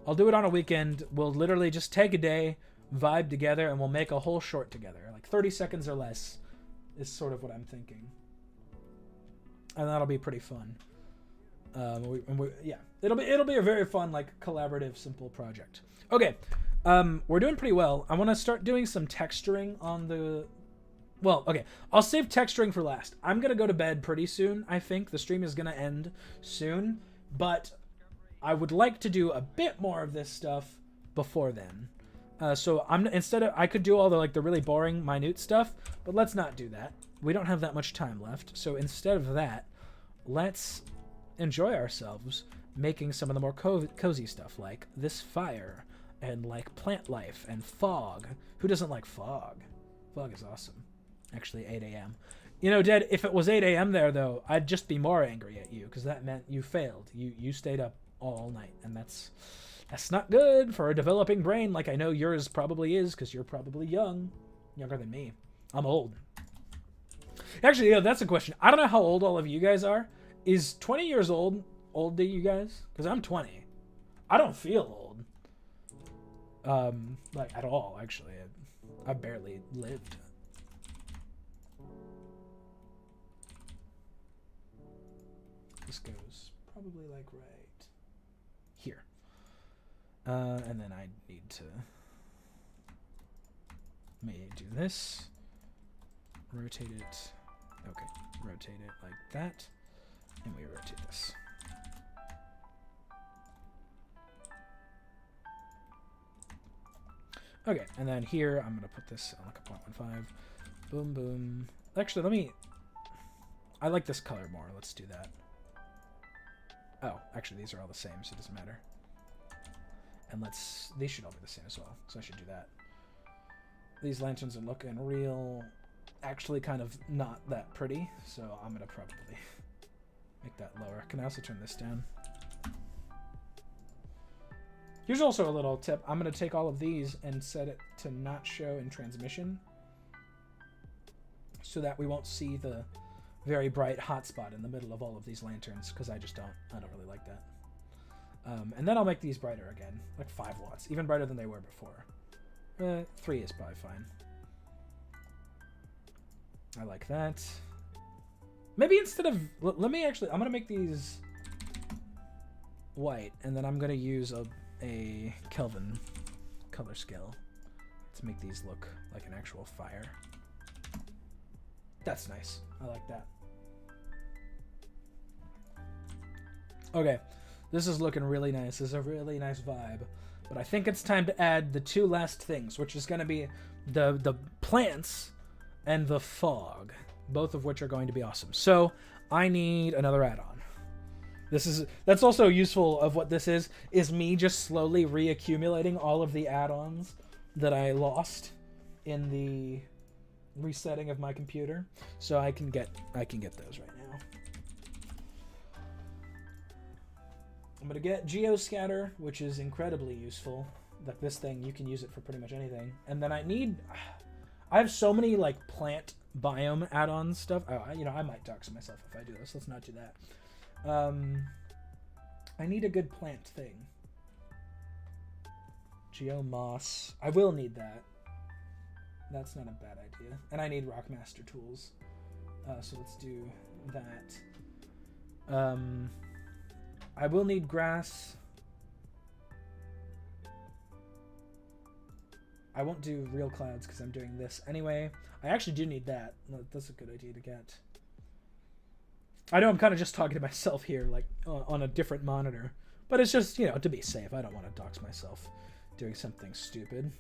I'll do it on a weekend. We'll literally just take a day, vibe together, and we'll make a whole short together. Like 30 seconds or less is sort of what I'm thinking. And that'll be pretty fun. Yeah, it'll be a very fun, like, collaborative, simple project. Okay, we're doing pretty well. I want to start doing some texturing on the... Well, okay, I'll save texturing for last. I'm going to go to bed pretty soon, I think. The stream is going to end soon, but I would like to do a bit more of this stuff before then. So I could do all the really boring, minute stuff, but let's not do that. We don't have that much time left. So instead of that, let's enjoy ourselves making some of the more cozy stuff, like this fire and like plant life and fog. Who doesn't like fog? Fog is awesome. Actually, 8 a.m. You know, Dead, if it was 8 a.m. there, though, I'd just be more angry at you, because that meant you failed. You stayed up all night, and that's not good for a developing brain, like I know yours probably is, because you're probably younger than me. I'm old. Actually, yeah, that's a question. I don't know how old all of you guys are. Is 20 years old to you guys? Because I'm 20. I don't feel old. Like, at all, actually. I barely lived. This goes probably like right here. And then I need to maybe do this. Rotate it. Okay, rotate it like that. And we rotate this. Okay, and then here I'm gonna put this on like a 0.15. Boom, boom. Actually, let me. I like this color more. Let's do that. Oh, actually, these are all the same, so it doesn't matter. And let's. These should all be the same as well, so I should do that. These lanterns are looking real. Actually, kind of not that pretty, so I'm gonna probably make that lower. Can I also turn this down? Here's also a little tip. I'm going to take all of these and set it to not show in transmission so that we won't see the very bright hotspot in the middle of all of these lanterns, because I don't really like that. And then I'll make these brighter again, like 5 watts, even brighter than they were before. 3 is probably fine. I like that. Maybe instead of, let me actually, I'm going to make these white, and then I'm going to use a Kelvin color scale to make these look like an actual fire. That's nice. I like that. Okay, this is looking really nice. This is a really nice vibe. But I think it's time to add the 2 last things, which is going to be the plants and the fog, both of which are going to be awesome. So I need another add-on. That's also useful of what this is me just slowly reaccumulating all of the add-ons that I lost in the resetting of my computer, so I can get those right now. I'm gonna get Geoscatter, which is incredibly useful. Like this thing, you can use it for pretty much anything. And then I have so many like plant biome add-on stuff. Oh, I might dox myself if I do this. Let's not do that. I need a good plant thing. Geomoss. I will need that. That's not a bad idea. And I need Rockmaster tools. So let's do that. I will need grass. I won't do real clouds because I'm doing this anyway. I actually do need that. That's a good idea to get. I know I'm kind of just talking to myself here, like on a different monitor, but it's just, to be safe. I don't want to dox myself doing something stupid.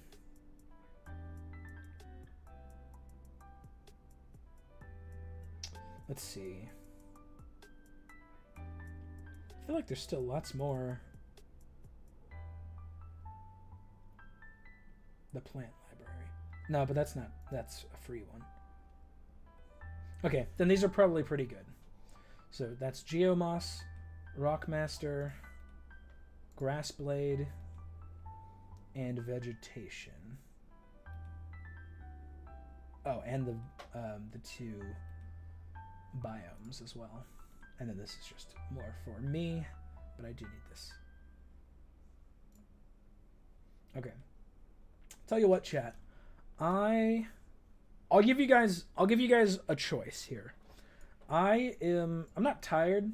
Let's see. I feel like there's still lots more. The plant library. No, but that's a free one. Okay, then these are probably pretty good. So that's Geomoss, Rockmaster, Grassblade, and Vegetation. Oh, and the 2 biomes as well. And then this is just more for me, but I do need this. Okay. Tell you what, chat. I'll give you guys a choice here. I'm not tired,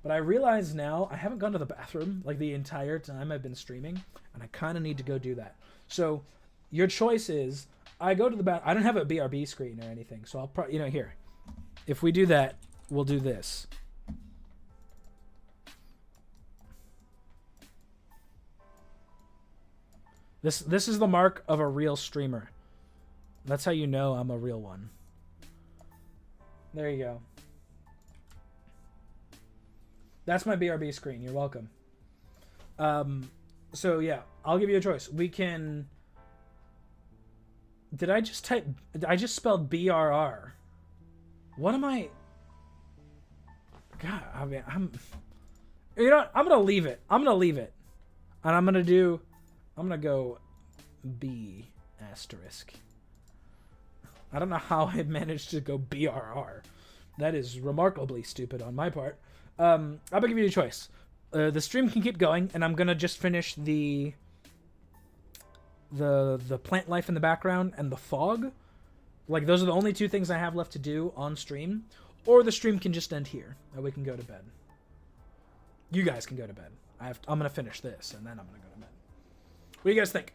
but I realize now I haven't gone to the bathroom like the entire time I've been streaming, and I kind of need to go do that. So your choice is I go to the bathroom. I don't have a BRB screen or anything, so I'll probably, here. If we do that, we'll do this. This is the mark of a real streamer. That's how you know I'm a real one. There you go. That's my BRB screen. You're welcome. So yeah, I'll give you a choice. We can. Did I just type? I just spelled BRR. What am I? God, I mean, You know what? I'm gonna leave it. And I'm gonna go B asterisk. I don't know how I managed to go BRR. That is remarkably stupid on my part. I'm gonna give you a choice. The stream can keep going, and I'm gonna just finish the plant life in the background and the fog. Like, those are the only 2 things I have left to do on stream. Or the stream can just end here, and we can go to bed. You guys can go to bed. I'm gonna finish this, and then I'm gonna go to bed. What do you guys think?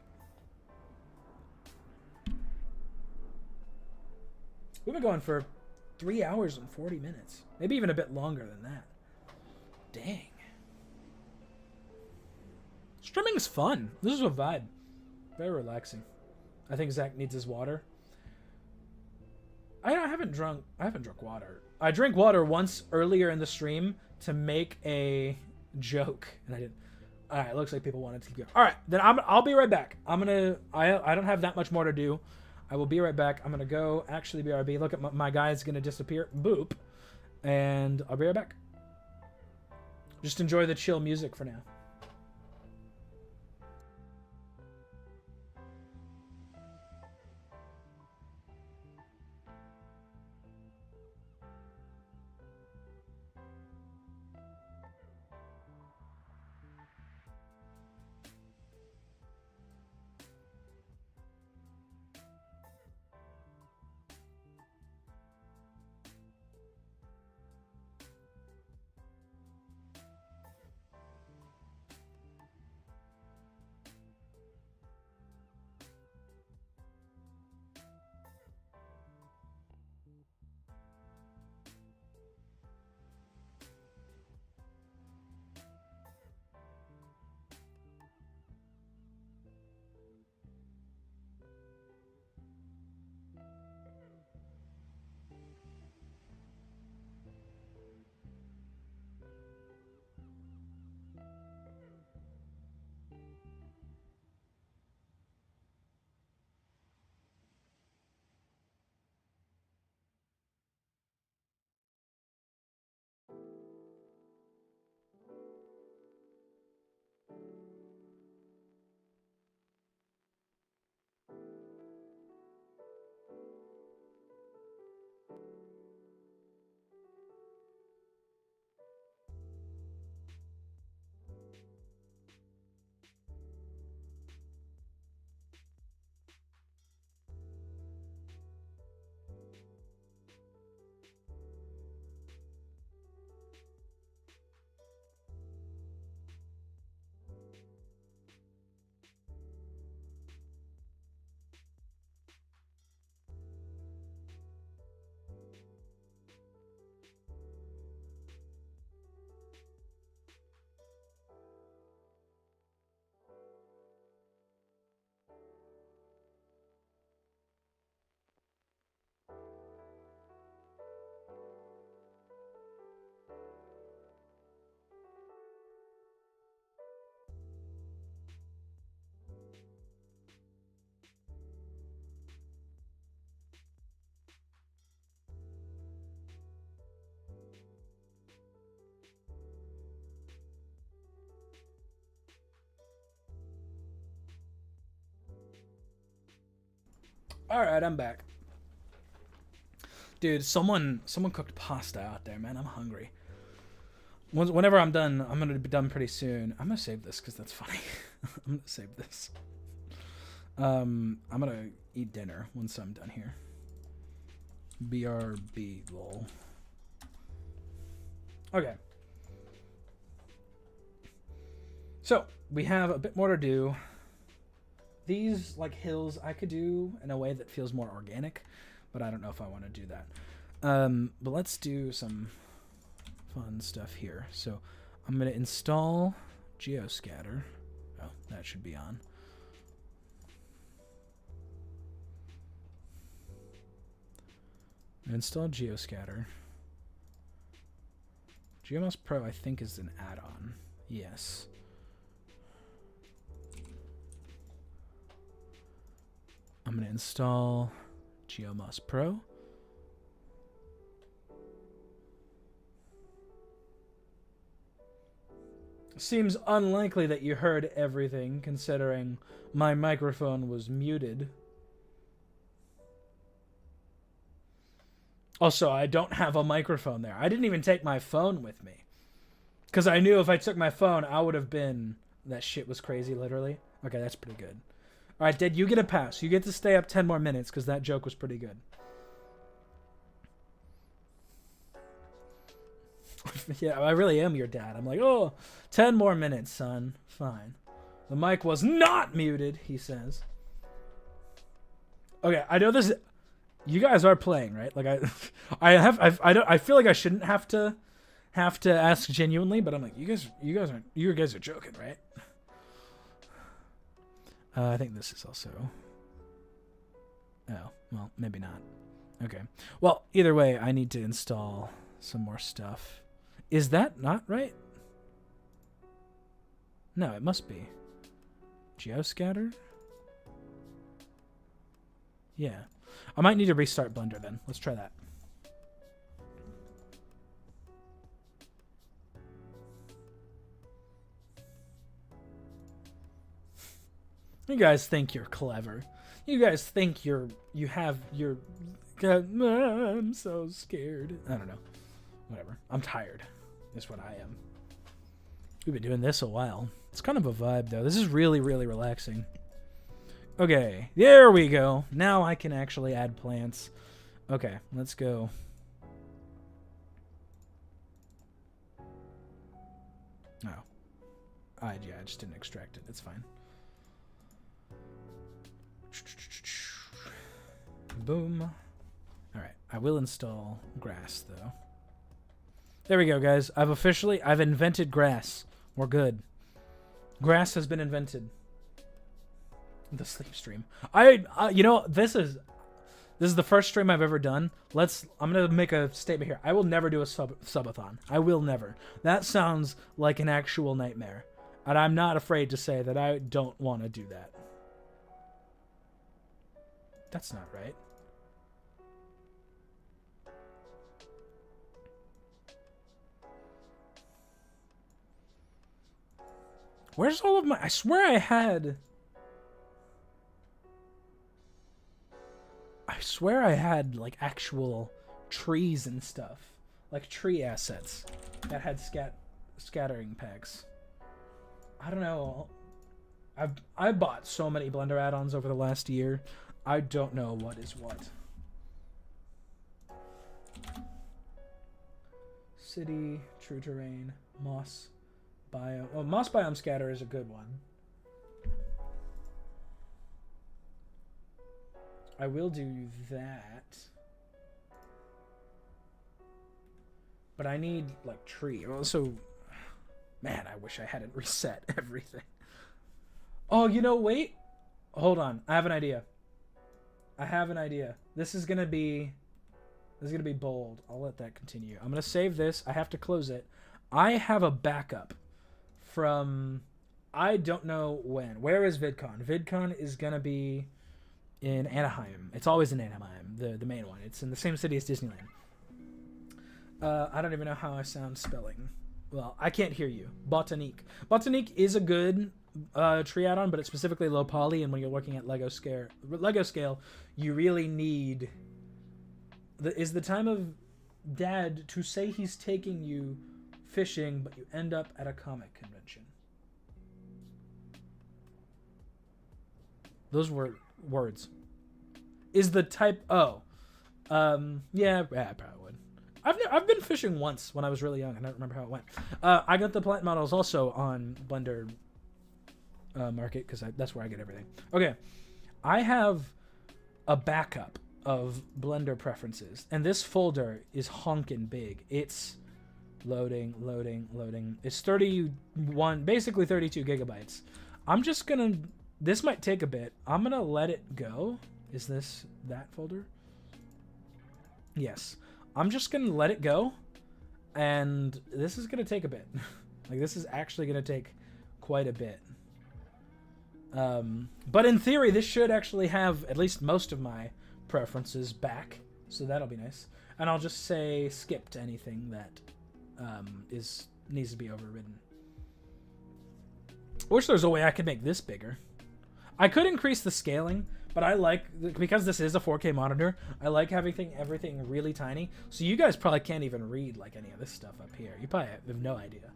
We've been going for 3 hours and 40 minutes. Maybe even a bit longer than that. Dang. Streaming is fun. This is a vibe. Very relaxing. I think Zach needs his water. I haven't drunk water. I drank water once earlier in the stream to make a joke, and I didn't. All right, looks like people wanted to keep going. All right, then I'll be right back. I don't have that much more to do. I will be right back. I'm gonna go actually BRB. Look at my guy's gonna disappear. Boop, and I'll be right back. Just enjoy the chill music for now. All right, I'm back. Dude, someone cooked pasta out there, man. I'm hungry. Whenever I'm done, I'm going to be done pretty soon. I'm going to save this because that's funny. I'm going to save this. I'm going to eat dinner once I'm done here. BRB, lol. Okay. So, we have a bit more to do. These, like, hills I could do in a way that feels more organic, but I don't know if I want to do that. But let's do some fun stuff here. So I'm going to install Geoscatter. Oh, that should be on. Install Geoscatter. GeoMouse Pro, I think, is an add-on. Yes. I'm going to install GeoMouse Pro. Seems unlikely that you heard everything, considering my microphone was muted. Also, I don't have a microphone there. I didn't even take my phone with me. Because I knew if I took my phone, I would have been... That shit was crazy, literally. Okay, that's pretty good. Alright, Dad, you get a pass. You get to stay up 10 more minutes, because that joke was pretty good. Yeah, I really am your dad. I'm like, oh, 10 more minutes, son. Fine. The mic was not muted, he says. Okay, I know this... You guys are playing, right? Like, I feel like I shouldn't have to ask genuinely, but I'm like, you guys are joking, right? I think this is also Oh, well, maybe not. Okay. Well, either way, I need to install some more stuff. Is that not right? No, it must be. Geoscatter? Yeah. I might need to restart Blender then. Let's try that. You guys think you're clever. You guys think you have your... I'm so scared. I don't know. Whatever. I'm tired. Is what I am. We've been doing this a while. It's kind of a vibe, though. This is really, really relaxing. Okay. There we go. Now I can actually add plants. Okay. Let's go. Oh. Yeah, I just didn't extract it. It's fine. Boom. Alright, I will install grass, though. There we go, guys. I've invented grass. We're good. Grass has been invented. The sleep stream. You know, this is the first stream I've ever done. I'm gonna make a statement here. I will never do a subathon. I will never. That sounds like an actual nightmare. And I'm not afraid to say that I don't want to do that. That's not right. Where's all of my... I swear I had like actual trees and stuff. Like tree assets that had scattering packs. I don't know. I bought so many Blender add-ons over the last year. I don't know what is what. City, true terrain, moss biome. Oh, moss biome scatter is a good one. I will do that. But I need like tree. Also, man, I wish I hadn't reset everything. Oh, you know, wait. Hold on. I have an idea. This is gonna be bold. I'll let that continue. I'm gonna save this. I have to close it. I have a backup from I don't know when. Where is VidCon? VidCon is gonna be in Anaheim. It's always in Anaheim, the main one. It's in the same city as Disneyland. I don't even know how I sound spelling. Well, I can't hear you. Botanique. Botanique is a good tree add-on, but it's specifically low poly, and when you're looking at Lego scale, you really need... Is the time of Dad to say he's taking you fishing, but you end up at a comic convention. Those were words. Is the type... Oh. Yeah, I probably would. I've been fishing once when I was really young. I don't remember how it went. I got the plant models also on Blender Market, because that's where I get everything. Okay. I have a backup of Blender preferences, and this folder is honkin' big. It's loading. It's 31, basically 32 gigabytes. I'm just gonna... This might take a bit. I'm gonna let it go. Is this that folder? Yes. I'm just gonna let it go, and this is gonna take a bit. Like, this is actually gonna take quite a bit. But in theory, this should actually have at least most of my preferences back, so that'll be nice. And I'll just say skip to anything that needs to be overridden. I wish there was a way I could make this bigger. I could increase the scaling, but I like, because this is a 4K monitor, I like having everything really tiny. So you guys probably can't even read like any of this stuff up here. You probably have no idea.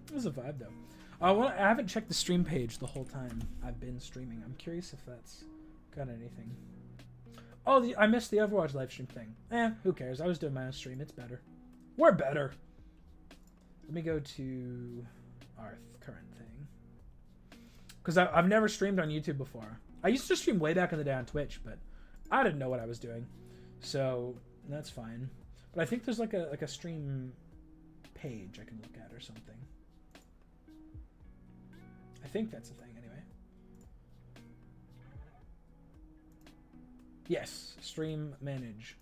It was a vibe though. I haven't checked the stream page the whole time I've been streaming. I'm curious if that's got anything. Oh, I missed the Overwatch livestream thing. Who cares? I was doing my own stream. It's better. We're better. Let me go to our current thing. Because I've never streamed on YouTube before. I used to stream way back in the day on Twitch, but I didn't know what I was doing. So that's fine. But I think there's like a stream page I can look at or something. I think that's a thing, anyway. Yes, stream manage.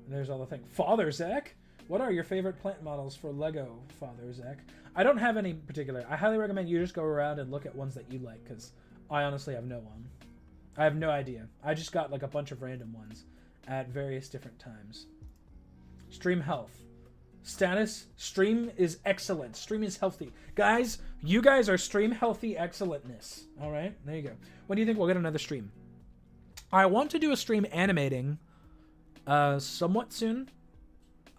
And there's all the thing. Father Zach, what are your favorite plant models for Lego, Father Zach? I don't have any particular. I highly recommend you just go around and look at ones that you like, because I honestly have no one. I have no idea. I just got like a bunch of random ones at various different times. Stream health. Status, stream is excellent. Stream is healthy. Guys, you guys are stream healthy excellentness. All right, there you go. When do you think we'll get another stream? I want to do a stream animating somewhat soon.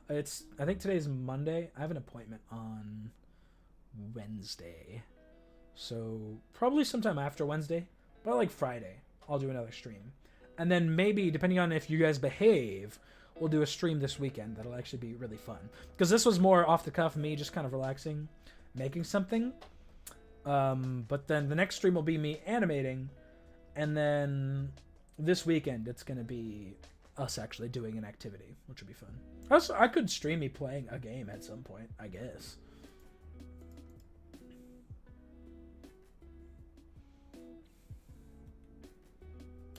I think today's Monday. I have an appointment on Wednesday. So probably sometime after Wednesday, but like Friday, I'll do another stream. And then maybe, depending on if you guys behave, we'll do a stream this weekend. That'll actually be really fun. Because this was more off the cuff, me just kind of relaxing, making something. But then the next stream will be me animating. And then this weekend, it's going to be us actually doing an activity, which would be fun. Also, I could stream me playing a game at some point, I guess.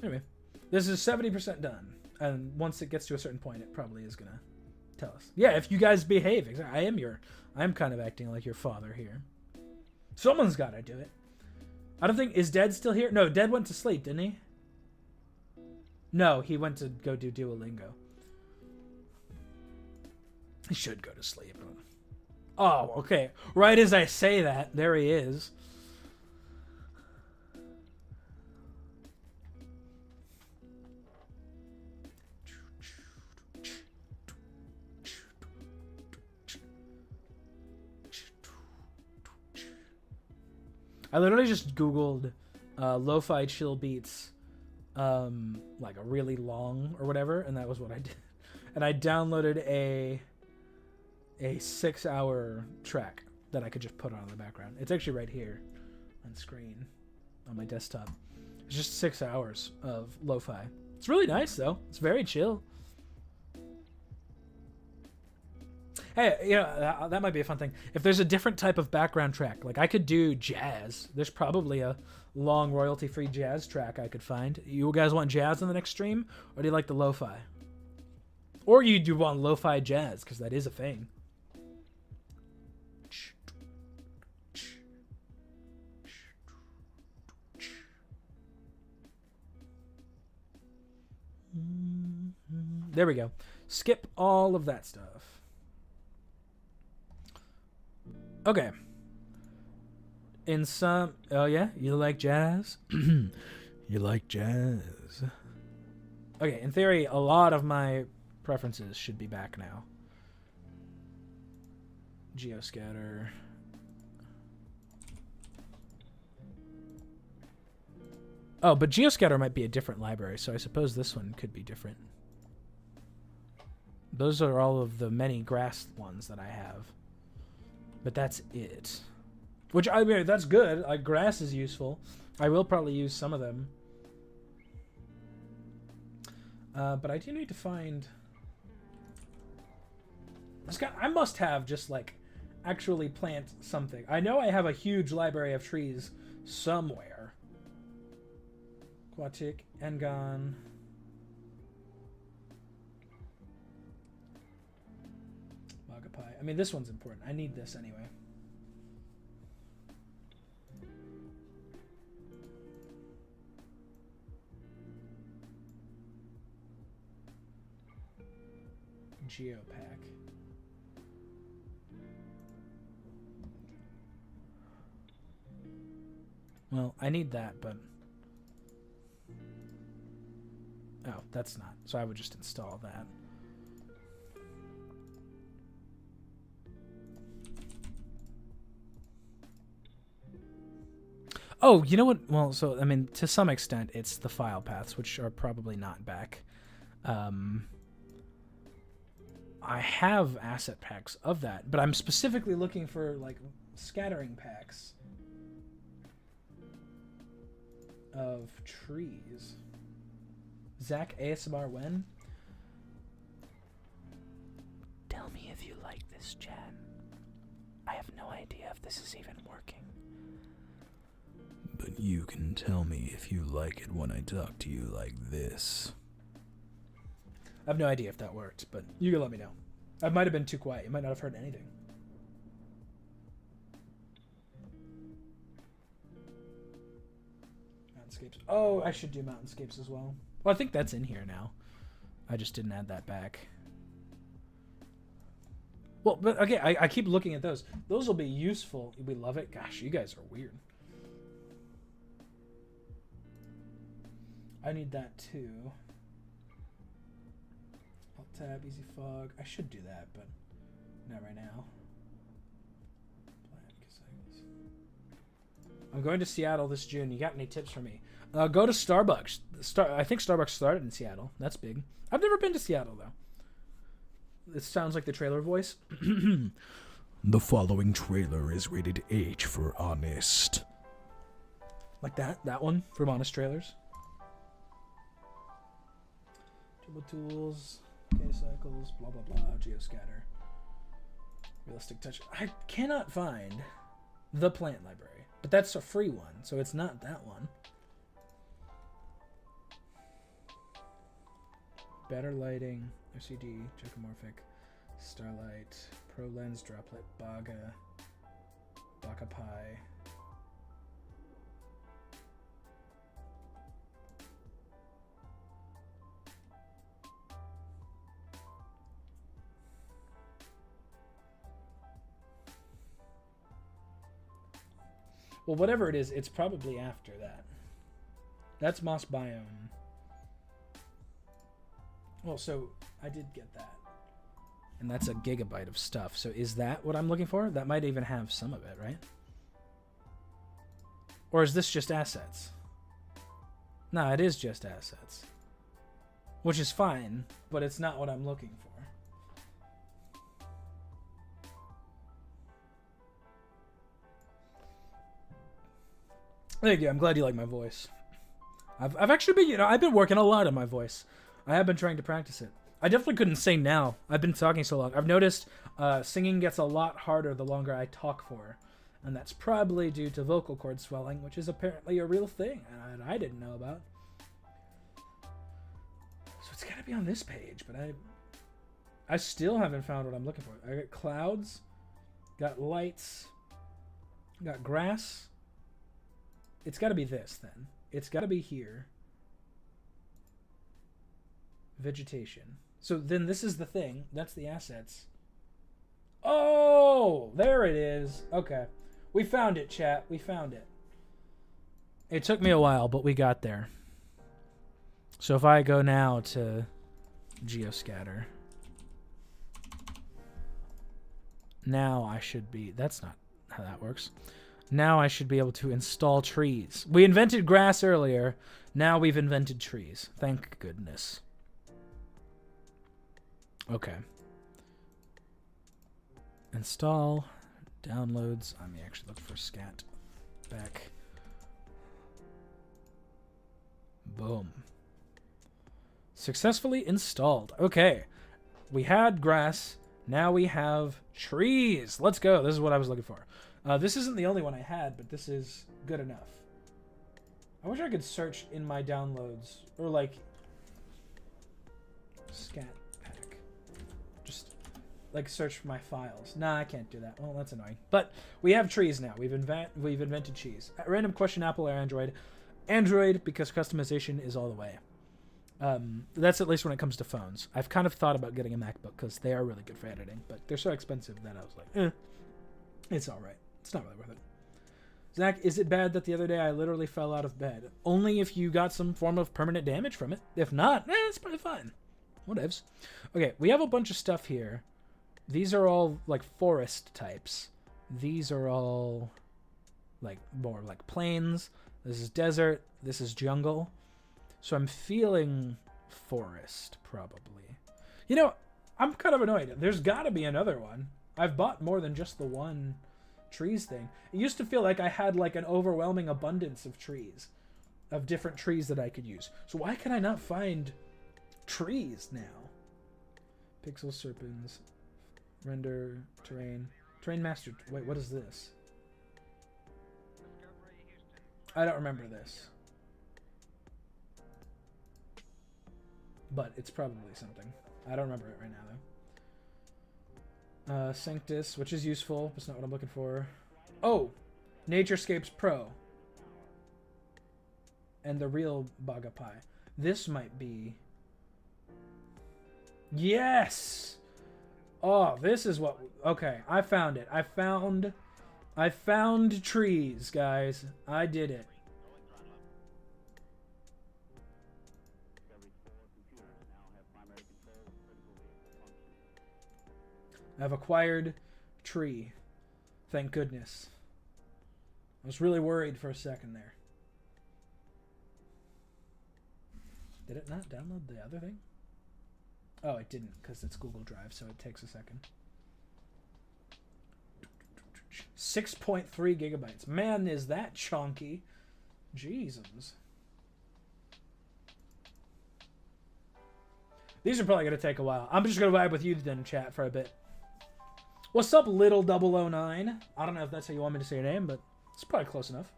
Anyway, this is 70% done. And once it gets to a certain point, it probably is going to tell us. Yeah, if you guys behave. Exactly. I'm kind of acting like your father here. Someone's got to do it. I don't think... Is Dad still here? No, Dad went to sleep, didn't he? No, he went to go do Duolingo. He should go to sleep. Oh, okay. Right as I say that, there he is. I literally just Googled lo-fi chill beats, like a really long or whatever, and that was what I did. And I downloaded a 6-hour track that I could just put on in the background. It's actually right here on screen on my desktop. It's just 6 hours of lo-fi. It's really nice though. It's very chill. Hey, you know, that might be a fun thing. If there's a different type of background track, like I could do jazz. There's probably a long royalty-free jazz track I could find. You guys want jazz in the next stream? Or do you like the lo-fi? Or you do want lo-fi jazz, because that is a thing. There we go. Skip all of that stuff. Okay. In some... Oh, yeah? You like jazz? You like jazz. Okay, in theory, a lot of my preferences should be back now. Geoscatter. Oh, but Geoscatter might be a different library, so I suppose this one could be different. Those are all of the many grass ones that I have. But that's it. Which, I mean, that's good. Like, grass is useful. I will probably use some of them. But I do need to find... I must have just, like, actually plant something. I know I have a huge library of trees somewhere. Quatic, Engon... I mean, this one's important. I need this anyway. Geopack. Well, I need that, but... Oh, that's not. So I would just install that. Oh, you know what? Well, so, I mean, to some extent, it's the file paths, which are probably not back. I have asset packs of that, but I'm specifically looking for, like, scattering packs of trees. Zach ASMR when? Tell me if you like this, Jan. I have no idea if this is even working. And you can tell me if you like it when I talk to you like this. I have no idea if that worked, but you can let me know. I might have been too quiet. You might not have heard anything. Mountainscapes. Oh, I should do Mountainscapes as well. Well, I think that's in here now. I just didn't add that back. Well, but okay, I keep looking at those. Those will be useful. We love it. Gosh, you guys are weird. I need that too. Alt tab, easy fog. I should do that, but not right now. I'm going to Seattle this June. You got any tips for me? Go to Starbucks. I think Starbucks started in Seattle. That's big. I've never been to Seattle though. It sounds like the trailer voice. The following trailer is rated H for honest. Like that? That one from Honest Trailers? Turbo tools, K-cycles, blah blah blah, geoscatter. Realistic touch. I cannot find the plant library, but that's a free one, so it's not that one. Better lighting, OCD, Chocomorphic, Starlight, Pro Lens, Droplet, Baga, Baka Pi. Well, whatever it is, it's probably after that. That's Moss Biome. Well, so I did get that. And that's a gigabyte of stuff. So is that what I'm looking for? That might even have some of it, right? Or is this just assets? No, it is just assets. Which is fine, but it's not what I'm looking for. Thank you. I'm glad you like my voice. I've actually been, I've been working a lot on my voice. I have been trying to practice it. I definitely couldn't sing now. I've been talking so long. I've noticed singing gets a lot harder the longer I talk for. And that's probably due to vocal cord swelling, which is apparently a real thing and I didn't know about. So it's got to be on this page, but I still haven't found what I'm looking for. I got clouds, got lights, got grass. It's got to be this then. It's got to be here. Vegetation. So then this is the thing. That's the assets. Oh, there it is. Okay. We found it, chat. We found it. It took me a while, but we got there. So if I go now to geoscatter. Now I should be... That's not how that works. Now I should be able to install trees. We invented grass earlier. Now we've invented trees. Thank goodness. Okay. Install. Downloads. Let me actually look for scat. Back. Boom. Successfully installed. Okay. We had grass. Now we have trees. Let's go. This is what I was looking for. This isn't the only one I had, but this is good enough. I wish I could search in my downloads. Or like... Scat pack. Just like search for my files. Nah, I can't do that. Well, that's annoying. But we have trees now. We've invented cheese. Random question, Apple or Android? Android, because customization is all the way. That's at least when it comes to phones. I've kind of thought about getting a MacBook because they are really good for editing, but they're so expensive that I was like, it's all right. It's not really worth it. Zach, is it bad that the other day I literally fell out of bed? Only if you got some form of permanent damage from it. If not, it's probably fine. Whatevs. Okay, we have a bunch of stuff here. These are all like forest types. These are all like more like plains. This is desert. This is jungle. So I'm feeling forest, probably. You know, I'm kind of annoyed. There's got to be another one. I've bought more than just the one trees thing. It used to feel like I had like an overwhelming abundance of trees. Of different trees that I could use. So why can I not find trees now? Pixel serpents. Render. Terrain. Terrain master. Wait, what is this? I don't remember this. But it's probably something. I don't remember it right now, though. Sanctus, which is useful, but it's not what I'm looking for. Oh! Naturescapes Pro. And the real Bagapai. This might be... Yes! Oh, this is what... Okay, I found it. I found trees, guys. I did it. I've acquired tree. Thank goodness. I was really worried for a second there. Did it not download the other thing? Oh, it didn't, because it's Google Drive, so it takes a second. 6.3 gigabytes. Man, is that chunky. Jesus. These are probably going to take a while. I'm just going to vibe with you then, chat, for a bit. What's up, Little 009? I don't know if that's how you want me to say your name, but it's probably close enough.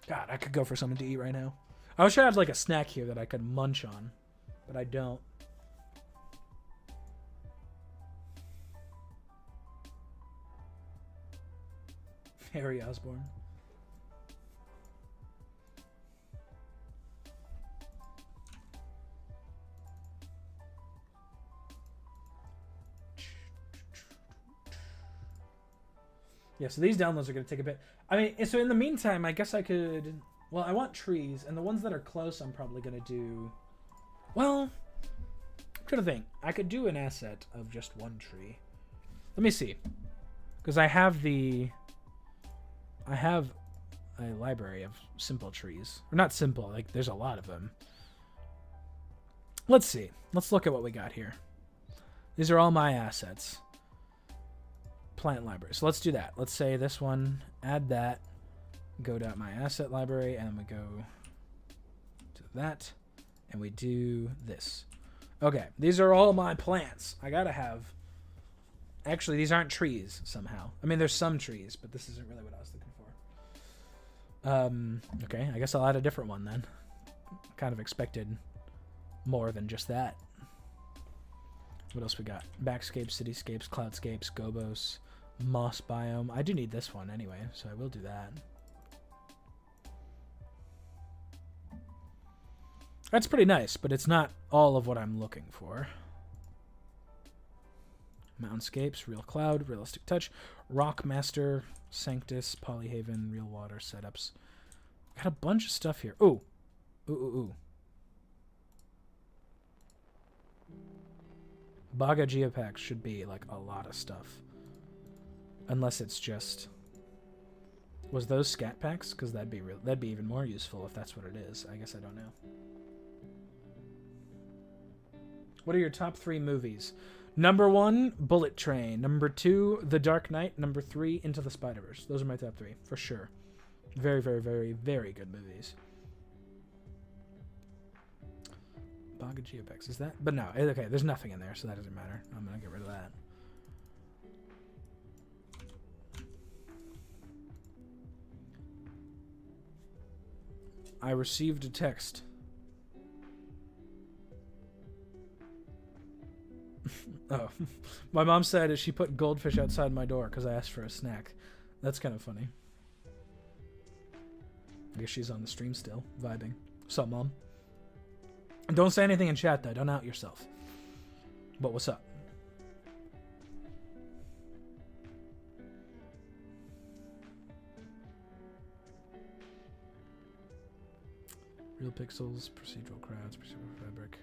God, I could go for something to eat right now. I wish I had like a snack here that I could munch on, but I don't. Harry Osborn. Yeah, so these downloads are going to take a bit. I mean, so in the meantime, I guess I could... Well, I want trees, and the ones that are close I'm probably going to do... Well, I'm trying to think. I could do an asset of just one tree. Let me see. Because I have a library of simple trees. Or not simple, like there's a lot of them. Let's see. Let's look at what we got here. These are all my assets. Plant library. So let's do that. Let's say this one, add that, go to my asset library, and we go to that, and we do this. Okay, these are all my plants. I gotta have... Actually, these aren't trees, somehow. I mean, there's some trees, but this isn't really what I was looking for. Okay, I guess I'll add a different one then. Kind of expected more than just that. What else we got? Backscapes, cityscapes, cloudscapes, gobos, moss biome. I do need this one anyway, so I will do that. That's pretty nice, but it's not all of what I'm looking for. Mountainscapes, real cloud, realistic touch, rock master, sanctus, polyhaven, real water setups. Got a bunch of stuff here. Ooh. Ooh. Baga Geopacks should be like a lot of stuff. Unless it's just... Was those scat packs? Because that'd be even more useful if that's what it is. I guess I don't know. What are your top 3 movies? Number 1, Bullet Train. Number 2, The Dark Knight. Number 3, Into the Spider-Verse. Those are my top 3, for sure. Very, very, very, very good movies. Baga Geopacks, is that? But no, okay, there's nothing in there, so that doesn't matter. I'm gonna get rid of that. I received a text. Oh, my mom said she put goldfish outside my door because I asked for a snack. That's kind of funny. I guess she's on the stream still, vibing. What's up, Mom? Don't say anything in chat, though. Don't out yourself. But what's up? Real pixels, procedural crowds, procedural fabric.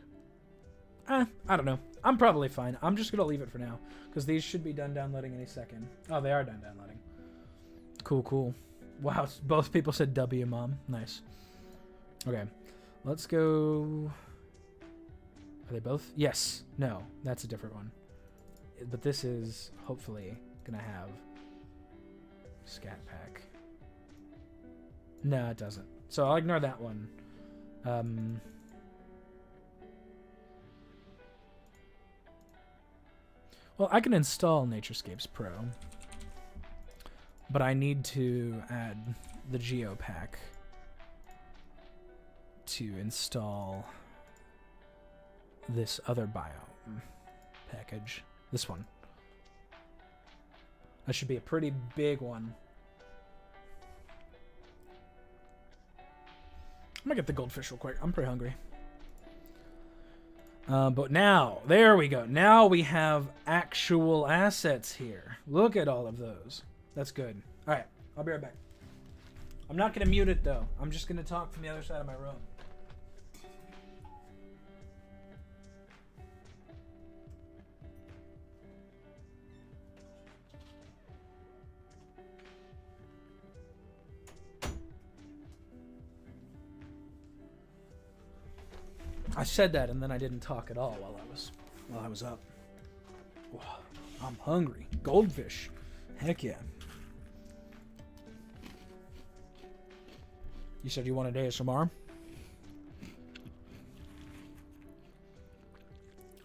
I don't know. I'm probably fine. I'm just going to leave it for now, because these should be done downloading any second. Oh, they are done downloading. Cool, cool. Wow, both people said W, Mom. Nice. Okay, let's go... Are they both? Yes. No, that's a different one. But this is hopefully going to have Scat Pack. No, it doesn't. So I'll ignore that one. Well, I can install Naturescapes Pro, but I need to add the Geopack to install this other biome package. This one. That should be a pretty big one. I'm gonna get the goldfish real quick. I'm pretty hungry. But now, there we go. Now we have actual assets here. Look at all of those. That's good. All right, I'll be right back. I'm not gonna mute it though. I'm just gonna talk from the other side of my room. I said that and then I didn't talk at all while I was up. Whoa, I'm hungry. Goldfish. Heck yeah. You said you wanted ASMR?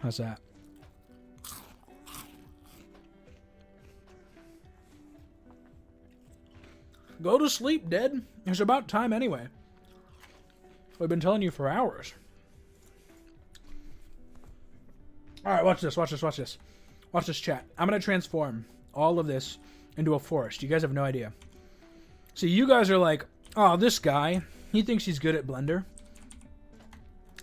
How's that? Go to sleep, Dead. It's about time anyway. We've been telling you for hours. Alright, watch this, watch this, watch this. Watch this, chat. I'm going to transform all of this into a forest. You guys have no idea. See, you guys are like, oh, this guy, he thinks he's good at Blender.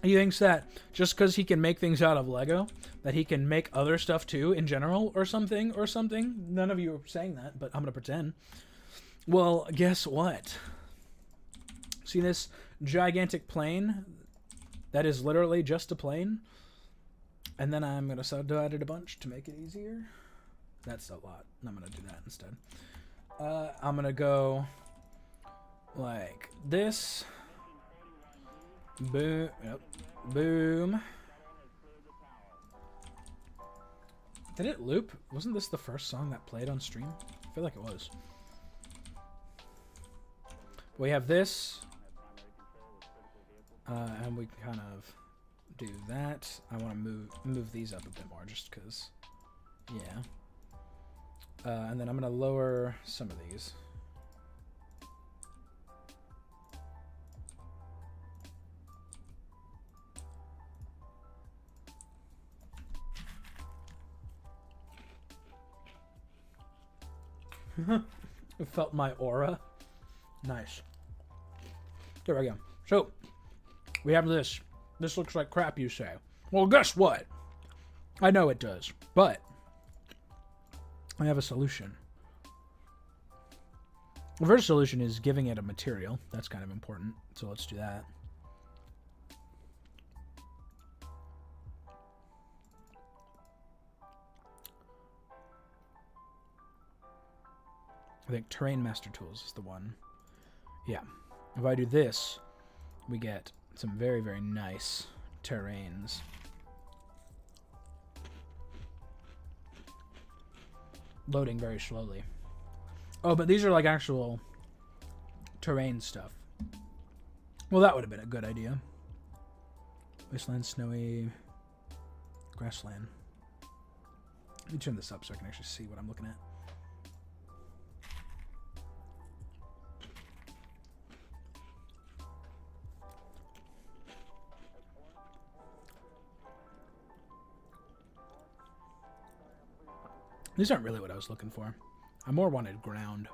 He thinks that just because he can make things out of Lego, that he can make other stuff too in general or something or something. None of you are saying that, but I'm going to pretend. Well, guess what? See this gigantic plane? That is literally just a plane. And then I'm going to subdivide it a bunch to make it easier. That's a lot. I'm going to do that instead. I'm going to go like this. Boom. Yep. Boom. Did it loop? Wasn't this the first song that played on stream? I feel like it was. We have this. And we kind of do that. I want to move these up a bit more just because, yeah. And then I'm going to lower some of these. I felt my aura. Nice. There we go. So, we have this. This looks like crap, you say. Well, guess what? I know it does, but I have a solution. The first solution is giving it a material. That's kind of important, so let's do that. I think Terrain Master Tools is the one. Yeah. If I do this, we get some very, very nice terrains. Loading very slowly. Oh, but these are like actual terrain stuff. Well, that would have been a good idea. Wasteland, snowy, grassland. Let me turn this up so I can actually see what I'm looking at. These aren't really what I was looking for. I more wanted ground.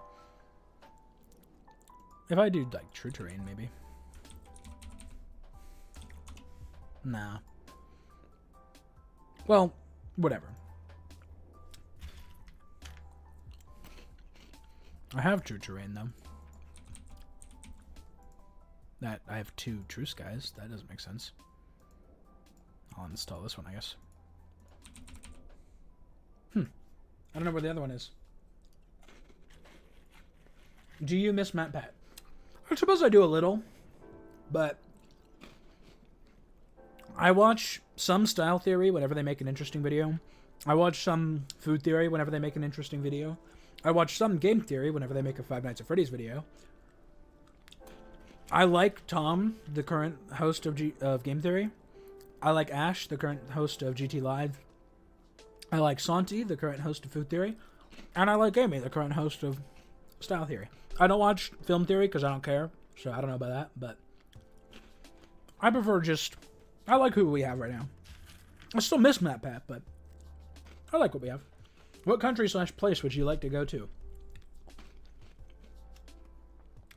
If I do like true terrain, maybe. Nah. Well, whatever. I have true terrain though. That I have 2 true skies. That doesn't make sense. I'll install this one, I guess. I don't know where the other one is. Do you miss MatPat? I suppose I do a little, but I watch some Style Theory whenever they make an interesting video. I watch some Food Theory whenever they make an interesting video. I watch some Game Theory whenever they make a Five Nights at Freddy's video. I like Tom, the current host of Game Theory. I like Ash, the current host of GT Live. I like Santi, the current host of Food Theory. And I like Amy, the current host of Style Theory. I don't watch Film Theory because I don't care, so I don't know about that, but I prefer just... I like who we have right now. I still miss MatPat, but I like what we have. What country / place would you like to go to?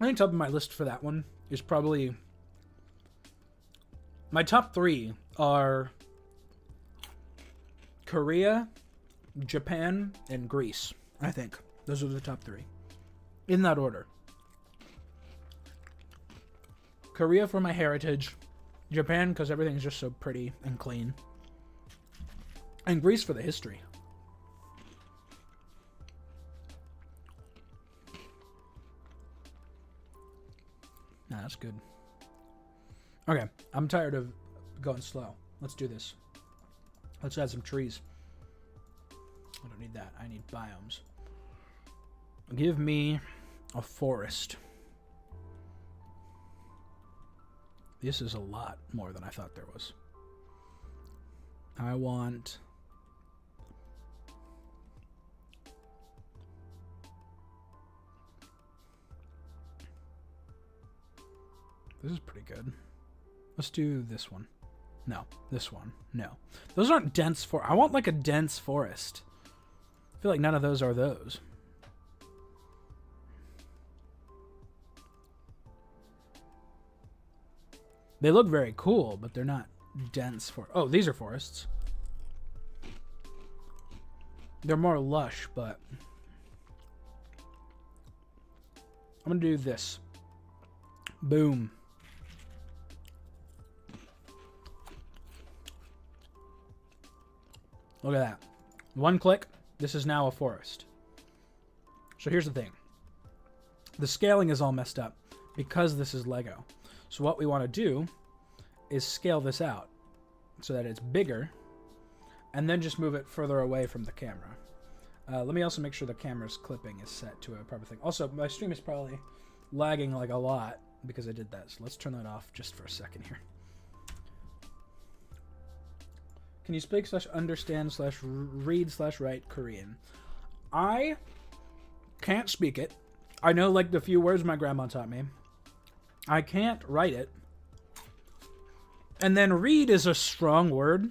I think top of my list for that one is probably... My top 3 are Korea, Japan, and Greece, I think. Those are the top 3. In that order. Korea for my heritage. Japan because everything's just so pretty and clean. And Greece for the history. Nah, that's good. Okay, I'm tired of going slow. Let's do this. Let's add some trees. I don't need that. I need biomes. Give me a forest. This is a lot more than I thought there was. I want... This is pretty good. Let's do this one. No, this one. No. Those aren't dense I want like a dense forest. I feel like none of those are those. They look very cool, but they're not dense Oh, these are forests. They're more lush, but... I'm gonna do this. Boom. Look at that. One click, this is now a forest. So here's the thing. The scaling is all messed up because this is Lego. So what we want to do is scale this out so that it's bigger and then just move it further away from the camera. Let me also make sure the camera's clipping is set to a proper thing. Also, my stream is probably lagging like a lot because I did that. So let's turn that off just for a second here. Can you speak / understand / read / write Korean? I can't speak it. I know like the few words my grandma taught me. I can't write it. And then read is a strong word.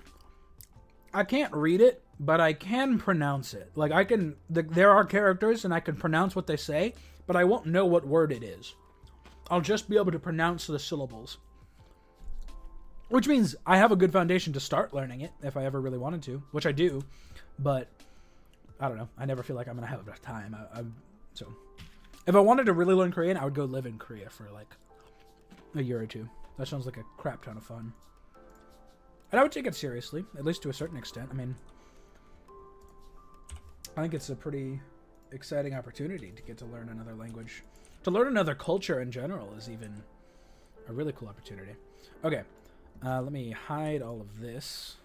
I can't read it, but I can pronounce it. Like I can, there are characters and I can pronounce what they say, but I won't know what word it is. I'll just be able to pronounce the syllables. Which means I have a good foundation to start learning it if I ever really wanted to, which I do. But I don't know. I never feel like I'm going to have enough time. So if I wanted to really learn Korean, I would go live in Korea for like a year or 2. That sounds like a crap ton of fun. And I would take it seriously, at least to a certain extent. I mean, I think it's a pretty exciting opportunity to get to learn another language. To learn another culture in general is even a really cool opportunity. Okay. Let me hide all of this.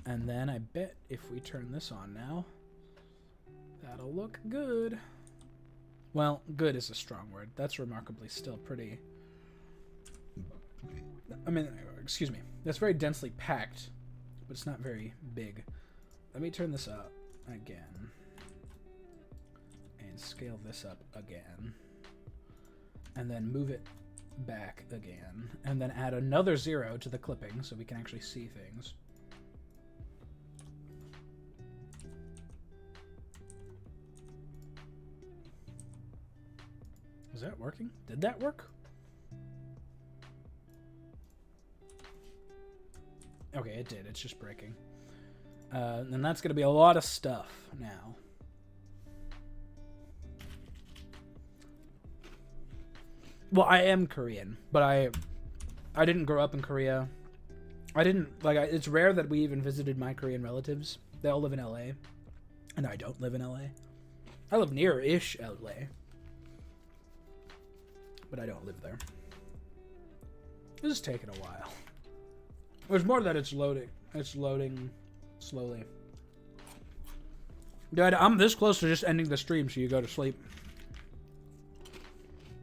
And then I bet if we turn this on now, that'll look good. Well, good is a strong word. That's remarkably still pretty... I mean, excuse me. That's very densely packed, but it's not very big. Let me turn this up again. And scale this up again. And then move it back again, and then add another 0 to the clipping so we can actually see things. Is that working? Did that work? Okay, it did. It's just breaking. And that's going to be a lot of stuff now. Well, I am Korean, but I didn't grow up in Korea. It's rare that we even visited my Korean relatives. They all live in LA, and I don't live in LA. I live near-ish LA, but I don't live there. This is taking a while. There's more that it's loading. It's loading slowly. Dude, I'm this close to just ending the stream so you go to sleep.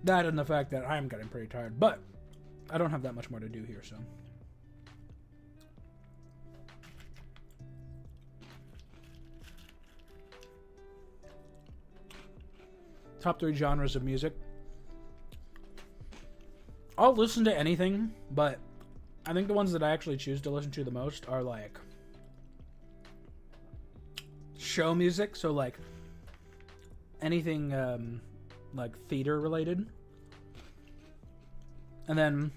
That and the fact that I'm getting pretty tired, but I don't have that much more to do here, so. Top 3 genres of music. I'll listen to anything, but I think the ones that I actually choose to listen to the most are like show music, so like anything like theater related, and then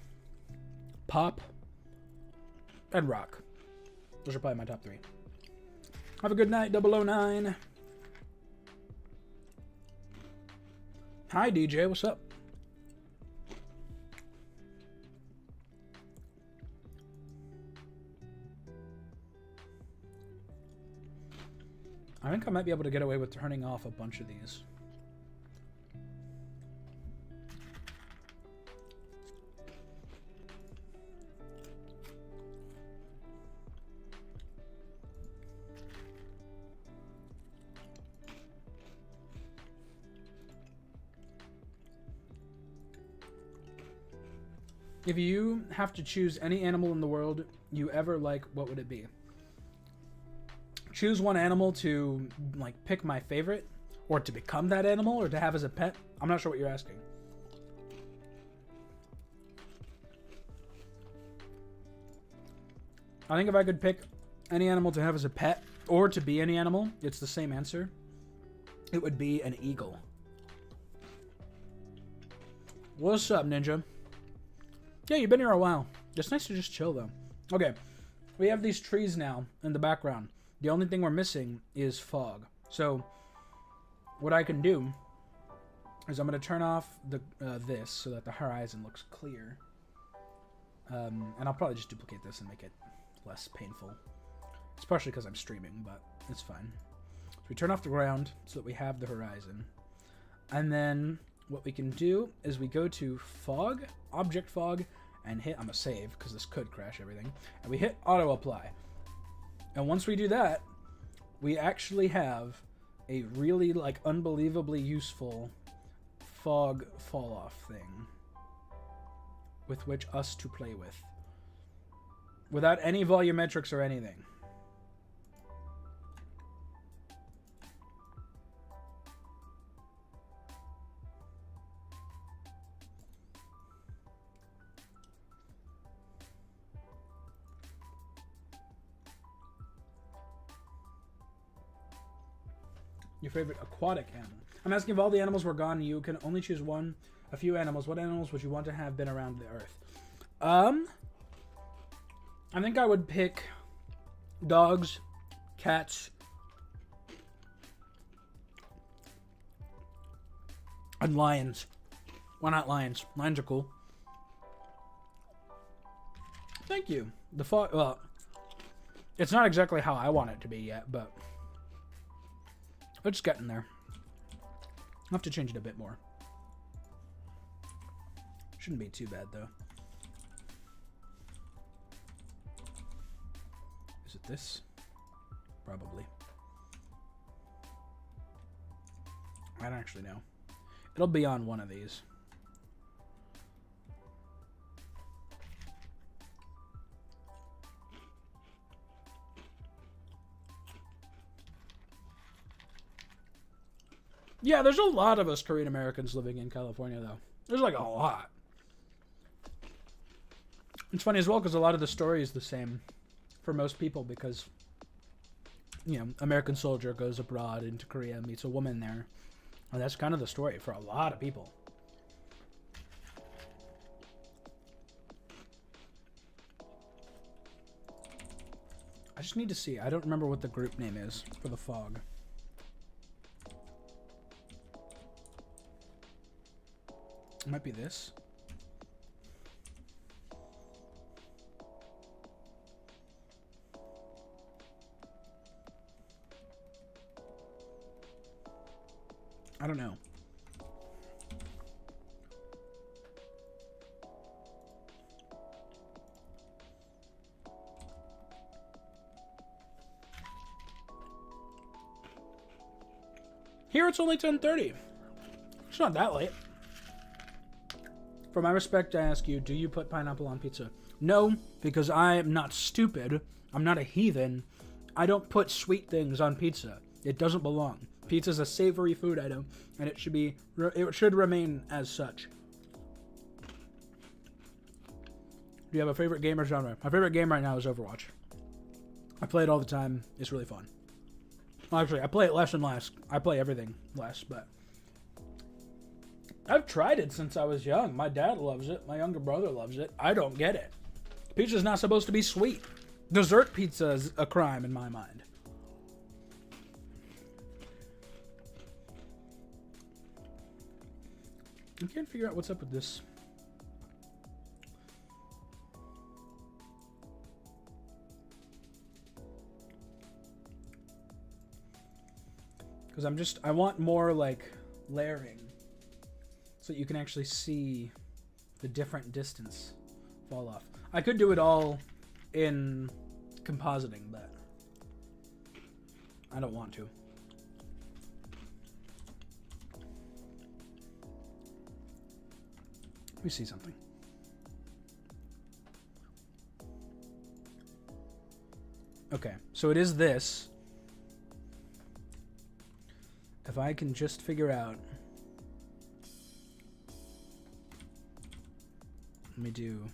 pop and rock. Those are probably my top 3. Have a good night, 009. Hi DJ, what's up? I think I might be able to get away with turning off a bunch of these. If you have to choose any animal in the world you ever like, what would it be? Choose one animal to like pick my favorite, or to become that animal, or to have as a pet. I'm not sure what you're asking. I think if I could pick any animal to have as a pet, or to be any animal, it's the same answer. It would be an eagle. What's up, Ninja? Yeah, you've been here a while. It's nice to just chill, though. Okay, we have these trees now in the background. The only thing we're missing is fog. So, what I can do is I'm going to turn off the this so that the horizon looks clear. And I'll probably just duplicate this and make it less painful. Especially because I'm streaming, but it's fine. So we turn off the ground so that we have the horizon. And then what we can do is we go to fog, object fog, and hit, I'm going to save because this could crash everything. And we hit auto apply. And once we do that, we actually have a really like unbelievably useful fog fall off thing with which us to play with. Without any volumetrics or anything. Your favorite aquatic animal? I'm asking if all the animals were gone, you can only choose one. A few animals. What animals would you want to have been around the earth? I think I would pick dogs, cats, and lions. Why not lions? Lions are cool. Thank you. The fog. Well, it's not exactly how I want it to be yet, but it's getting there. I'll have to change it a bit more. Shouldn't be too bad, though. Is it this? Probably. I don't actually know. It'll be on one of these. Yeah, there's a lot of us Korean Americans living in California, though. There's like a lot. It's funny as well because a lot of the story is the same for most people because, you know, American soldier goes abroad into Korea, meets a woman there. And that's kind of the story for a lot of people. I just need to see. I don't remember what the group name is for the fog. It might be this. I don't know. Here it's only 10:30. It's not that late. For my respect, I ask you, do you put pineapple on pizza? No, because I am not stupid. I'm not a heathen. I don't put sweet things on pizza. It doesn't belong. Pizza's a savory food item, and it should remain as such. Do you have a favorite game or genre? My favorite game right now is Overwatch. I play it all the time. It's really fun. Well, actually, I play it less and less. I play everything less, but I've tried it since I was young. My dad loves it. My younger brother loves it. I don't get it. Pizza's not supposed to be sweet. Dessert pizza is a crime in my mind. I can't figure out what's up with this. Because I want more like layering so that you can actually see the different distance fall off. I could do it all in compositing, but I don't want to. Let me see something. Okay, so it is this. If I can just figure out... Let me do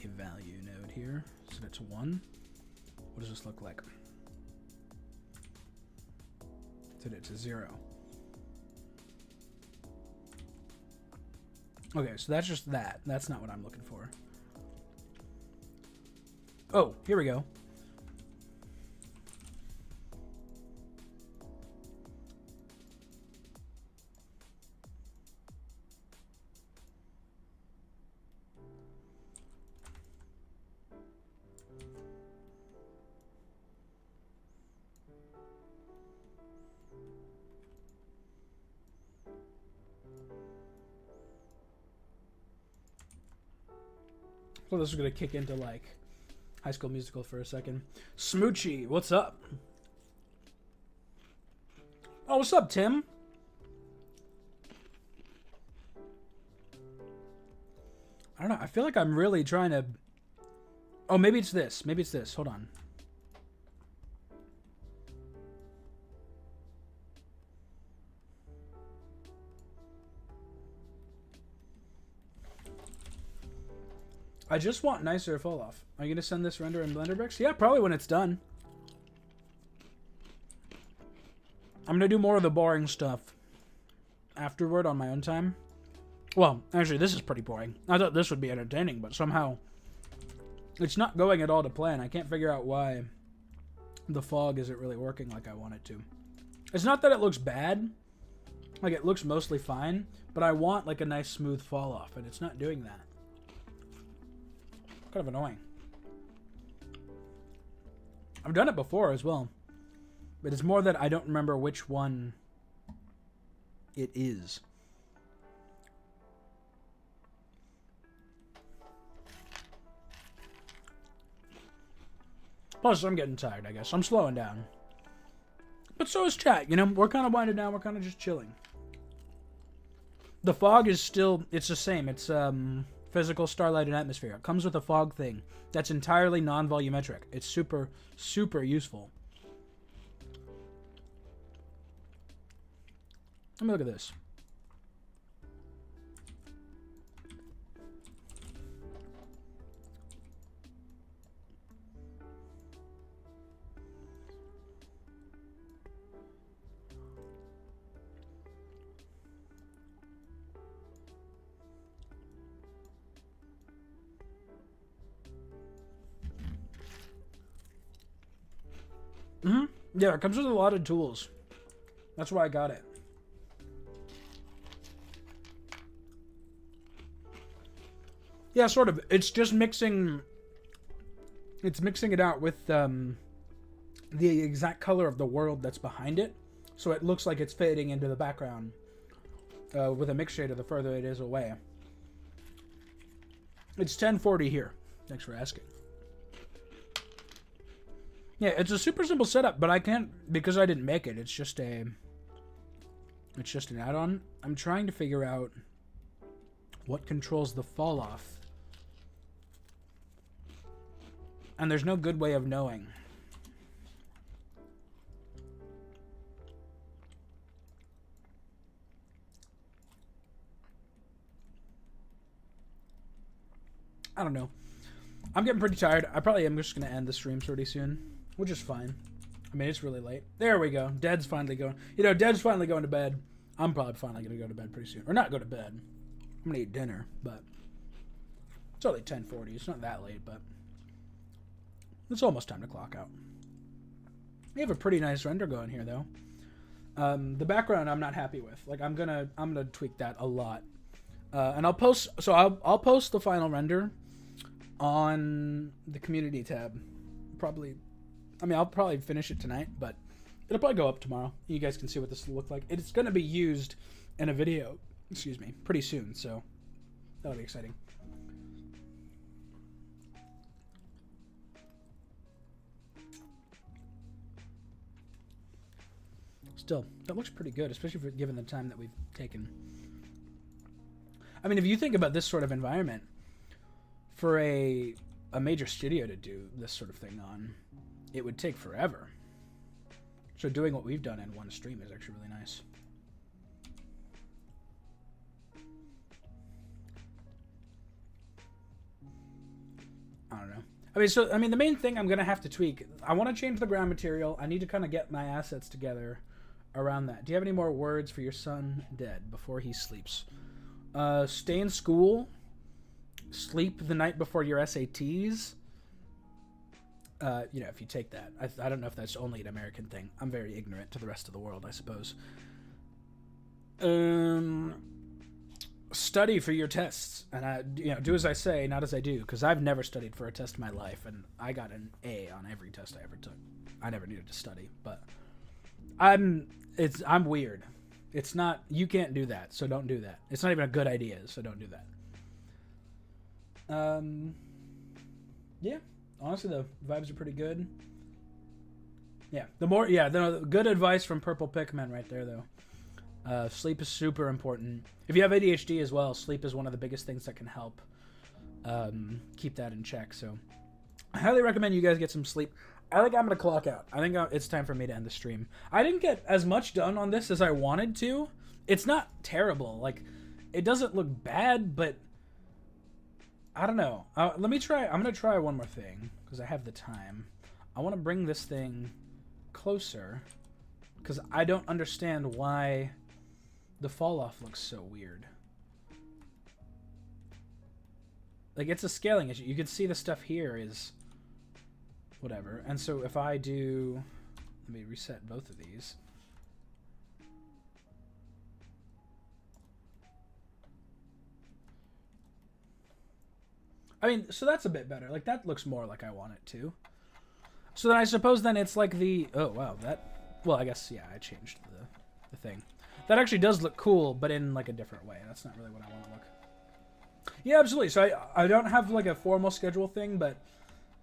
a value node here. Set it to 1. What does this look like? Set it to 0. Okay, so that's just that. That's not what I'm looking for. Oh, here we go. So this is gonna kick into like High School Musical for a second. Smoochie, what's up? Oh, what's up, Tim? I don't know. I feel like I'm really trying to... Oh, maybe it's this. Maybe it's this. Hold on. I just want nicer fall off. Are you going to send this render in Blender Bricks? Yeah, probably when it's done. I'm going to do more of the boring stuff afterward on my own time. Well, actually, this is pretty boring. I thought this would be entertaining, but somehow it's not going at all to plan. I can't figure out why the fog isn't really working like I want it to. It's not that it looks bad. Like, it looks mostly fine, but I want, like, a nice smooth fall off, and it's not doing that. Kind of annoying. I've done it before as well, but it's more that I don't remember which one it is. Plus, I'm getting tired, I guess. I'm slowing down. But so is chat, you know? We're kind of winding down. We're kind of just chilling. The fog is still... It's the same. It's, physical, starlight, and atmosphere. It comes with a fog thing that's entirely non-volumetric. It's super, super useful. Let me look at this. Yeah, it comes with a lot of tools. That's why I got it. Yeah, sort of. It's just mixing... It's mixing it out with the exact color of the world that's behind it. So it looks like it's fading into the background with a mix shader the further it is away. It's 1040 here. Thanks for asking. Yeah, it's a super simple setup, but I can't, because I didn't make it, it's just an add-on. I'm trying to figure out what controls the fall off. And there's no good way of knowing. I don't know. I'm getting pretty tired. I probably am just going to end the stream pretty soon, which is fine. I mean, it's really late. There we go. Dead's finally going. You know, Dead's finally going to bed. I'm probably finally going to go to bed pretty soon. Or not go to bed. I'm going to eat dinner, but it's only 10:40. It's not that late, but it's almost time to clock out. We have a pretty nice render going here, though. The background I'm not happy with. Like, I'm gonna tweak that a lot. And I'll post. So I'll post the final render on the community tab. Probably. I mean, I'll probably finish it tonight, but it'll probably go up tomorrow. You guys can see what this will look like. It's going to be used in a video, excuse me, pretty soon, so that'll be exciting. Still, that looks pretty good, especially for given the time that we've taken. I mean, if you think about this sort of environment, for a major studio to do this sort of thing on, it would take forever. So doing what we've done in one stream is actually really nice. I don't know. I mean, the main thing I'm going to have to tweak, I want to change the ground material. I need to kind of get my assets together around that. Do you have any more words for your son dead before he sleeps? Stay in school. Sleep the night before your SATs. You know, if you take that. I don't know if that's only an American thing. I'm very ignorant to the rest of the world, I suppose. Study for your tests. And, do as I say, not as I do. Because I've never studied for a test in my life. And I got an A on every test I ever took. I never needed to study. But I'm weird. It's not, you can't do that, so don't do that. It's not even a good idea, so don't do that. Yeah. Honestly, the vibes are pretty good. Yeah, the good advice from Purple Pikmin right there, though. Sleep is super important. If you have ADHD as well, sleep is one of the biggest things that can help keep that in check. So I highly recommend you guys get some sleep. I think I'm going to clock out. I think it's time for me to end the stream. I didn't get as much done on this as I wanted to. It's not terrible. Like, it doesn't look bad, but I don't know. Let me try. I'm going to try one more thing because I have the time. I want to bring this thing closer because I don't understand why the fall off looks so weird. Like, it's a scaling issue. You can see the stuff here is whatever. And so if I do, let me reset both of these. I mean, so that's a bit better. Like, that looks more like I want it to. So then I suppose then it's like the, oh wow, that, well, I guess, yeah, I changed the thing. That actually does look cool, but in like a different way. That's not really what I want to look. Yeah, absolutely. So I don't have like a formal schedule thing, but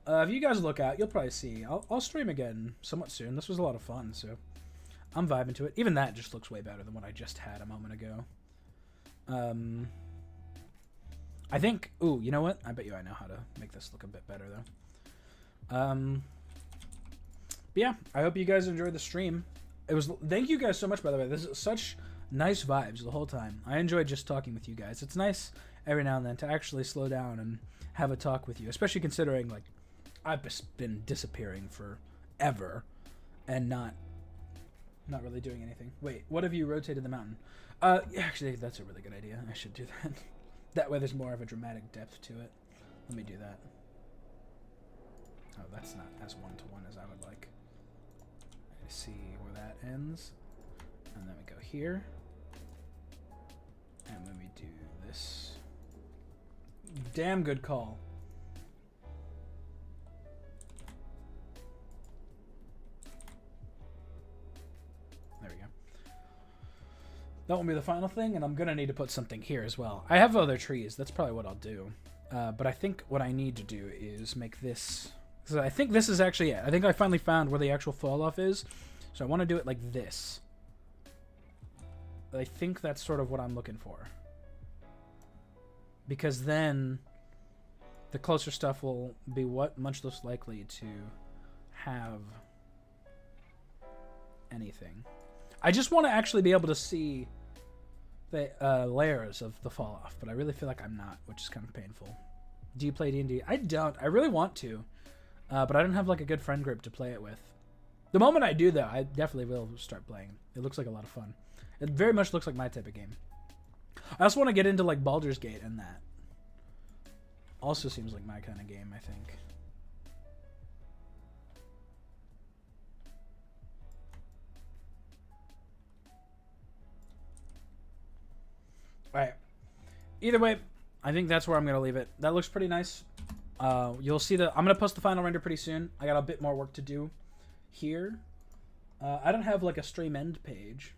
if you guys look out, you'll probably see. I'll stream again somewhat soon. This was a lot of fun, so I'm vibing to it. Even that just looks way better than what I just had a moment ago. I think, ooh, you know what? I bet you I know how to make this look a bit better, though. But yeah, I hope you guys enjoyed the stream. Thank you guys so much, by the way. This is such nice vibes the whole time. I enjoyed just talking with you guys. It's nice every now and then to actually slow down and have a talk with you, especially considering, like, I've just been disappearing forever and not really doing anything. Wait, what have you rotated the mountain? Yeah, actually, that's a really good idea. I should do that. That way there's more of a dramatic depth to it. Let me do that. Oh, that's not as one-to-one as I would like. I see where that ends. And then we go here. And then we do this. Damn good call. There we go. That won't be the final thing, and I'm going to need to put something here as well. I have other trees. That's probably what I'll do. But I think what I need to do is make this... So I think this is actually it. I think I finally found where the actual fall-off is. So I want to do it like this. I think that's sort of what I'm looking for. Because then the closer stuff will be much less likely to have anything. I just want to actually be able to see the layers of the fall off, but I really feel like I'm not, which is kind of painful. Do you play D&D? I don't. I really want to, but I don't have like a good friend group to play it with. The moment I do, though, I definitely will start playing. It looks like a lot of fun. It very much looks like my type of game. I also want to get into like Baldur's Gate and that. Also seems like my kind of game, I think. Alright. Either way, I think that's where I'm going to leave it. That looks pretty nice. You'll see I'm going to post the final render pretty soon. I got a bit more work to do here. I don't have like a stream end page.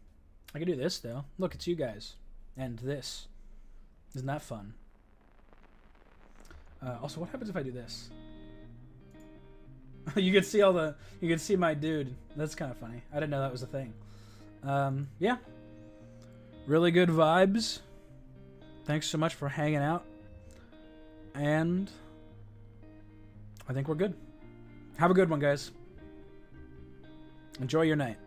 I can do this though. Look, it's you guys. And this. Isn't that fun? Also, what happens if I do this? You can see you can see my dude. That's kind of funny. I didn't know that was a thing. Yeah. Really good vibes. Thanks so much for hanging out. And I think we're good. Have a good one, guys. Enjoy your night.